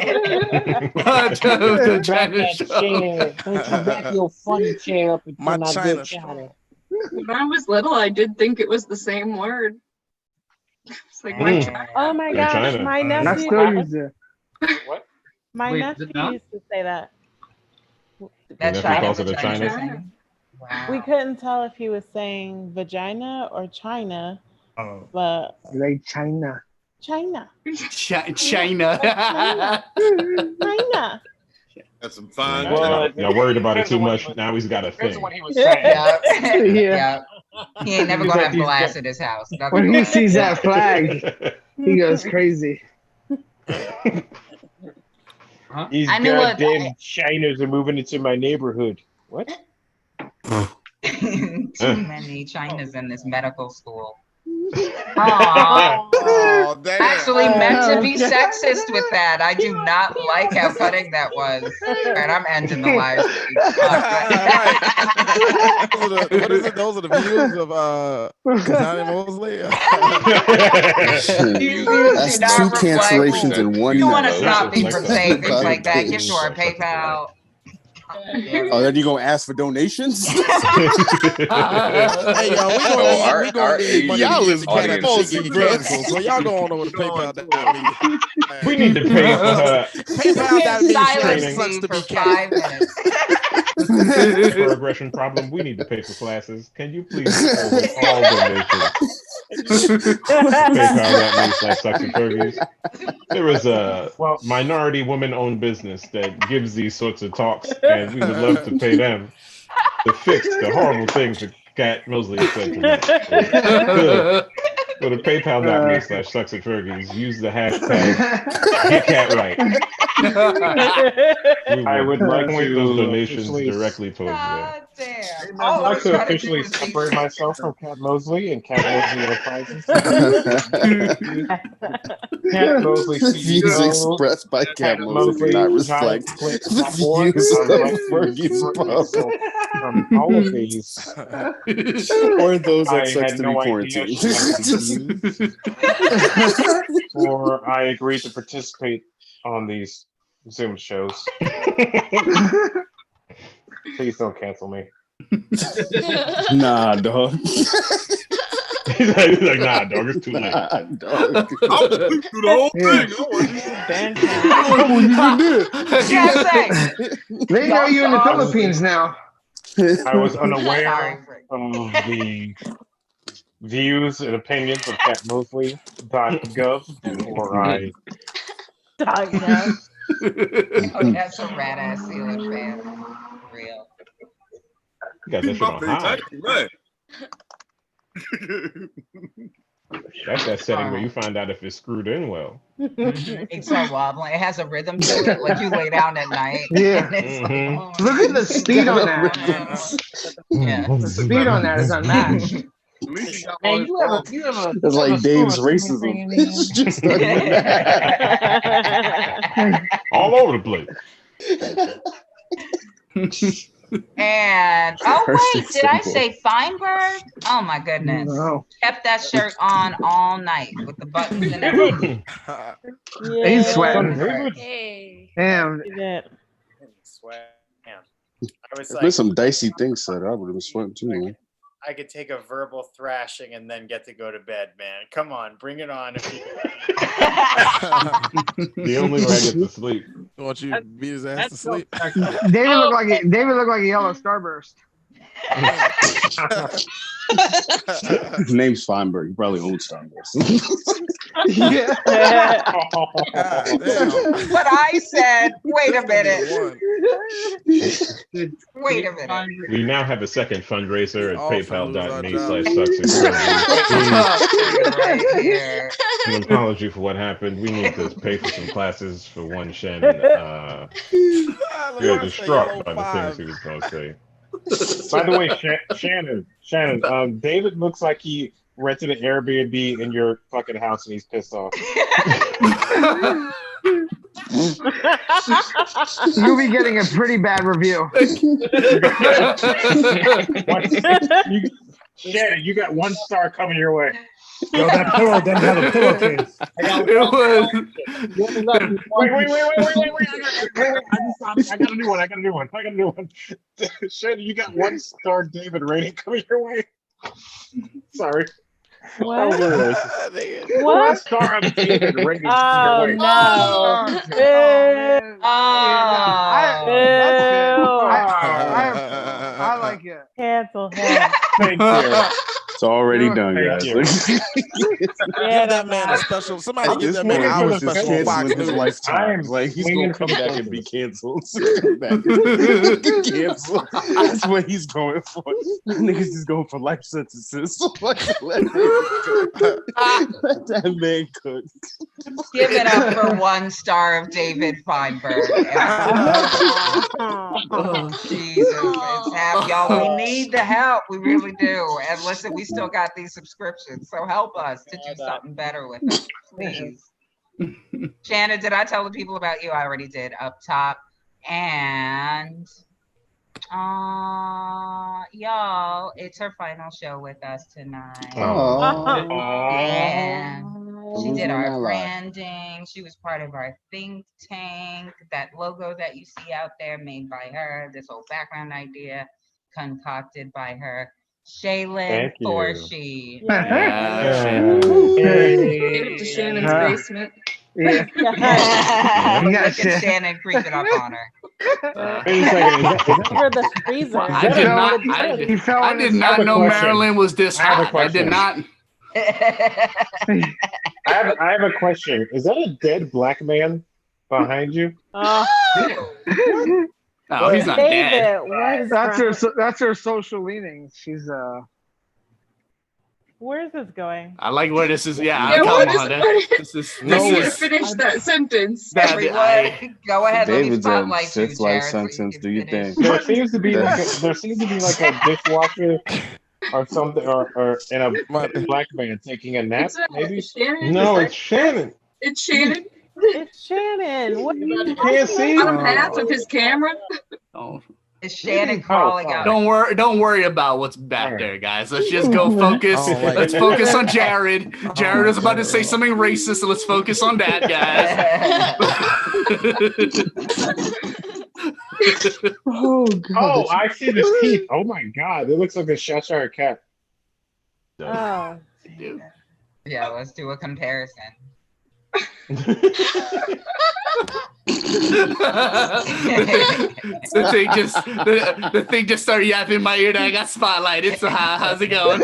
F: you back your funny chair up and
K: My
F: my
K: China
F: good China.
H: When I was little, I did think it was the same word. It's like my China.
J: Oh my
C: Your
J: gosh,
C: China.
J: my
E: I
J: nephew.
E: still use it.
P: What?
J: My
S: Wait,
J: nephew
S: is it not?
J: used to say that.
A: That
C: Your nephew
A: China
C: calls it a
A: vagina
C: China?
A: thing.
J: We
A: Wow.
J: couldn't tell if he was saying vagina or China,
B: Oh.
J: but
E: Like China.
J: China.
D: China.
J: China.
I: That's some fine.
P: Well,
C: Y'all worried about it
P: depends
C: too
P: on what
C: much.
P: he was-
C: Now he's got a
P: Depends
C: thing.
P: on what he was saying.
A: Yeah.
E: Yeah.
A: He ain't never gonna have glass in his house. Nothing
E: When he
A: glass.
E: sees that flag, he goes crazy.
P: These
A: I knew what-
P: goddamn Chinas are moving into my neighborhood. What?
A: Too many Chinas in this medical school.
K: Oh, damn.
A: Actually meant to be sexist with that. I do not like how cutting that was. And I'm ending the live stream.
K: What is it? Those are the views of Kat Mosley.
R: That's two cancellations in one
A: You want to
R: night.
A: stop me from saying things like that? Get to our PayPal.
R: Oh, then you gonna ask for donations?
K: Hey, y'all, we gonna need money.
N: Y'all
K: is
N: is
K: Kat
N: audience.
K: canceled, so y'all go on over to PayPal.
C: We need to pay for her
A: Silence
C: training.
A: me for 5 minutes.
C: Microaggression problem. We need to pay for classes. Can you please forward all donations? PayPal.me/SucksandFergies. There is a minority woman-owned business that gives these sorts of talks, and we would love to pay them to fix the horrible things that Kat Mosley has said tonight. Good. Go to PayPal.me/SucksandFergies. Use the hashtag #GetCatRight.
P: I would like
C: point
P: to
C: those donations
P: officially-
C: directly towards them.
A: Damn.
P: I'd like to officially separate myself from Kat Mosley and Kat Mosley Enterprises. Kat Mosley
R: The views
P: CEO,
R: expressed by Kat Mosley do not reflect the views of Fergie's Pub
P: from all of these.
R: or those
P: I
R: that sucks
P: had
R: to
P: no
R: be
P: idea
R: quarantined.
P: she had views. Or I agreed to participate on these Zoom shows. Please don't cancel me.
R: Nah, dog.
C: He's like, nah, dog, it's too late.
R: Nah, dog.
I: I'll sleep through the whole thing.
E: They know you in the Philippines now.
P: I was unaware of the views and opinions of CatMosley.gov before I.
A: Oh, that's a rat ass ceiling fan. For real.
C: You got that shit on high.
I: Right.
C: That's that setting where you find out if it's screwed in well.
A: It's so wobbling. It has a rhythm to it. Like you lay down at night.
E: Yeah.
A: And it's like,
E: Look at the speed on that.
A: yeah.
E: The speed on that is unmatched.
F: Hey, you have a
R: It's like Dave's racism. It's just
C: all over the place.
A: And wait, did I say Feinberg? Oh my goodness.
E: No.
A: Kept that shirt on all night with the buttons and everything.
E: He's sweating.
H: Hey.
E: Damn.
F: Sweat. Man. I was
R: There's
F: like,
R: some dicey things said. I would have been sweating too, man.
F: I could take a verbal thrashing and then get to go to bed, man. Come on, bring it on. If you...
C: The only way I get to sleep.
K: Want you to beat his ass to sleep?
E: David looked like a yellow starburst.
R: His name's Feinberg. He probably owns Starburst.
E: Yeah.
A: But I said, wait a minute. Wait a minute.
C: We now have a second fundraiser at
K: All
A: Right
C: An apology for what happened. We need to pay for some classes for one Shannon. We are distraught by the things he was going to say.
P: By the way, Shannon, David looks like he rented an Airbnb in your fucking house and he's pissed off.
E: You'll be getting a pretty bad review.
P: Shannon, you got 1 star coming your way.
B: Yo, that pillow doesn't have a pillowcase.
P: Wait. I got a new one. Shannon, you got 1 star David rating coming your way. Sorry.
J: What?
P: What?
J: What?
P: Star of David rating
J: Oh,
P: coming your way.
J: no.
E: I like it.
J: Cancel him.
P: Thank you.
R: It's already done, guys.
K: Give that man a special. Somebody give that man a special on Fox News.
R: Lifetime. Like he's gonna come back and be canceled. Cancel. That's what he's going for. Niggas is going for life sentences. Let that man cook.
A: Give it up for 1 star of David Feinberg. Oh, Jesus. It's y'all, we need the help. We really do. And listen, we still got these subscriptions, so help us to do something better with them, please. Shannon, did I tell the people about you? I already did up top. And y'all, it's her final show with us tonight. And she did our branding. She was part of our think tank. That logo that you see out there made by her. This whole background idea concocted by her. Shealyn Forshee.
H: Shannon. Get it to Shannon's basement.
A: Look at Shannon creeping up on her.
J: For the freezer.
D: I did not know Marilyn was this hot. I did not.
P: I have a question. Is that a dead black man behind you?
D: No, he's not dead.
E: That's her social leanings. She's
J: Where is this going?
D: I like where this is. Yeah,
H: Yeah,
D: come
H: what
D: on.
H: is finish that sentence.
A: Everyone, go ahead.
R: David's
A: let me spotlight you,
R: life
A: Jarrod,
R: sentence. Do you think?
P: There seems to be like a dishwasher or something, or in a black man taking a nap. Maybe.
C: No, it's Shannon.
H: It's Shannon.
J: It's Shannon. What
C: you can't see?
H: Bottom half of his camera.
D: Oh.
A: It's Shannon crawling out.
D: Don't worry about what's back there, guys. Let's just go focus. Let's focus on Jarrod. Jarrod is about to say something racist, so let's focus on that,
P: guys. Oh, I see the teeth. Oh my God, it looks like a Cheshire cat.
J: Oh,
A: yeah. Let's do a comparison.
D: The thing just started yapping in my ear and I got spotlighted. So how's it going?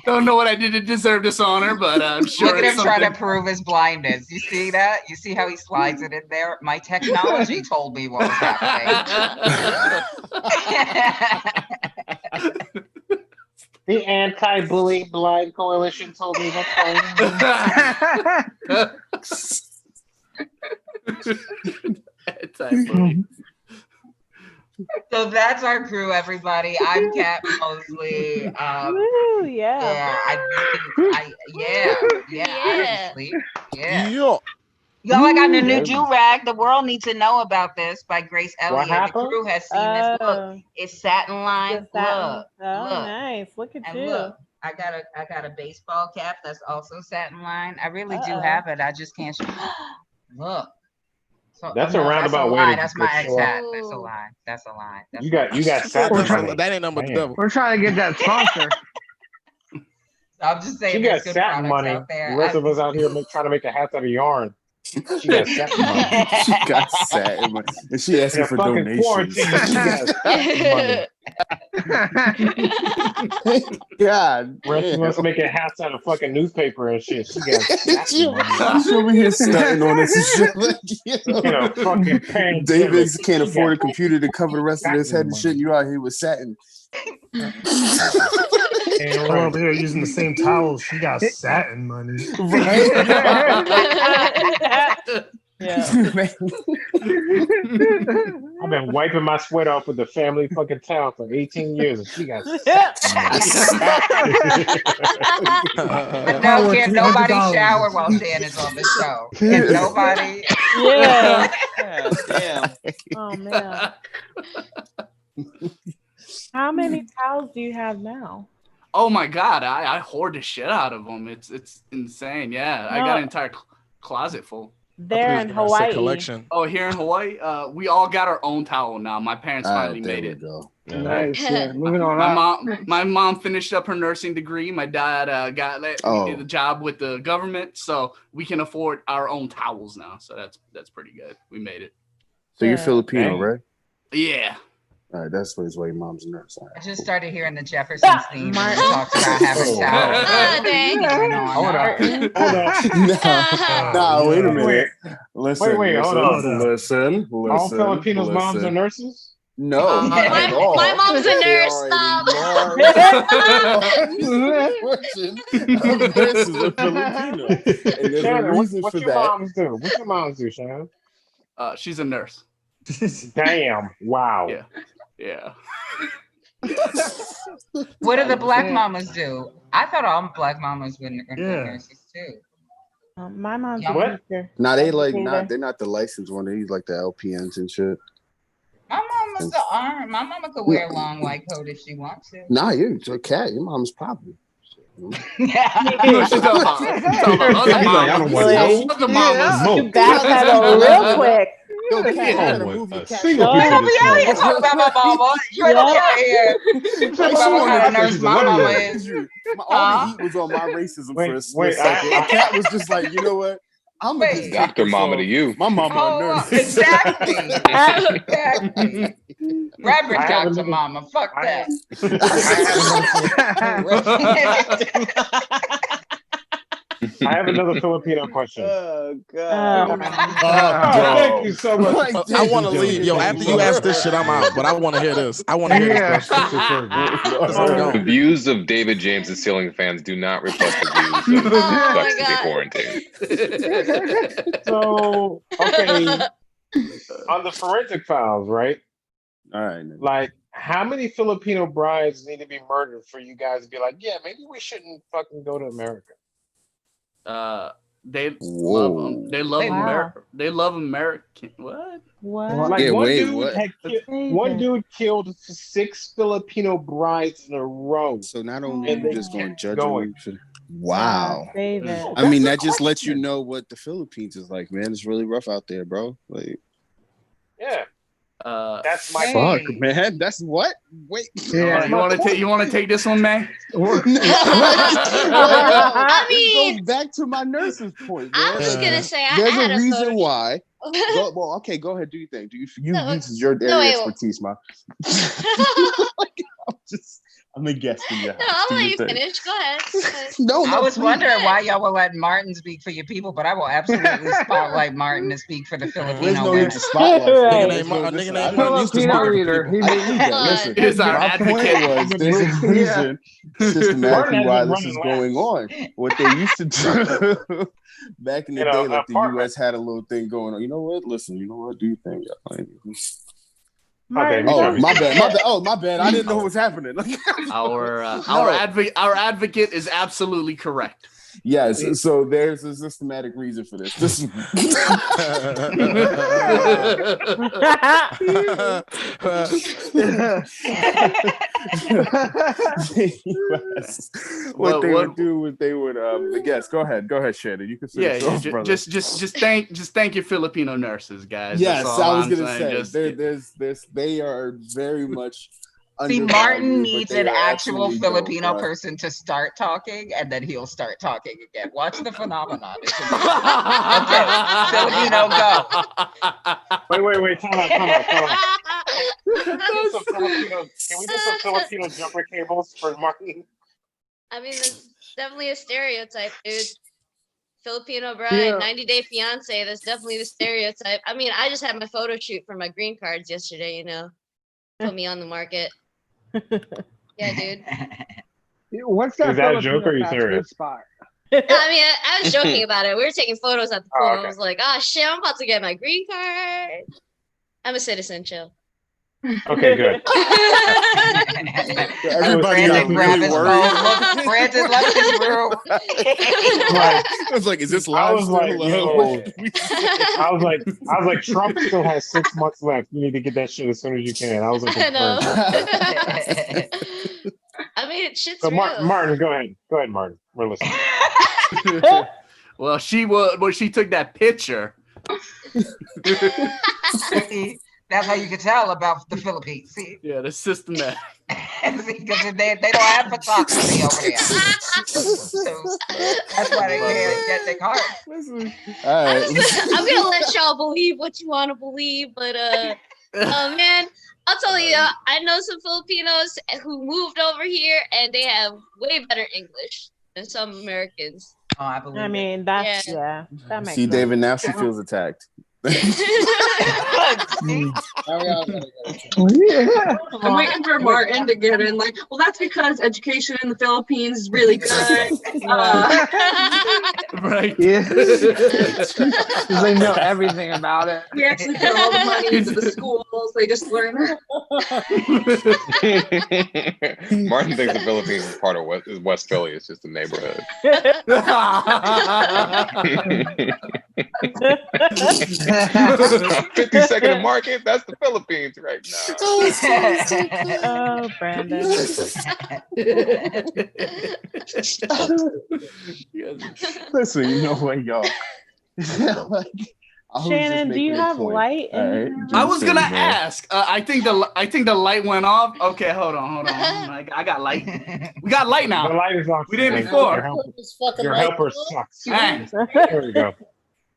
D: Don't know what I did to deserve this honor, but I'm sure.
A: Look at him trying to prove his blindness. You see that? You see how he slides it in there? My technology told me what was happening.
P: The anti-bully blind coalition told me what's going on.
A: So that's our crew, everybody. I'm Kat Mosley.
J: Woo, yeah.
A: Y'all, I got a new do-rag. The world needs to know about this by Grace Elliott. The crew has seen this. Look, it's satin line. Look.
J: Nice. Look at you.
A: Look, I got a baseball cap that's also satin line. I really do have it. I just can't show. Look. So,
P: that's a roundabout way to
A: that's my ex hat. That's a lie. That's a lie.
P: You got satin.
K: That ain't number double.
E: We're trying to get that sponsor.
A: I'm just saying.
P: You got satin money. The rest of us out here trying to make a hat out of yarn. She got satin money.
R: She got satin money. And she asking
P: In a
R: for
P: fucking
R: donations.
P: quarantine, she got satin money.
R: God
P: Where she wants to
R: damn.
P: make it hats out of fucking newspaper and shit. She got satin
R: She
P: money.
R: over here stunting on us and shit. Like,
P: In a fucking pandemic.
R: David's can't
P: She
R: afford a
P: got
R: computer to cover the rest of his head
P: satin
R: and shit. And you out here with satin.
B: I'm over here using the same towels. She got satin money.
J: Yeah.
P: I've been wiping my sweat off with the family fucking towel for 18 years, and she got satin money.
A: I know, can't nobody shower while Shannon's on the show. Can nobody?
J: Yeah.
T: God damn.
J: Oh man. How many towels do you have now?
D: Oh my god, I hoard the shit out of them. It's insane. Yeah, I got an entire closet full.
J: They're in Hawaii.
K: Collection.
D: Oh, here in Hawaii, we all got our own towel now. My parents finally
R: there
D: made
R: we
D: it.
R: go.
E: Nice. Yeah. Moving on.
D: My mom finished up her nursing degree. My dad got a job with the government, so we can afford our own towels now. So that's pretty good. We made it.
R: So you're Filipino, right?
D: Yeah.
R: All right, that's why your mom's a nurse. All right,
A: I just started hearing the Jeffersons theme. Martin talks about having towels.
R: Nah, wait a minute. Listen,
P: Wait, hold on.
R: Listen.
P: All Filipinos' moms are nurses?
R: No, not at all.
L: My mom's a nurse. Stop.
R: Nurses are Filipino. And there's
P: Shannon,
R: a reason
P: what's
R: for
P: your
R: that.
P: moms do? What's your moms do, Shannon?
D: She's a nurse.
P: Damn. Wow.
D: Yeah.
A: What do the black mamas do? I thought all black mamas were nurses too.
J: My mom's
A: What?
J: a teacher.
R: Nah, they're not the licensed one. They use like the LPNs and shit.
A: My mama's the arm. My mama could wear a long white coat if she wants to.
R: Nah, you're a cat. Your mom's popping.
A: Yeah.
D: She's talking about other mamas. Other mamas.
J: You backpedal real quick.
R: Yo, Kat, you gotta
P: Oh,
R: move your cat.
A: You don't be out here talking about my mama. You ain't gonna be out here talking about what kind of nurse my mama is.
R: All the heat was on my racism for a split second. And Kat was just like, you know what? I'm gonna just
N: Dr. Mama to you.
R: My mama a nurse.
A: Exactly. Reverend Dr. Mama. Fuck that.
P: I have another Filipino question.
T: Oh god.
P: Thank you so much.
K: I want to leave. Yo, after you ask this shit, I'm out. But I want to hear this. I want to hear this question.
N: The views of David James and Ceiling fans do not reflect the views of Sucks to Be Quarantined.
P: So, okay, on the forensic files, right?
R: All right.
P: Like, how many Filipino brides need to be murdered for you guys to be like, yeah, maybe we shouldn't fucking go to America?
D: They love them. They love America. They love American. What?
P: Like
R: Yeah,
P: one dude killed 6 Filipino brides in a row.
R: So not only are you just going to judge
P: going.
R: them. Wow.
J: David.
R: I mean, that just lets you know what the Philippines is like, man. It's really rough out there, bro. Like,
P: Yeah. That's my
R: fuck, man. That's what? Wait.
D: Yeah. You want to take this one, man?
L: I mean,
R: it goes back to my nurse's point. Man.
L: I was gonna say I
R: there's
L: had
R: a reason why.
L: Go
R: Go ahead. Do your thing. This is your
L: No,
R: area
L: wait,
R: expertise, man. I'm a guest in your house.
L: No, I'll
R: Do
L: let
R: your
L: you
R: thing.
L: finish. Go ahead.
A: I was wondering why y'all were letting Martin speak for your people, but I will absolutely spotlight Martin to speak for the Filipino women.
R: Filipino leader. Listen, my point was there's a reason systematically why this is going on. What they used to do back in the day, like the U.S. had a little thing going on. You know what? Listen, you know what? Do your thing. Oh, my bad. Oh, my bad. I didn't know what was happening.
D: Our advocate is absolutely correct.
R: Yes, so there's a systematic reason for this. What they would do was they would yes, go ahead, Shannon. You can say
D: just thank your Filipino nurses, guys.
R: Yes, I was gonna say they are very much
A: See,
R: undervalued,
A: Martin
R: but
A: needs
R: they
A: an
R: are
A: actual
R: absolutely dope,
A: Filipino
R: bro.
A: person to start talking, and then he'll start talking again. Watch the phenomenon. It's amazing. Okay, Filipino, go.
P: Wait. Time out. Can we do some Filipino jumper cables for Martin?
G: I mean, that's definitely a stereotype, dude. Filipino bride,
E: Yeah.
G: 90-day fiance. That's definitely the stereotype. I mean, I just had my photo shoot for my green cards yesterday. You know, put me on the market. Yeah, dude.
E: What's that
P: Is that a joke or are you
E: fast food
P: serious?
E: spot?
G: No, I mean, I was joking about it. We were taking photos at the pool.
P: okay.
G: I was like, oh shit, I'm about to get my green card. I'm a citizen, chill.
P: Okay, good.
K: Everybody
A: Brandon
K: got
A: grabbed
K: really
A: his
K: worried.
A: phone. Brandon left his room.
K: I was like, is this live?
P: I was like,
K: still?
P: yo.
K: What should we say?
P: I was like, Trump still has 6 months left. You need to get that shit as soon as you can. I was like,
G: I know. I mean, shit's
P: so
G: real.
P: Martin, go ahead, Martin. We're listening.
D: Well, she took that picture.
A: See, that's how you can tell about the Philippines. See,
D: Yeah, the systematic.
A: because they don't have photography over there. So that's why they can't get their cards.
K: All right.
G: I'm gonna let y'all believe what you want to believe, but man, I'll tell you, I know some Filipinos who moved over here and they have way better English than some Americans.
A: Oh, I believe.
J: I mean, that's that makes
R: See,
J: sense.
R: David, now she feels attacked.
J: Yeah.
H: I'm waiting for Martin to get in. Like, well, that's because education in the Philippines is really good.
D: Right.
E: Yeah. Because they know everything about it.
H: We actually put all the money into the schools. They just learn.
N: Martin thinks the Philippines is part of West Philly. It's just a neighborhood. 52nd and Market. That's the Philippines right now.
J: Oh, Brandon.
R: Listen, you know what, y'all? Like, I was just
J: Shannon, do you
R: making a
J: have
R: point.
J: light in
R: All right,
J: here?
R: just
D: I was gonna
R: saying, bro.
D: ask. I think the light went off. Okay, hold on. I got light. We got light now.
P: The light is on.
D: We didn't
P: Your
D: before.
P: helper,
F: This fucking
P: your
F: light
P: helper
F: bulb?
P: sucks.
D: Dang.
P: There we go.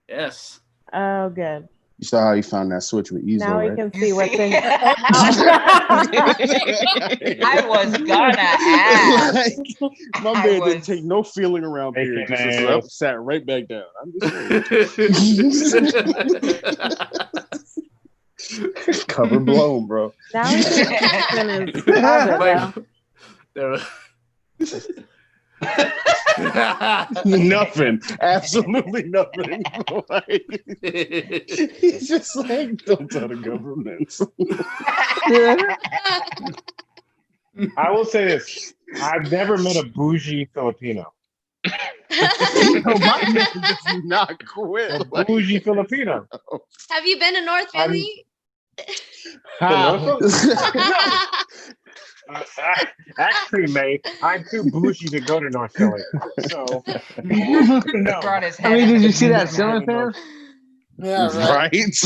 D: Yes.
J: Oh, good.
R: You saw how you found that switch with Ezo,
J: Now we
R: right?
J: can see what's in.
A: I was gonna ask.
R: Like, my man didn't take no feeling around here.
P: Making
R: Just
P: ass.
R: up, sat right back down. I'm just saying. Cover blown, bro.
J: Now we can see what's in his closet, though.
R: Nothing. Absolutely nothing. Like, he's just like, don't tell the government.
P: I will say this: I've never met a bougie Filipino.
R: My man does not quit.
P: A bougie Filipino.
G: Have you been to North Philly?
P: How? Actually, May, I'm too bougie to go to North Philly. So, no.
A: Brought his
E: I
A: head
E: mean,
A: in.
E: did you see that ceiling fan?
F: Yeah, right.
R: Right?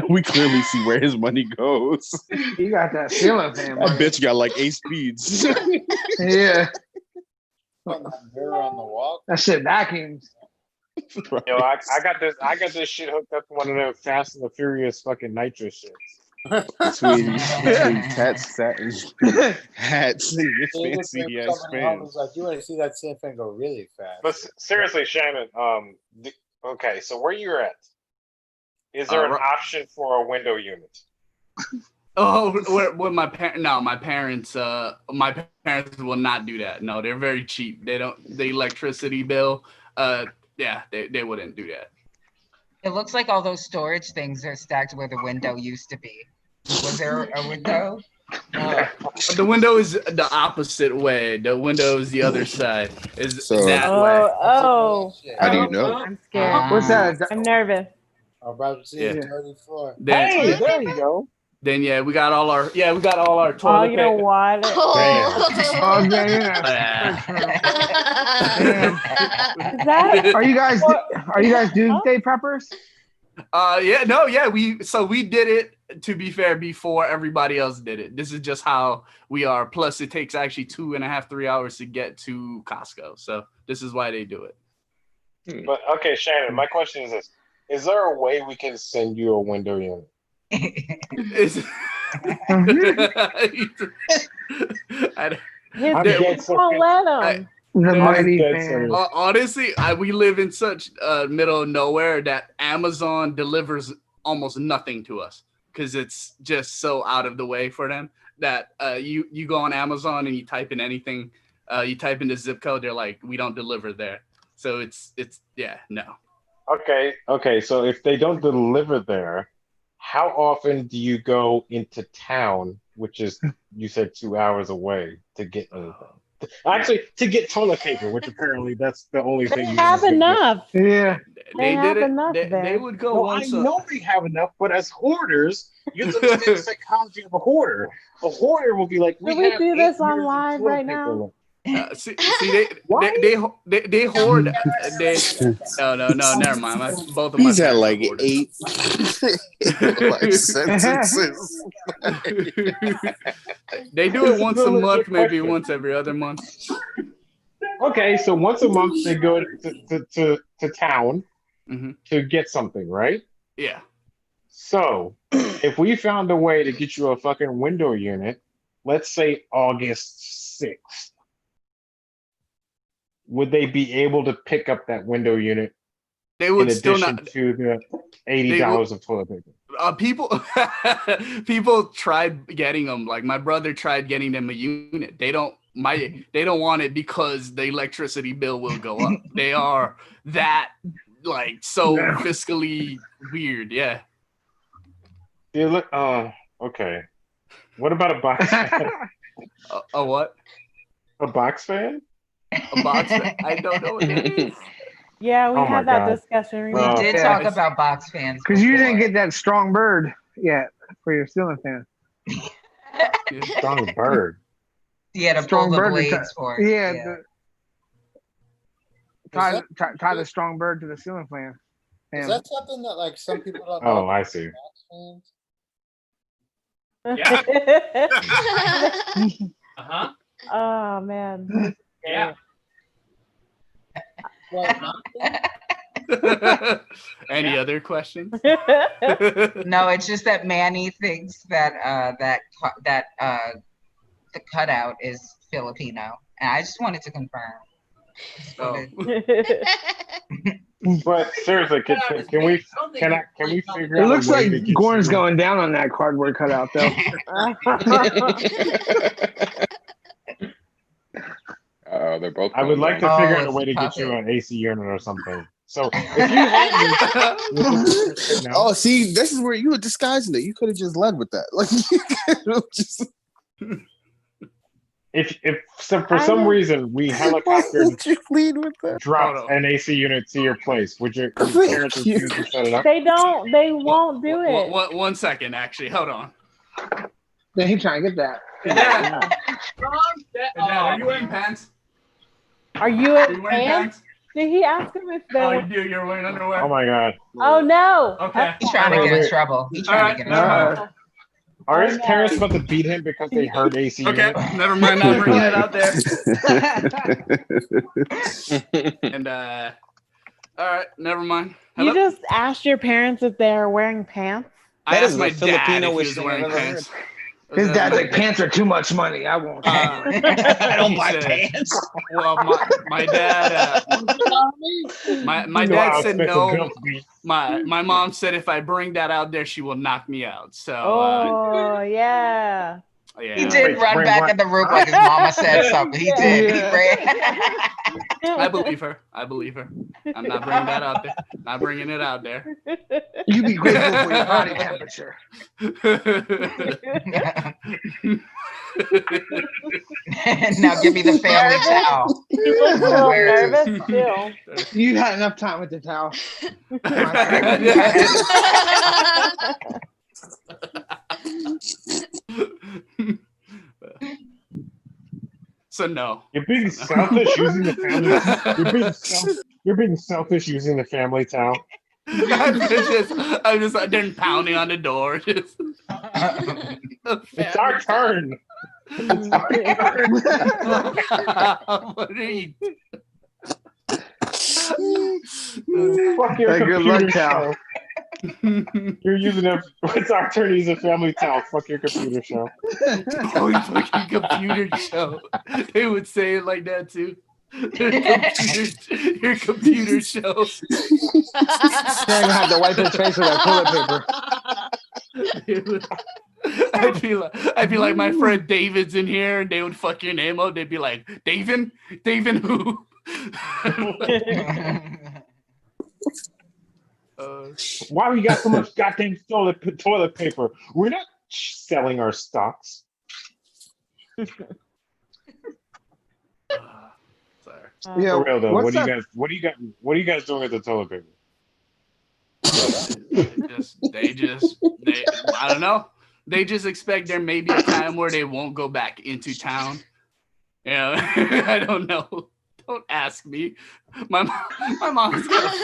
R: We clearly see where his money goes.
E: You got that ceiling fan,
R: That
E: buddy.
R: bitch got like 8 speeds.
E: Yeah.
F: On the mirror on the wall.
E: That shit vacuums.
P: Yo, I got this shit hooked up to one of them Fast and the Furious fucking nitro shits.
R: between Kat's satin hats and your fancy ass fans.
F: Like, you want to see that same thing go really fast.
P: But seriously, Shannon, okay, so where you're at, is there an option for a window unit?
D: Oh, with my parents? No, my parents will not do that. No, they're very cheap. They don't. The electricity bill. Yeah, they wouldn't do that.
A: It looks like all those storage things are stacked where the window used to be. Was there a window?
D: The window is the opposite way. The window is the other side. Is
R: So-
D: that
J: Oh,
D: way?
J: oh.
R: How do you know?
J: I'm scared.
E: What's that?
J: I'm nervous.
F: I'm about to see
D: Yeah.
F: the dirty floor.
E: Hey, there you go.
D: Then yeah, we got all our
J: All
D: toilet
J: your
D: paper.
J: water.
E: Oh, yeah.
J: Is that?
E: Are you guys doomsday preppers?
D: We did it, to be fair, before everybody else did it. This is just how we are. Plus it takes actually 2.5, 3 hours to get to Costco. So this is why they do it.
P: But okay, Shannon, my question is this. Is there a way we can send you a window unit?
D: Honestly, we live in such middle of nowhere that Amazon delivers almost nothing to us because it's just so out of the way for them that you go on Amazon and you type in anything, you type in the zip code, they're like, we don't deliver there. So it's no.
P: Okay. So if they don't deliver there, how often do you go into town, which is, you said 2 hours away, to get anything? Actually, to get toilet paper, which apparently that's the only thing you
J: have enough.
P: Yeah.
J: They have enough
D: They
J: there.
D: would go
P: No,
D: once.
P: I know they have enough, but as hoarders, you have to understand the psychology of a hoarder. A hoarder will be like,
J: Should we do this on live right now?
P: left.
D: See, they hoard. No, never mind. Both of my
R: He's had
D: parents
R: like
D: are hoarders.
R: 8 life sentences.
D: They do it once a month, maybe once every other month.
P: Okay, so once a month they go to town to get something, right?
D: Yeah.
P: So if we found a way to get you a fucking window unit, let's say August 6th, would they be able to pick up that window unit?
D: They would
P: in
D: still
P: addition
D: not
P: to the $80 of toilet paper.
D: People tried getting them. Like my brother tried getting them a unit. They don't want it because the electricity bill will go up. They are that so fiscally weird. Yeah.
P: Okay. What about a box fan?
D: A what?
P: A box fan?
D: A box fan? I don't know what that is.
J: Yeah, we
P: Oh
J: had
P: my
J: that
P: God.
J: discussion.
A: We did talk about box fans
E: Because you didn't
A: before.
E: get that strong bird yet for your ceiling fan.
P: Strong bird.
A: Yeah, to
E: Strong
A: pull the
E: bird to
A: blades for it.
E: Yeah. Tie the strong bird to the ceiling fan.
F: Is that something that like some people don't
P: Oh,
F: know?
P: I see.
S: Uh-huh.
J: Oh man.
S: Yeah.
D: Any other questions?
A: No, it's just that Manny thinks that the cutout is Filipino, and I just wanted to confirm.
P: But seriously, can we figure
E: It
P: out
E: looks
P: a way
E: like
P: to get
E: Gorin's
P: you-
E: going down on that cardboard cutout, though.
N: They're both.
P: I would
N: going
P: like to
N: down.
P: figure out a way to get you an AC unit or something. So if you had this,
R: Oh, see, this is where you were disguising it. You could have just led with that. Like, you could have just.
P: if for some reason we helicoptered dropped an AC unit to your place, would your parents refuse to set it up?
J: They won't do it.
D: One second, actually. Hold on.
E: Yeah, he's trying to get that.
D: Dad, are you wearing pants?
J: Are you
D: wearing
J: wearing
D: pants?
J: Did he ask him if they
D: Oh,
J: were?
D: you do. You're wearing underwear.
P: Oh my God.
J: Oh no.
D: Okay.
A: He's trying to get in trouble. He's trying to get in trouble.
P: Are his parents about to beat him because they heard AC
D: Okay,
P: unit?
D: never mind. Not bringing it out there. And all right, never mind.
J: You just asked your parents if they are wearing pants.
D: I
T: That is
D: asked
T: the
D: my dad if he
T: Filipino-ish
D: was
T: thing
D: wearing
T: I've ever
D: pants.
E: His dad's like, pants are too much money. I won't. I don't buy pants.
D: Well, my dad, my dad said no. My mom said if I bring that out there, she will knock me out. So
J: Oh yeah.
D: yeah.
A: He did run back in the room like his mama said something. He did. He ran.
D: I believe her. I'm not bringing that out there. Not bringing it out there.
E: You be grateful for your body temperature.
A: Now give me the family towel.
J: He looks a little nervous still.
E: You had enough time with the towel.
D: So no.
P: You're being selfish using the family. You're being selfish using the family towel.
D: I'm just then pounding on the door. Just,
P: it's our turn. It's our turn.
D: What are you?
P: Fuck your
E: Good luck,
P: computer
E: Cal.
P: show. You're using a. It's our turn to use a family towel. Fuck your computer show.
D: Oh, fucking computer show. They would say it like that too. Your computer show.
O: Can't even have to wipe his face with that toilet paper.
D: I'd be like my friend David's in here, and they would fuck your name up. They'd be like, David who?
P: Why we got so much goddamn toilet paper? We're not selling our stocks.
E: Yeah,
P: For real though,
E: what's
P: what do
E: that-
P: you guys doing with the toilet paper?
D: I don't know. They just expect there may be a time where they won't go back into town. Yeah, I don't know. Don't ask me. My mom's got.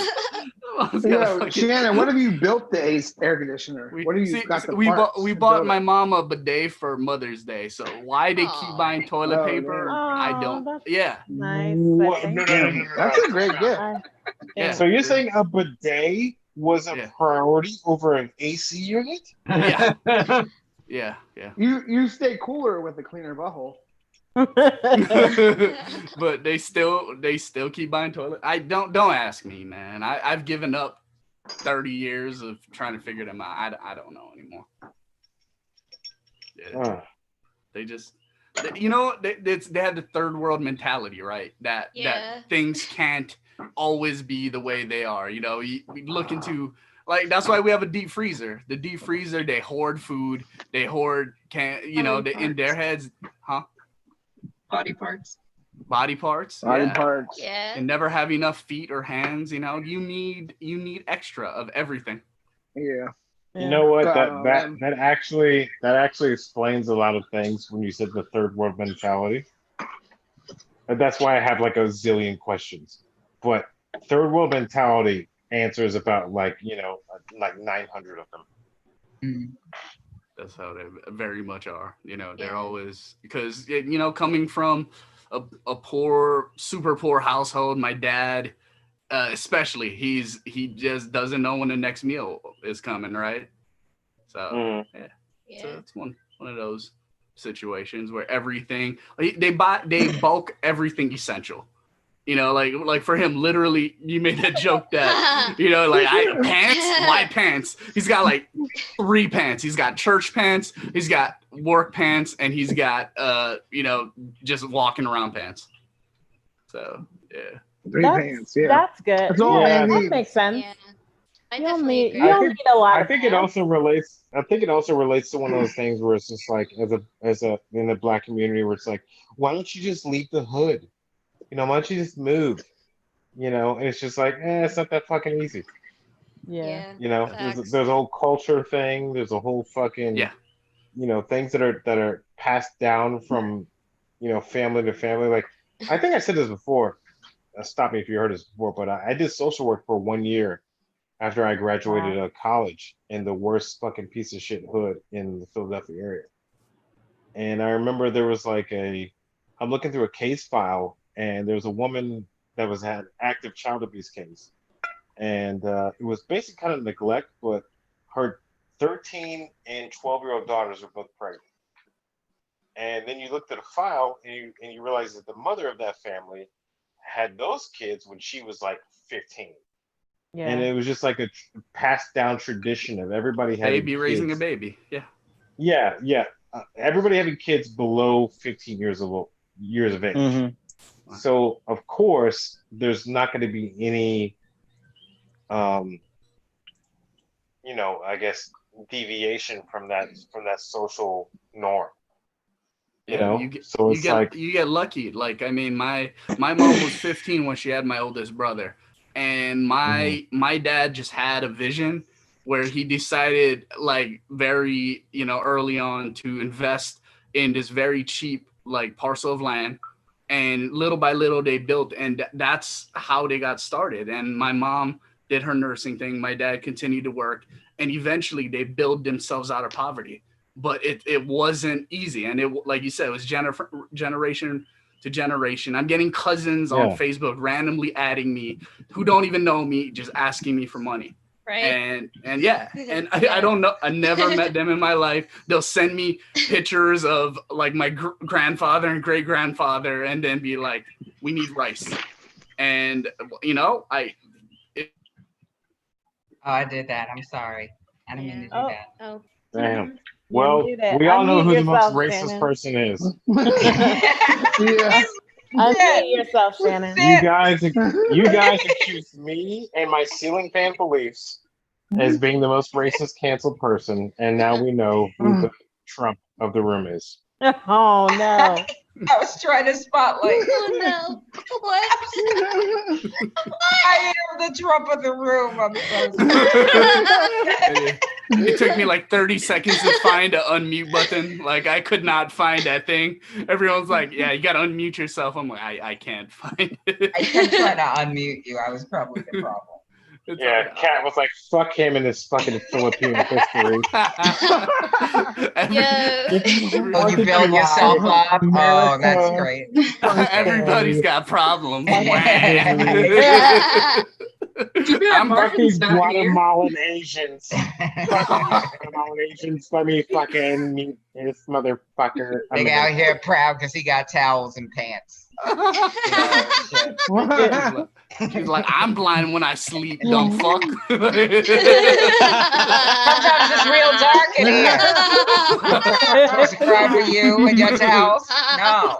E: Shannon, what have you built the air conditioner? What have you got the parts
D: we
E: to
D: bought
E: build
D: my
E: it?
D: mom a bidet for Mother's Day. So why they keep buying toilet paper, I don't. Yeah.
J: Nice.
P: No.
E: That's a great gift.
D: Yeah.
P: So you're saying a bidet was a priority over an AC unit?
D: Yeah. Yeah.
E: You stay cooler with a cleaner butthole.
D: But they still keep buying toilet. I don't ask me, man. I've given up 30 years of trying to figure them out. I don't know anymore. Yeah. They just they have the third world mentality, right? That things can't always be the way they are. You know, we look into that's why we have a deep freezer. The deep freezer, they hoard food. They hoard in their heads, huh?
H: Body parts.
E: Body parts.
G: Yeah.
D: And never have enough feet or hands. You know, you need extra of everything.
E: Yeah.
P: You know what? That actually explains a lot of things when you said the third world mentality. And that's why I have like a zillion questions. But third world mentality answers about 900 of them.
D: That's how they very much are. You know, they're always, because coming from a poor, super poor household, my dad especially, he just doesn't know when the next meal is coming, right? So so it's one of those situations where everything they bulk everything essential. You know, like for him, literally, you made that joke that, why pants? He's got like 3 pants. He's got church pants, he's got work pants, and he's got, just walking around pants. So, yeah.
E: 3 pants, yeah.
J: That's good.
E: That's all I need.
J: That makes sense.
G: Yeah. I
J: You don't
G: definitely
J: need,
G: agree.
J: you don't need a lot
P: I
J: of
P: think
J: pants.
P: it also relates to one of those things where it's just like as a in the Black community where it's like, why don't you just leave the hood? You know, why don't you just move? You know, and it's just like, it's not that fucking easy.
J: Yeah.
P: You know, there's a whole culture thing. There's a whole fucking things that are passed down from family to family. Like, I think I said this before. Stop me if you heard this before, but I did social work for 1 year after I graduated out of college in the worst fucking piece of shit hood in the Philadelphia area. And I remember there was I'm looking through a case file, and there was a woman that had an active child abuse case. And it was basically kind of neglect, but her 13 and 12-year-old daughters were both pregnant. And then you looked at a file and you realize that the mother of that family had those kids when she was like 15.
J: Yeah.
P: And it was just like a passed down tradition of everybody having
D: Baby raising a
P: kids.
D: baby. Yeah.
P: Yeah. Everybody having kids below 15 years of age.
O: Mm-hmm.
P: So of course there's not going to be any, I guess deviation from that social norm. You
D: get lucky. Like, I mean, my mom was 15 when she had my oldest brother, and my dad just had a vision where he decided, like, very early on to invest in this very cheap parcel of land, and little by little they built, and that's how they got started. And my mom did her nursing thing. My dad continued to work, and eventually they built themselves out of poverty. But it wasn't easy, and it, like you said, it was generation to generation. I'm getting cousins on Facebook randomly adding me who don't even know me, just asking me for money.
G: Right.
D: And yeah, and I don't know. I never met them in my life. They'll send me pictures of like my grandfather and great grandfather, and then be like, "We need rice," and
A: I did that. I'm sorry. I didn't mean to do that.
G: Oh.
P: Damn. Well, we all know who the most racist person is.
J: Unmute yourself, Shannon.
P: You guys accuse me and my ceiling fan beliefs as being the most racist canceled person, and now we know who the Trump of the room is.
J: Oh no.
A: I was trying to spotlight.
G: Oh no. What?
A: I am the Trump of the room. I'm so sorry.
D: It took me like 30 seconds to find an unmute button. Like I could not find that thing. Everyone's like, "Yeah, you gotta unmute yourself." I'm like, I can't find it.
A: I kept trying to unmute you. I was probably the problem.
P: Yeah, Kat was like, "Fuck him and his fucking Filipino history."
A: Oh, you build yourself up. Oh, that's great.
D: Everybody's got problems.
P: I'm fucking Guatemalan Asians. Guatemalan Asians. Let me fucking meet this motherfucker.
A: They out here proud because he got towels and pants.
D: She's like, "I'm blind when I sleep, dumb fuck."
A: Sometimes it's real dark in here. I'm supposed to cry for you and your towels? No.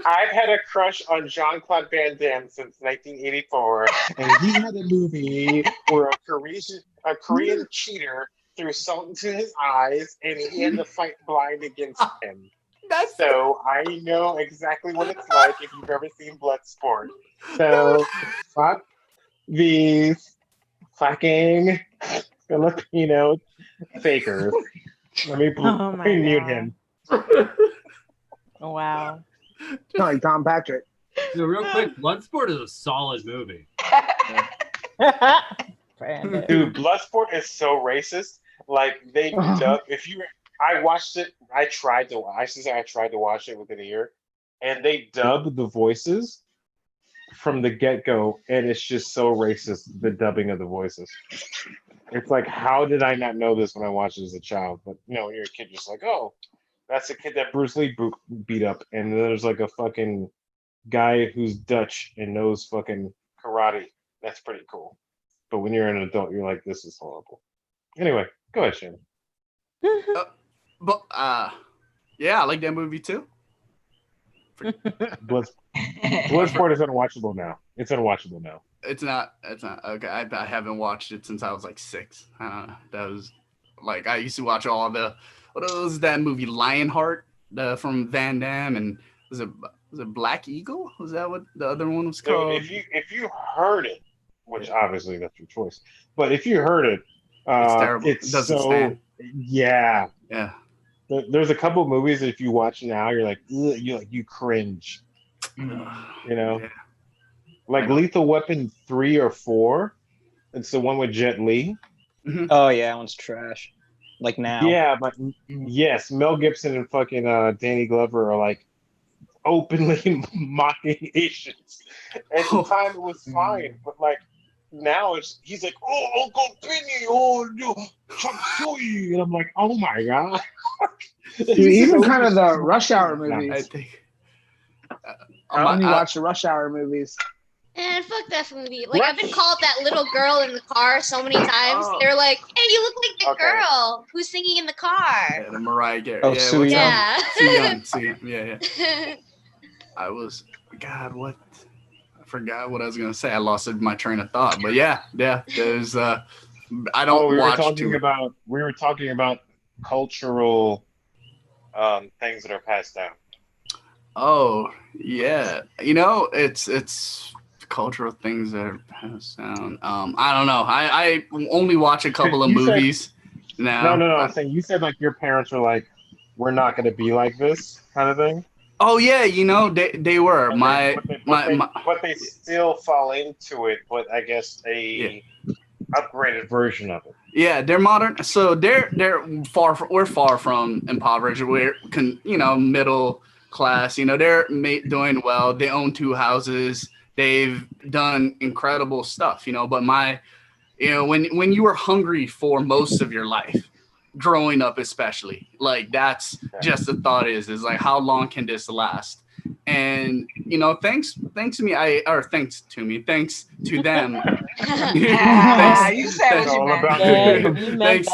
P: I've had a crush on Jean-Claude Van Damme since 1984, and he had a movie where a Korean cheater threw salt into his eyes, and he had to fight blind against him. So I know exactly what it's like if you've ever seen Bloodsport. So fuck these fucking Filipino fakers. Let me mute him.
J: Oh, wow.
E: Like Tom Patrick.
S: So real quick, Bloodsport is a solid movie.
P: Dude, Bloodsport is so racist. Like they dub. I watched it. I tried to watch it within a year, and they dub the voices from the get-go, and it's just so racist. The dubbing of the voices. It's like, how did I not know this when I watched it as a child? But when you're a kid, you're just like, oh, that's the kid that Bruce Lee beat up, and then there's like a fucking guy who's Dutch and knows fucking karate. That's pretty cool. But when you're an adult, you're like, this is horrible. Anyway, go ahead, Shannon.
D: Yeah, I like that movie too.
P: Bloodsport is unwatchable now. It's unwatchable now.
D: It's not okay. I haven't watched it since I was like 6. I don't know. That was like I used to watch all the that movie Lionheart from Van Damme, and was it Black Eagle? Was that what the other one was called?
P: So if you heard it, which obviously that's your choice, but if you heard it,
D: it's terrible.
P: It's
D: it doesn't
P: so
D: stand.
P: Yeah.
D: There's
P: a couple movies that if you watch now, you're like, you cringe. Like Lethal Weapon 3 or 4. It's the one with Jet Li.
T: Oh yeah, that one's trash. Like now.
P: Yeah, but yes, Mel Gibson and fucking Danny Glover are like openly mocking Asians. At the time, it was fine, but like now he's like, "Oh, Uncle Benny, chop suey," and I'm like, "Oh my god!"
E: Dude, even kind of the Rush Hour movies.
D: I think.
E: I only watch the Rush Hour movies.
G: And fuck that movie. Like, I've been called that little girl in the car so many times. They're like, "Hey, you look like the girl who's singing in the car."
D: Yeah, the Mariah Carey.
T: Oh, Sue
G: Yeah.
D: Sue Young. Yeah. I was, God, what? I forgot what I was gonna say. I lost my train of thought. But yeah. There's, I don't watch too.
P: We were talking about cultural things that are passed down.
D: Oh yeah, it's cultural things that are passed down. I don't know. I only watch a couple of movies now.
P: No. I'm saying you said like your parents were like, "We're not going to be like this," kind of thing.
D: Oh yeah, you know they were
P: but they still fall into it, but I guess upgraded version of it.
D: Yeah, they're modern. So we're far from impoverished. We're middle class. They're doing well. They own 2 houses. They've done incredible stuff. But when you were hungry for most of your life, growing up especially, like that's just the thought is like how long can this last? And thanks to them. Thanks
A: You said what you meant.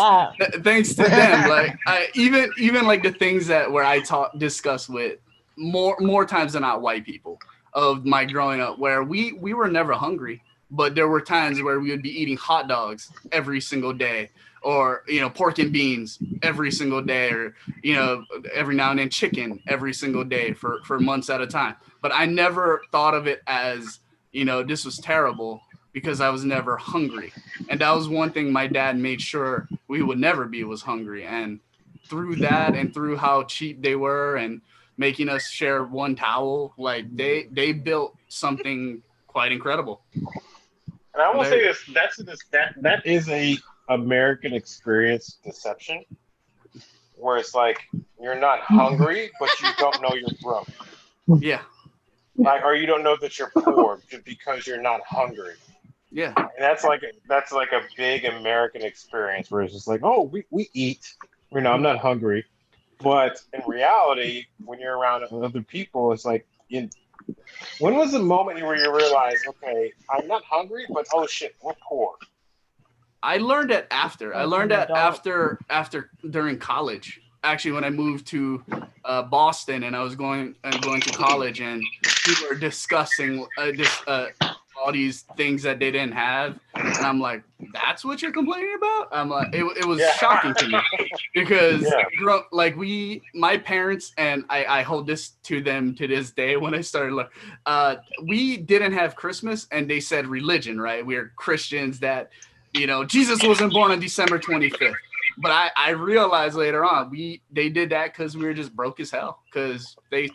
D: Thanks to them. Like even like the things where I discuss with more times than not white people of my growing up, where we were never hungry, but there were times where we would be eating hot dogs every single day, or pork and beans every single day, or every now and then chicken every single day for months at a time. But I never thought of it as this was terrible, because I was never hungry. And that was one thing my dad made sure we would never be, was hungry. And through that, and through how cheap they were, and making us share one towel, like they built something quite incredible.
P: And I will say this: that is a American experience deception, where it's like you're not hungry, but you don't know you're broke.
D: Yeah.
P: Like, or you don't know that you're poor just because you're not hungry.
D: Yeah.
P: And that's like a big American experience, where it's just like, oh, we eat. I'm not hungry. But in reality, when you're around other people, it's like, when was the moment where you realize, okay, I'm not hungry, but oh shit, we're poor?
D: I learned that after. I learned that after during college. Actually, when I moved to Boston, and I was going to college, and people were discussing all these things that they didn't have, and I'm like, that's what you're complaining about? I'm like, it was shocking to me, because my parents, and I hold this to them to this day, when I started we didn't have Christmas, and they said religion, right? We're Christians, that Jesus wasn't born on December 25th. But I realized later on they did that because we were just broke as hell, because they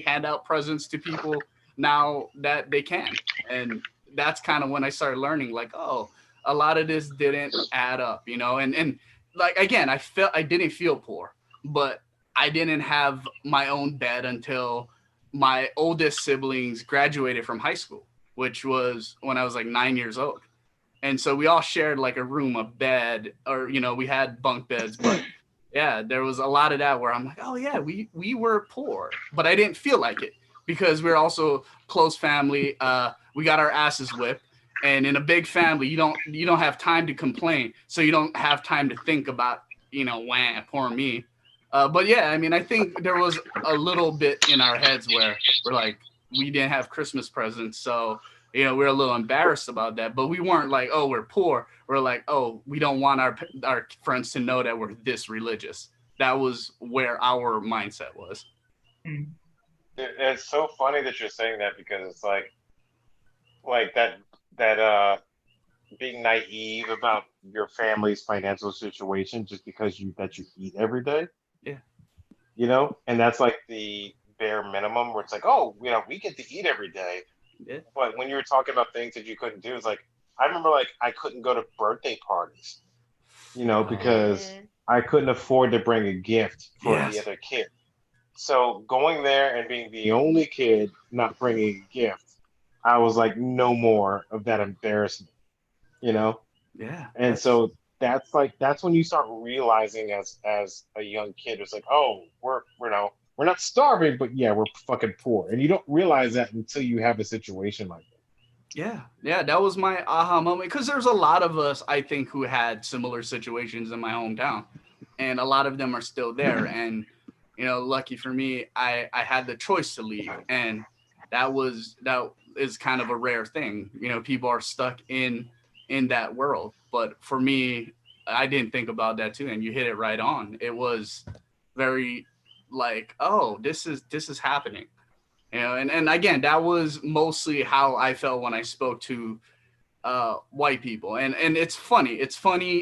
D: hand out presents to people now that they can. And that's kind of when I started learning, like, oh, a lot of this didn't add up, and like, again, I didn't feel poor, but I didn't have my own bed until my oldest siblings graduated from high school, which was when I was like 9 years old. And so we all shared like a room, a bed, or, we had bunk beds, but yeah, there was a lot of that where I'm like, oh yeah, we were poor, but I didn't feel like it, because we're also close family. We got our asses whipped, and in a big family, you don't have time to complain. So you don't have time to think about, wah, poor me. But yeah, I mean, I think there was a little bit in our heads where we're like, we didn't have Christmas presents. So we're a little embarrassed about that, but we weren't like, oh, we're poor. We're like, oh, we don't want our friends to know that we're this religious. That was where our mindset was.
P: It's so funny that you're saying that, because it's like that being naive about your family's financial situation just because you eat every day.
D: Yeah.
P: And that's like the bare minimum, where it's like, oh, we get to eat every day.
D: Yeah.
P: But when you were talking about things that you couldn't do, it's like, I remember like I couldn't go to birthday parties, because I couldn't afford to bring a gift for the other kid. So going there and being the only kid not bringing a gift, I was like, no more of that embarrassment,
D: Yeah.
P: And so that's when you start realizing as a young kid, it's like, oh, we're not starving, but yeah, we're fucking poor. And you don't realize that until you have a situation like that.
D: Yeah, that was my aha moment, because there's a lot of us, I think, who had similar situations in my hometown, and a lot of them are still there. And lucky for me, I had the choice to leave, and that is kind of a rare thing. People are stuck in that world, but for me, I didn't think about that too. And you hit it right on. It was very like, oh, this is happening, and again, that was mostly how I felt when I spoke to white people. And it's funny,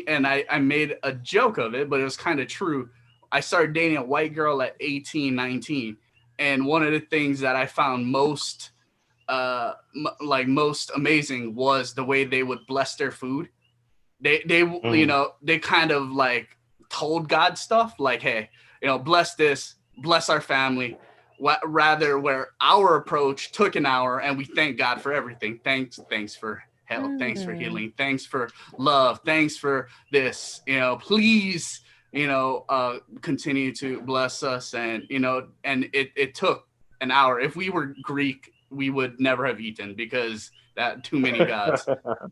D: and I made a joke of it, but it was kind of true. I started dating a white girl at 18, 19, And one of the things that I found most most amazing was the way they would bless their food. They you know, they kind of like told God stuff like, hey, you know, bless this, bless our family. Rather where our approach took an hour and we thank God for everything. Thanks for health, thanks for healing, thanks for love, thanks for this, you know, please, you know, continue to bless us. And, you know, and it took an hour. If we were Greek, we would never have eaten because that too many gods.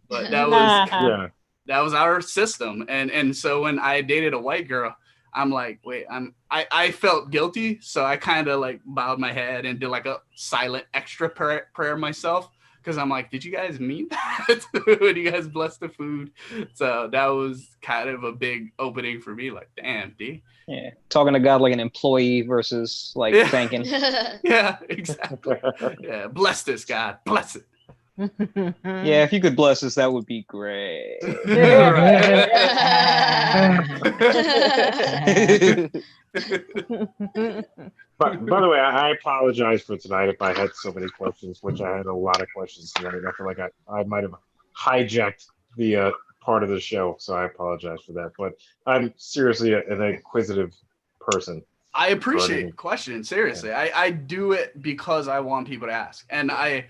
D: But that was our system. And so when I dated a white girl, I'm like, wait, I felt guilty. So I kind of like bowed my head and did like a silent extra prayer myself. Cause I'm like, did you guys mean that? When you guys bless the food? So that was kind of a big opening for me. Like, damn, D.
T: Yeah, talking to God like an employee versus like thanking.
D: Yeah, exactly. Yeah, bless this, God, bless it.
T: Yeah, if you could bless us, that would be great.
P: But by the way, I apologize for tonight if I had so many questions, which I had a lot of questions tonight. I feel like I might have hijacked the part of the show, so I apologize for that. But I'm seriously an inquisitive person.
D: I appreciate questions. Seriously, I do it because I want people to ask, and I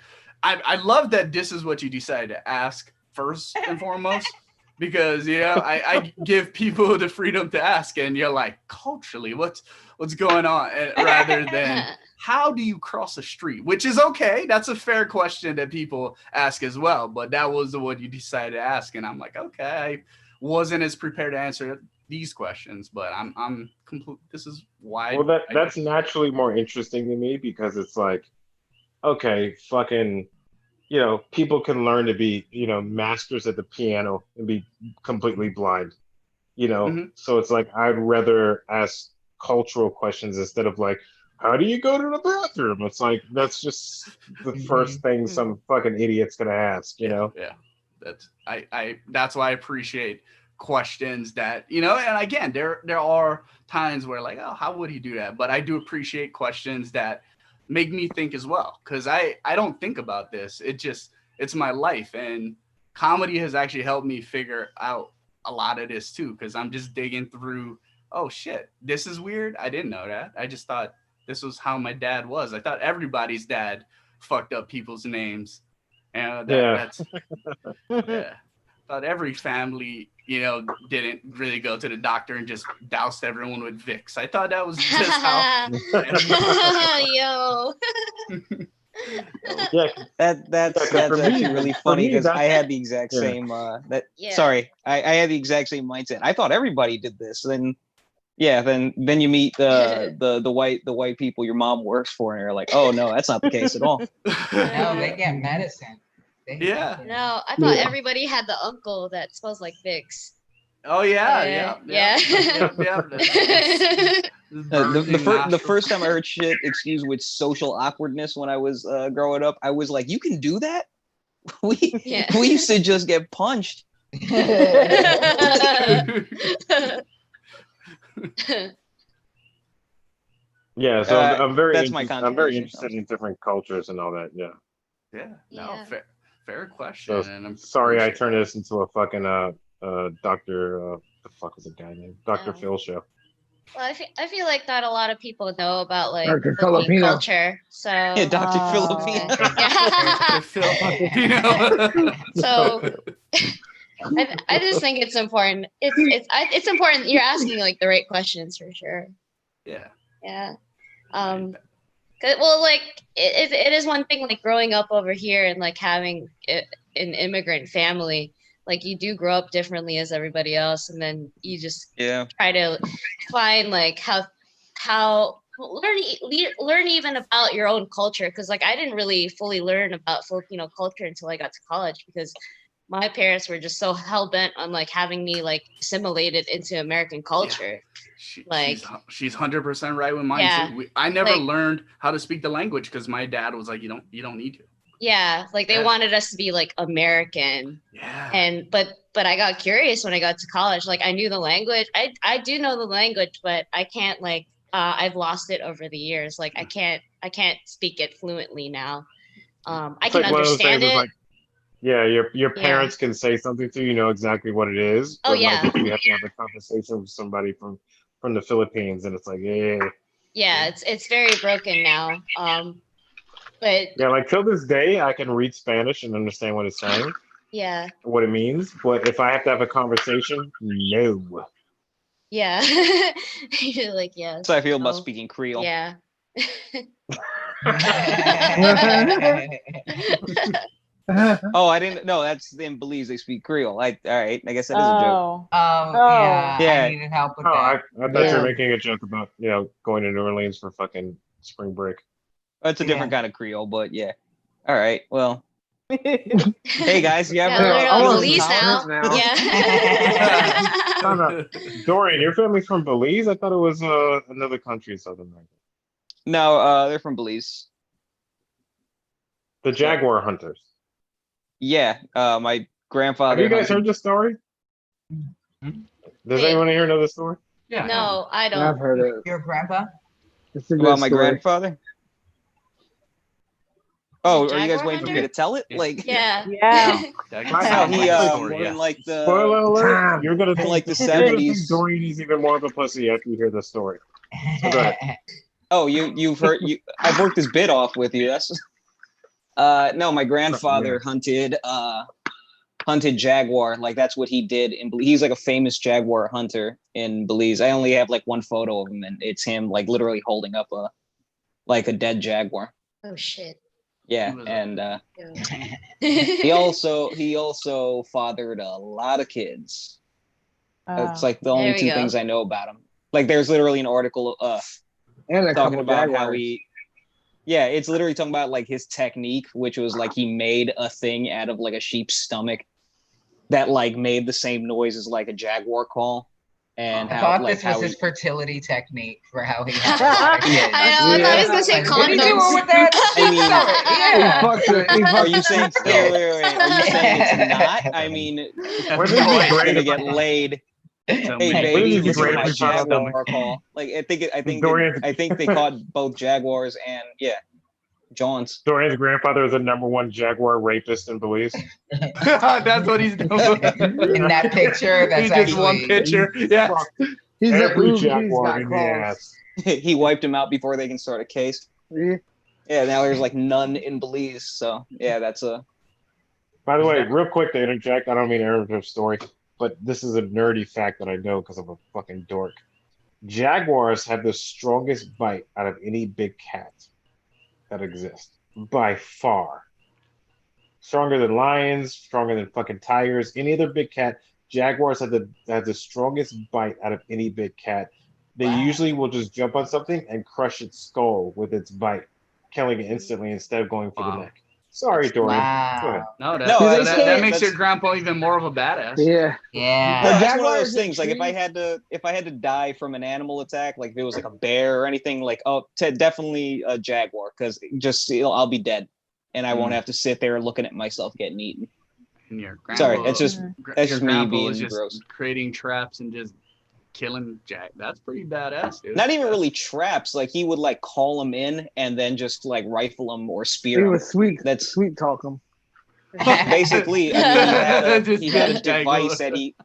D: love that this is what you decide to ask first and foremost, because I give people the freedom to ask, and you're like, culturally, what's going on, and rather than how do you cross a street, which is okay. That's a fair question that people ask as well, but that was the one you decided to ask, and I'm like, okay, I wasn't as prepared to answer these questions, but I'm complete. This is why.
P: Well, that's naturally more interesting to me because it's like, okay, fucking, you know, people can learn to be, you know, masters at the piano and be completely blind, you know? So it's like, I'd rather ask cultural questions instead of like, how do you go to the bathroom? It's like, that's just the first thing some fucking idiot's gonna ask, you know?
D: Yeah, that's why I appreciate questions that, you know, and again, there are times where like, oh, how would he do that? But I do appreciate questions that make me think as well, because I don't think about this. It's my life, and comedy has actually helped me figure out a lot of this too, because I'm just digging through, oh shit, this is weird. I didn't know that. I just thought this was how my dad was. I thought everybody's dad fucked up people's names, and that's yeah. Thought every family, you know, didn't really go to the doctor and just doused everyone with Vicks. I thought that was just how.
G: Yo.
T: Yeah, that's actually really funny because I had the exact same. Sorry, I had the exact same mindset. I thought everybody did this. Then you meet the white people your mom works for, and you're like, oh no, that's not the case at all.
A: No, they get medicine.
G: No, I thought everybody had the uncle that smells like Vicks.
D: Oh yeah.
T: The first time I heard shit excused with social awkwardness when I was growing up, I was like, you can do that? We used to just get punched.
P: Yeah, so I'm very
T: that's my
P: interested in different cultures and all that.
D: Fair question.
P: So,
D: and I'm
P: sorry I turned this into a fucking Dr. the fuck was the guy name? Dr. Phil show.
G: Well, I feel like not a lot of people know about like
E: Dr.
G: Philippine
E: Filipino.
G: culture. So
T: Yeah, Dr. Filipino.
G: So I just think it's important. It's important. You're asking like the right questions for sure. Yeah. Well, like it is one thing like growing up over here and like having an immigrant family. Like you do grow up differently as everybody else, and then you just try to find like how learn even about your own culture. Because like I didn't really fully learn about Filipino culture until I got to college, because my parents were just so hell bent on like having me like assimilated into American culture.
D: She's 100% right with mine too. I never learned how to speak the language because my dad was like, you don't need to.
G: Yeah, like they wanted us to be like American.
D: Yeah.
G: And but I got curious when I got to college. Like I knew the language. I do know the language, but I can't like I've lost it over the years. Like I can't speak it fluently now. I
P: It's
G: can
P: like one of those
G: understand
P: things. It's
G: it.
P: like, yeah, your
G: Yeah.
P: parents can say something to you, you know exactly what it is.
G: Oh,
P: But
G: yeah.
P: like if you have to have a conversation with somebody from the Philippines, and it's like, yeah,
G: Yeah, it's very broken now. But
P: yeah. Like till this day, I can read Spanish and understand what it's saying,
G: yeah,
P: what it means. But if I have to have a conversation, no.
G: yeah. You're like, yes.
T: That's how I feel about
G: no.
T: speaking Creole.
G: Yeah.
T: Oh, I didn't know that's in Belize they speak Creole. All right, I guess that is a joke.
A: Yeah,
T: Yeah.
A: I needed help with
P: Oh, I
A: that.
P: thought you were making a joke about going to New Orleans for fucking spring break.
T: It's a different kind of Creole, but yeah. All right, well. Hey guys, you ever?
G: Yeah,
P: I
G: learn
P: want
G: Belize
P: some
G: now.
P: tolerance
G: Yeah.
P: No, no. Dorian, your family from Belize? I thought it was another country in Southern America.
T: No, they're from Belize.
P: The Jaguar hunters.
T: Yeah, my grandfather.
P: Have you guys
T: hunted-
P: heard this story? Does
G: Wait.
P: anyone here know this story?
G: No, I don't.
E: I've heard it.
A: Your grandpa?
E: It's a good
T: about my
E: story.
T: grandfather? Oh, are you guys
G: Jaguar
T: waiting for me
G: hunter?
T: to tell it? Like,
G: Yeah.
T: How he in like the
P: Spoiler alert! You're gonna
T: in
P: think,
T: like the
P: you're gonna think
T: 70s.
P: Dorian is even more of a pussy after you hear this story. So go ahead.
T: Oh, you've heard I've worked this bit off with you. That's no, my grandfather hunted jaguar. Like that's what he did in Belize. He's like a famous jaguar hunter in Belize. I only have like one photo of him, and it's him like literally holding up a dead jaguar.
G: Oh shit.
T: Yeah, and he also fathered a lot of kids. It's like the
G: There
T: only
G: we
T: two
G: go.
T: things I know about him. Like there's literally an article
E: And a
T: talking
E: couple
T: about how
E: Jaguars.
T: it's literally talking about like his technique, which was like he made a thing out of like a sheep's stomach that like made the same noise as like a jaguar call. And
A: I
T: how
A: thought
T: like
A: this was
T: how
A: his fertility technique for how he had a lot of kids.
G: I know. I thought he was gonna say
A: Like, what are you doing
G: condoms.
A: with that?
T: I mean,
A: Yeah.
T: are you saying wait, are you saying it's not? I mean,
P: Wouldn't it be great
T: gonna
P: if-
T: get laid. Hey
P: Wouldn't
T: baby,
P: it be
T: listen to
P: great
T: my
P: if we found out that-
T: jaguar call. Like I think
P: Dorian-
T: they caught both jaguars and Johns.
P: Dorian's grandfather is the #1 jaguar rapist in Belize.
D: That's what he's doing.
A: In that picture, that's
D: He's just
A: actually
D: one picture. Yeah.
E: He's like,
P: Every
E: ooh, he's
P: jaguar
E: got
P: in the
E: claws.
P: ass.
T: He wiped him out before they can start a case.
E: Yeah.
T: Yeah, now there's like none in Belize. So yeah, that's a.
P: By the way, real quick to interject, I don't mean to interrupt your story, but this is a nerdy fact that I know because I'm a fucking dork. Jaguars have the strongest bite out of any big cat that exists, by far. Stronger than lions, stronger than fucking tigers, any other big cat. Jaguars have the strongest bite out of any big cat. They usually will just jump on something and crush its skull with its bite, killing it instantly instead of going for the neck. Sorry, Dorian. Go ahead.
D: No,
T: No,
D: that makes your grandpa even more of a badass.
E: Yeah.
T: No, that's one of those things. Like if I had to die from an animal attack, like if it was like a bear or anything, like definitely a jaguar, because I'll be dead, and I won't have to sit there looking at myself getting eaten.
D: And your
T: Sorry,
D: grandpa-
T: that's just
D: your
T: me
D: grandpa
T: being
D: was just
T: gross.
D: creating traps and just killing Jack. That's pretty badass, dude.
T: Not even really traps. Like he would like call them in and then just like rifle them or spear
E: He
T: them.
E: was sweet talk him.
T: Basically, I mean, he had a
D: Just
T: device that he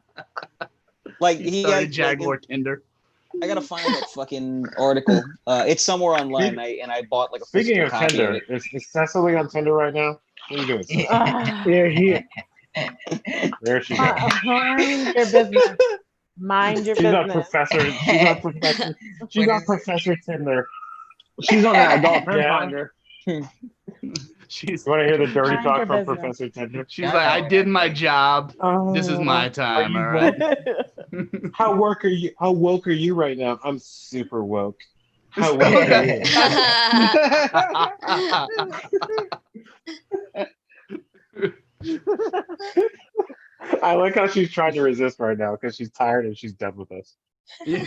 D: started
T: had
D: Jaguar Tinder.
T: I gotta find that fucking article. It's somewhere online. I bought like a
P: Speaking
T: physical
P: of
T: copy
P: Tinder,
T: of it.
P: is Cecily on Tinder right now? What are you doing, Cecily?
E: Yeah,
P: There she goes.
J: Mind your business. Mind your
P: She's on
J: business.
P: Professor. She's on Professor. She's on Professor Tinder.
E: She's on that adult pen
P: Yeah.
E: finder.
D: She's.
P: You want to hear the dirty
E: Mind
P: talk
E: your
P: from
E: business.
P: Professor Tinder?
D: She's like, I did my job. This is my time. All right.
P: How woke are you right now? I'm super woke. How woke are you? I like how she's trying to resist right now because she's tired and she's done with us.
D: Yeah,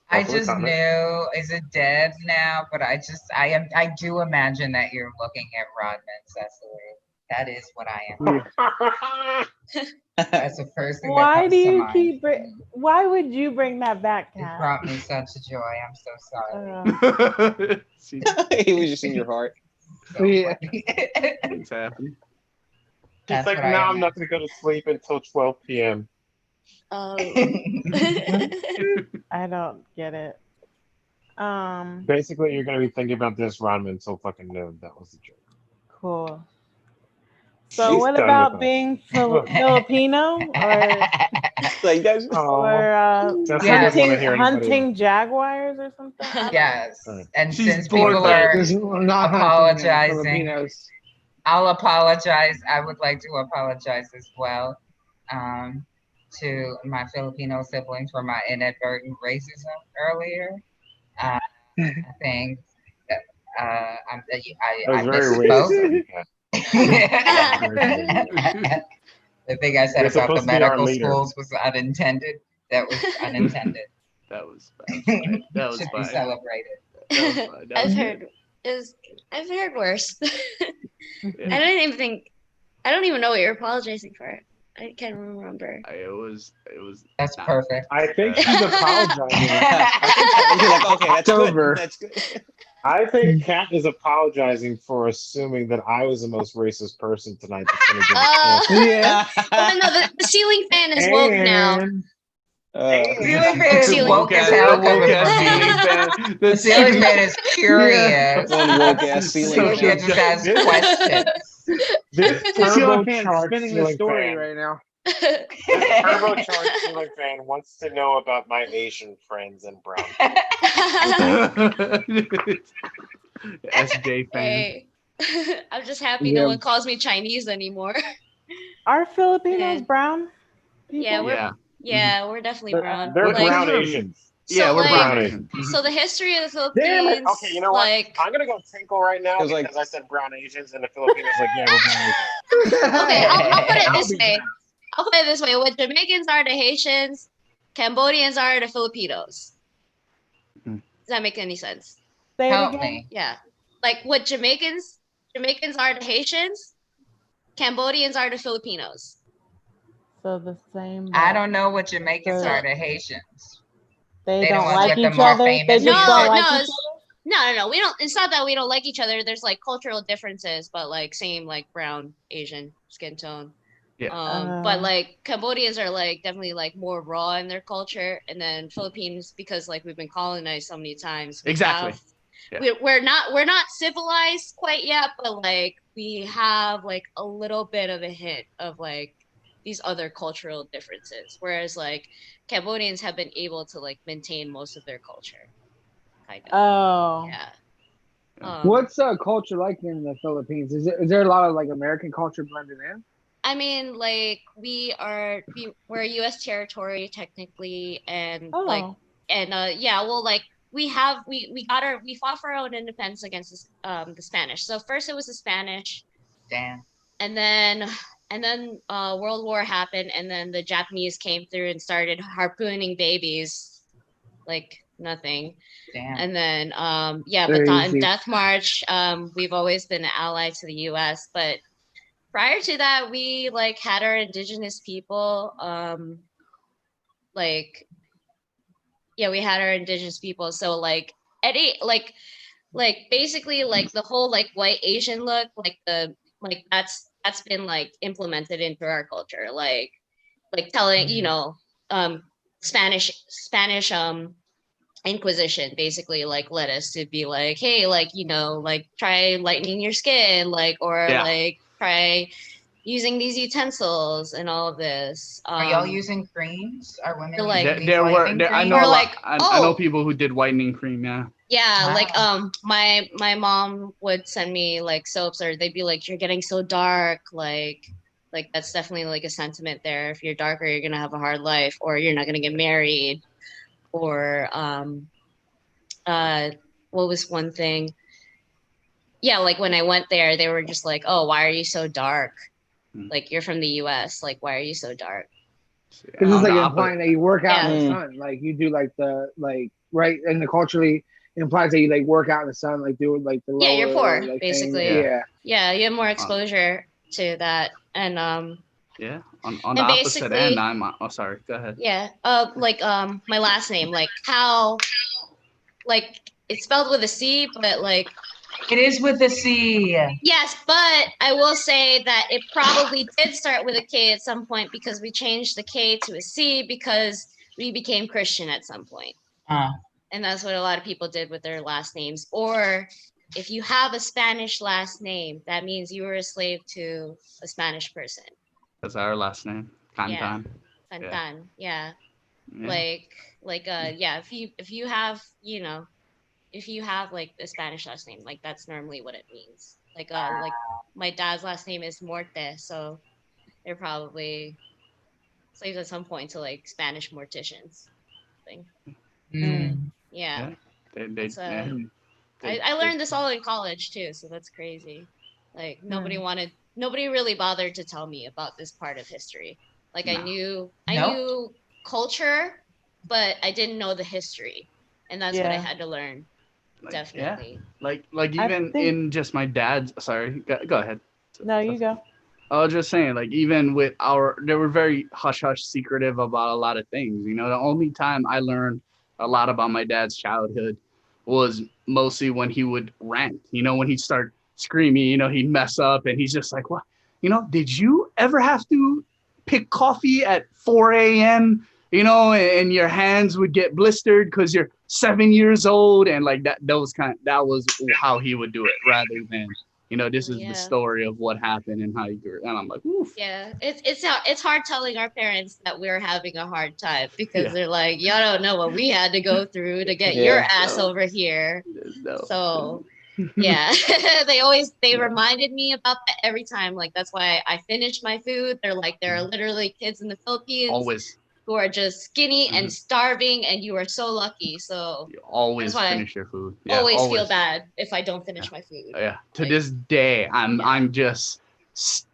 A: I
P: Hopefully
A: just
P: comment.
A: knew, is it dead now? But I do imagine that you're looking at Rodman, Cecily. That is what I am. That's the first thing that
J: Why
A: comes
J: do
A: to
J: you
A: mind.
J: keep? Why would you bring that back,
A: It
J: Kat?
A: brought me such joy. I'm so sorry.
T: He was just in your heart.
E: Yeah.
D: It's happening.
P: He's
A: That's
P: like,
A: what I
P: no, I'm
A: am.
P: not going to go to sleep until 12 p.m.
G: Oh.
J: I don't get it.
P: Basically, you're going to be thinking about this ramen until fucking noon. That was the joke.
J: Cool. So
P: She's
J: what
P: done
J: about
P: with us.
J: being Filipino or
T: Like that's
P: That's why I didn't want to hear anybody
J: hunting jaguars or something? I don't
A: Yes.
P: Right.
A: And
D: She's
A: since
D: bored
A: people
D: with it.
A: are
E: This is not hunting,
A: apologizing,
E: Filipinos.
A: I'll apologize. I would like to apologize as well to my Filipino siblings for my inadvertent racism earlier. I think that I
P: That was very
A: misspoke.
P: racist.
A: The thing I said
P: You're
A: about the
P: supposed to be our
A: medical
P: leader.
A: schools was unintended. That was unintended.
D: That was fine. That was
A: Should be
D: fine.
A: celebrated.
G: I've heard worse. I don't even know what you're apologizing for. I can't remember.
D: It was.
A: That's perfect.
P: I think she's apologizing.
T: You're like, okay, that's good.
E: over.
T: That's good.
P: I think Kat is apologizing for assuming that I was the most racist person tonight. That's gonna give a chance.
E: Yeah.
G: Well, no, the ceiling fan is woke now.
A: Ceiling fan is woke as hell coming from me. The ceiling fan is curious.
T: One woke ass ceiling fan.
A: It just has questions.
P: This
E: The ceiling fan's
P: turbocharged
E: spinning the
P: ceiling
E: story
P: fan.
E: right now.
P: This turbocharged ceiling fan wants to know about my Asian friends and brown.
D: SJ fan.
G: Hey. I'm just happy no one calls me Chinese anymore.
J: Are Filipinos brown? People?
G: Yeah, we're definitely brown.
P: They're
G: Like,
P: brown Asians.
D: Yeah,
G: so,
D: we're
G: like,
D: brown Asians.
G: So the history of the
P: Damn it.
G: Philippines,
P: Okay, you know what?
G: like,
P: I'm gonna go tinkle right now because
T: like-
P: I said brown Asians and the Filipinos like, yeah, we're brown Asians.
G: okay, I'll put it
P: I'll
G: this
P: be
G: way.
P: back.
G: I'll put it this way. What Jamaicans are to Haitians, Cambodians are to Filipinos. Does that make any sense?
J: Say it
A: Help
J: again.
A: me.
G: Yeah. Like what Jamaicans are to Haitians, Cambodians are to Filipinos.
J: So the same.
A: I don't know what Jamaicans
J: So-
A: are to Haitians.
J: They
A: They the
J: don't
A: ones
J: like
A: with the
J: each
A: more
J: other. They
A: famous
J: just
A: music.
J: don't like
G: no,
J: each other.
G: No. We don't. It's not that we don't like each other. There's like cultural differences, but like same like brown, Asian skin tone.
D: Yeah.
G: But like Cambodians are like definitely like more raw in their culture, and then Philippines, because like we've been colonized so many times.
D: Exactly.
G: We're not civilized quite yet, but like we have like a little bit of a hint of like these other cultural differences, whereas like Cambodians have been able to like maintain most of their culture. Kind of.
J: Oh.
G: Yeah.
E: What's culture like in the Philippines? Is there a lot of like American culture blended in?
G: I mean, like we're a U.S. territory technically, and like we fought for our own independence against the Spanish. So first it was the Spanish, and then World War happened, and then the Japanese came through and started harpooning babies like nothing.
A: Damn.
G: And then Bataan Death March, we've always been an ally to the U.S., but prior to that, we like had our indigenous people, we had our indigenous people. So like basically like the whole like white Asian look, that's been like implemented into our culture. Like telling, Spanish Inquisition basically like led us to be like, hey, like, like try lightening your skin, like, or like try using these utensils and all of this.
A: Are y'all using creams? Are women
G: like
A: using
D: I know
A: creams?
D: I know people who did whitening cream. Yeah.
G: Yeah,
A: Wow.
G: like my mom would send me like soaps, or they'd be like, you're getting so dark, like that's definitely like a sentiment there. If you're darker, you're gonna have a hard life, or you're not gonna get married, or what was one thing? Yeah, like when I went there, they were just like, oh, why are you so dark? Like you're from the US, like why are you so dark?
E: This is like implying that you work out in the sun, like you do like right, and the culturally implies that you like work out in the sun, like do like the
G: you're poor,
E: like,
G: basically.
E: thing.
G: Yeah, you have more exposure to that, and
D: Yeah, on the
G: And
D: opposite
G: basically-
D: end, oh sorry, go ahead.
G: Yeah. My last name, like how, like it's spelled with a C, but like
A: it is with a C.
G: Yes, but I will say that it probably did start with a K at some point because we changed the K to a C because we became Christian at some point. And that's what a lot of people did with their last names. Or if you have a Spanish last name, that means you were a slave to a Spanish person.
D: That's our last name, Cantan.
G: Cantan, yeah.
D: Yeah.
G: If you have, you know, if you have like a Spanish last name, like that's normally what it means. Like my dad's last name is Morte, so they're probably slaves at some point to like Spanish morticians thing. Yeah. I learned this all in college too, so that's crazy. Like nobody really bothered to tell me about this part of history. Like I knew culture, but I didn't know the history, and that's what I had to learn. Definitely.
D: Yeah. Like even in just my dad's. Sorry, go ahead.
J: No, you go.
D: I was just saying, like even with they were very hush hush secretive about a lot of things. You know, the only time I learned a lot about my dad's childhood was mostly when he would rant. You know, when he'd start screaming, you know, he'd mess up and he's just like, what? You know, did you ever have to pick coffee at 4 a.m., you know, and your hands would get blistered because you're 7 years old? And like that was how he would do it rather than, you know, this is the story of what happened and how you grew. And I'm like, oof.
G: Yeah, it's hard telling our parents that we're having a hard time because they're like, y'all don't know what we had to go through to get your ass over here. So yeah, they reminded me about that every time. Like that's why I finish my food. They're like, there are literally kids in the Philippines who are just skinny and starving, and you are so lucky. So
D: you always finish your food.
G: Yeah, always feel bad if I don't finish my food.
D: Yeah, to this day, I'm just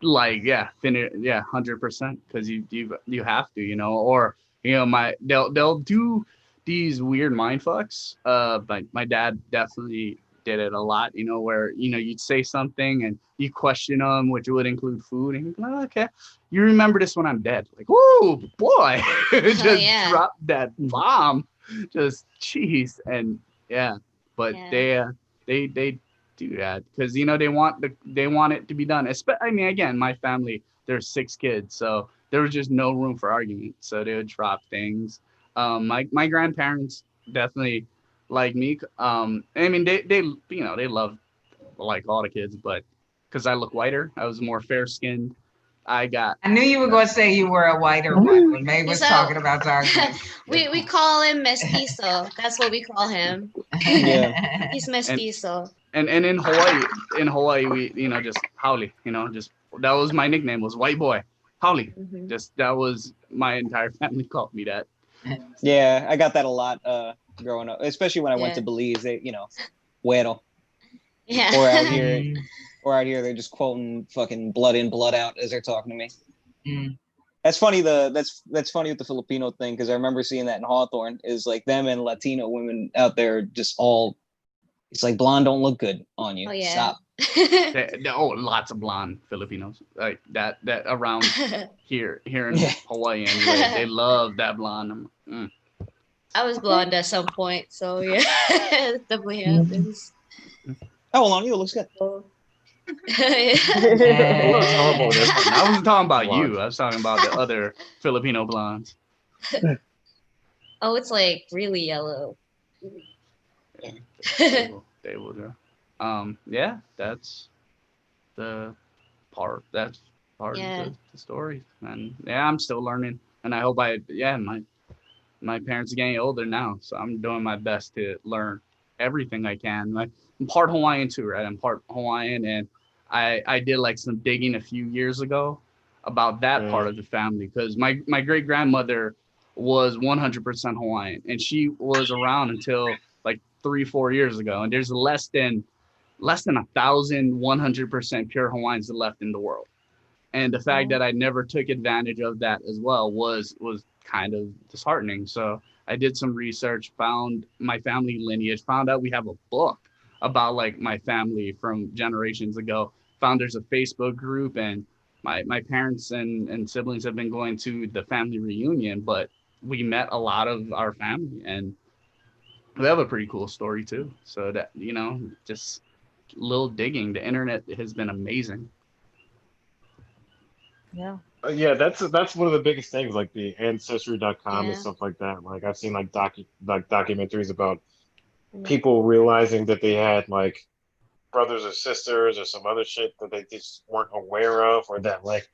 D: like 100% because you have to, you know, or you know they'll do these weird mind fucks. But my dad definitely did it a lot, you know, where, you know, you'd say something and you question them, which would include food, and you'd be like, okay, you remember this when I'm dead. Like, whoa, boy, just drop that bomb, just jeez. And but they do that because, you know, they want it to be done. I mean, again, my family, there's 6 kids, so there was just no room for argument, so they would drop things. My grandparents definitely like me. I mean, they you know, they love like all the kids, but because I look whiter, I was more fair skinned. I
A: knew you were going to say you were a whiter one when May was talking about darkness.
G: we call him mestizo. That's what we call him. Yeah, he's mestizo.
D: And in Hawaii, we, you know, just haole, you know, just that was my nickname, was white boy, haole. Just that was my entire family called me that.
T: Yeah, I got that a lot growing up, especially when I went to Belize. They, you know, güero.
G: Yeah.
T: Or out here, they're just quoting fucking blood in, blood out as they're talking to me. That's funny. That's funny with the Filipino thing, because I remember seeing that in Hawthorne. Is like them and Latino women out there just all. It's like blonde don't look good on you.
G: Oh, yeah.
T: Stop.
D: Lots of blonde Filipinos like that around here in Hawaii, and they love that blonde.
G: I was blonde at some point, so yeah, it definitely happens.
T: Oh, well, on you, it looks good.
D: I wasn't talking about you. I was talking about the other Filipino blondes.
G: Oh, it's like really yellow.
D: They will go. Yeah, that's the part. That's part of the story. And yeah, I'm still learning, and I hope my parents are getting older now, so I'm doing my best to learn everything I can. Like, I'm part Hawaiian too, right? I'm part Hawaiian, and I did like some digging a few years ago about that part of the family, because my great grandmother was 100% Hawaiian, and she was around until like 3-4 years ago, and there's less than 1,000 100% pure Hawaiians left in the world. And the fact that I never took advantage of that as well was kind of disheartening. So I did some research, found my family lineage, found out we have a book about like my family from generations ago, found there's a Facebook group, and my parents and siblings have been going to the family reunion, but we met a lot of our family, and they have a pretty cool story too. So that, you know, just little digging. The internet has been amazing.
J: Yeah.
P: Yeah, that's one of the biggest things, like the ancestry.com and
G: Yeah.
P: stuff like that. Like I've seen like documentaries about
J: Yeah.
P: people realizing that they had like brothers or sisters or some other shit that they just weren't aware of, or that like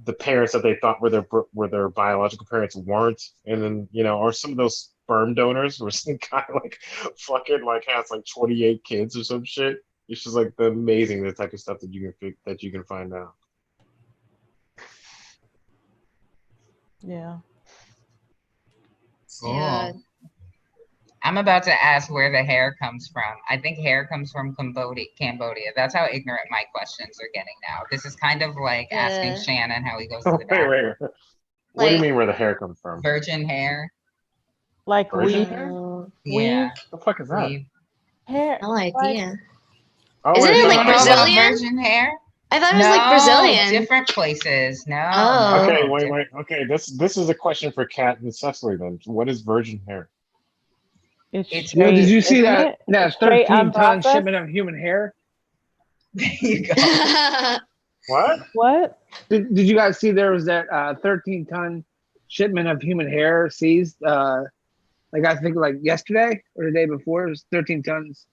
P: the parents that they thought were their biological parents weren't, and then you know, or some of those sperm donors were some guy like fucking like has like 28 kids or some shit. It's just like the amazing the type of stuff that you can find out.
J: Yeah.
A: Cool.
G: Yeah.
A: I'm about to ask where the hair comes from. I think hair comes from Cambodia. That's how ignorant my questions are getting now. This is kind of like asking
G: Yeah.
A: Shannon how he goes to the
P: Wait,
A: bathroom.
P: what do you
G: Like-
P: mean where the hair comes from?
A: Virgin hair.
J: Like
P: Virgin
J: weave.
P: hair?
A: Yeah.
P: The fuck is that?
A: Weave.
J: Hair.
G: No idea.
P: Oh,
G: Isn't
P: wait,
G: it
P: no,
G: like
P: no, no,
G: Brazilian?
A: Virgin hair?
G: I thought it was like Brazilian.
A: Different places. No.
G: Oh.
P: Okay, wait. Okay, this is a question for Kat and Cecily then. What is virgin hair?
J: It's
E: Yo,
J: straight,
E: did you see
J: isn't
E: that
J: it?
E: that
J: It's straight
E: 13-ton
J: unprocessed?
E: shipment of human hair?
A: There you go.
P: What?
J: What?
E: Did you guys see there was that 13-ton shipment of human hair seized? Like I think like yesterday or the day before, it was 13 tons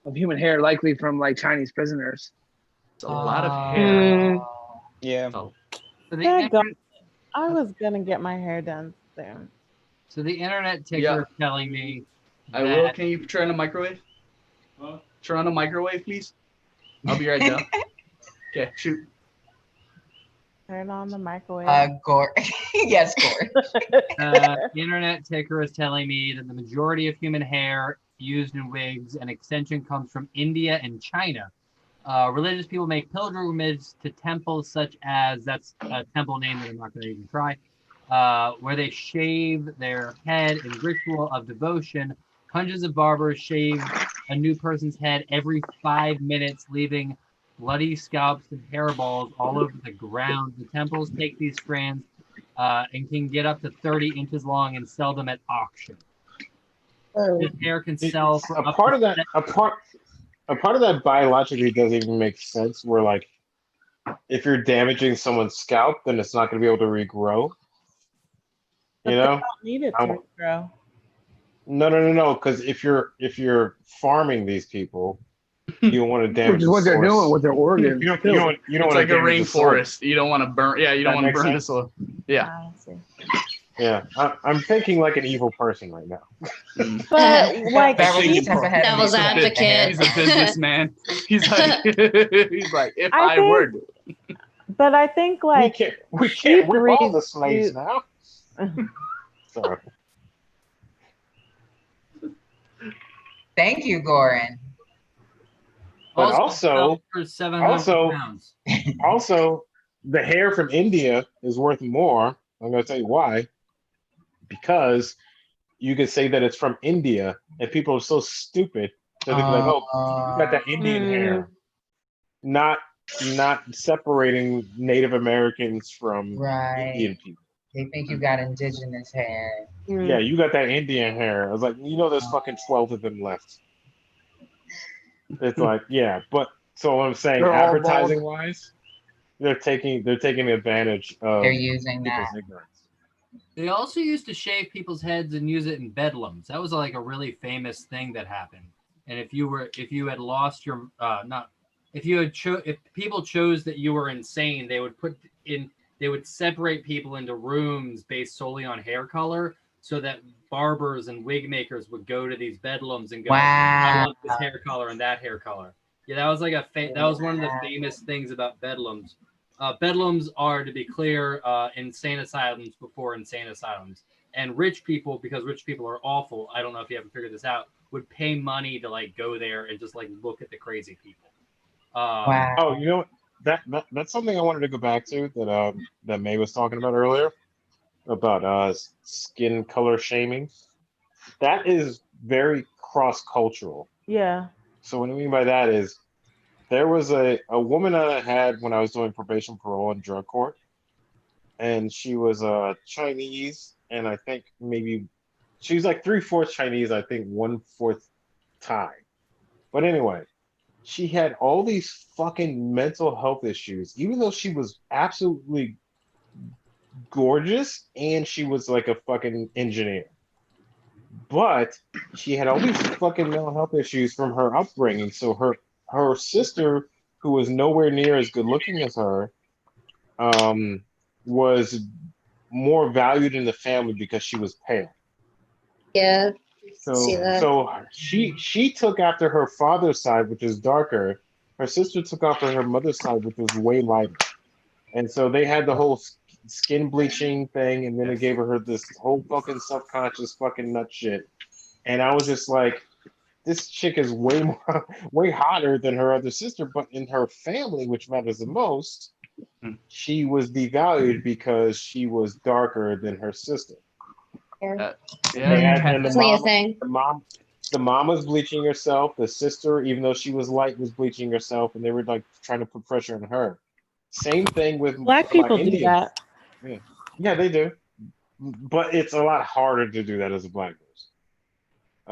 E: of human hair, likely from like Chinese prisoners.
D: It's a lot of hair.
T: Yeah.
D: Oh.
S: So the,
J: Daggone.
S: internet,
J: I was gonna get my hair done soon.
S: so the internet ticker
D: Yeah.
S: is telling me
D: I
S: that
D: will. Can you turn on the microwave? Turn on the microwave, please. I'll be right down. Okay, shoot.
J: Turn on the microwave.
A: Gore. Yes, Gore.
S: the internet ticker is telling me that the majority of human hair used in wigs and extension comes from India and China. Religious people make pilgrimages to temples such as, that's a temple name that I'm not going to even try, where they shave their head in ritual of devotion. Hundreds of barbers shave a new person's head every 5 minutes, leaving bloody scalps and hairballs all over the ground. The temples take these strands and can get up to 30 inches long and sell them at auction. This hair can sell for
P: a part of that biologically doesn't even make sense. Where like, if you're damaging someone's scalp, then it's not going to be able to regrow.
J: But
P: You
J: they
P: know?
J: don't need it to grow.
P: No. Because if you're farming these people, you don't want to damage.
E: Which is what they're doing with their organs.
P: You don't
E: too.
P: want
D: It's like a
P: damage the soil.
D: rainforest. You don't want to burn. Yeah, you don't
P: That
D: want to
P: makes
D: burn the
P: sense?
D: soil. Yeah.
J: I see.
P: Yeah, I'm thinking like an evil person right now.
J: But like,
D: Devil's
G: advocate.
D: He's a businessman. He's like, if I,
J: think-
D: were.
J: but I think like
P: we
J: sheep
P: can't. We're all the
J: breeds
P: slaves
J: do-
P: now. Sorry.
A: Thank you, Gorin.
P: But
S: Also, for 700 pounds.
P: also, the hair from India is worth more. I'm going to tell you why. Because you could say that it's from India, and people are so stupid that they'd be like, "Oh, you got that Indian hair," not separating Native Americans from Indian people.
A: They think you got indigenous hair.
P: Yeah, you got that Indian hair. I was like, there's fucking 12 of them left. It's like, yeah, but so what I'm saying,
E: They're all
P: advertising wise, they're taking advantage of
A: They're using
P: people's
A: that.
P: ignorance.
S: They also used to shave people's heads and use it in bedlams. That was like a really famous thing that happened. And if you had lost your if people chose that you were insane, they would separate people into rooms based solely on hair color, so that barbers and wig makers would go to these bedlams and go, I want this hair color and that hair color. Yeah, that was like that was one of the famous things about bedlams. Bedlams are, to be clear, insane asylums before insane asylums. And rich people, because rich people are awful, I don't know if you haven't figured this out, would pay money to like go there and just like look at the crazy people.
P: Oh, you know what? That's something I wanted to go back to that May was talking about earlier about skin color shaming. That is very cross-cultural.
J: Yeah.
P: So what I mean by that is there was a woman that I had when I was doing probation, parole, and drug court, and she was Chinese, and I think maybe she was like 3/4 Chinese, I think 1/4 Thai. But anyway, she had all these fucking mental health issues, even though she was absolutely gorgeous and she was like a fucking engineer. But she had all these fucking mental health issues from her upbringing. So her sister, who was nowhere near as good looking as her, was more valued in the family because she was pale.
G: Yeah.
P: So she took after her father's side, which is darker. Her sister took after her mother's side, which was way lighter. And so they had the whole skin bleaching thing, and then it gave her this whole fucking subconscious fucking nut shit. And I was just like, this chick is way hotter than her other sister, but in her family, which matters the most, she was devalued because she was darker than her sister. The mom was bleaching herself. The sister, even though she was light, was bleaching herself, and they were like trying to put pressure on her. Same thing with
J: Black people do that.
P: Yeah, they do. But it's a lot harder to do that as a black